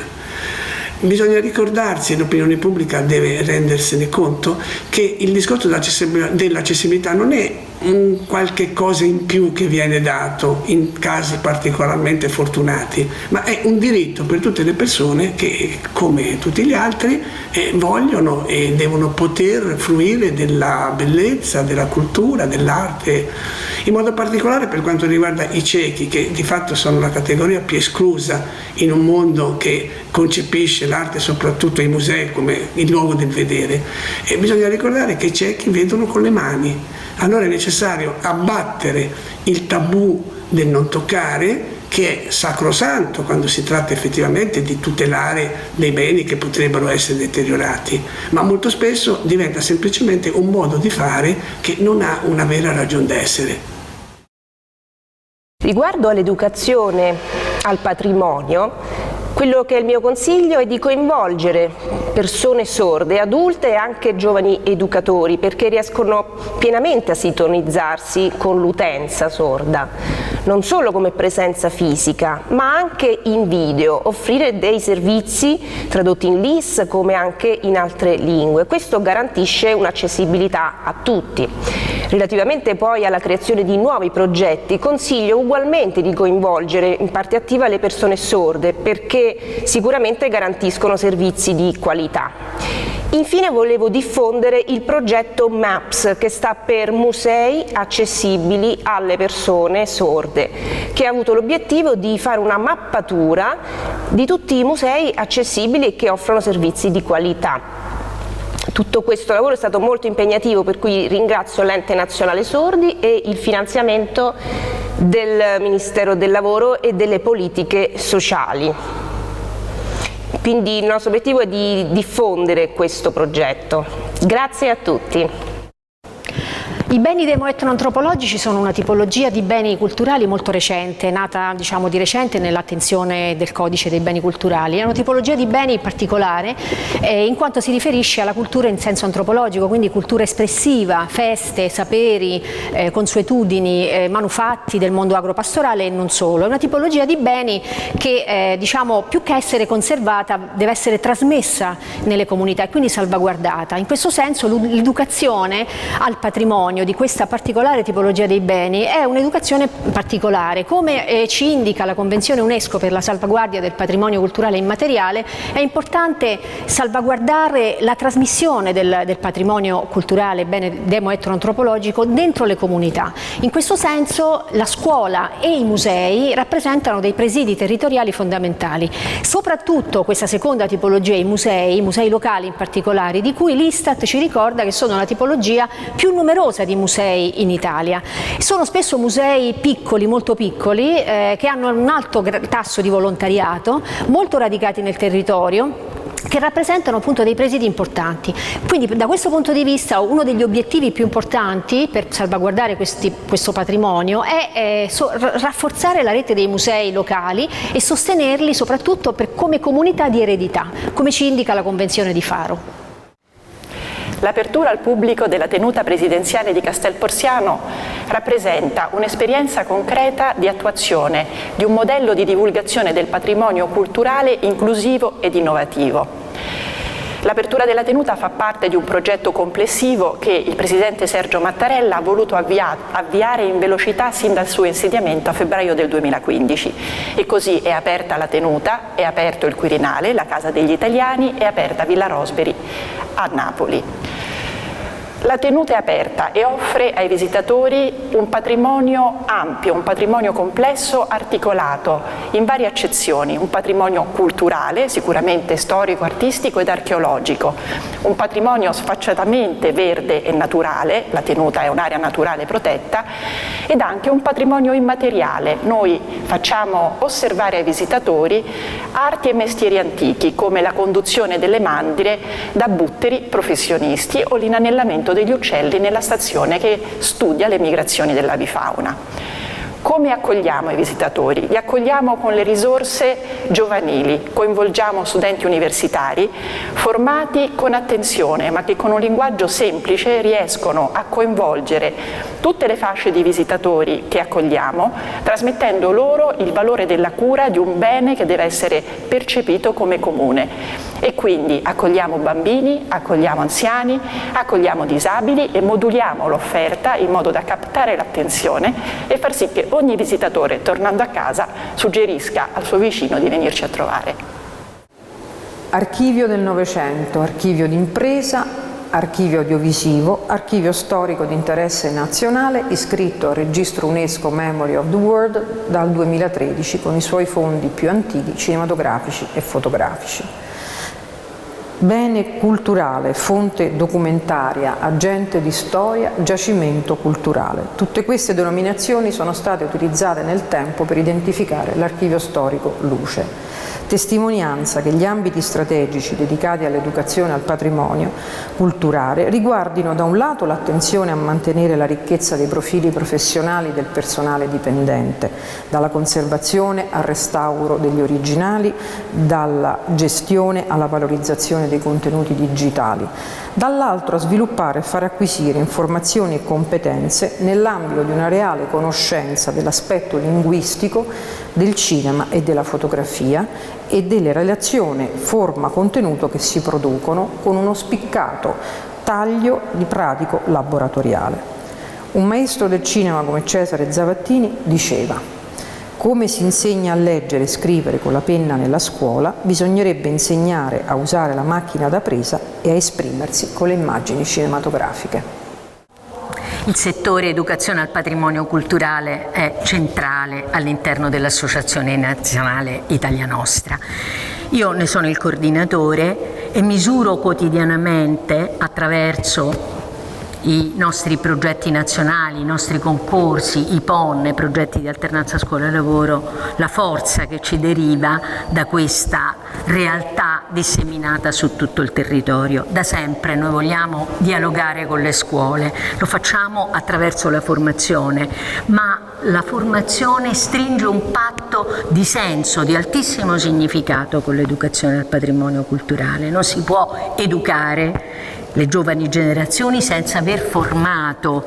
Bisogna ricordarsi, l'opinione pubblica deve rendersene conto, che il discorso dell'accessibilità non è un qualche cosa in più che viene dato in casi particolarmente fortunati, ma è un diritto per tutte le persone che, come tutti gli altri, vogliono e devono poter fruire della bellezza, della cultura, dell'arte, in modo particolare per quanto riguarda i ciechi, che di fatto sono la categoria più esclusa in un mondo che concepisce l'arte, soprattutto i musei, come il luogo del vedere. E bisogna ricordare che i ciechi vedono con le mani. Allora è necessario abbattere il tabù del non toccare, che è sacrosanto quando si tratta effettivamente di tutelare dei beni che potrebbero essere deteriorati, ma molto spesso diventa semplicemente un modo di fare che non ha una vera ragion d'essere. Riguardo all'educazione al patrimonio, quello che è il mio consiglio è di coinvolgere persone sorde, adulte e anche giovani educatori, perché riescono pienamente a sintonizzarsi con l'utenza sorda, non solo come presenza fisica, ma anche in video, offrire dei servizi tradotti in LIS come anche in altre lingue. Questo garantisce un'accessibilità a tutti. Relativamente poi alla creazione di nuovi progetti, consiglio ugualmente di coinvolgere in parte attiva le persone sorde, perché sicuramente garantiscono servizi di qualità. Infine volevo diffondere il progetto MAPS, che sta per Musei accessibili alle persone sorde, che ha avuto l'obiettivo di fare una mappatura di tutti i musei accessibili e che offrono servizi di qualità. Tutto questo lavoro è stato molto impegnativo, per cui ringrazio l'Ente Nazionale Sordi e il finanziamento del Ministero del Lavoro e delle Politiche Sociali. Quindi il nostro obiettivo è di diffondere questo progetto. Grazie a tutti. I beni demo-etnoantropologici sono una tipologia di beni culturali molto recente, nata di recente nell'attenzione del codice dei beni culturali. È una tipologia di beni particolare in quanto si riferisce alla cultura in senso antropologico, quindi cultura espressiva, feste, saperi, consuetudini, manufatti del mondo agropastorale e non solo. È una tipologia di beni che più che essere conservata deve essere trasmessa nelle comunità e quindi salvaguardata. In questo senso l'educazione al patrimonio di questa particolare tipologia dei beni è un'educazione particolare. Come ci indica la Convenzione UNESCO per la salvaguardia del patrimonio culturale immateriale, è importante salvaguardare la trasmissione del patrimonio culturale, bene demo-etnoantropologico, dentro le comunità. In questo senso la scuola e i musei rappresentano dei presidi territoriali fondamentali. Soprattutto questa seconda tipologia, i musei locali in particolare, di cui l'Istat ci ricorda che sono la tipologia più numerosa di musei in Italia. Sono spesso musei piccoli, molto piccoli, che hanno un alto tasso di volontariato, molto radicati nel territorio, che rappresentano appunto dei presidi importanti. Quindi da questo punto di vista uno degli obiettivi più importanti per salvaguardare questo patrimonio è rafforzare la rete dei musei locali e sostenerli soprattutto come comunità di eredità, come ci indica la Convenzione di Faro. L'apertura al pubblico della tenuta presidenziale di Castel Porziano rappresenta un'esperienza concreta di attuazione di un modello di divulgazione del patrimonio culturale inclusivo ed innovativo. L'apertura della tenuta fa parte di un progetto complessivo che il presidente Sergio Mattarella ha voluto avviare in velocità sin dal suo insediamento a febbraio del 2015 e così è aperta la tenuta, è aperto il Quirinale, la Casa degli Italiani, è aperta Villa Rosberry a Napoli. La tenuta è aperta e offre ai visitatori un patrimonio ampio, un patrimonio complesso articolato in varie accezioni, un patrimonio culturale, sicuramente storico, artistico ed archeologico, un patrimonio sfacciatamente verde e naturale, la tenuta è un'area naturale protetta, ed anche un patrimonio immateriale. Noi facciamo osservare ai visitatori arti e mestieri antichi come la conduzione delle mandrie da butteri professionisti o l'inanellamento degli uccelli nella stazione che studia le migrazioni dell'avifauna. Come accogliamo i visitatori? Li accogliamo con le risorse giovanili, coinvolgiamo studenti universitari formati con attenzione ma che con un linguaggio semplice riescono a coinvolgere tutte le fasce di visitatori che accogliamo, trasmettendo loro il valore della cura di un bene che deve essere percepito come comune. E quindi accogliamo bambini, accogliamo anziani, accogliamo disabili e moduliamo l'offerta in modo da captare l'attenzione e far sì che ogni visitatore, tornando a casa, suggerisca al suo vicino di venirci a trovare. Archivio del Novecento, archivio d'impresa, archivio audiovisivo, archivio storico di interesse nazionale, iscritto al registro UNESCO Memory of the World dal 2013 con i suoi fondi più antichi cinematografici e fotografici. Bene culturale, fonte documentaria, agente di storia, giacimento culturale. Tutte queste denominazioni sono state utilizzate nel tempo per identificare l'archivio storico Luce. testimonianza che gli ambiti strategici dedicati all'educazione e al patrimonio culturale riguardino da un lato l'attenzione a mantenere la ricchezza dei profili professionali del personale dipendente, dalla conservazione al restauro degli originali, dalla gestione alla valorizzazione dei contenuti digitali, dall'altro a sviluppare e far acquisire informazioni e competenze nell'ambito di una reale conoscenza dell'aspetto linguistico del cinema e della fotografia e delle relazioni forma-contenuto che si producono con uno spiccato taglio di pratico laboratoriale. Un maestro del cinema come Cesare Zavattini diceva: come si insegna a leggere e scrivere con la penna nella scuola, bisognerebbe insegnare a usare la macchina da presa e a esprimersi con le immagini cinematografiche. Il settore educazione al patrimonio culturale è centrale all'interno dell'Associazione Nazionale Italia Nostra. Io ne sono il coordinatore e misuro quotidianamente attraverso i nostri progetti nazionali, i nostri concorsi, i PON, progetti di alternanza scuola-lavoro, la forza che ci deriva da questa realtà disseminata su tutto il territorio. Da sempre noi vogliamo dialogare con le scuole, lo facciamo attraverso la formazione, ma la formazione stringe un patto di senso, di altissimo significato con l'educazione al patrimonio culturale. Non si può educare le giovani generazioni senza aver formato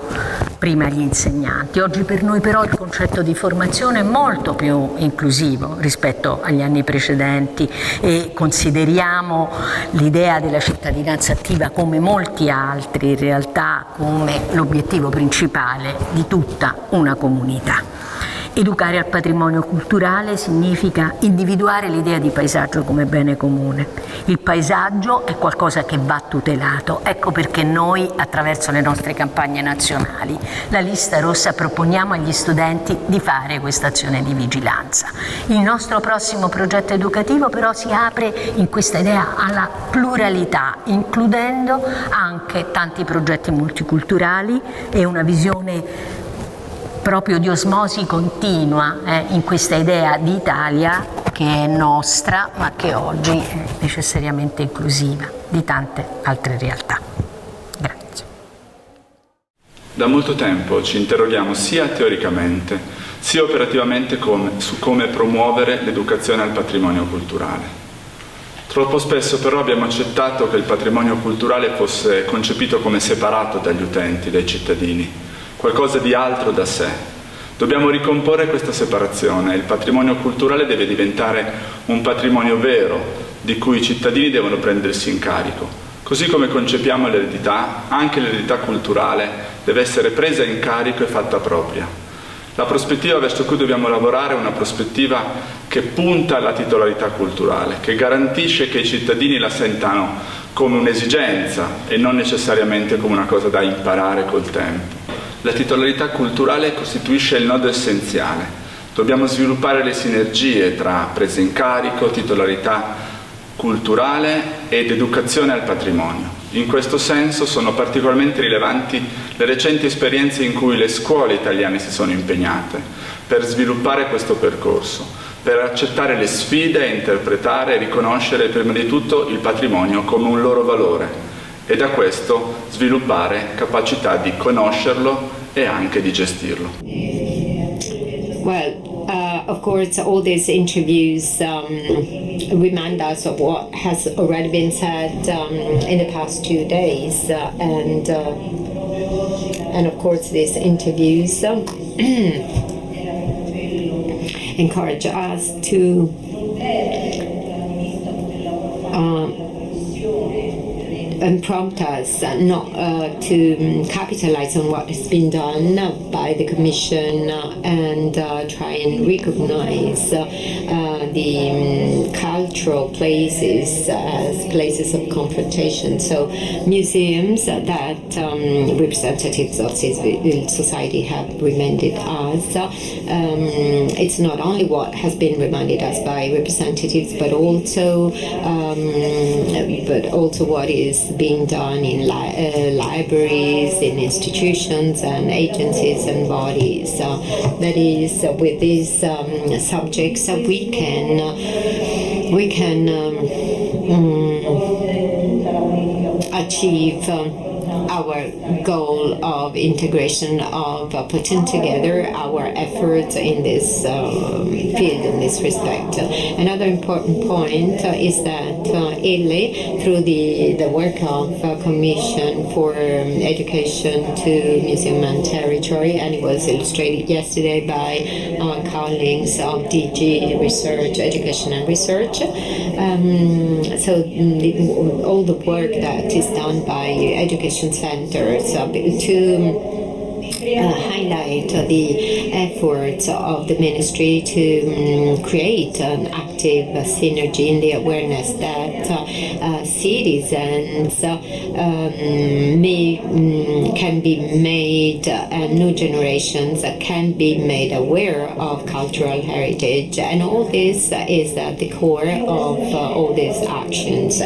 prima gli insegnanti. Oggi per noi però il concetto di formazione è molto più inclusivo rispetto agli anni precedenti e consideriamo l'idea della cittadinanza attiva, come molti altri in realtà, come l'obiettivo principale di tutta una comunità. Educare al patrimonio culturale significa individuare l'idea di paesaggio come bene comune. Il paesaggio è qualcosa che va tutelato. Ecco perché noi, attraverso le nostre campagne nazionali, la lista rossa, proponiamo agli studenti di fare questa azione di vigilanza. Il nostro prossimo progetto educativo però si apre in questa idea alla pluralità, includendo anche tanti progetti multiculturali e una visione proprio di osmosi continua in questa idea di Italia che è nostra ma che oggi è necessariamente inclusiva di tante altre realtà. Grazie. Da molto tempo ci interroghiamo sia teoricamente sia operativamente su come promuovere l'educazione al patrimonio culturale. Troppo spesso però abbiamo accettato che il patrimonio culturale fosse concepito come separato dagli utenti, dai cittadini, qualcosa di altro da sé. Dobbiamo ricomporre questa separazione. Il patrimonio culturale deve diventare un patrimonio vero, di cui i cittadini devono prendersi in carico. Così come concepiamo l'eredità, anche l'eredità culturale deve essere presa in carico e fatta propria. La prospettiva verso cui dobbiamo lavorare è una prospettiva che punta alla titolarità culturale, che garantisce che i cittadini la sentano come un'esigenza e non necessariamente come una cosa da imparare col tempo. La titolarità culturale costituisce il nodo essenziale. Dobbiamo sviluppare le sinergie tra presa in carico, titolarità culturale ed educazione al patrimonio. In questo senso sono particolarmente rilevanti le recenti esperienze in cui le scuole italiane si sono impegnate per sviluppare questo percorso, per accettare le sfide e interpretare e riconoscere prima di tutto il patrimonio come un loro valore e da questo sviluppare capacità di conoscerlo e anche di gestirlo. Well, of course, all these interviews remind us of what has already been said in the past 2 days, and of course, these interviews encourage us to and prompt us not to capitalize on what has been done by the Commission and try and recognize the cultural places as places of confrontation. So museums that representatives of civil society have reminded us, it's not only what has been reminded us by representatives, but also what is is being done in libraries, in institutions and agencies and bodies. That is, with these subjects, we can achieve our goal of integration, of putting together our efforts in this field, in this respect. Another important point is that Italy, through the work of Commission for Education to Museum and Territory, and it was illustrated yesterday by our colleagues of DG Research, Education and Research. So all the work that is done by education centers to highlight the efforts of the ministry to create an active synergy in the awareness that citizens can be made, new generations can be made aware of cultural heritage, and all this is at the core of all these actions.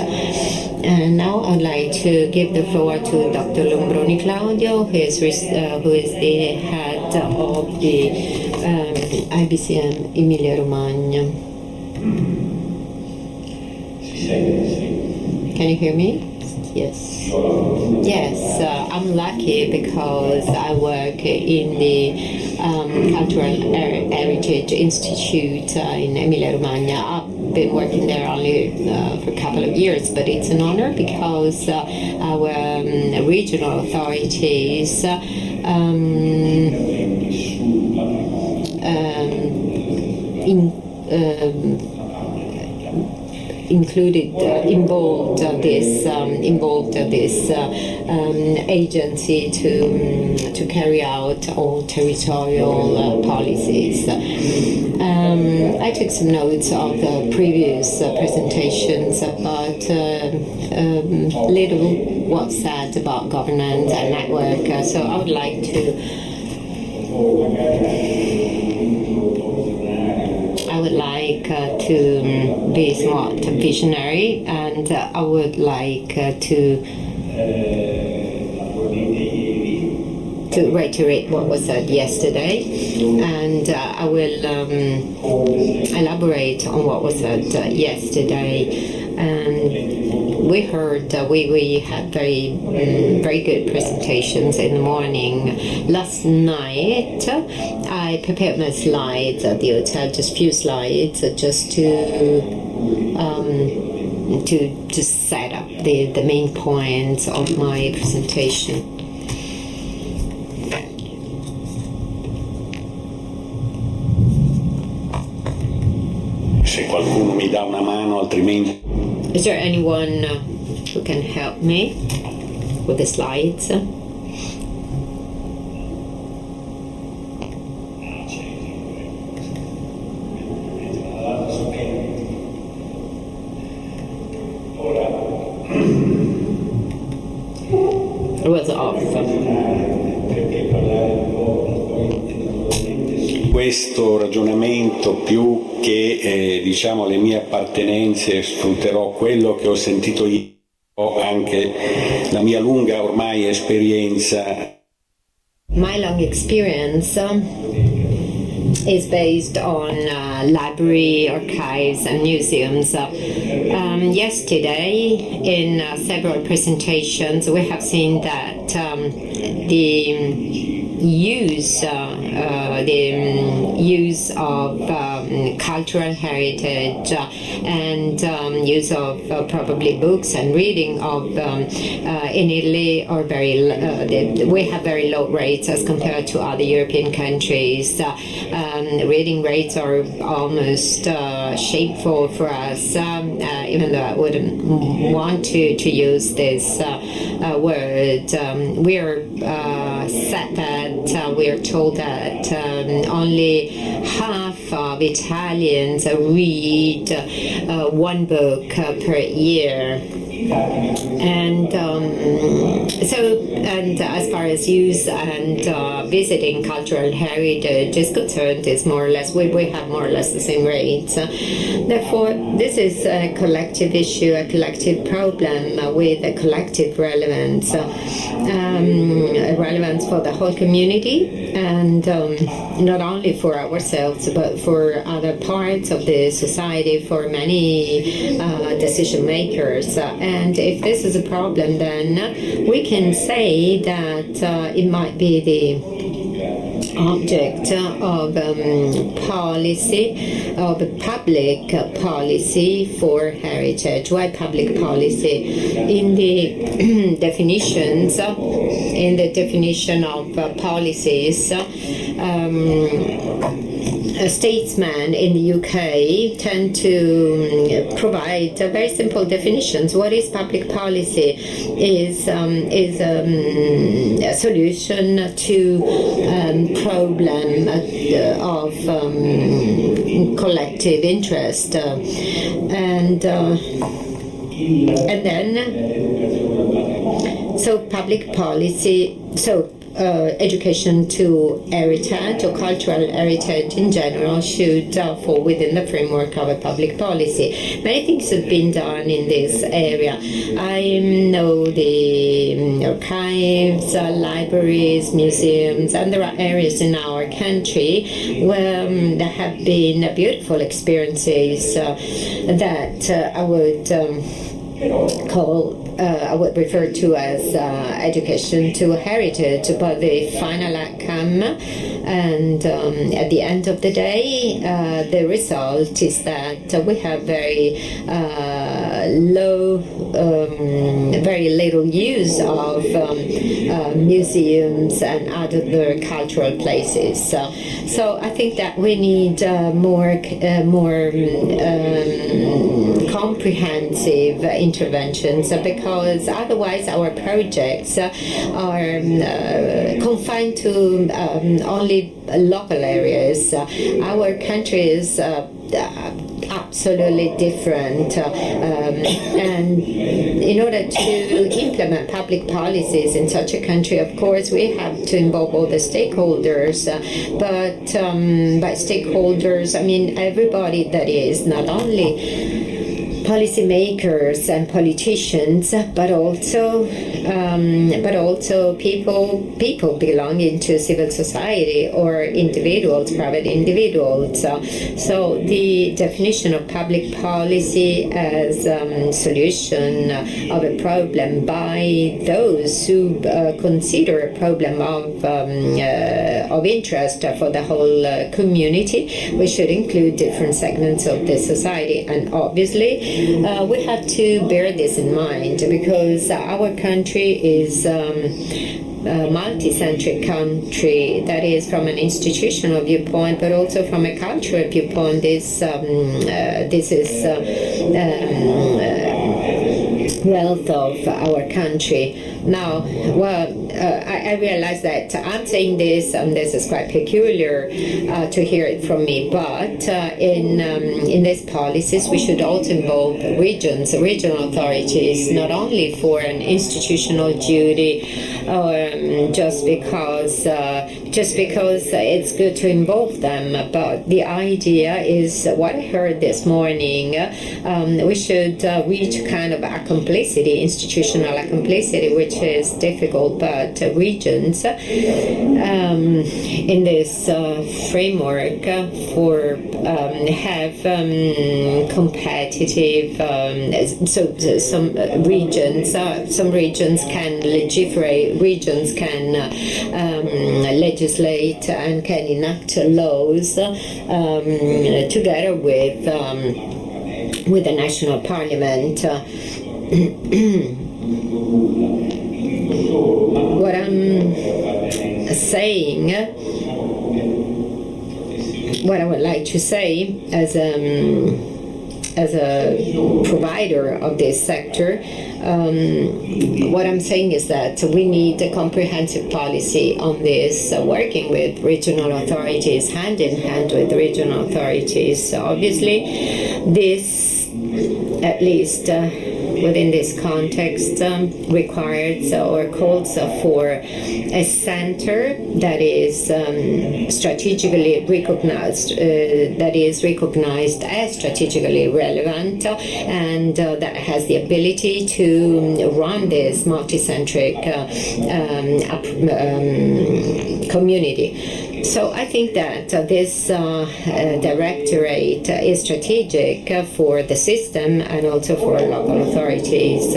And now I'd like to give the floor to Dr. Lombroni Claudio, who is the head of the IBCM Emilia Romagna. Can you hear me? Yes. Yes, I'm lucky because I work in the Cultural Heritage Institute in Emilia Romagna. I've been working there only for a couple of years, but it's an honor because our regional authorities involved this agency to carry out all territorial policies. I took some notes of the previous presentations, but little was said about governance and network. So I would like to be somewhat visionary, and I would like to reiterate what was said yesterday, and I will elaborate on what was said yesterday. And we heard we had very good presentations in the morning. Last night I prepared my slides at the hotel, just few slides, just to set up the main points of my presentation. Se qualcuno mi dà una mano, altrimenti. Is there anyone who can help me with the slides? It was off. Questo ragionamento, più che diciamo le mie appartenenze, sfrutterò quello che ho sentito io, anche la mia lunga ormai esperienza. My long experience is based on library, archives and museums. Yesterday in several presentations we have seen that the use of cultural heritage and use of probably books and reading of in Italy are we have very low rates as compared to other European countries. Reading rates are almost shameful for us, even though I wouldn't want to use this word. We are said that we are told that only half of Italians read one book per year. And as far as use and visiting cultural heritage is concerned, is more or less, we have more or less the same rates. Therefore, this is a collective issue, a collective problem with a collective relevance, relevance for the whole community, and not only for ourselves, but for other parts of the society, for many decision makers. And if this is a problem, then we can say that it might be the object of policy, of public policy for heritage. Why public policy? In the definitions, in the definition of policies, statesmen in the UK tend to provide very simple definitions. What is public policy? Is a solution to problem of collective interest, and then so public policy. So education to heritage or cultural heritage in general should fall within the framework of a public policy. Many things have been done in this area. I know the archives, libraries, museums, and there are areas in our country where there have been beautiful experiences that I would I would refer to as education to heritage, but the final outcome and at the end of the day, the result is that we have very very little use of museums and other cultural places. So I think that we need more comprehensive interventions, because otherwise our projects are confined to only local areas. Our country is absolutely different, and in order to implement public policies in such a country, of course we have to involve all the stakeholders, but by stakeholders I mean everybody, that is not only policymakers and politicians, but also people belonging to civil society or individuals, private individuals. So the definition of public policy as solution of a problem by those who consider a problem of interest for the whole community, we should include different segments of the society, and obviously we have to bear this in mind, because our country is a multi-centric country, that is from an institutional viewpoint, but also from a cultural viewpoint. This is wealth of our country. Now, I realize that I'm saying this, and this is quite peculiar to hear it from me, but in these policies we should also involve regional authorities, not only for an institutional duty, or just because it's good to involve them, but the idea is what I heard this morning. We should reach kind of institutional complicity, which is difficult, but regions in this framework for have competitive. So some regions can legislate, regions can legislate and can enact laws together with the national parliament. What I'm saying, what I would like to say as a provider of this sector, what I'm saying is that we need a comprehensive policy on this, working with regional authorities, hand in hand with regional authorities. Obviously, this at least within this context requires or calls for a center that is strategically recognized, as strategically relevant, and that has the ability to run this multicentric community. So I think that this directorate is strategic for the system and also for local authorities.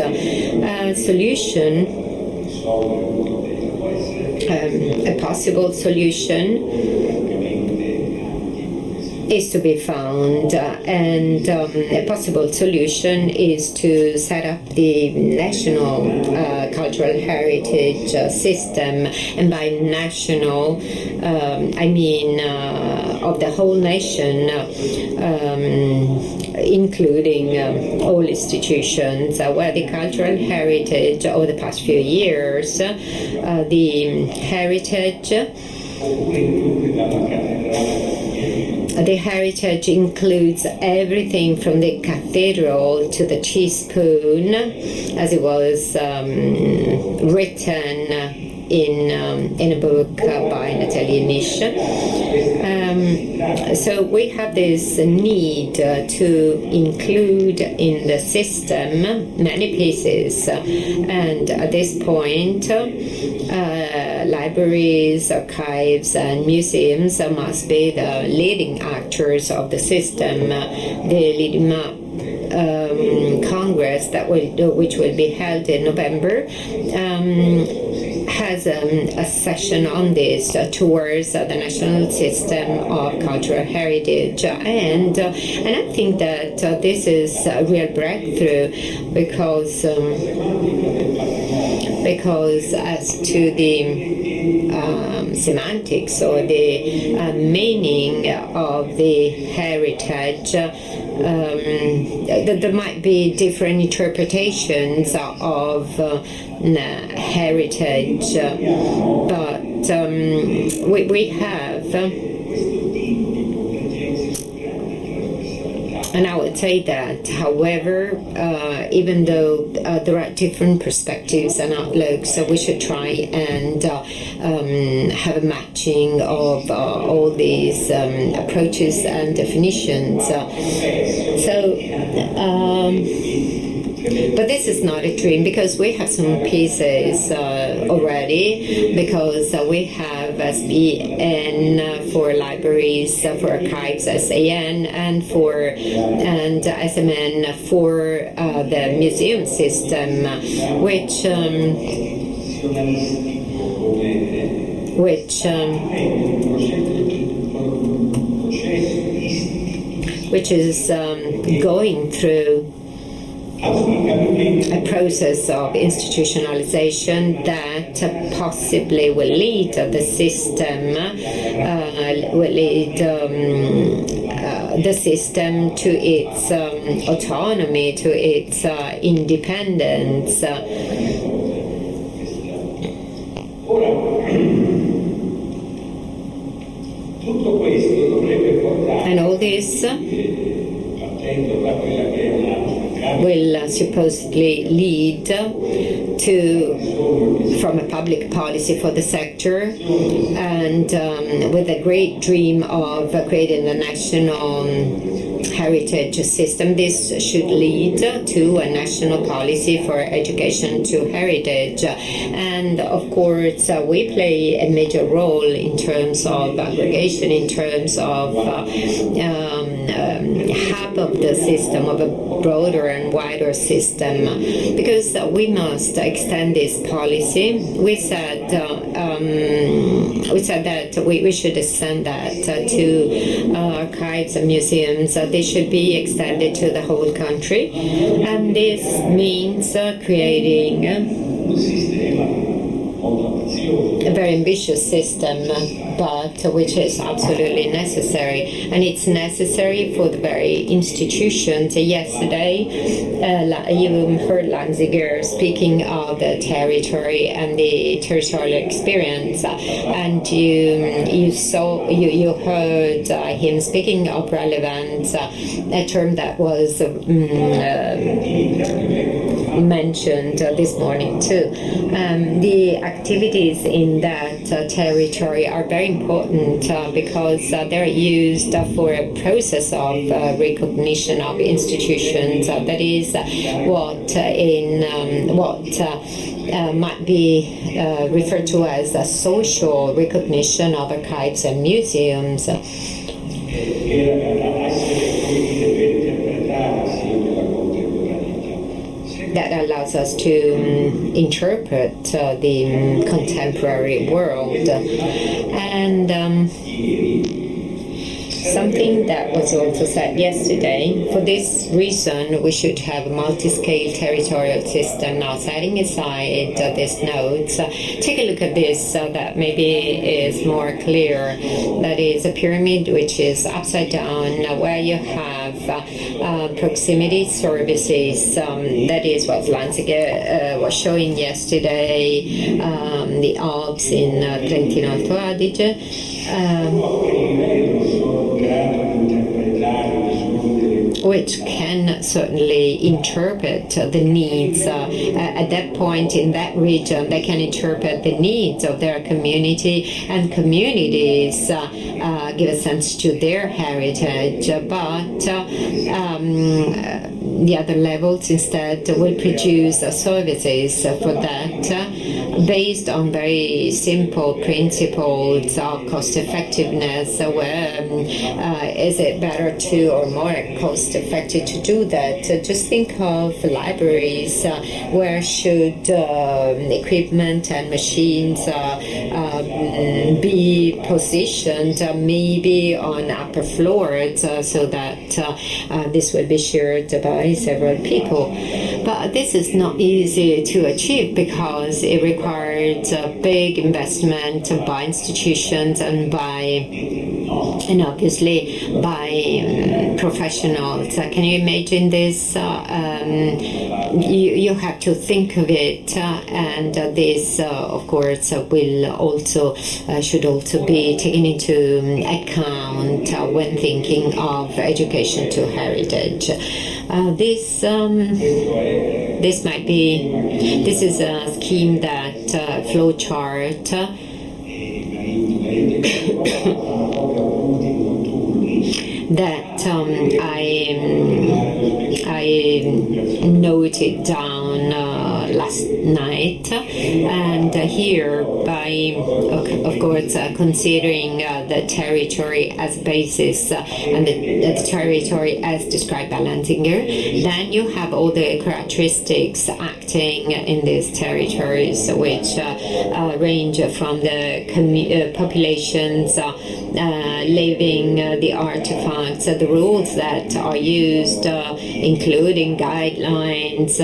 A possible solution is to be found, and a possible solution is to set up the national cultural heritage system, and by national I mean of the whole nation, including all institutions, where the cultural heritage over the past few years, the heritage includes everything from the cathedral to the teaspoon, as it was written in a book by an Italianist. So we have this need to include in the system many pieces, and at this point libraries, archives and museums must be the leading actors of the system. The leading Congress which will be held in November has a session on this towards the national system of cultural heritage, and I think that this is a real breakthrough because as to the semantics or the meaning of the heritage, there might be different interpretations of heritage, but we have, and I would say that, however, even though there are different perspectives and outlooks, we should try and have a matching of all these approaches and definitions. But this is not a dream, because we have some pieces already, because we have SBN for libraries, for archives, SAN, and SMN for the museum system, which is going through a process of institutionalization that possibly will lead the system, the system to its autonomy, to its independence. And all this will supposedly lead from a public policy for the sector, and with a great dream of creating a national heritage system, this should lead to a national policy for education to heritage. And of course we play a major role in terms of aggregation, in terms of half of the system, of a broader and wider system, because we must extend this policy. We said that we should extend that to archives and museums. They should be extended to the whole country, and this means creating a very ambitious system, but which is absolutely necessary, and it's necessary for the very institutions. Yesterday, you heard Lanziger speaking of the territory and the territorial experience, and you heard him speaking of relevance, a term that was mentioned this morning too. The activities in that territory are very important because they're used for a process of recognition of institutions. That is what might be referred to as a social recognition of archives and museums. That allows us to interpret the contemporary world. And something that was also said yesterday, for this reason we should have a multi-scale territorial system. Now, setting aside these notes, take a look at this so that maybe is more clear. That is a pyramid which is upside down, where you have proximity services. That is what Lanziger was showing yesterday, the Alps in Trentino Alto Adige. Which can certainly interpret the needs at that point in that region. They can interpret the needs of their community, and communities give a sense to their heritage, but the other levels instead will produce services for that based on very simple principles of cost effectiveness. Where is it better to, or more cost effective to do that? Just think of libraries. Where should equipment and machines be positioned? Maybe on upper floors, so that this will be shared by several people. But this is not easy to achieve because it requires a big investment by institutions and obviously by professionals. Can you imagine this? You have to think of it, and this, of course, should also be taken into account when thinking of education to heritage. This is a scheme that flow chart that I noted down last night, and here by of course considering the territory as basis and the territory as described by Lanziger, then you have all the characteristics acting in these territories, which range from the populations living, the artifacts, the rules that are used, including guidelines,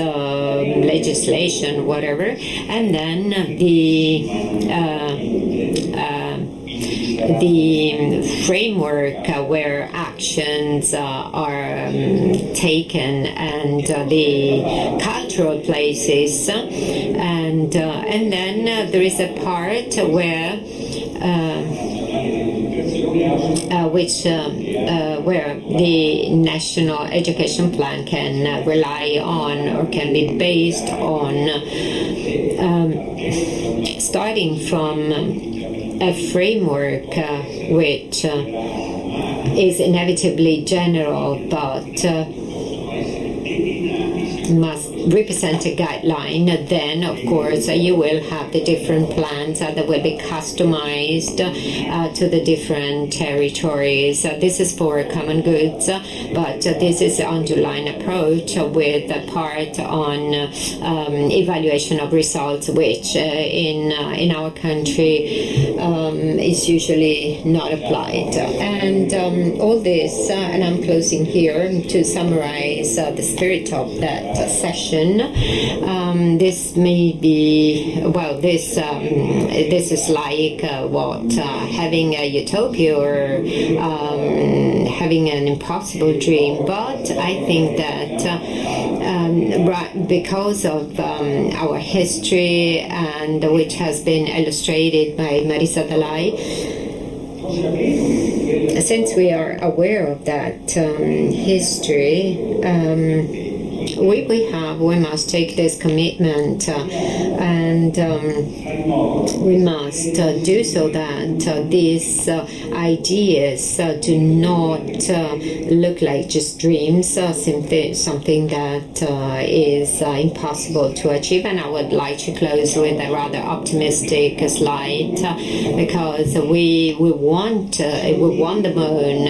legislation, whatever, and then the framework where actions are taken, and the cultural places, and then there is a part where where the national education plan can rely on, or can be based on, starting from a framework which is inevitably general, but must represent a guideline. Then of course you will have the different plans that will be customized to the different territories. This is for common goods, but this is the underlying approach with a part on evaluation of results, which in our country is usually not applied. And all this, and I'm closing here to summarize the spirit of that session. discussion. This may be, well, this is like having a utopia or having an impossible dream. But I think that because of our history, and which has been illustrated by Marisa Dalai, since we are aware of that history, we must take this commitment and we must do so that these ideas do not look like just dreams, something that is impossible to achieve. And I would like to close with a rather optimistic slide, because we want the moon.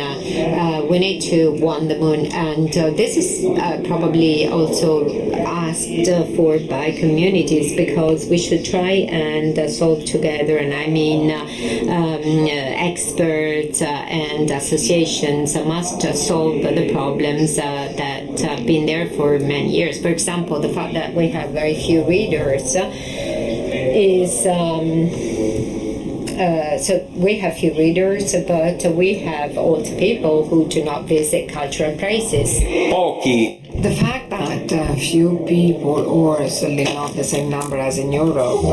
We need to want the moon, and this is probably also asked for by communities, because we should try and solve together, and I mean experts and associations must solve the problems that have been there for many years. For example, the fact that we have very few readers is so we have few readers, but we have old people who do not visit cultural places. The fact that few people, or certainly not the same number as in Europe,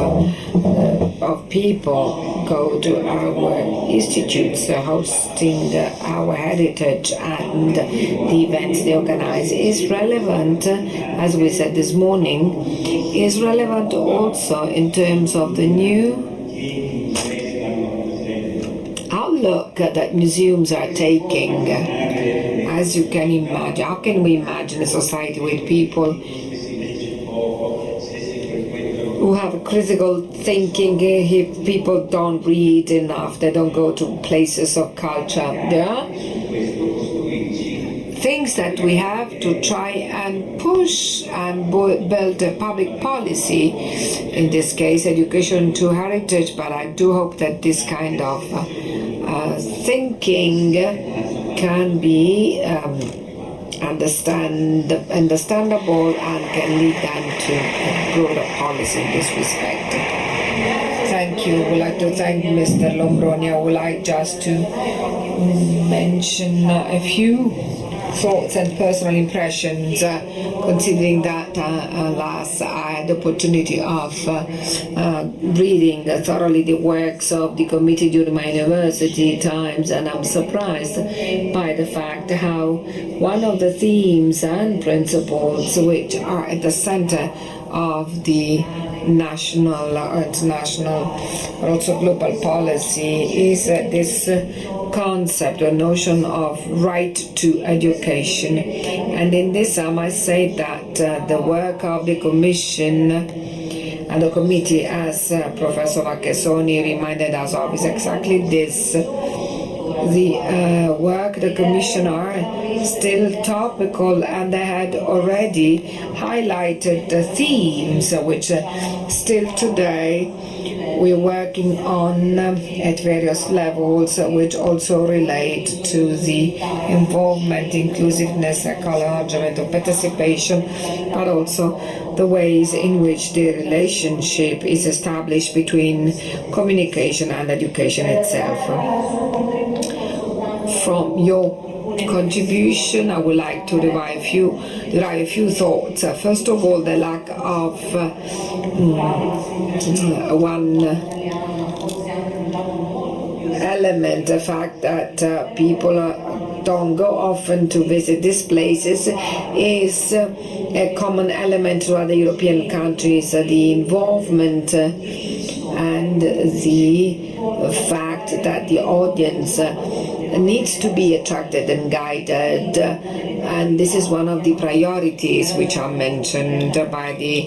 of people go to our institutes hosting our heritage and the events they organize is relevant, as we said this morning, is relevant also in terms of the new outlook that museums are taking. As you can imagine, how can we imagine a society with people who have critical thinking if people don't read enough, they don't go to places of culture? There are things that we have to try and push and build a public policy, in this case education to heritage, but I do hope that this kind of thinking can be understandable and can lead them to broader policy in this respect. Thank you. I would like to thank Mr. Lombroni. I would like just to mention a few thoughts and personal impressions, considering that last I had the opportunity of reading thoroughly the works of the committee during my university times, and I'm surprised by the fact how one of the themes and principles which are at the center of the national or international or also global policy is this concept or notion of right to education. And in this I must say that the work of the Commission and the committee, as Professor Acchesoni reminded us of, is exactly this. The work the Commission are still topical, and they had already highlighted the themes which still today we're working on at various levels, which also relate to the involvement, inclusiveness, encouragement of participation, but also the ways in which the relationship is established between communication and education itself. From your contribution, I would like to derive a few thoughts. First of all, the lack of one element, the fact that people don't go often to visit these places, is a common element to other European countries. The involvement and the fact that the audience needs to be attracted and guided, and this is one of the priorities which are mentioned by the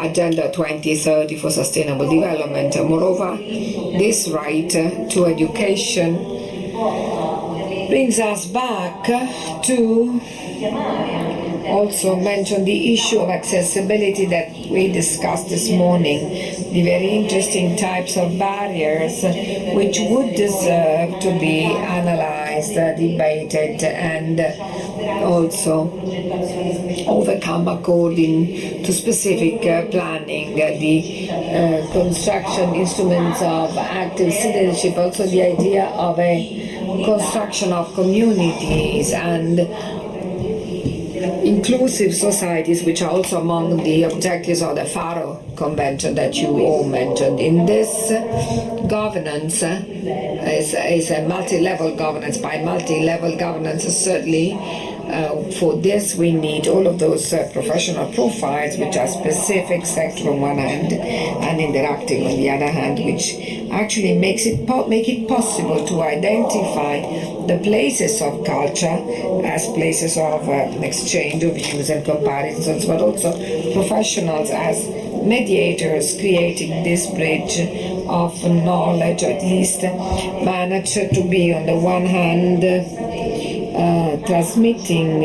Agenda 2030 for Sustainable Development. Moreover, this right to education brings us back to also mention the issue of accessibility that we discussed this morning, the very interesting types of barriers which would deserve to be analyzed analyzed, debated, and also overcome according to specific planning. The construction instruments of active citizenship, also the idea of a construction of communities and inclusive societies, which are also among the objectives of the Faro Convention that you all mentioned. In this governance is a multi-level governance. By multi-level governance, certainly for this we need all of those professional profiles, which are specific sector on one hand and interacting on the other hand, which actually make it possible to identify the places of culture as places of exchange of views and comparisons, but also professionals as mediators, creating this bridge of knowledge, at least manage to be on the one hand transmitting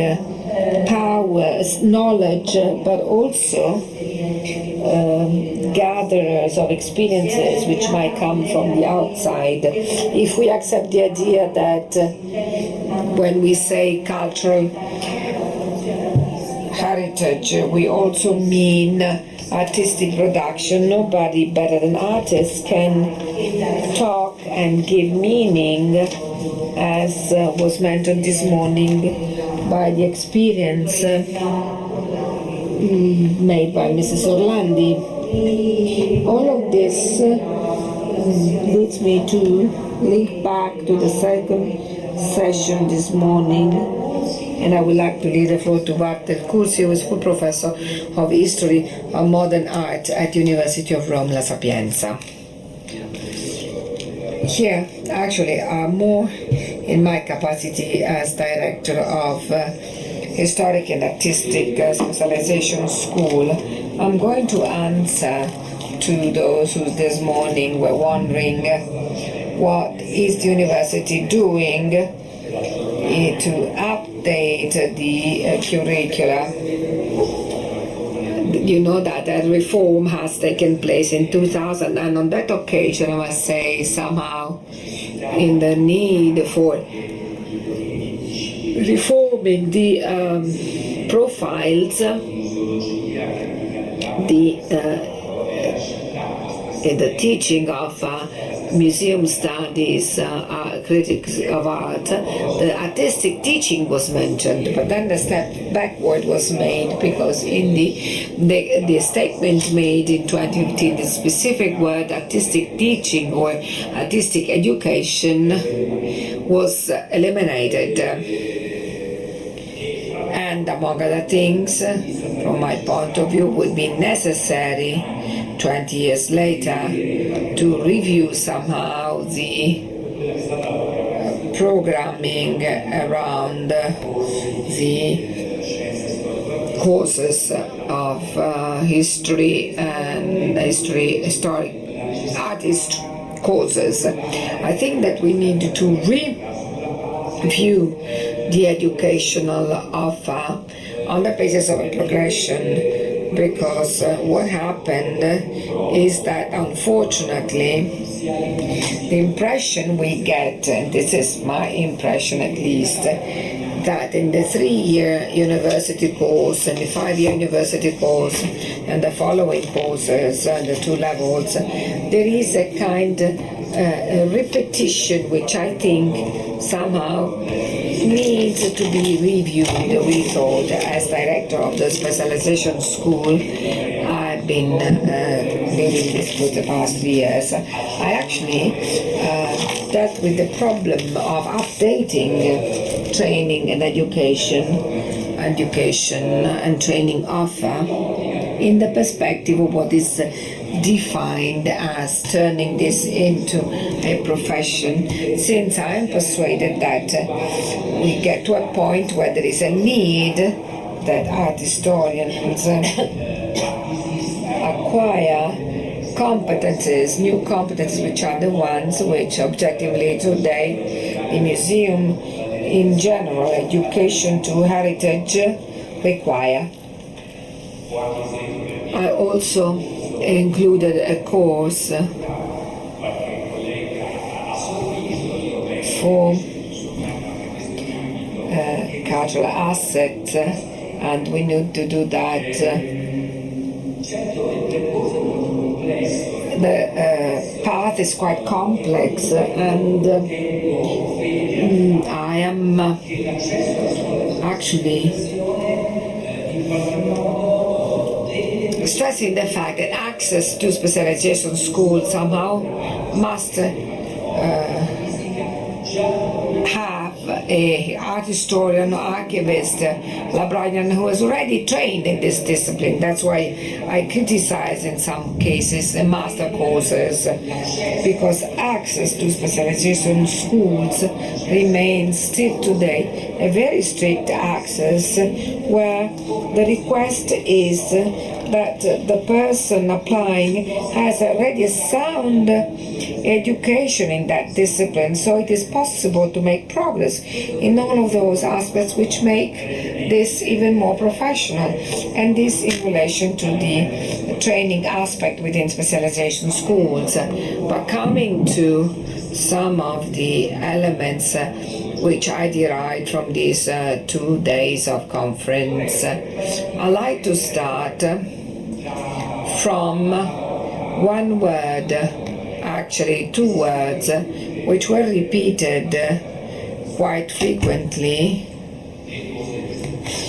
powers, knowledge, but also gatherers of experiences which might come from the outside. If we accept the idea that when we say cultural heritage, we also mean artistic production, nobody better than artists can talk and give meaning, as was mentioned this morning by the experience made by Mrs. Orlandi. All of this leads me to link back to the second session this morning, and I would like to leave the floor to Walter Cursi, who is full professor of history of modern art at the University of Rome La Sapienza. Here, actually, I'm more in my capacity as director of Historic and Artistic Specialization School. I'm going to answer to those who this morning were wondering what is the university doing to update the curricula. You know that a reform has taken place in 2000, and on that occasion, I must say, somehow in the need for reforming the profiles, the teaching of museum studies, critics of art, the artistic teaching was mentioned, but then the step backward was made, because in the statement made in 2015, the specific word artistic teaching or artistic education was eliminated. And among other things, from my point of view, would be necessary 20 years later to review somehow the programming around the courses of history and historic artist courses. I think that we need to review the educational offer on the basis of a progression, because what happened is that unfortunately the impression we get, and this is my impression at least, that in the 3-year university course and the 5-year university course and the following courses and the 2 levels, there is a kind of repetition which I think somehow needs to be reviewed, rethought. As director of the specialization school, I've been doing this for the past 3 years. I actually dealt with the problem of updating training and education and training offer in the perspective of what is defined as turning this into a profession, since I am persuaded that we get to a point where there is a need that art historians acquire competences, new competences, which are the ones which objectively today the museum in general, education to heritage, require. I also included a course for cultural asset, and we need to do that. The path is quite complex, and I am actually stressing the fact that access to specialization schools somehow must have an art historian or archivist, librarian who is already trained in this discipline. That's why I criticize in some cases the master courses, because access to specialization schools remains still today a very strict access, where the request is that the person applying has already a sound education in that discipline, so it is possible to make progress in all of those aspects which make this even more professional, and this in relation to the training aspect within specialization schools. But coming to some of the elements which I derived from these 2 days of conference, I like to start from one word, actually 2 words, which were repeated quite frequently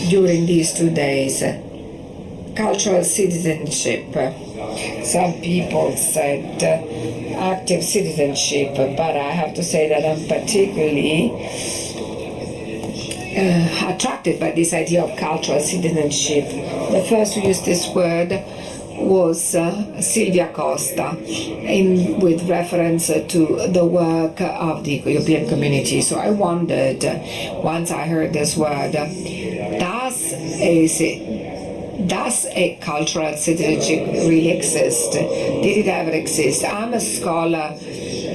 during these 2 days. Cultural citizenship. Some people said active citizenship, but I have to say that I'm particularly attracted by this idea of cultural citizenship. The first to use this word was Silvia Costa, with reference to the work of the European Community. So I wondered, once I heard this word, does a cultural citizenship really exist? Did it ever exist? I'm a scholar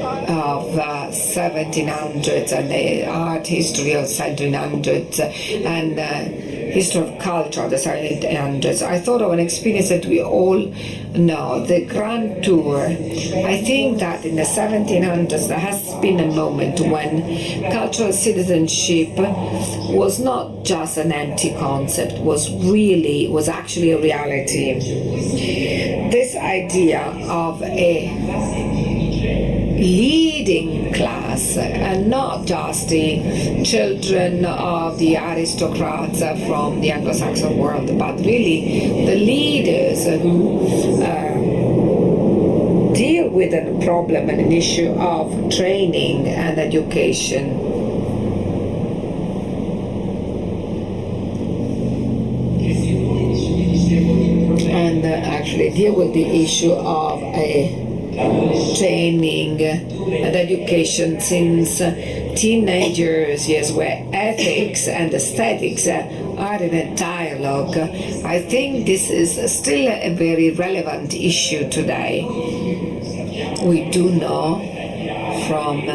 of 1700s and the art history of 1700s and history of culture of the 1700s. I thought of an experience that we all know, the Grand Tour. I think that in the 1700s there has been a moment when cultural citizenship was not just an empty concept, was actually a reality. This idea of a leading class, and not just the children of the aristocrats from the Anglo-Saxon world, but really the leaders who deal with a problem and an issue of training and education. And actually deal with the issue of a training and education since teenagers years, where ethics and aesthetics are in a dialogue. I think this is still a very relevant issue today. We do know from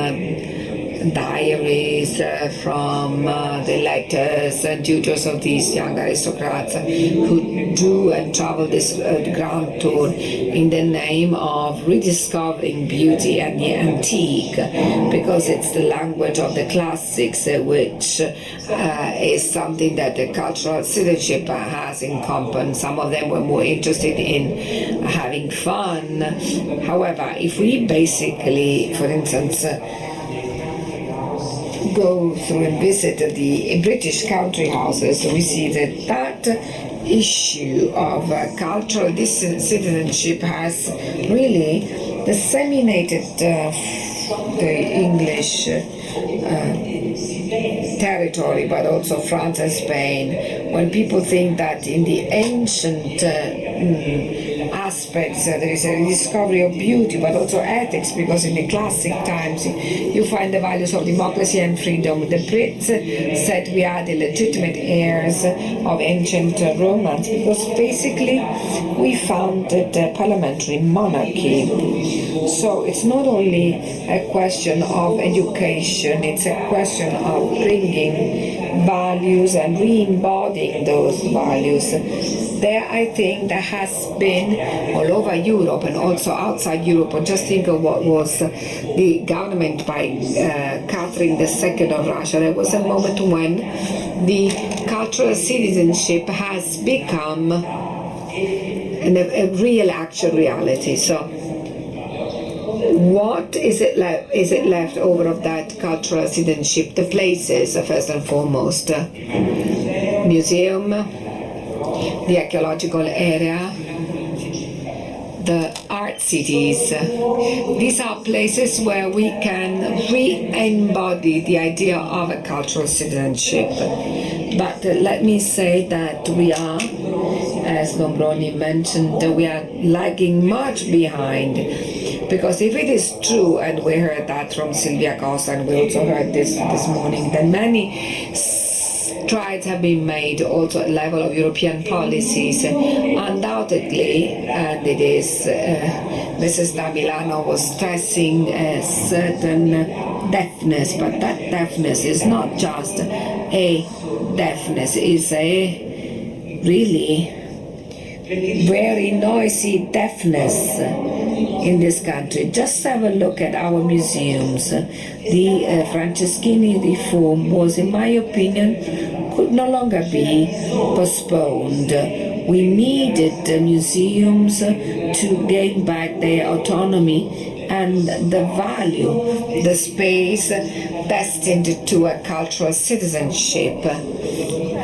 diaries, from the letters and tutors of these young aristocrats who do and travel this grand tour in the name of rediscovering beauty and the antique, because it's the language of the classics, which is something that the cultural citizenship has in common. Some of them were more interested in having fun. However, if we basically, for instance, go through and visit the British country houses, we see that issue of cultural citizenship has really disseminated the English territory, but also France and Spain. When people think that in the ancient aspects there is a discovery of beauty, but also ethics, because in the classic times you find the values of democracy and freedom. The Brits said we are the legitimate heirs of ancient Romance, because basically we founded a parliamentary monarchy. So it's not only a question of education, it's a question of bringing values and re-embodying those values. there I think there has been all over Europe and also outside Europe. And just think of what was the government by Catherine II of Russia. There was a moment when the cultural citizenship has become a real actual reality. So what is it left over of that cultural citizenship? The places, first and foremost. Museum, the archaeological area, the art cities. These are places where we can re-embody the idea of a cultural citizenship. But let me say that we are, as Lombroni mentioned, we are lagging much behind. Because if it is true, and we heard that from Silvia Costa, and we also heard this morning, that many strides have been made also at level of European policies, undoubtedly, and it is, Mrs. Milano was stressing a certain deafness, but that deafness is not just a deafness, it's a really very noisy deafness in this country. Just have a look at our museums. The Franceschini reform was, in my opinion, could no longer be postponed. We needed the museums to gain back their autonomy and the value, the space destined to a cultural citizenship.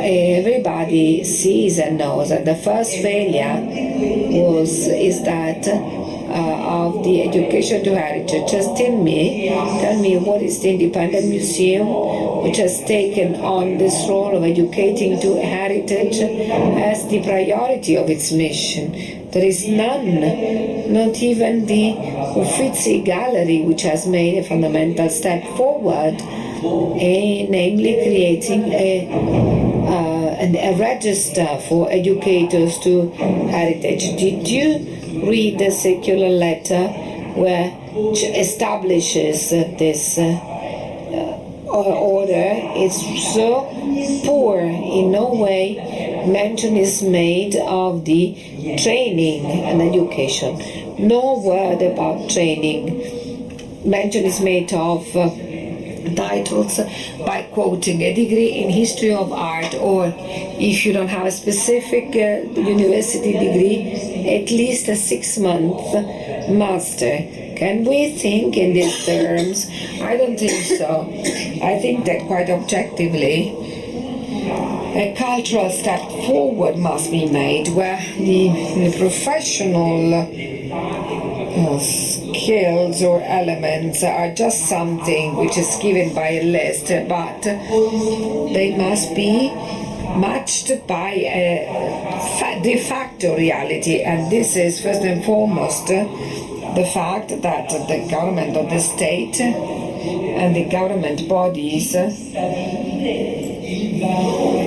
Everybody sees and knows that the first failure is that of the education to heritage. Just tell me what is the independent museum which has taken on this role of educating to heritage as the priority of its mission. There is none, not even the Uffizi Gallery, which has made a fundamental step forward, namely creating a register for educators to heritage. Did you read the circular letter which establishes this order? It's so poor. In no way mention is made of the training and education. No word about training. Mention is made of titles by quoting a degree in history of art, or if you don't have a specific university degree, at least a 6-month master. Can we think in these terms? I don't think so. I think that quite objectively a cultural step forward must be made where the professional skills or elements are just something which is given by a list, but they must be matched by a de facto reality, and this is first and foremost the fact that the government of the state and the government bodies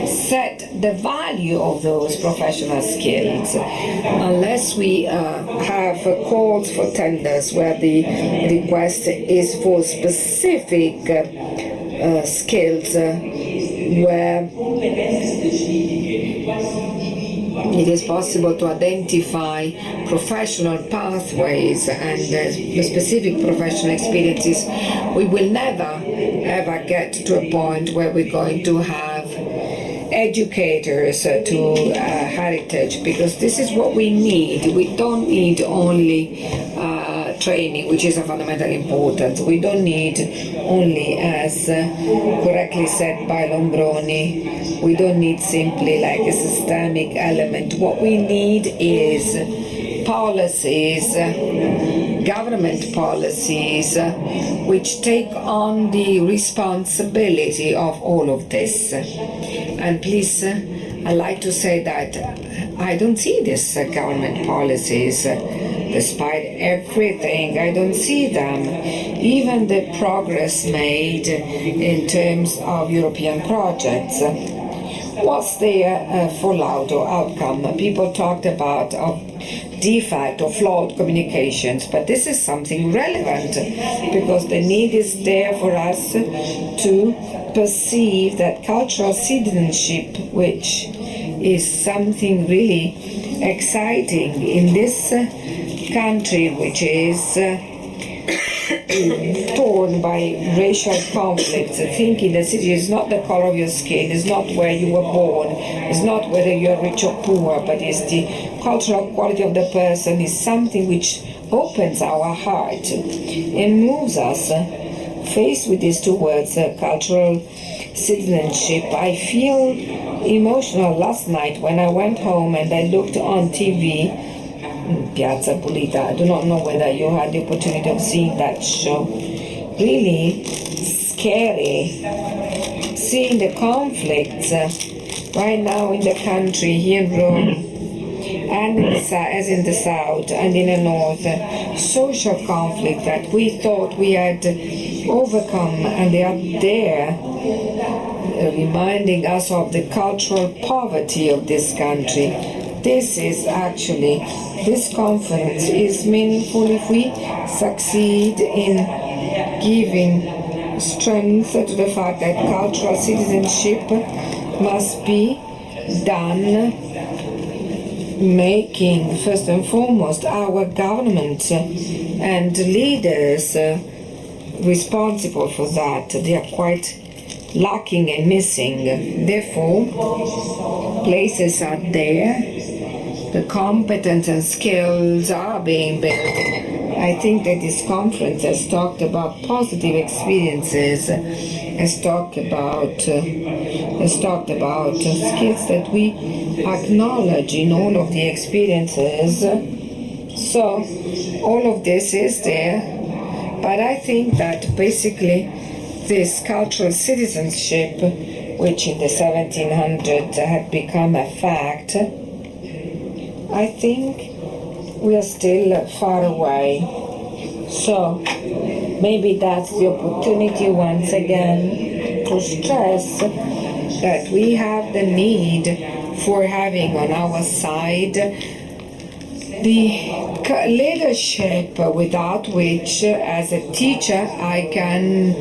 set the value of those professional skills. Unless we have calls for tenders where the request is for specific skills, where it is possible to identify professional pathways and specific professional experiences, we will never ever get to a point where we're going to have educators to heritage, because this is what we need. We don't need only training, which is of fundamental importance. We don't need only, as correctly said by Lombroni, we don't need simply like a systemic element. What we need is policies, government policies, which take on the responsibility of all of this. And please, I'd like to say that I don't see these government policies. Despite everything, I don't see them. Even the progress made in terms of European projects. What's their fallout or outcome? People talked about defect or flawed communications, but this is something relevant because the need is there for us to perceive that cultural citizenship, which is something really exciting in this country, which is torn by racial conflicts. Thinking the city is not the color of your skin, is not where you were born, is not whether you're rich or poor, but is the cultural quality of the person, is something which opens our heart and moves us. Faced with these two words, cultural citizenship, I feel emotional last night when I went home and I looked on TV, Piazza Pulita. I do not know whether you had the opportunity of seeing that show. Really scary. Seeing the conflicts right now in the country, here in Rome, and as in the south and in the north, social conflict that we thought we had overcome, and they are there reminding us of the cultural poverty of this country. This conference is meaningful if we succeed in giving strength to the fact that cultural citizenship must be done, making first and foremost our government and leaders responsible for that. They are quite lacking and missing. Therefore, places are there, the competence and skills are being built. I think that this conference has talked about positive experiences, has talked about skills that we acknowledge in all of the experiences. So all of this is there, but I think that basically this cultural citizenship, which in the 1700s had become a fact, I think we are still far away. So maybe that's the opportunity once again to stress that we have the need for having on our side the leadership without which, as a teacher, I can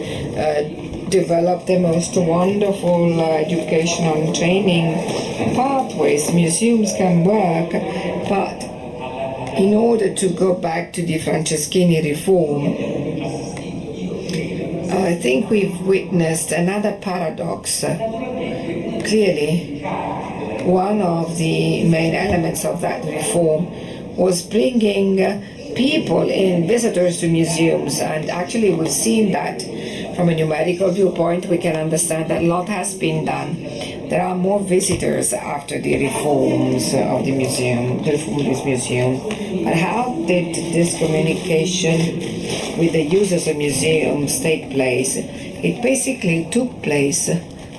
develop the most wonderful educational and training pathways. Museums can work, but in order to go back to the Franceschini reform, I think we've witnessed another paradox. Clearly, one of the main elements of that reform was bringing people in, visitors to museums, and actually we've seen that from a numerical viewpoint. We can understand that a lot has been done. There are more visitors after the reforms of the museum, the reform of this museum. But how did this communication with the users of museums take place? It basically took place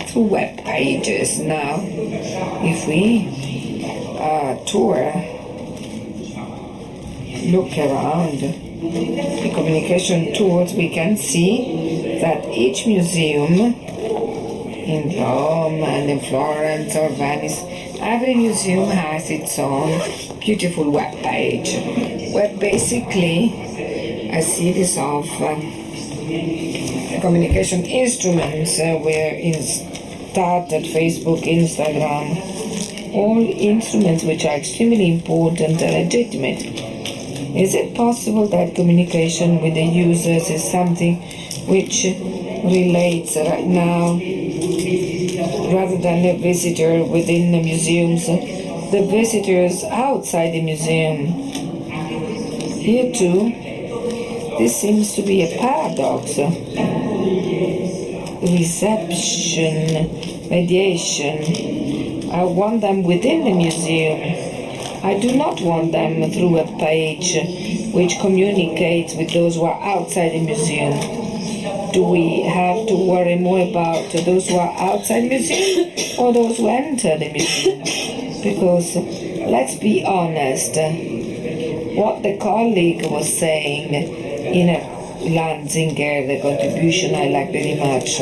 through web pages. Now, if we look around the communication tools, we can see that each museum in Rome and in Florence or Venice, every museum has its own beautiful web page, where basically a series of communication instruments were started, Facebook, Instagram, all instruments which are extremely important and legitimate. Is it possible that communication with the users is something which relates right now, rather than a visitor within the museums, the visitors outside the museum? Here too, this seems to be a paradox. Reception, mediation, I want them within the museum. I do not want them through a page which communicates with those who are outside the museum. Do we have to worry more about those who are outside the museum or those who enter the museum? Because let's be honest, what the colleague was saying in Lanzinger, the contribution I like very much,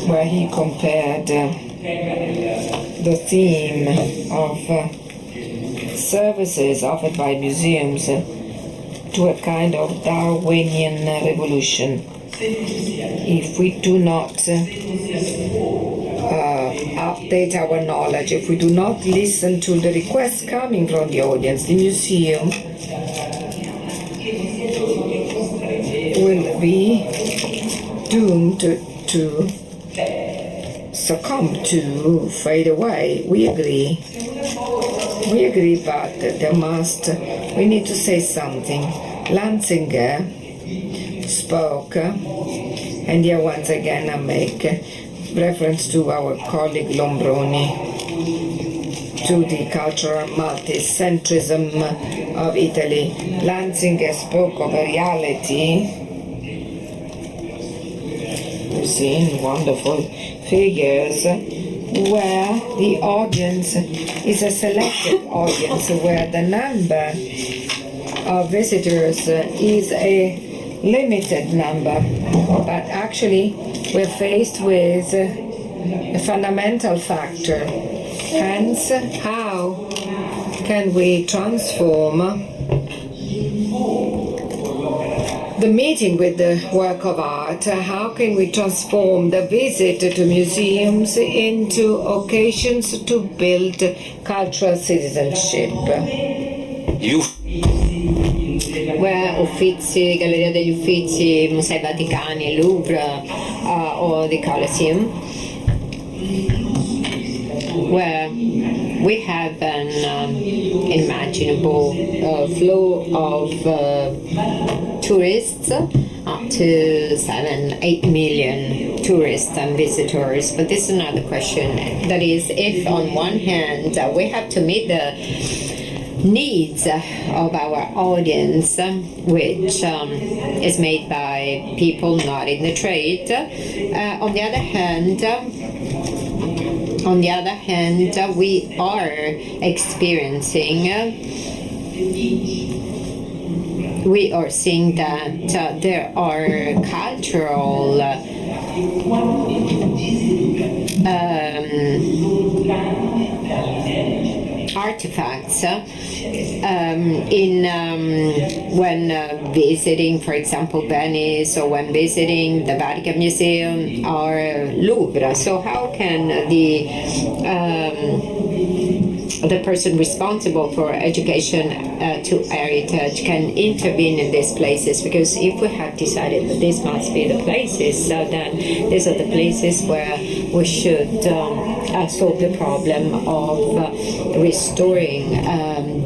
where he compared the theme of services offered by museums to a kind of Darwinian revolution. If we do not update our knowledge, if we do not listen to the requests coming from the audience, the museum will be doomed to succumb, to fade away. We agree, but we need to say something. Lanzinger spoke, and here once again I make reference to our colleague Lombroni, to the cultural multicentrism of Italy. Lanzinger spoke of a reality, you see, wonderful figures, where the audience is a selected audience, where the number of visitors is a limited number, but actually we're faced with a fundamental factor. Hence, how can we transform the meeting with the work of art? How can we transform the visit to museums into occasions to build cultural citizenship? Where Uffizi, Galleria degli Uffizi, Musei Vaticani, Louvre, or the Colosseum, where we have an unimaginable flow of tourists, up to 7-8 million tourists and visitors. But this is another question. That is, if on one hand we have to meet the needs of our audience, which is made by people not in the trade, on the other hand, we are experiencing, we are seeing that there are cultural artifacts when visiting, for example, Venice, or when visiting the Vatican Museum or Louvre. So how can the person responsible for education to heritage can intervene in these places? Because if we have decided that this must be the places, then these are the places where we should solve the problem of restoring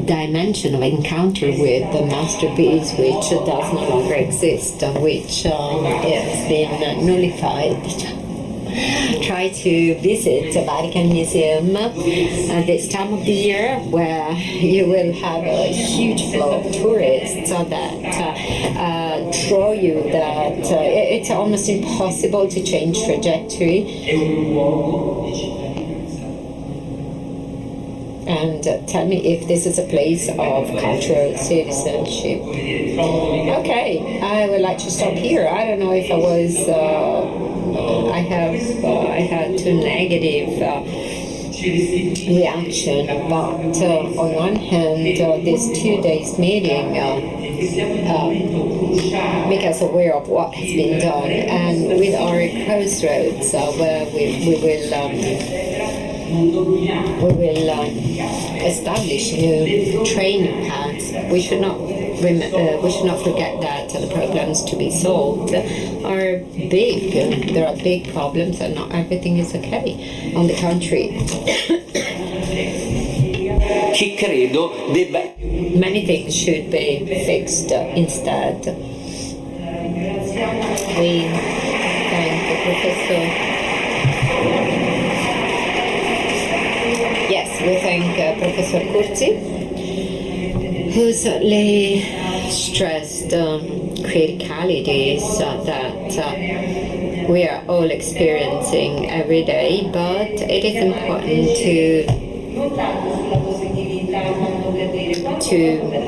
dimension of encounter with the masterpiece, which does no longer exist, which has been nullified. Try to visit the Vatican Museum at this time of the year, where you will have a huge flow of tourists that draw you, that it's almost impossible to change trajectory. And tell me if this is a place of cultural citizenship. Okay, I would like to stop here. I don't know if I was, I had too negative reaction, but on one hand, this 2 days meeting make us aware of what has been done, and with our crossroads, where we will establish new training paths. We should not forget that the problems to be solved are big. There are big problems, and not everything is okay. On the contrary, many things should be fixed instead. We thank the professor. Yes, we thank Professor Curzi, who certainly stressed criticalities that we are all experiencing every day, but it is important to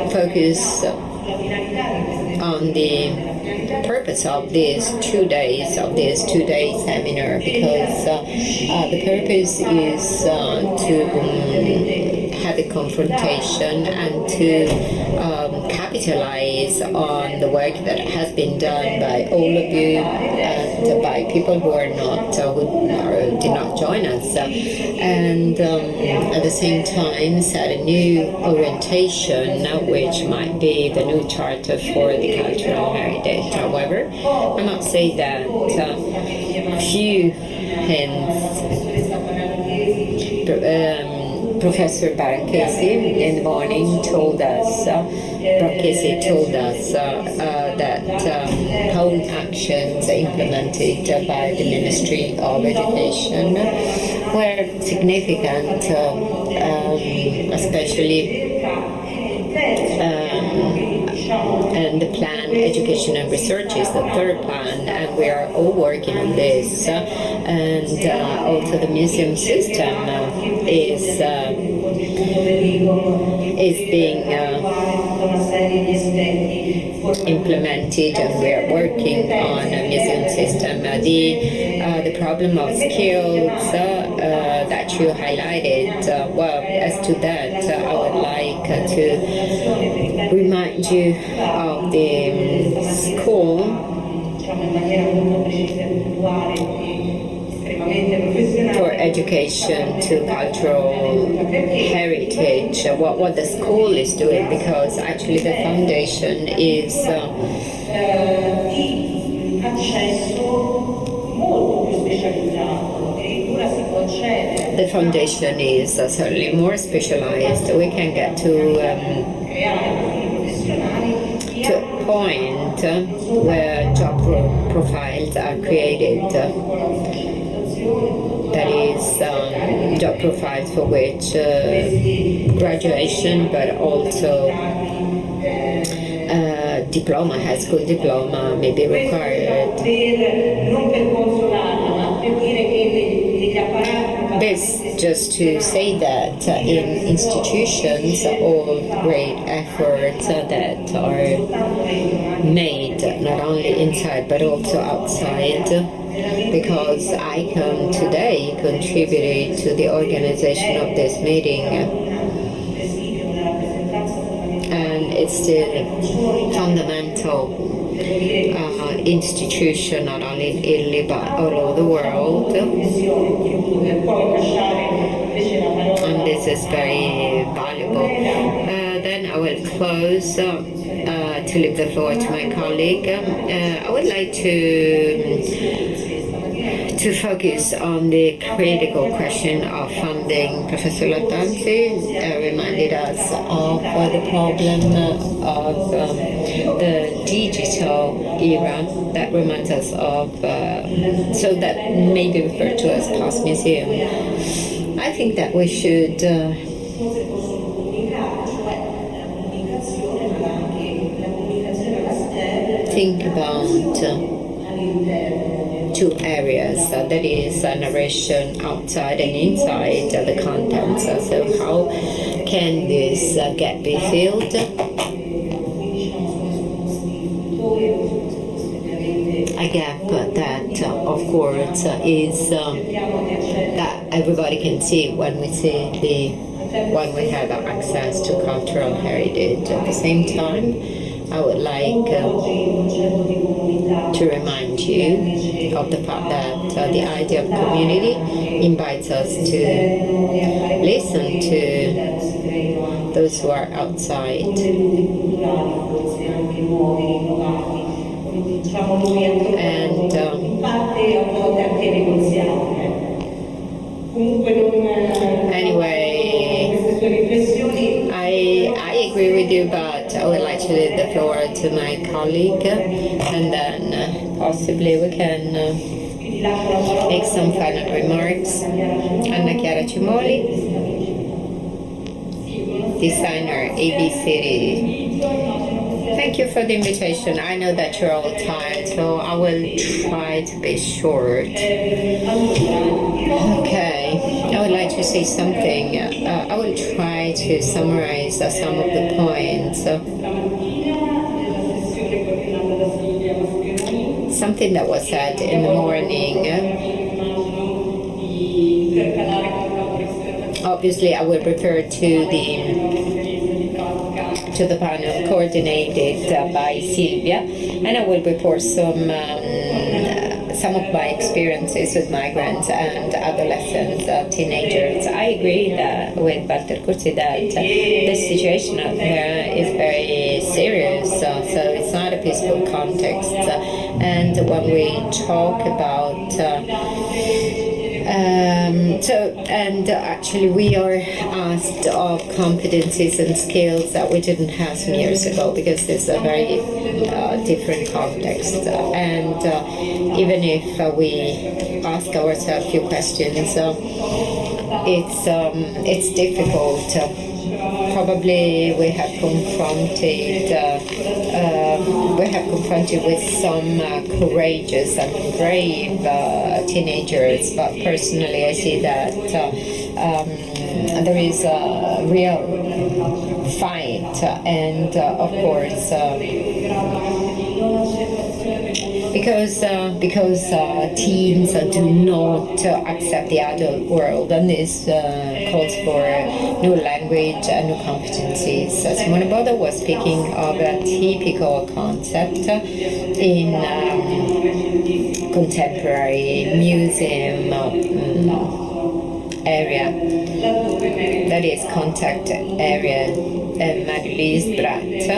focus on the purpose of these 2 days, seminar, because the purpose is to have a confrontation and to capitalize on the work that has been done by all of you but by people who are not, who did not join us, and at the same time set a new orientation, which might be the new charter for the cultural heritage. However, I must say that few hints. Professor Barachesi in the morning told us, that own actions implemented by the Ministry of Education were significant, especially and the plan Education and Research is the third plan, and we are all working on this, and also the museum system is being implemented, and we are working on a museum system. The problem of skills that you highlighted, well, as to that, I would like to remind you of the school for education to cultural heritage, what the school is doing, because actually the foundation is certainly more specialized. We can get to a point where job profiles are created. That is, job profiles for which graduation, but also diploma, high school diploma, may be required. This just to say that in institutions, all great efforts that are made, not only inside but also outside, because ICOM today contributed to the organization of this meeting, and it's still fundamental institution, not only in Italy but all over the world, and this is very valuable. Then I will close to leave the floor to my colleague. I would like to focus on the critical question of funding. Professor Lattanzi reminded us of the problem of the digital era. That reminds us of, so that may be referred to as past museum. I think that we should think about two areas, that is narration outside and inside the contents. So how can this gap be filled? A gap that, of course, is that everybody can see when we have access to cultural heritage. At the same time, I would like to remind you of the fact that the idea of community invites us to listen to those who are outside. And anyway, I agree with you, but I would like to leave the floor to my colleague, and then possibly we can make some final remarks. Anna Chiara Cimoli, designer, ABC. Thank you for the invitation. I know that you're all tired, so I will try to be short. Okay, I would like to say something. I will try to summarize some of the points. Something that was said in the morning. Obviously, I will refer to the panel coordinated by Silvia, and I will report some some of my experiences with migrants and adolescents, teenagers, I agree that with Walter Curzi that the situation out there is very serious, so it's not a peaceful context. And when we talk about actually we are asked of competencies and skills that we didn't have some years ago, because it's a very different context. And even if we ask ourselves a few questions, it's difficult. Probably we have confronted with some courageous and brave teenagers, but personally I see that there is a real fight, and of course because teens do not accept the adult world, and this calls for new language and new competencies. Simone Boda was speaking of a typical concept in contemporary museum area, that is contact area. Marie-Louise Bratt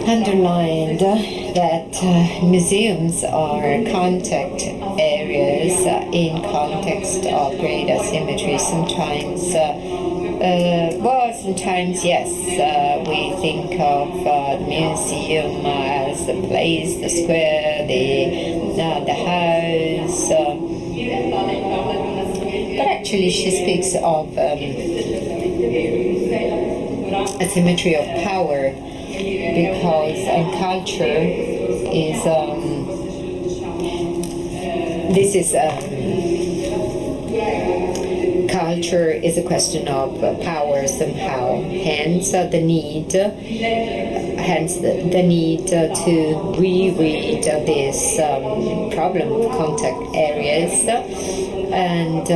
underlined that museums are contact areas in context of great asymmetry. Sometimes yes, we think of the museum as the place, the square, the house, but actually she speaks of asymmetry of power, because culture is culture is a question of power somehow. Hence the need to reread this problem of contact areas and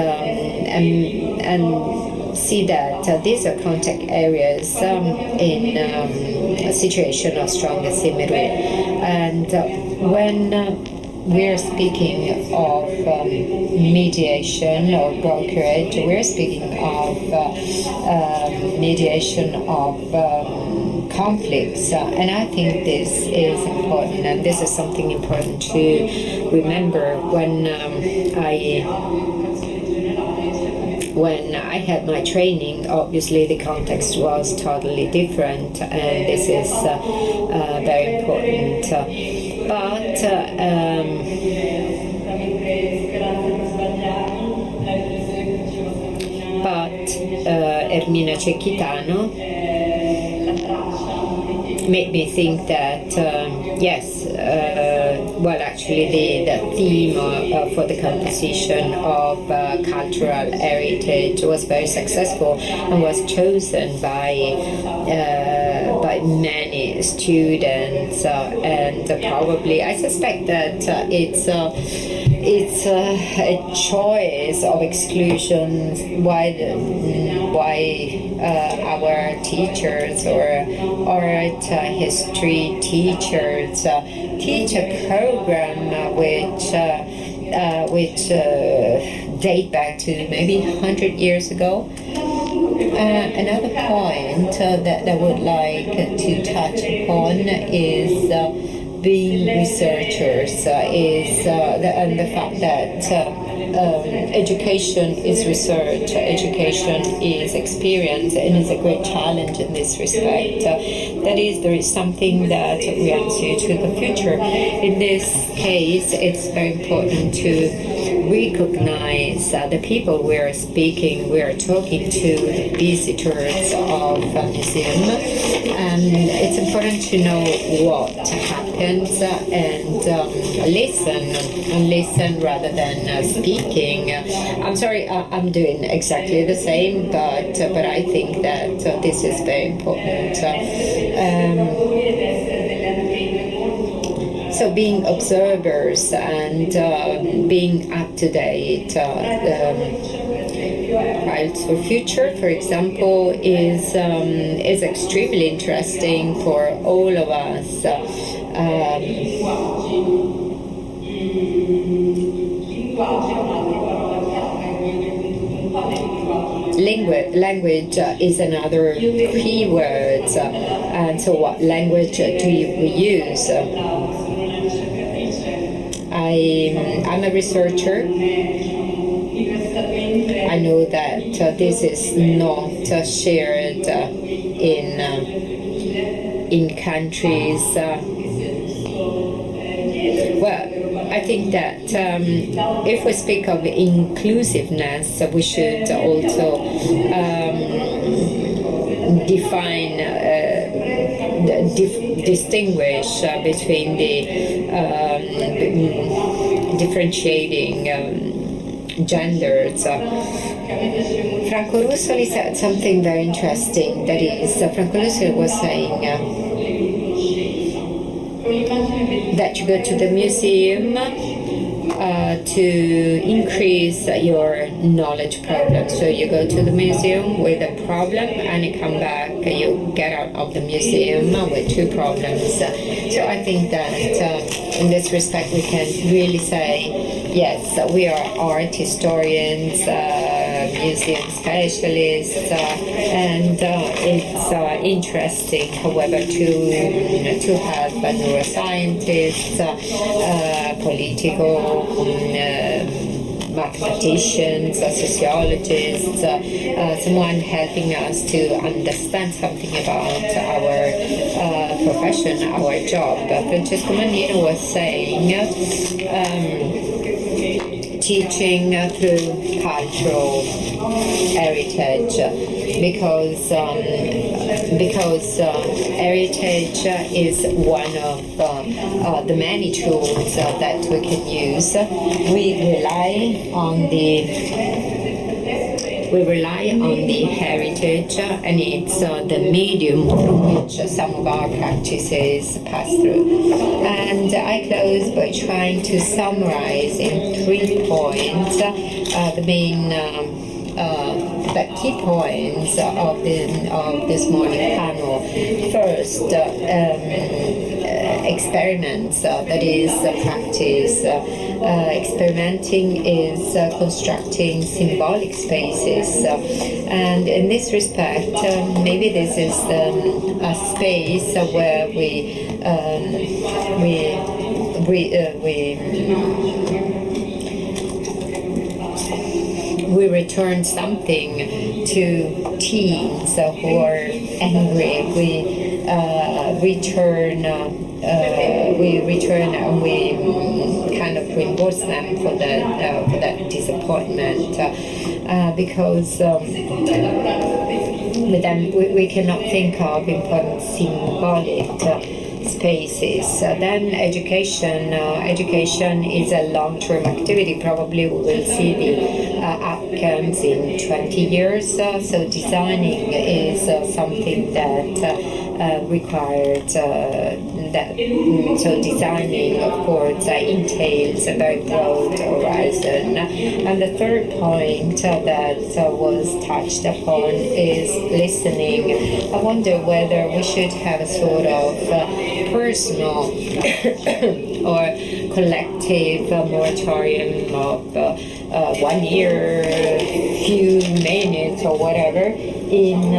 see that these are contact areas in a situation of strong asymmetry. And when we're speaking of mediation or brokerage, we're speaking of mediation of conflicts, and I think this is important, and this is something important to remember when I had my training. Obviously the context was totally different, and this is very important. But Ermina Cecchitano made me think that actually the theme for the composition of cultural heritage was very successful and was chosen by many students, and probably I suspect that it's a choice of exclusions. Why our teachers or art history teachers teach a program which date back to maybe 100 years ago. Another point that I would like to touch upon is being researchers, and the fact that education is research, education is experience, and is a great challenge in this respect. That is, there is something that orients you to the future. In this case, it's very important to recognize the people we are talking to, the visitors of a museum. It's important to know what happens and listen rather than speaking. I'm sorry, I'm doing exactly the same, but I think that this is very important. So being observers and being up to date. Files for Future, for example, is extremely interesting for all of us. Language is another key word, and so what language do we use? I'm a researcher. I know that this is not shared in countries. Well, I think that if we speak of inclusiveness, we should also define, distinguish between the differentiating genders. Franco Russoli said something very interesting. That is, Franco Russoli was saying that you go to the museum to increase your knowledge problem. So you go to the museum with a problem and you come back, you get out of the museum with two problems. So I think that in this respect we can really say, yes, we are art historians, museum specialists, and it's interesting, however, to have neuroscientists, political mathematicians, sociologists, someone helping us to understand something about our profession, our job. Francesco Mannino was saying teaching through cultural heritage, because heritage is one of the many tools that we can use. We rely on the heritage, and it's the medium through which some of our practices pass through. And I close by trying to summarize in 3 points the main the key points of this morning panel. First, experiments, that is practice. Experimenting is constructing symbolic spaces, and in this respect, maybe this is a space where we return something to teens who are angry. We return and we kind of reimburse them for that disappointment, because with them we cannot think of important symbolic spaces. Then education is a long-term activity. Probably we will see the outcomes in 20 years. So designing is something that required so designing, of course, entails a very broad horizon. And the third point that was touched upon is listening. I wonder whether we should have a sort of personal or collective moratorium of 1 year, few minutes or whatever in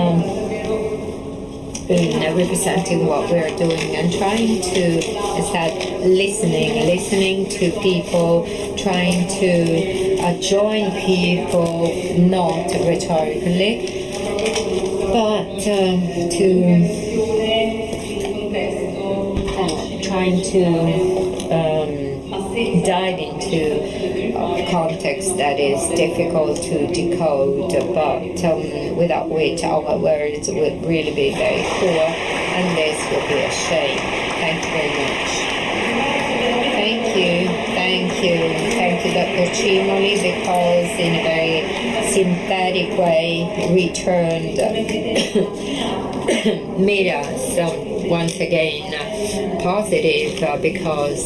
representing what we're doing and trying to start listening to people, trying to join people, not rhetorically, but trying to dive into context that is difficult to decode, but without which our words would really be very poor, and this would be a shame. Thank you very much. Thank you, Dr. Cimoli, because in a very synthetic way made us once again positive, because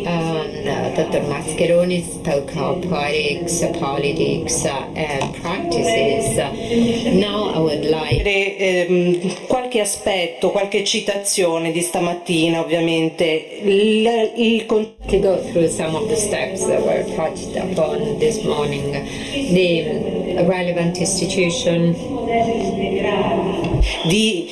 Dr. Mascheroni spoke of poetics, politics, and practices. Now I would like qualche aspetto, qualche citazione di stamattina, ovviamente. To go through some of the steps that were touched upon this morning. The relevant institution di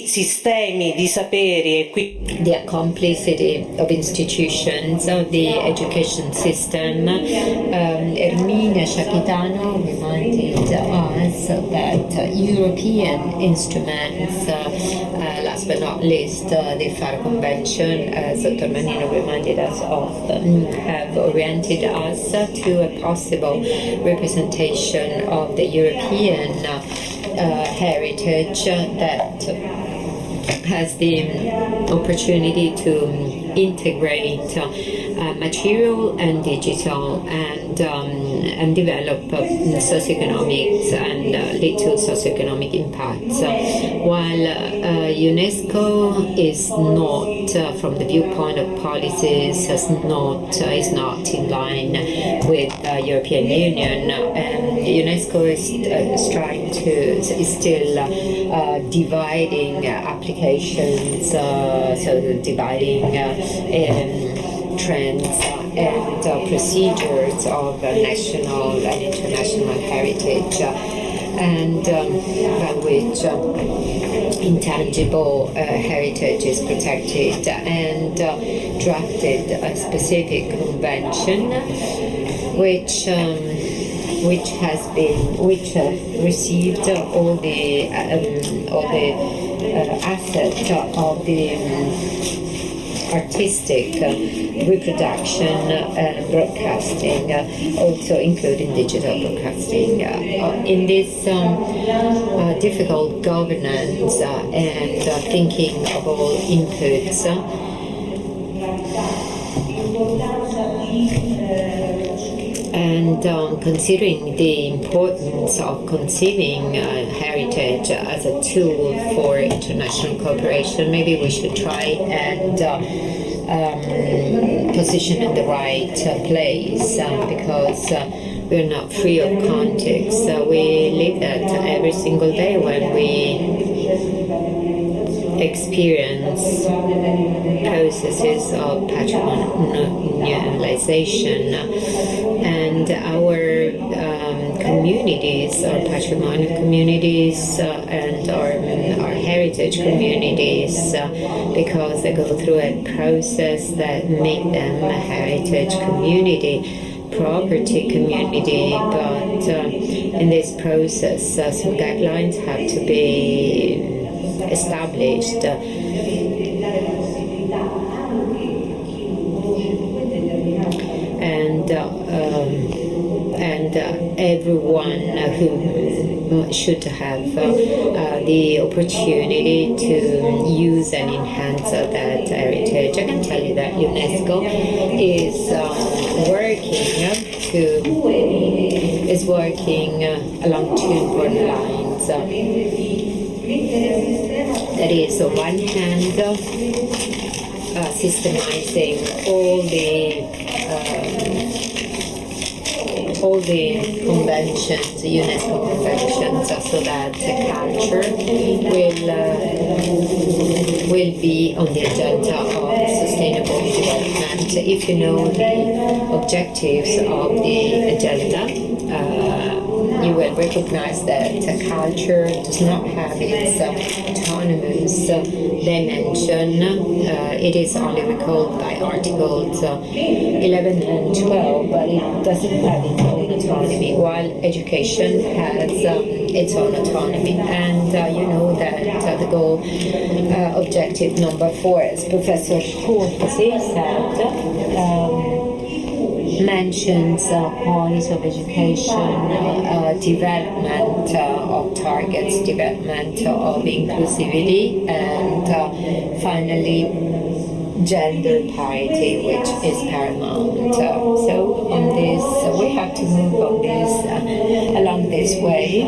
sistemi, di saperi e qui the complicity of institutions of the education system. Erminia Shakitano reminded us that European instruments, last but not least the Faro Convention, as Dr. Manino reminded us of, have oriented us to a possible representation of the European heritage that has the opportunity to integrate material and digital and develop socioeconomics and lead to socioeconomic impacts. While UNESCO is not, from the viewpoint of policies, is not in line with the European Union, and UNESCO is still dividing applications, so dividing trends and procedures of national and international heritage, and by which intangible heritage is protected, and drafted a specific convention which received all the assets of the artistic reproduction and broadcasting, also including digital broadcasting. In this difficult governance and thinking of all inputs, and considering the importance of conceiving heritage as a tool for international cooperation, maybe we should try and position in the right place, because we're not free of context. We live that every single day when we experience processes of patrimonialization, and our communities, our patrimonial communities, and our heritage communities, because they go through a process that make them a heritage community, property community, but in this process some guidelines have to be established. And everyone who should have the opportunity to use and enhance that heritage. I can tell you that UNESCO is working along two important lines. That is, on one hand, systemizing all the conventions, UNESCO conventions, so that culture will be on the agenda of sustainable development. If you know the objectives of the agenda, you will recognize that culture does not have its autonomous dimension. It is only recalled by Articles 11 and 12, but it doesn't have its own autonomy, while education has its own autonomy. And you know that the goal, objective number 4, as Professor Kurzi said, mentions quality of education, development of targets, development of inclusivity, and finally gender parity, which is paramount. So on this, we have to move on this along this way,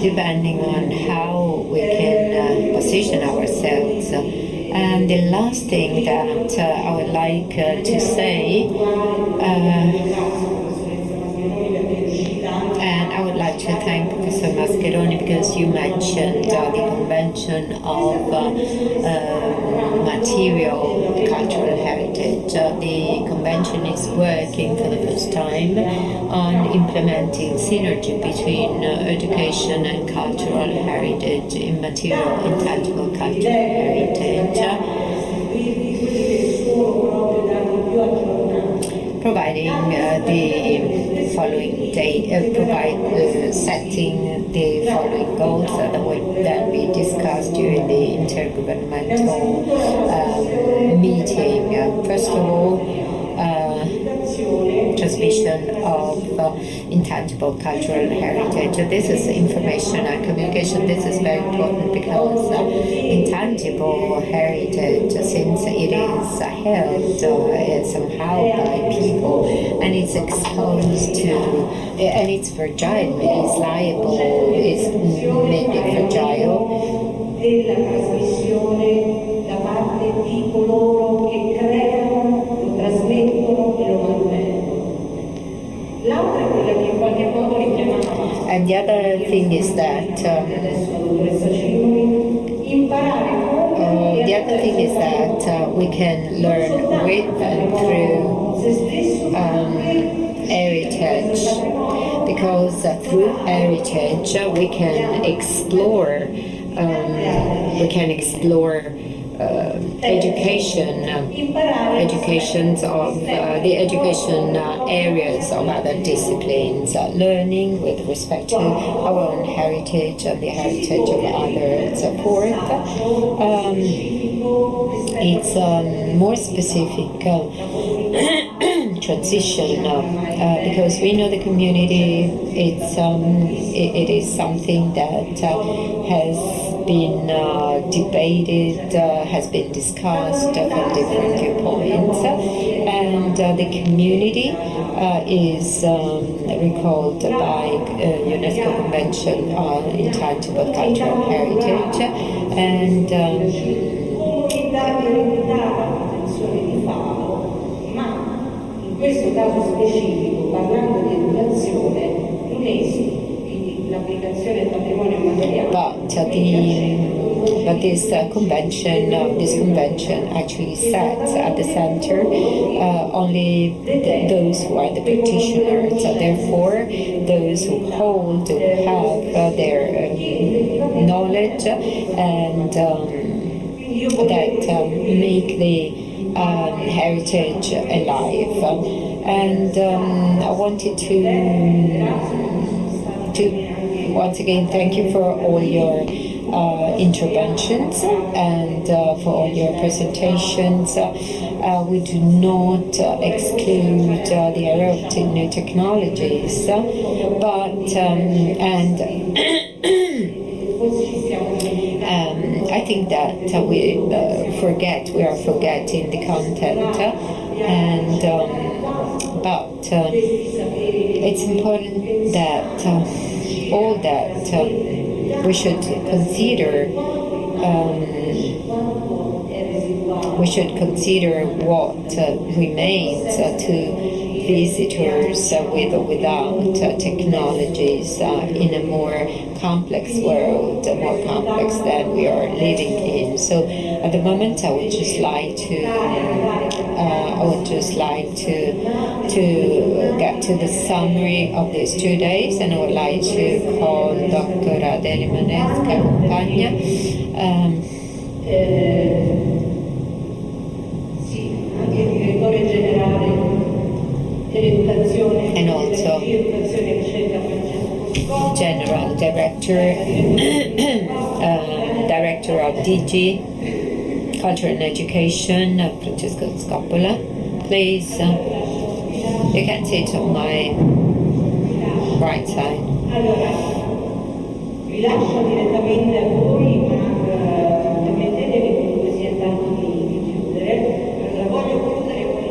depending on how we can position ourselves And the last thing that I would like to say, and I would like to thank Professor Mascheroni because you mentioned the Convention of Material Cultural Heritage. The Convention is working for the first time on implementing synergy between education and cultural heritage in material and tangible cultural heritage, providing the following setting the following goals that will then be discussed during the intergovernmental meeting. First of all, transmission of intangible cultural heritage. This is information and communication. This is very important because intangible heritage, since it is held somehow by people and it's exposed to, and it's fragile, it's liable, it's maybe fragile. Della trasmissione da parte di coloro che creano, lo trasmettono e lo mantengono. L'altra è quella che in qualche modo richiamava. And the other thing is that we can learn with and through heritage, because through heritage we can explore educations of the education areas of other disciplines, learning with respect to our own heritage and the heritage of others. It's more specific transition because we know the community. It is something that has been debated, has been discussed from different viewpoints, and the community is recalled by UNESCO Convention on Intangible Cultural Heritage, and in questo caso specifico, parlando di educazione, l'UNESCO, quindi l'applicazione del patrimonio immateriale. But this convention actually sets at the center only those who are the practitioners. Therefore, those who hold, who have their knowledge and that make the heritage alive. And I wanted to once again thank you for all your interventions and for all your presentations. We do not exclude the area of new technologies, but I think that we are forgetting the content, and but it's important that all that we should consider. We should consider what remains to visitors with or without technologies in a more complex world, more complex than we are living in. So at the moment, I would just like to get to the summary of these 2 days, and I would like to call Dr. Adele Manesca Compagna. And also General Director Director of DG Culture and Education, Francesco Scoppola. Please, you can sit on my right side. Vi lascio direttamente a voi, ma permettetemi comunque sia tanto di chiudere. La voglio chiudere con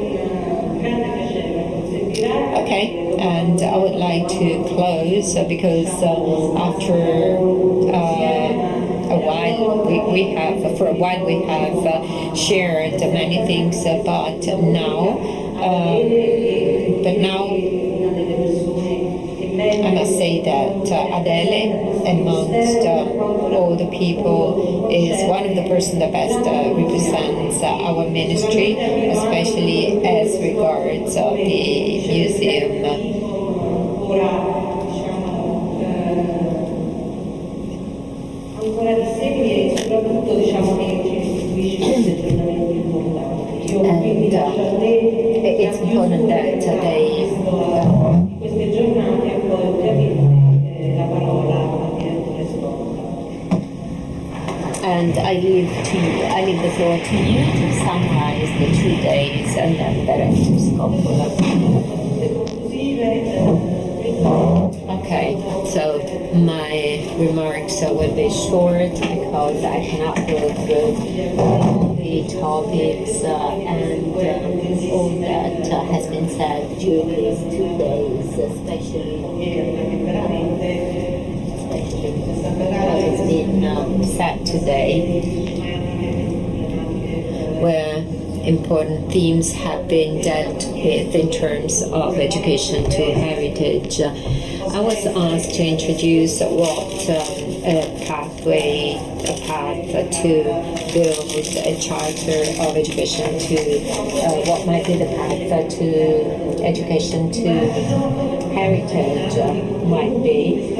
grande piacere, consentirà. Okay, and I would like to close because after a while we have shared many things, but now I must say that Adele, amongst all the people, is one of the persons that best represents our ministry, especially as regards the museum. And it's important that they and I leave the floor to you to summarize the 2 days and then Director Scopola. Okay, so my remarks will be short because I cannot go through all the topics and all that has been said during these 2 days, especially what has been said today, where important themes have been dealt with in terms of education to heritage. I was asked to introduce what a path to build a charter of education to what might be the path to education to heritage might be.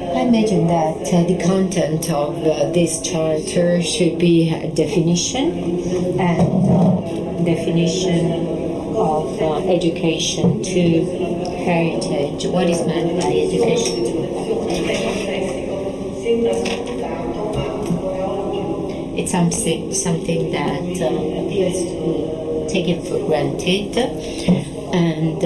I imagine that the content of this charter should be a definition of education to heritage. What is meant by education to heritage? It's something that appears to be taken for granted, and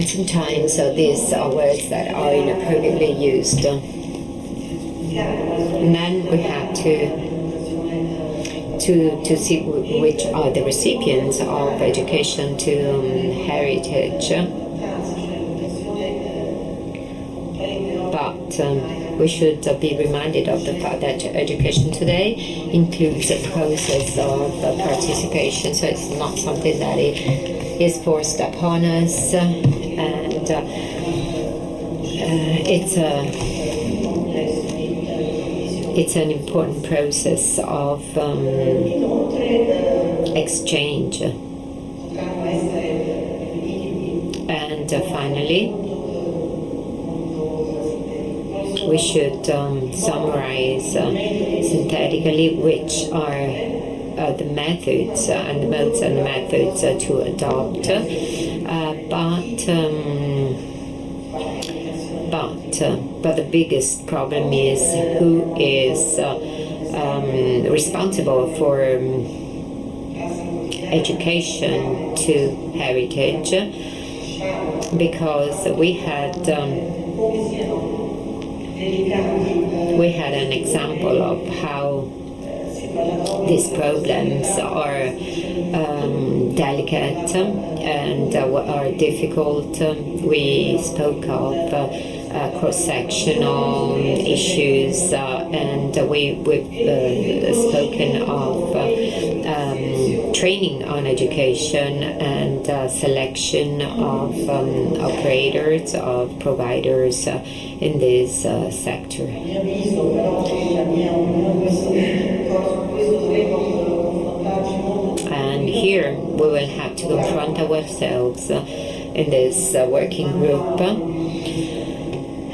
sometimes these are words that are inappropriately used. And then we have to see which are the recipients of education to heritage. But we should be reminded of the fact that education today includes a process of participation, so it's not something that is forced upon us, and it's an important process of exchange. And finally, we should summarize synthetically which are the methods and the modes and the methods to adopt, but the biggest problem is who is responsible for education to heritage, because we had an example of how these problems are delicate and are difficult. We spoke of cross-sectional issues, and we've spoken of training on education and selection of operators, of providers in this sector. And here we will have to confront ourselves in this working group,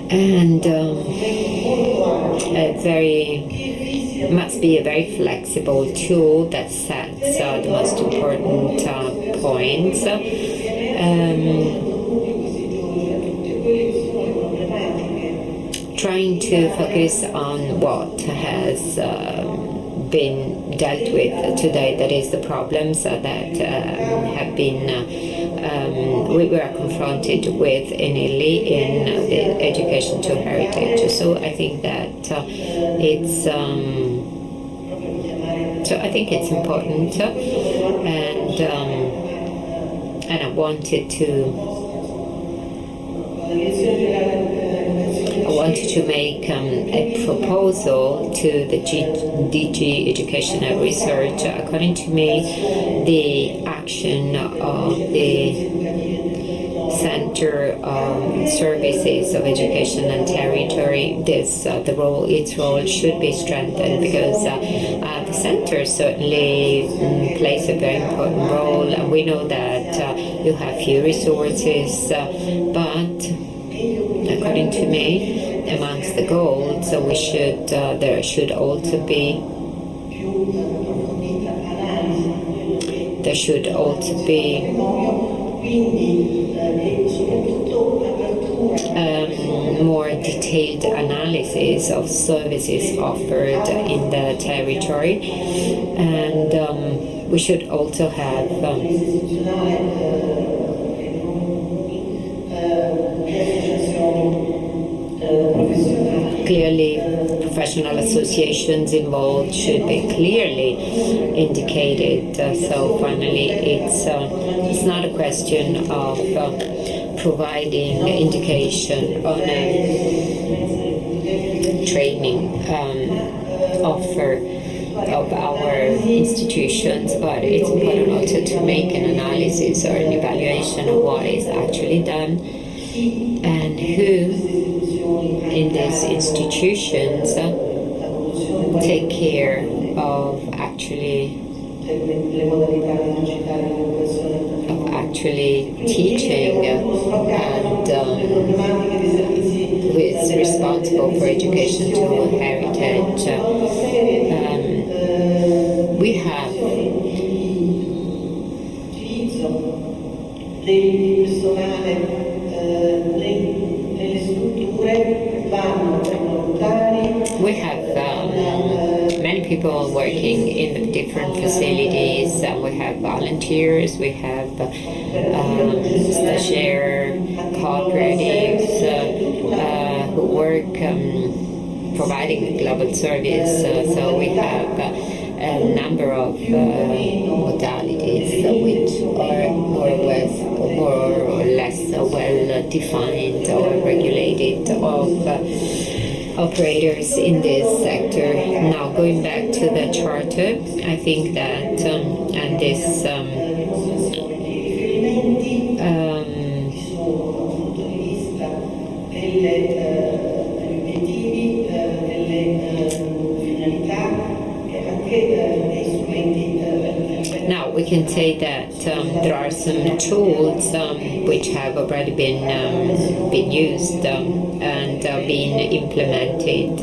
and must be a very flexible tool that sets the most important points. Trying to focus on what has been dealt with today, that is the problems that have been we were confronted with in Italy in the education to heritage. So I think that it's important, and I wanted wanted to make a proposal to the DG Education and Research. According to me, the action of the Center Services of Education and Territory, its role should be strengthened, because the center certainly plays a very important role, and we know that you have few resources, but according to me, amongst the goals, there should also be more detailed analysis of services offered in the territory, and we should also have clearly professional associations involved should be clearly indicated. So finally, it's not a question of providing indication on a training offer of our institutions, but it's important also to make an analysis or an evaluation of what is actually done and who in these institutions take care of actually teaching and who is responsible for education to heritage. We have many people working in the different facilities. We have volunteers, we have stagiaire cooperatives who work providing global service. So we have a number of modalities which are more or less well defined or regulated of operators in this sector. Now, going back to the charter, I think that and this now we can say that there are some tools which have already been used and being implemented.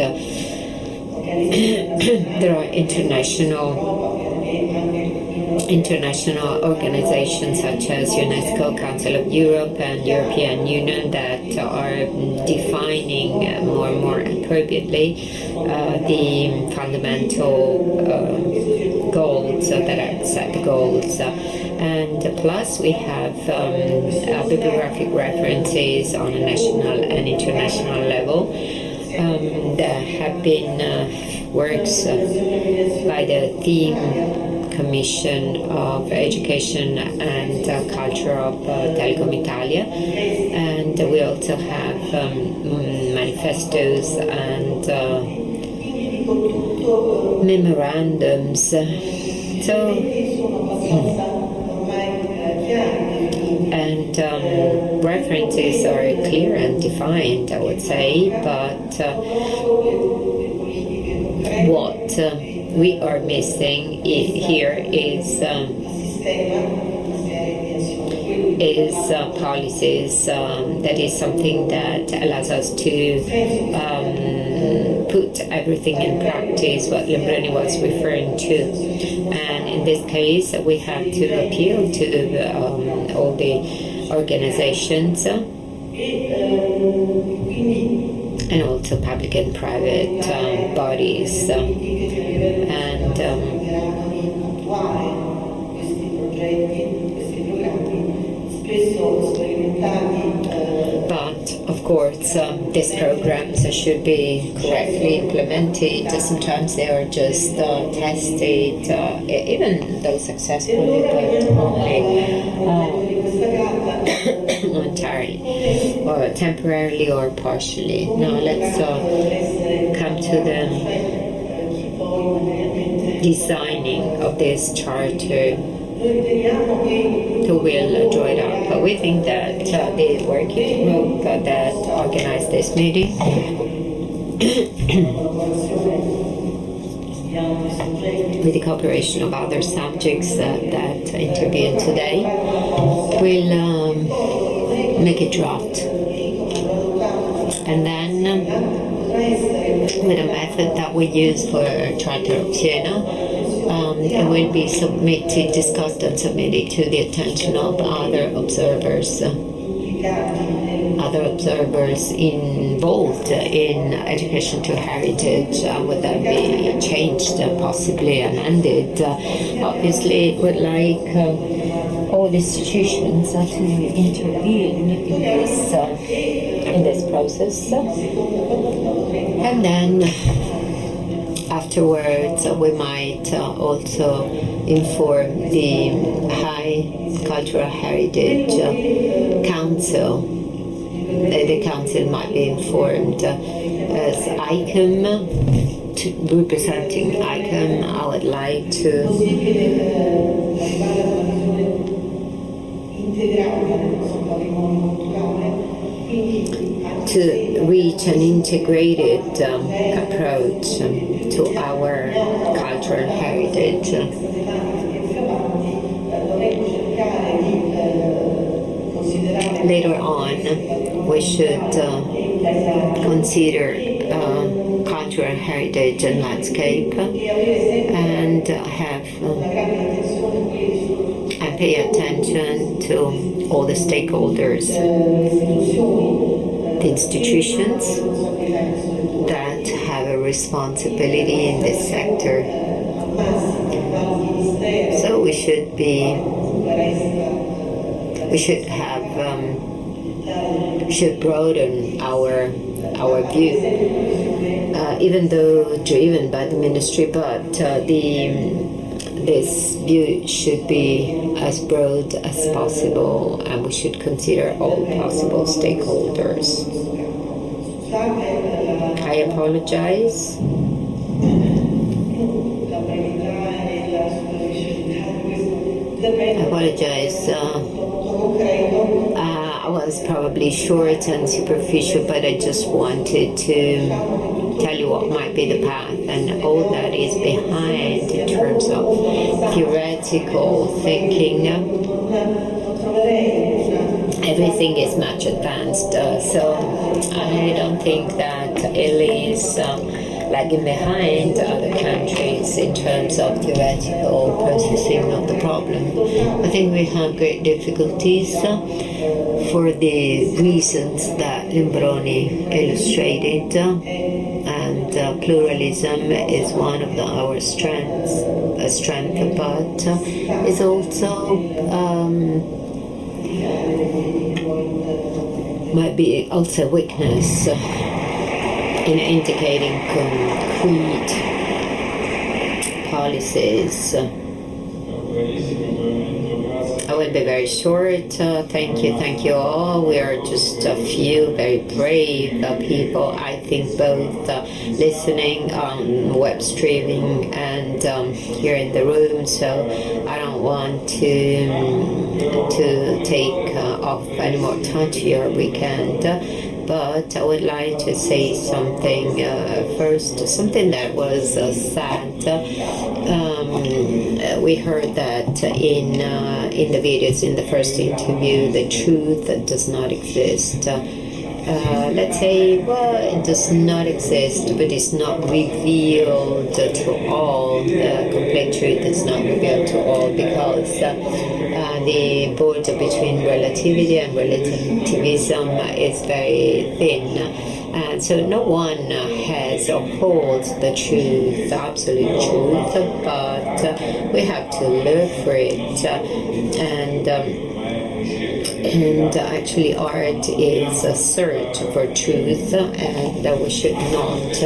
There are international organizations such as UNESCO, Council of Europe, and European Union that are defining more and more appropriately the fundamental goals that are set goals. And plus we have bibliographic references on a national and international level. There have been works by the Theme Commission of Education and Culture of Telecom Italia, and we also have manifestos and memorandums. And references are clear and defined, I would say, but what we are missing here is policies. That is something that allows us to put everything in practice, what Lambroni was referring to. And in this case, we have to appeal to all the organizations and also public and private bodies. But of course, these programs should be correctly implemented. Sometimes they are just tested, even though successfully, but only momentarily. temporarily or partially. Now let's come to the designing of this charter. Who will draw it up? But we think that the working group that organized this meeting with the cooperation of other subjects that intervened today will make a draft, and then with a method that we use for Charter of Siena, it will be submitted, discussed and submitted to the attention of other observers involved in education to heritage. Would that be changed, possibly amended? Obviously, would like all institutions to intervene in this process, and then afterwards we might also inform the High Cultural Heritage Council. The council might be informed as ICOM, representing ICOM. I would like to reach an integrated approach to our cultural heritage. Later on, we should consider cultural heritage and landscape, and have and pay attention to all the stakeholders, the institutions that have a responsibility in this sector. So we should broaden our view, even though driven by the ministry, but this view should be as broad as possible, and we should consider all possible stakeholders. I apologize. I was probably short and superficial, but I just wanted to tell you what might be the path and all that is behind in terms of theoretical thinking. Everything is much advanced, so I don't think that Italy is lagging behind other countries in terms of theoretical processing of the problem. I think we have great difficulties for the reasons that Limbroni illustrated, and pluralism is one of our strengths, but is also might be also weakness in indicating concrete policies. I will be very short. Thank you all. We are just a few very brave people, I think, both listening on web streaming and here in the room, so I don't want to take off any more time to your weekend. But I would like to say something first, something that was sad. We heard that in the videos in the first interview, the truth does not exist. Let's say, well, it does not exist, but it's not revealed to all. The complete truth is not revealed to all, because the border between relativity and relativism is very thin. And so no one has or holds the truth, absolute truth, but we have to look for it. And actually art is a search for truth, and we should not,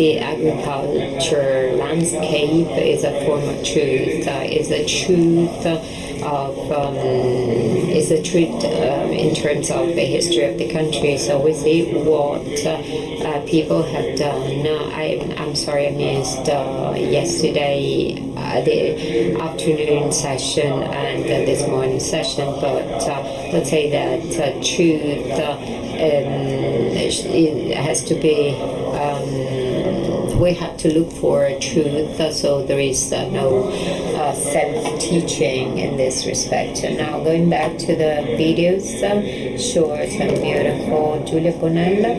the agriculture landscape is a form of truth, is a truth in terms of the history of the country. So we see what people have done. I'm sorry I missed yesterday the afternoon session and this morning session, but let's say that truth it has to be we have to look for truth, so there is no self-teaching in this respect. And now going back to the videos, short and beautiful, Giulia Bonella.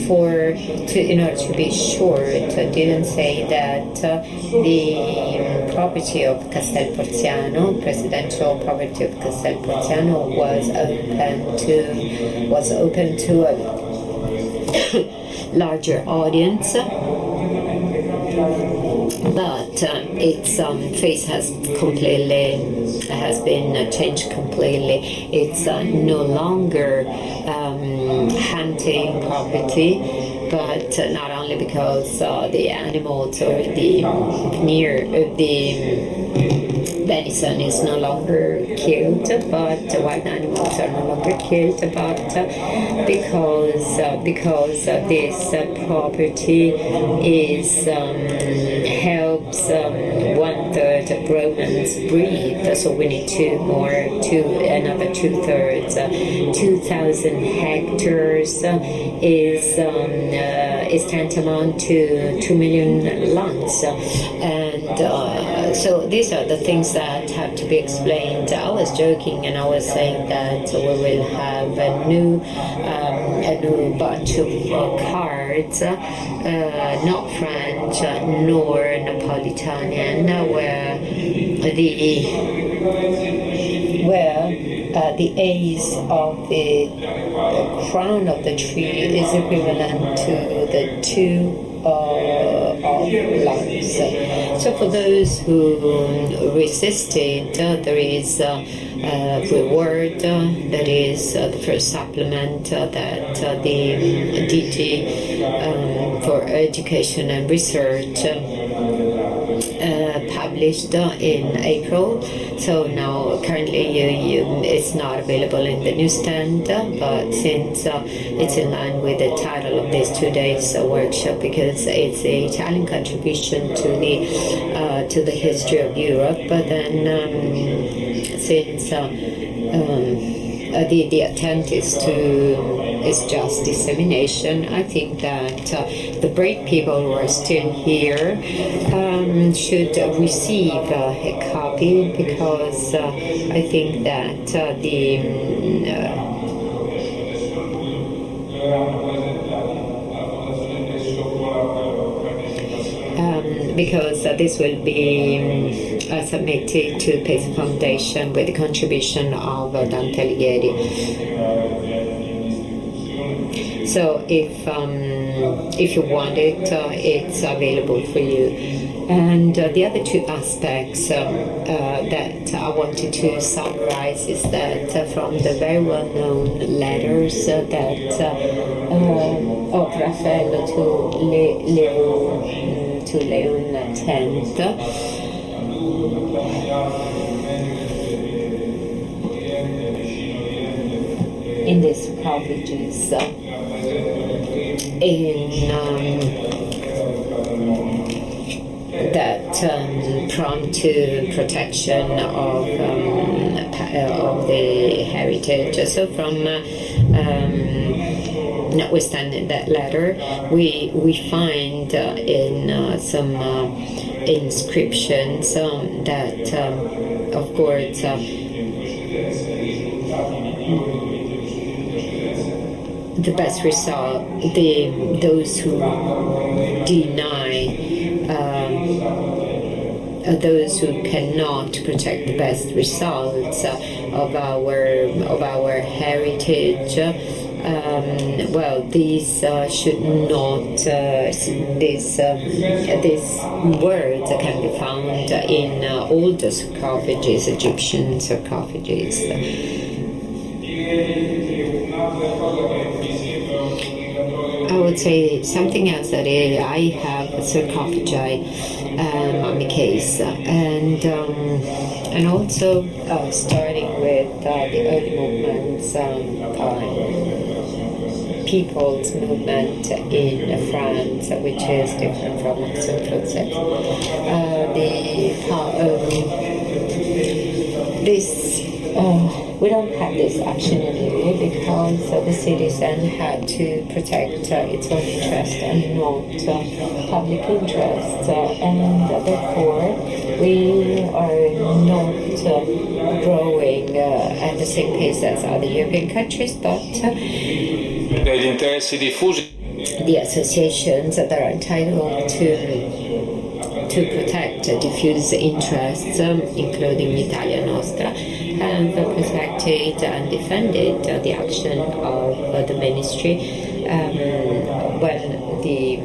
In order to be short, didn't say that the property of Castel Porziano, presidential property of Castel Porziano, was open to a larger audience, but its face has been changed completely. It's no longer hunting property, but not only because the animals or the venison is no longer killed, but wild animals are no longer killed, but because this property helps 1/3 of Romans breathe, so we need another 2/3. 2,000 hectares is tantamount to 2 million lungs, and so these are the things that have to be explained. I was joking and I was saying that we will have a new bunch of cards, not French nor Napolitanian, where the ace of the crown of the tree is equivalent to the 2 of lungs. So for those who resisted, there is a reward, that is the first supplement that the DG for Education and Research published in April. So now currently it's not available in the newsstand, but since it's in line with the title of this 2 days workshop, because it's the Italian contribution to the history of Europe, but then since the attempt is just dissemination, I think that the brave people who are still here should receive a copy, because I think that because this will be submitted to the Pace Foundation with the contribution of Dante Alighieri. So if you want it, it's available for you. And the other two aspects that I wanted to summarize is that from the very well-known letters that of Raffaello to Leon X, in these cottages that prompt to protection of the heritage. So from notwithstanding that letter, we find in some inscriptions that, of course, the best result, those who deny, those who cannot protect the best results of our heritage, well, these should not. These words can be found in older sarcophages, Egyptian sarcophages. I would would say something else that I have a sarcophagi mummy case, and also starting with the early movements, people's movement in France, which is different from Maxim Closet. We don't have this action in Italy because the citizen had to protect its own interest and not public interest, and therefore we are not growing at the same pace as other European countries, but degli interessi diffusi. The associations that are entitled to protect diffuse interests, including Italia Nostra, have protected and defended the action of the ministry when the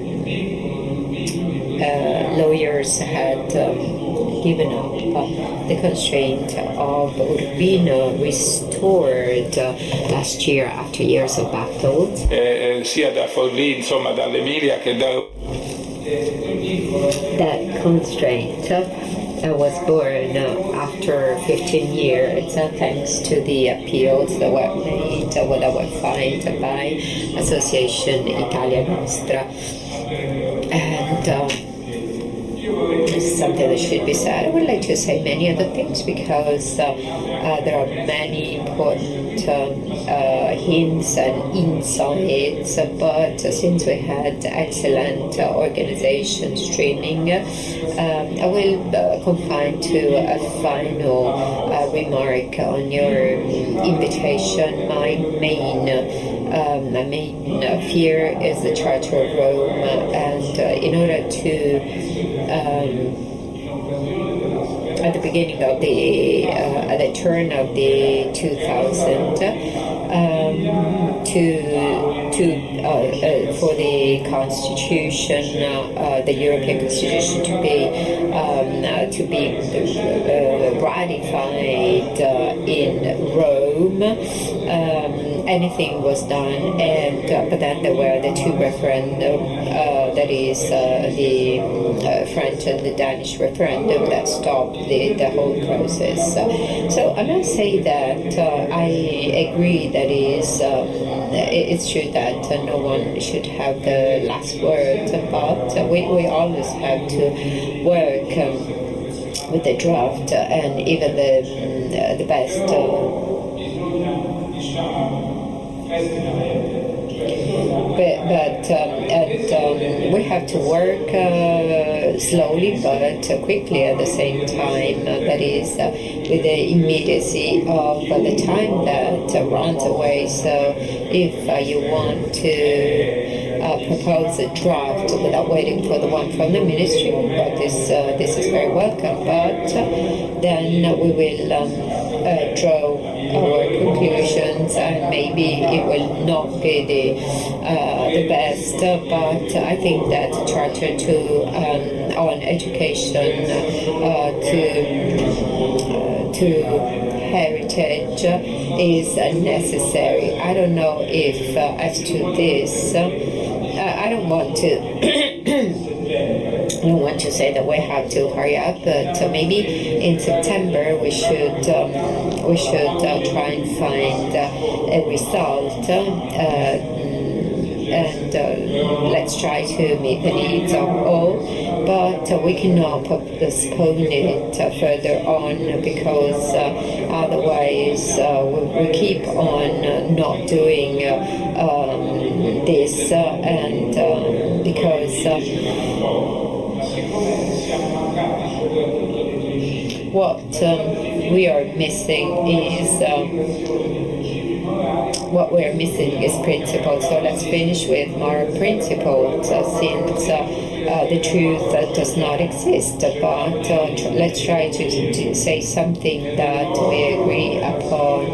lawyers had given up the constraint of Urbino, restored last year after years of battles. Sia da Forlì, insomma, dall'Emilia che da... That constraint was born after 15 years, thanks to the appeals that were made, that were filed by Association Italia Nostra. And this is something that should be said. I would like to say many other things because there are many important hints and insights, but since we had excellent organization streaming, I will confine to a final remark on your invitation. My main fear is the Charter of Rome, and in order to at the beginning of at the turn of the 2000, for the Constitution, the European Constitution to be ratified in Rome. Anything was done, but then there were the two referendum, that is the French and the Danish referendum, that stopped the whole process. So I must say that I agree that it's true that no one should have the last word, but we always have to work with the draft, and even the best. But we have to work slowly but quickly at the same time. That is, with the immediacy of the time that runs away. So if you want to propose a draft without waiting for the one from the ministry, but this is very welcome. But then we will draw our conclusions, and maybe it will not be the best, but I think that Charter on education to heritage is necessary. I don't know if as to this, I don't want to say that we have to hurry up, but maybe in September we should try and find a result, and let's try to meet the needs of all, but we cannot postpone it further on, because otherwise we keep on not doing this, and because what we are missing is principles. So let's finish with more principles, since the truth does not exist, but let's try to say something that we agree upon.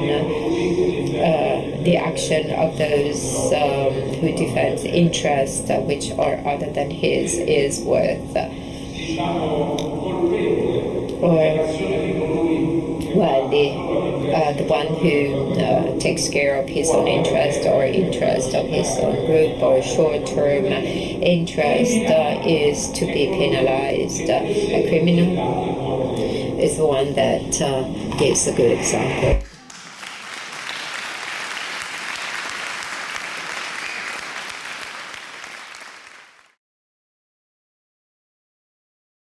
The action of those who defend interests which are other than his is worth, the one who takes care of his own interest or interest of his own group or short-term interest is to be penalized. A criminal is the one that gives a good example.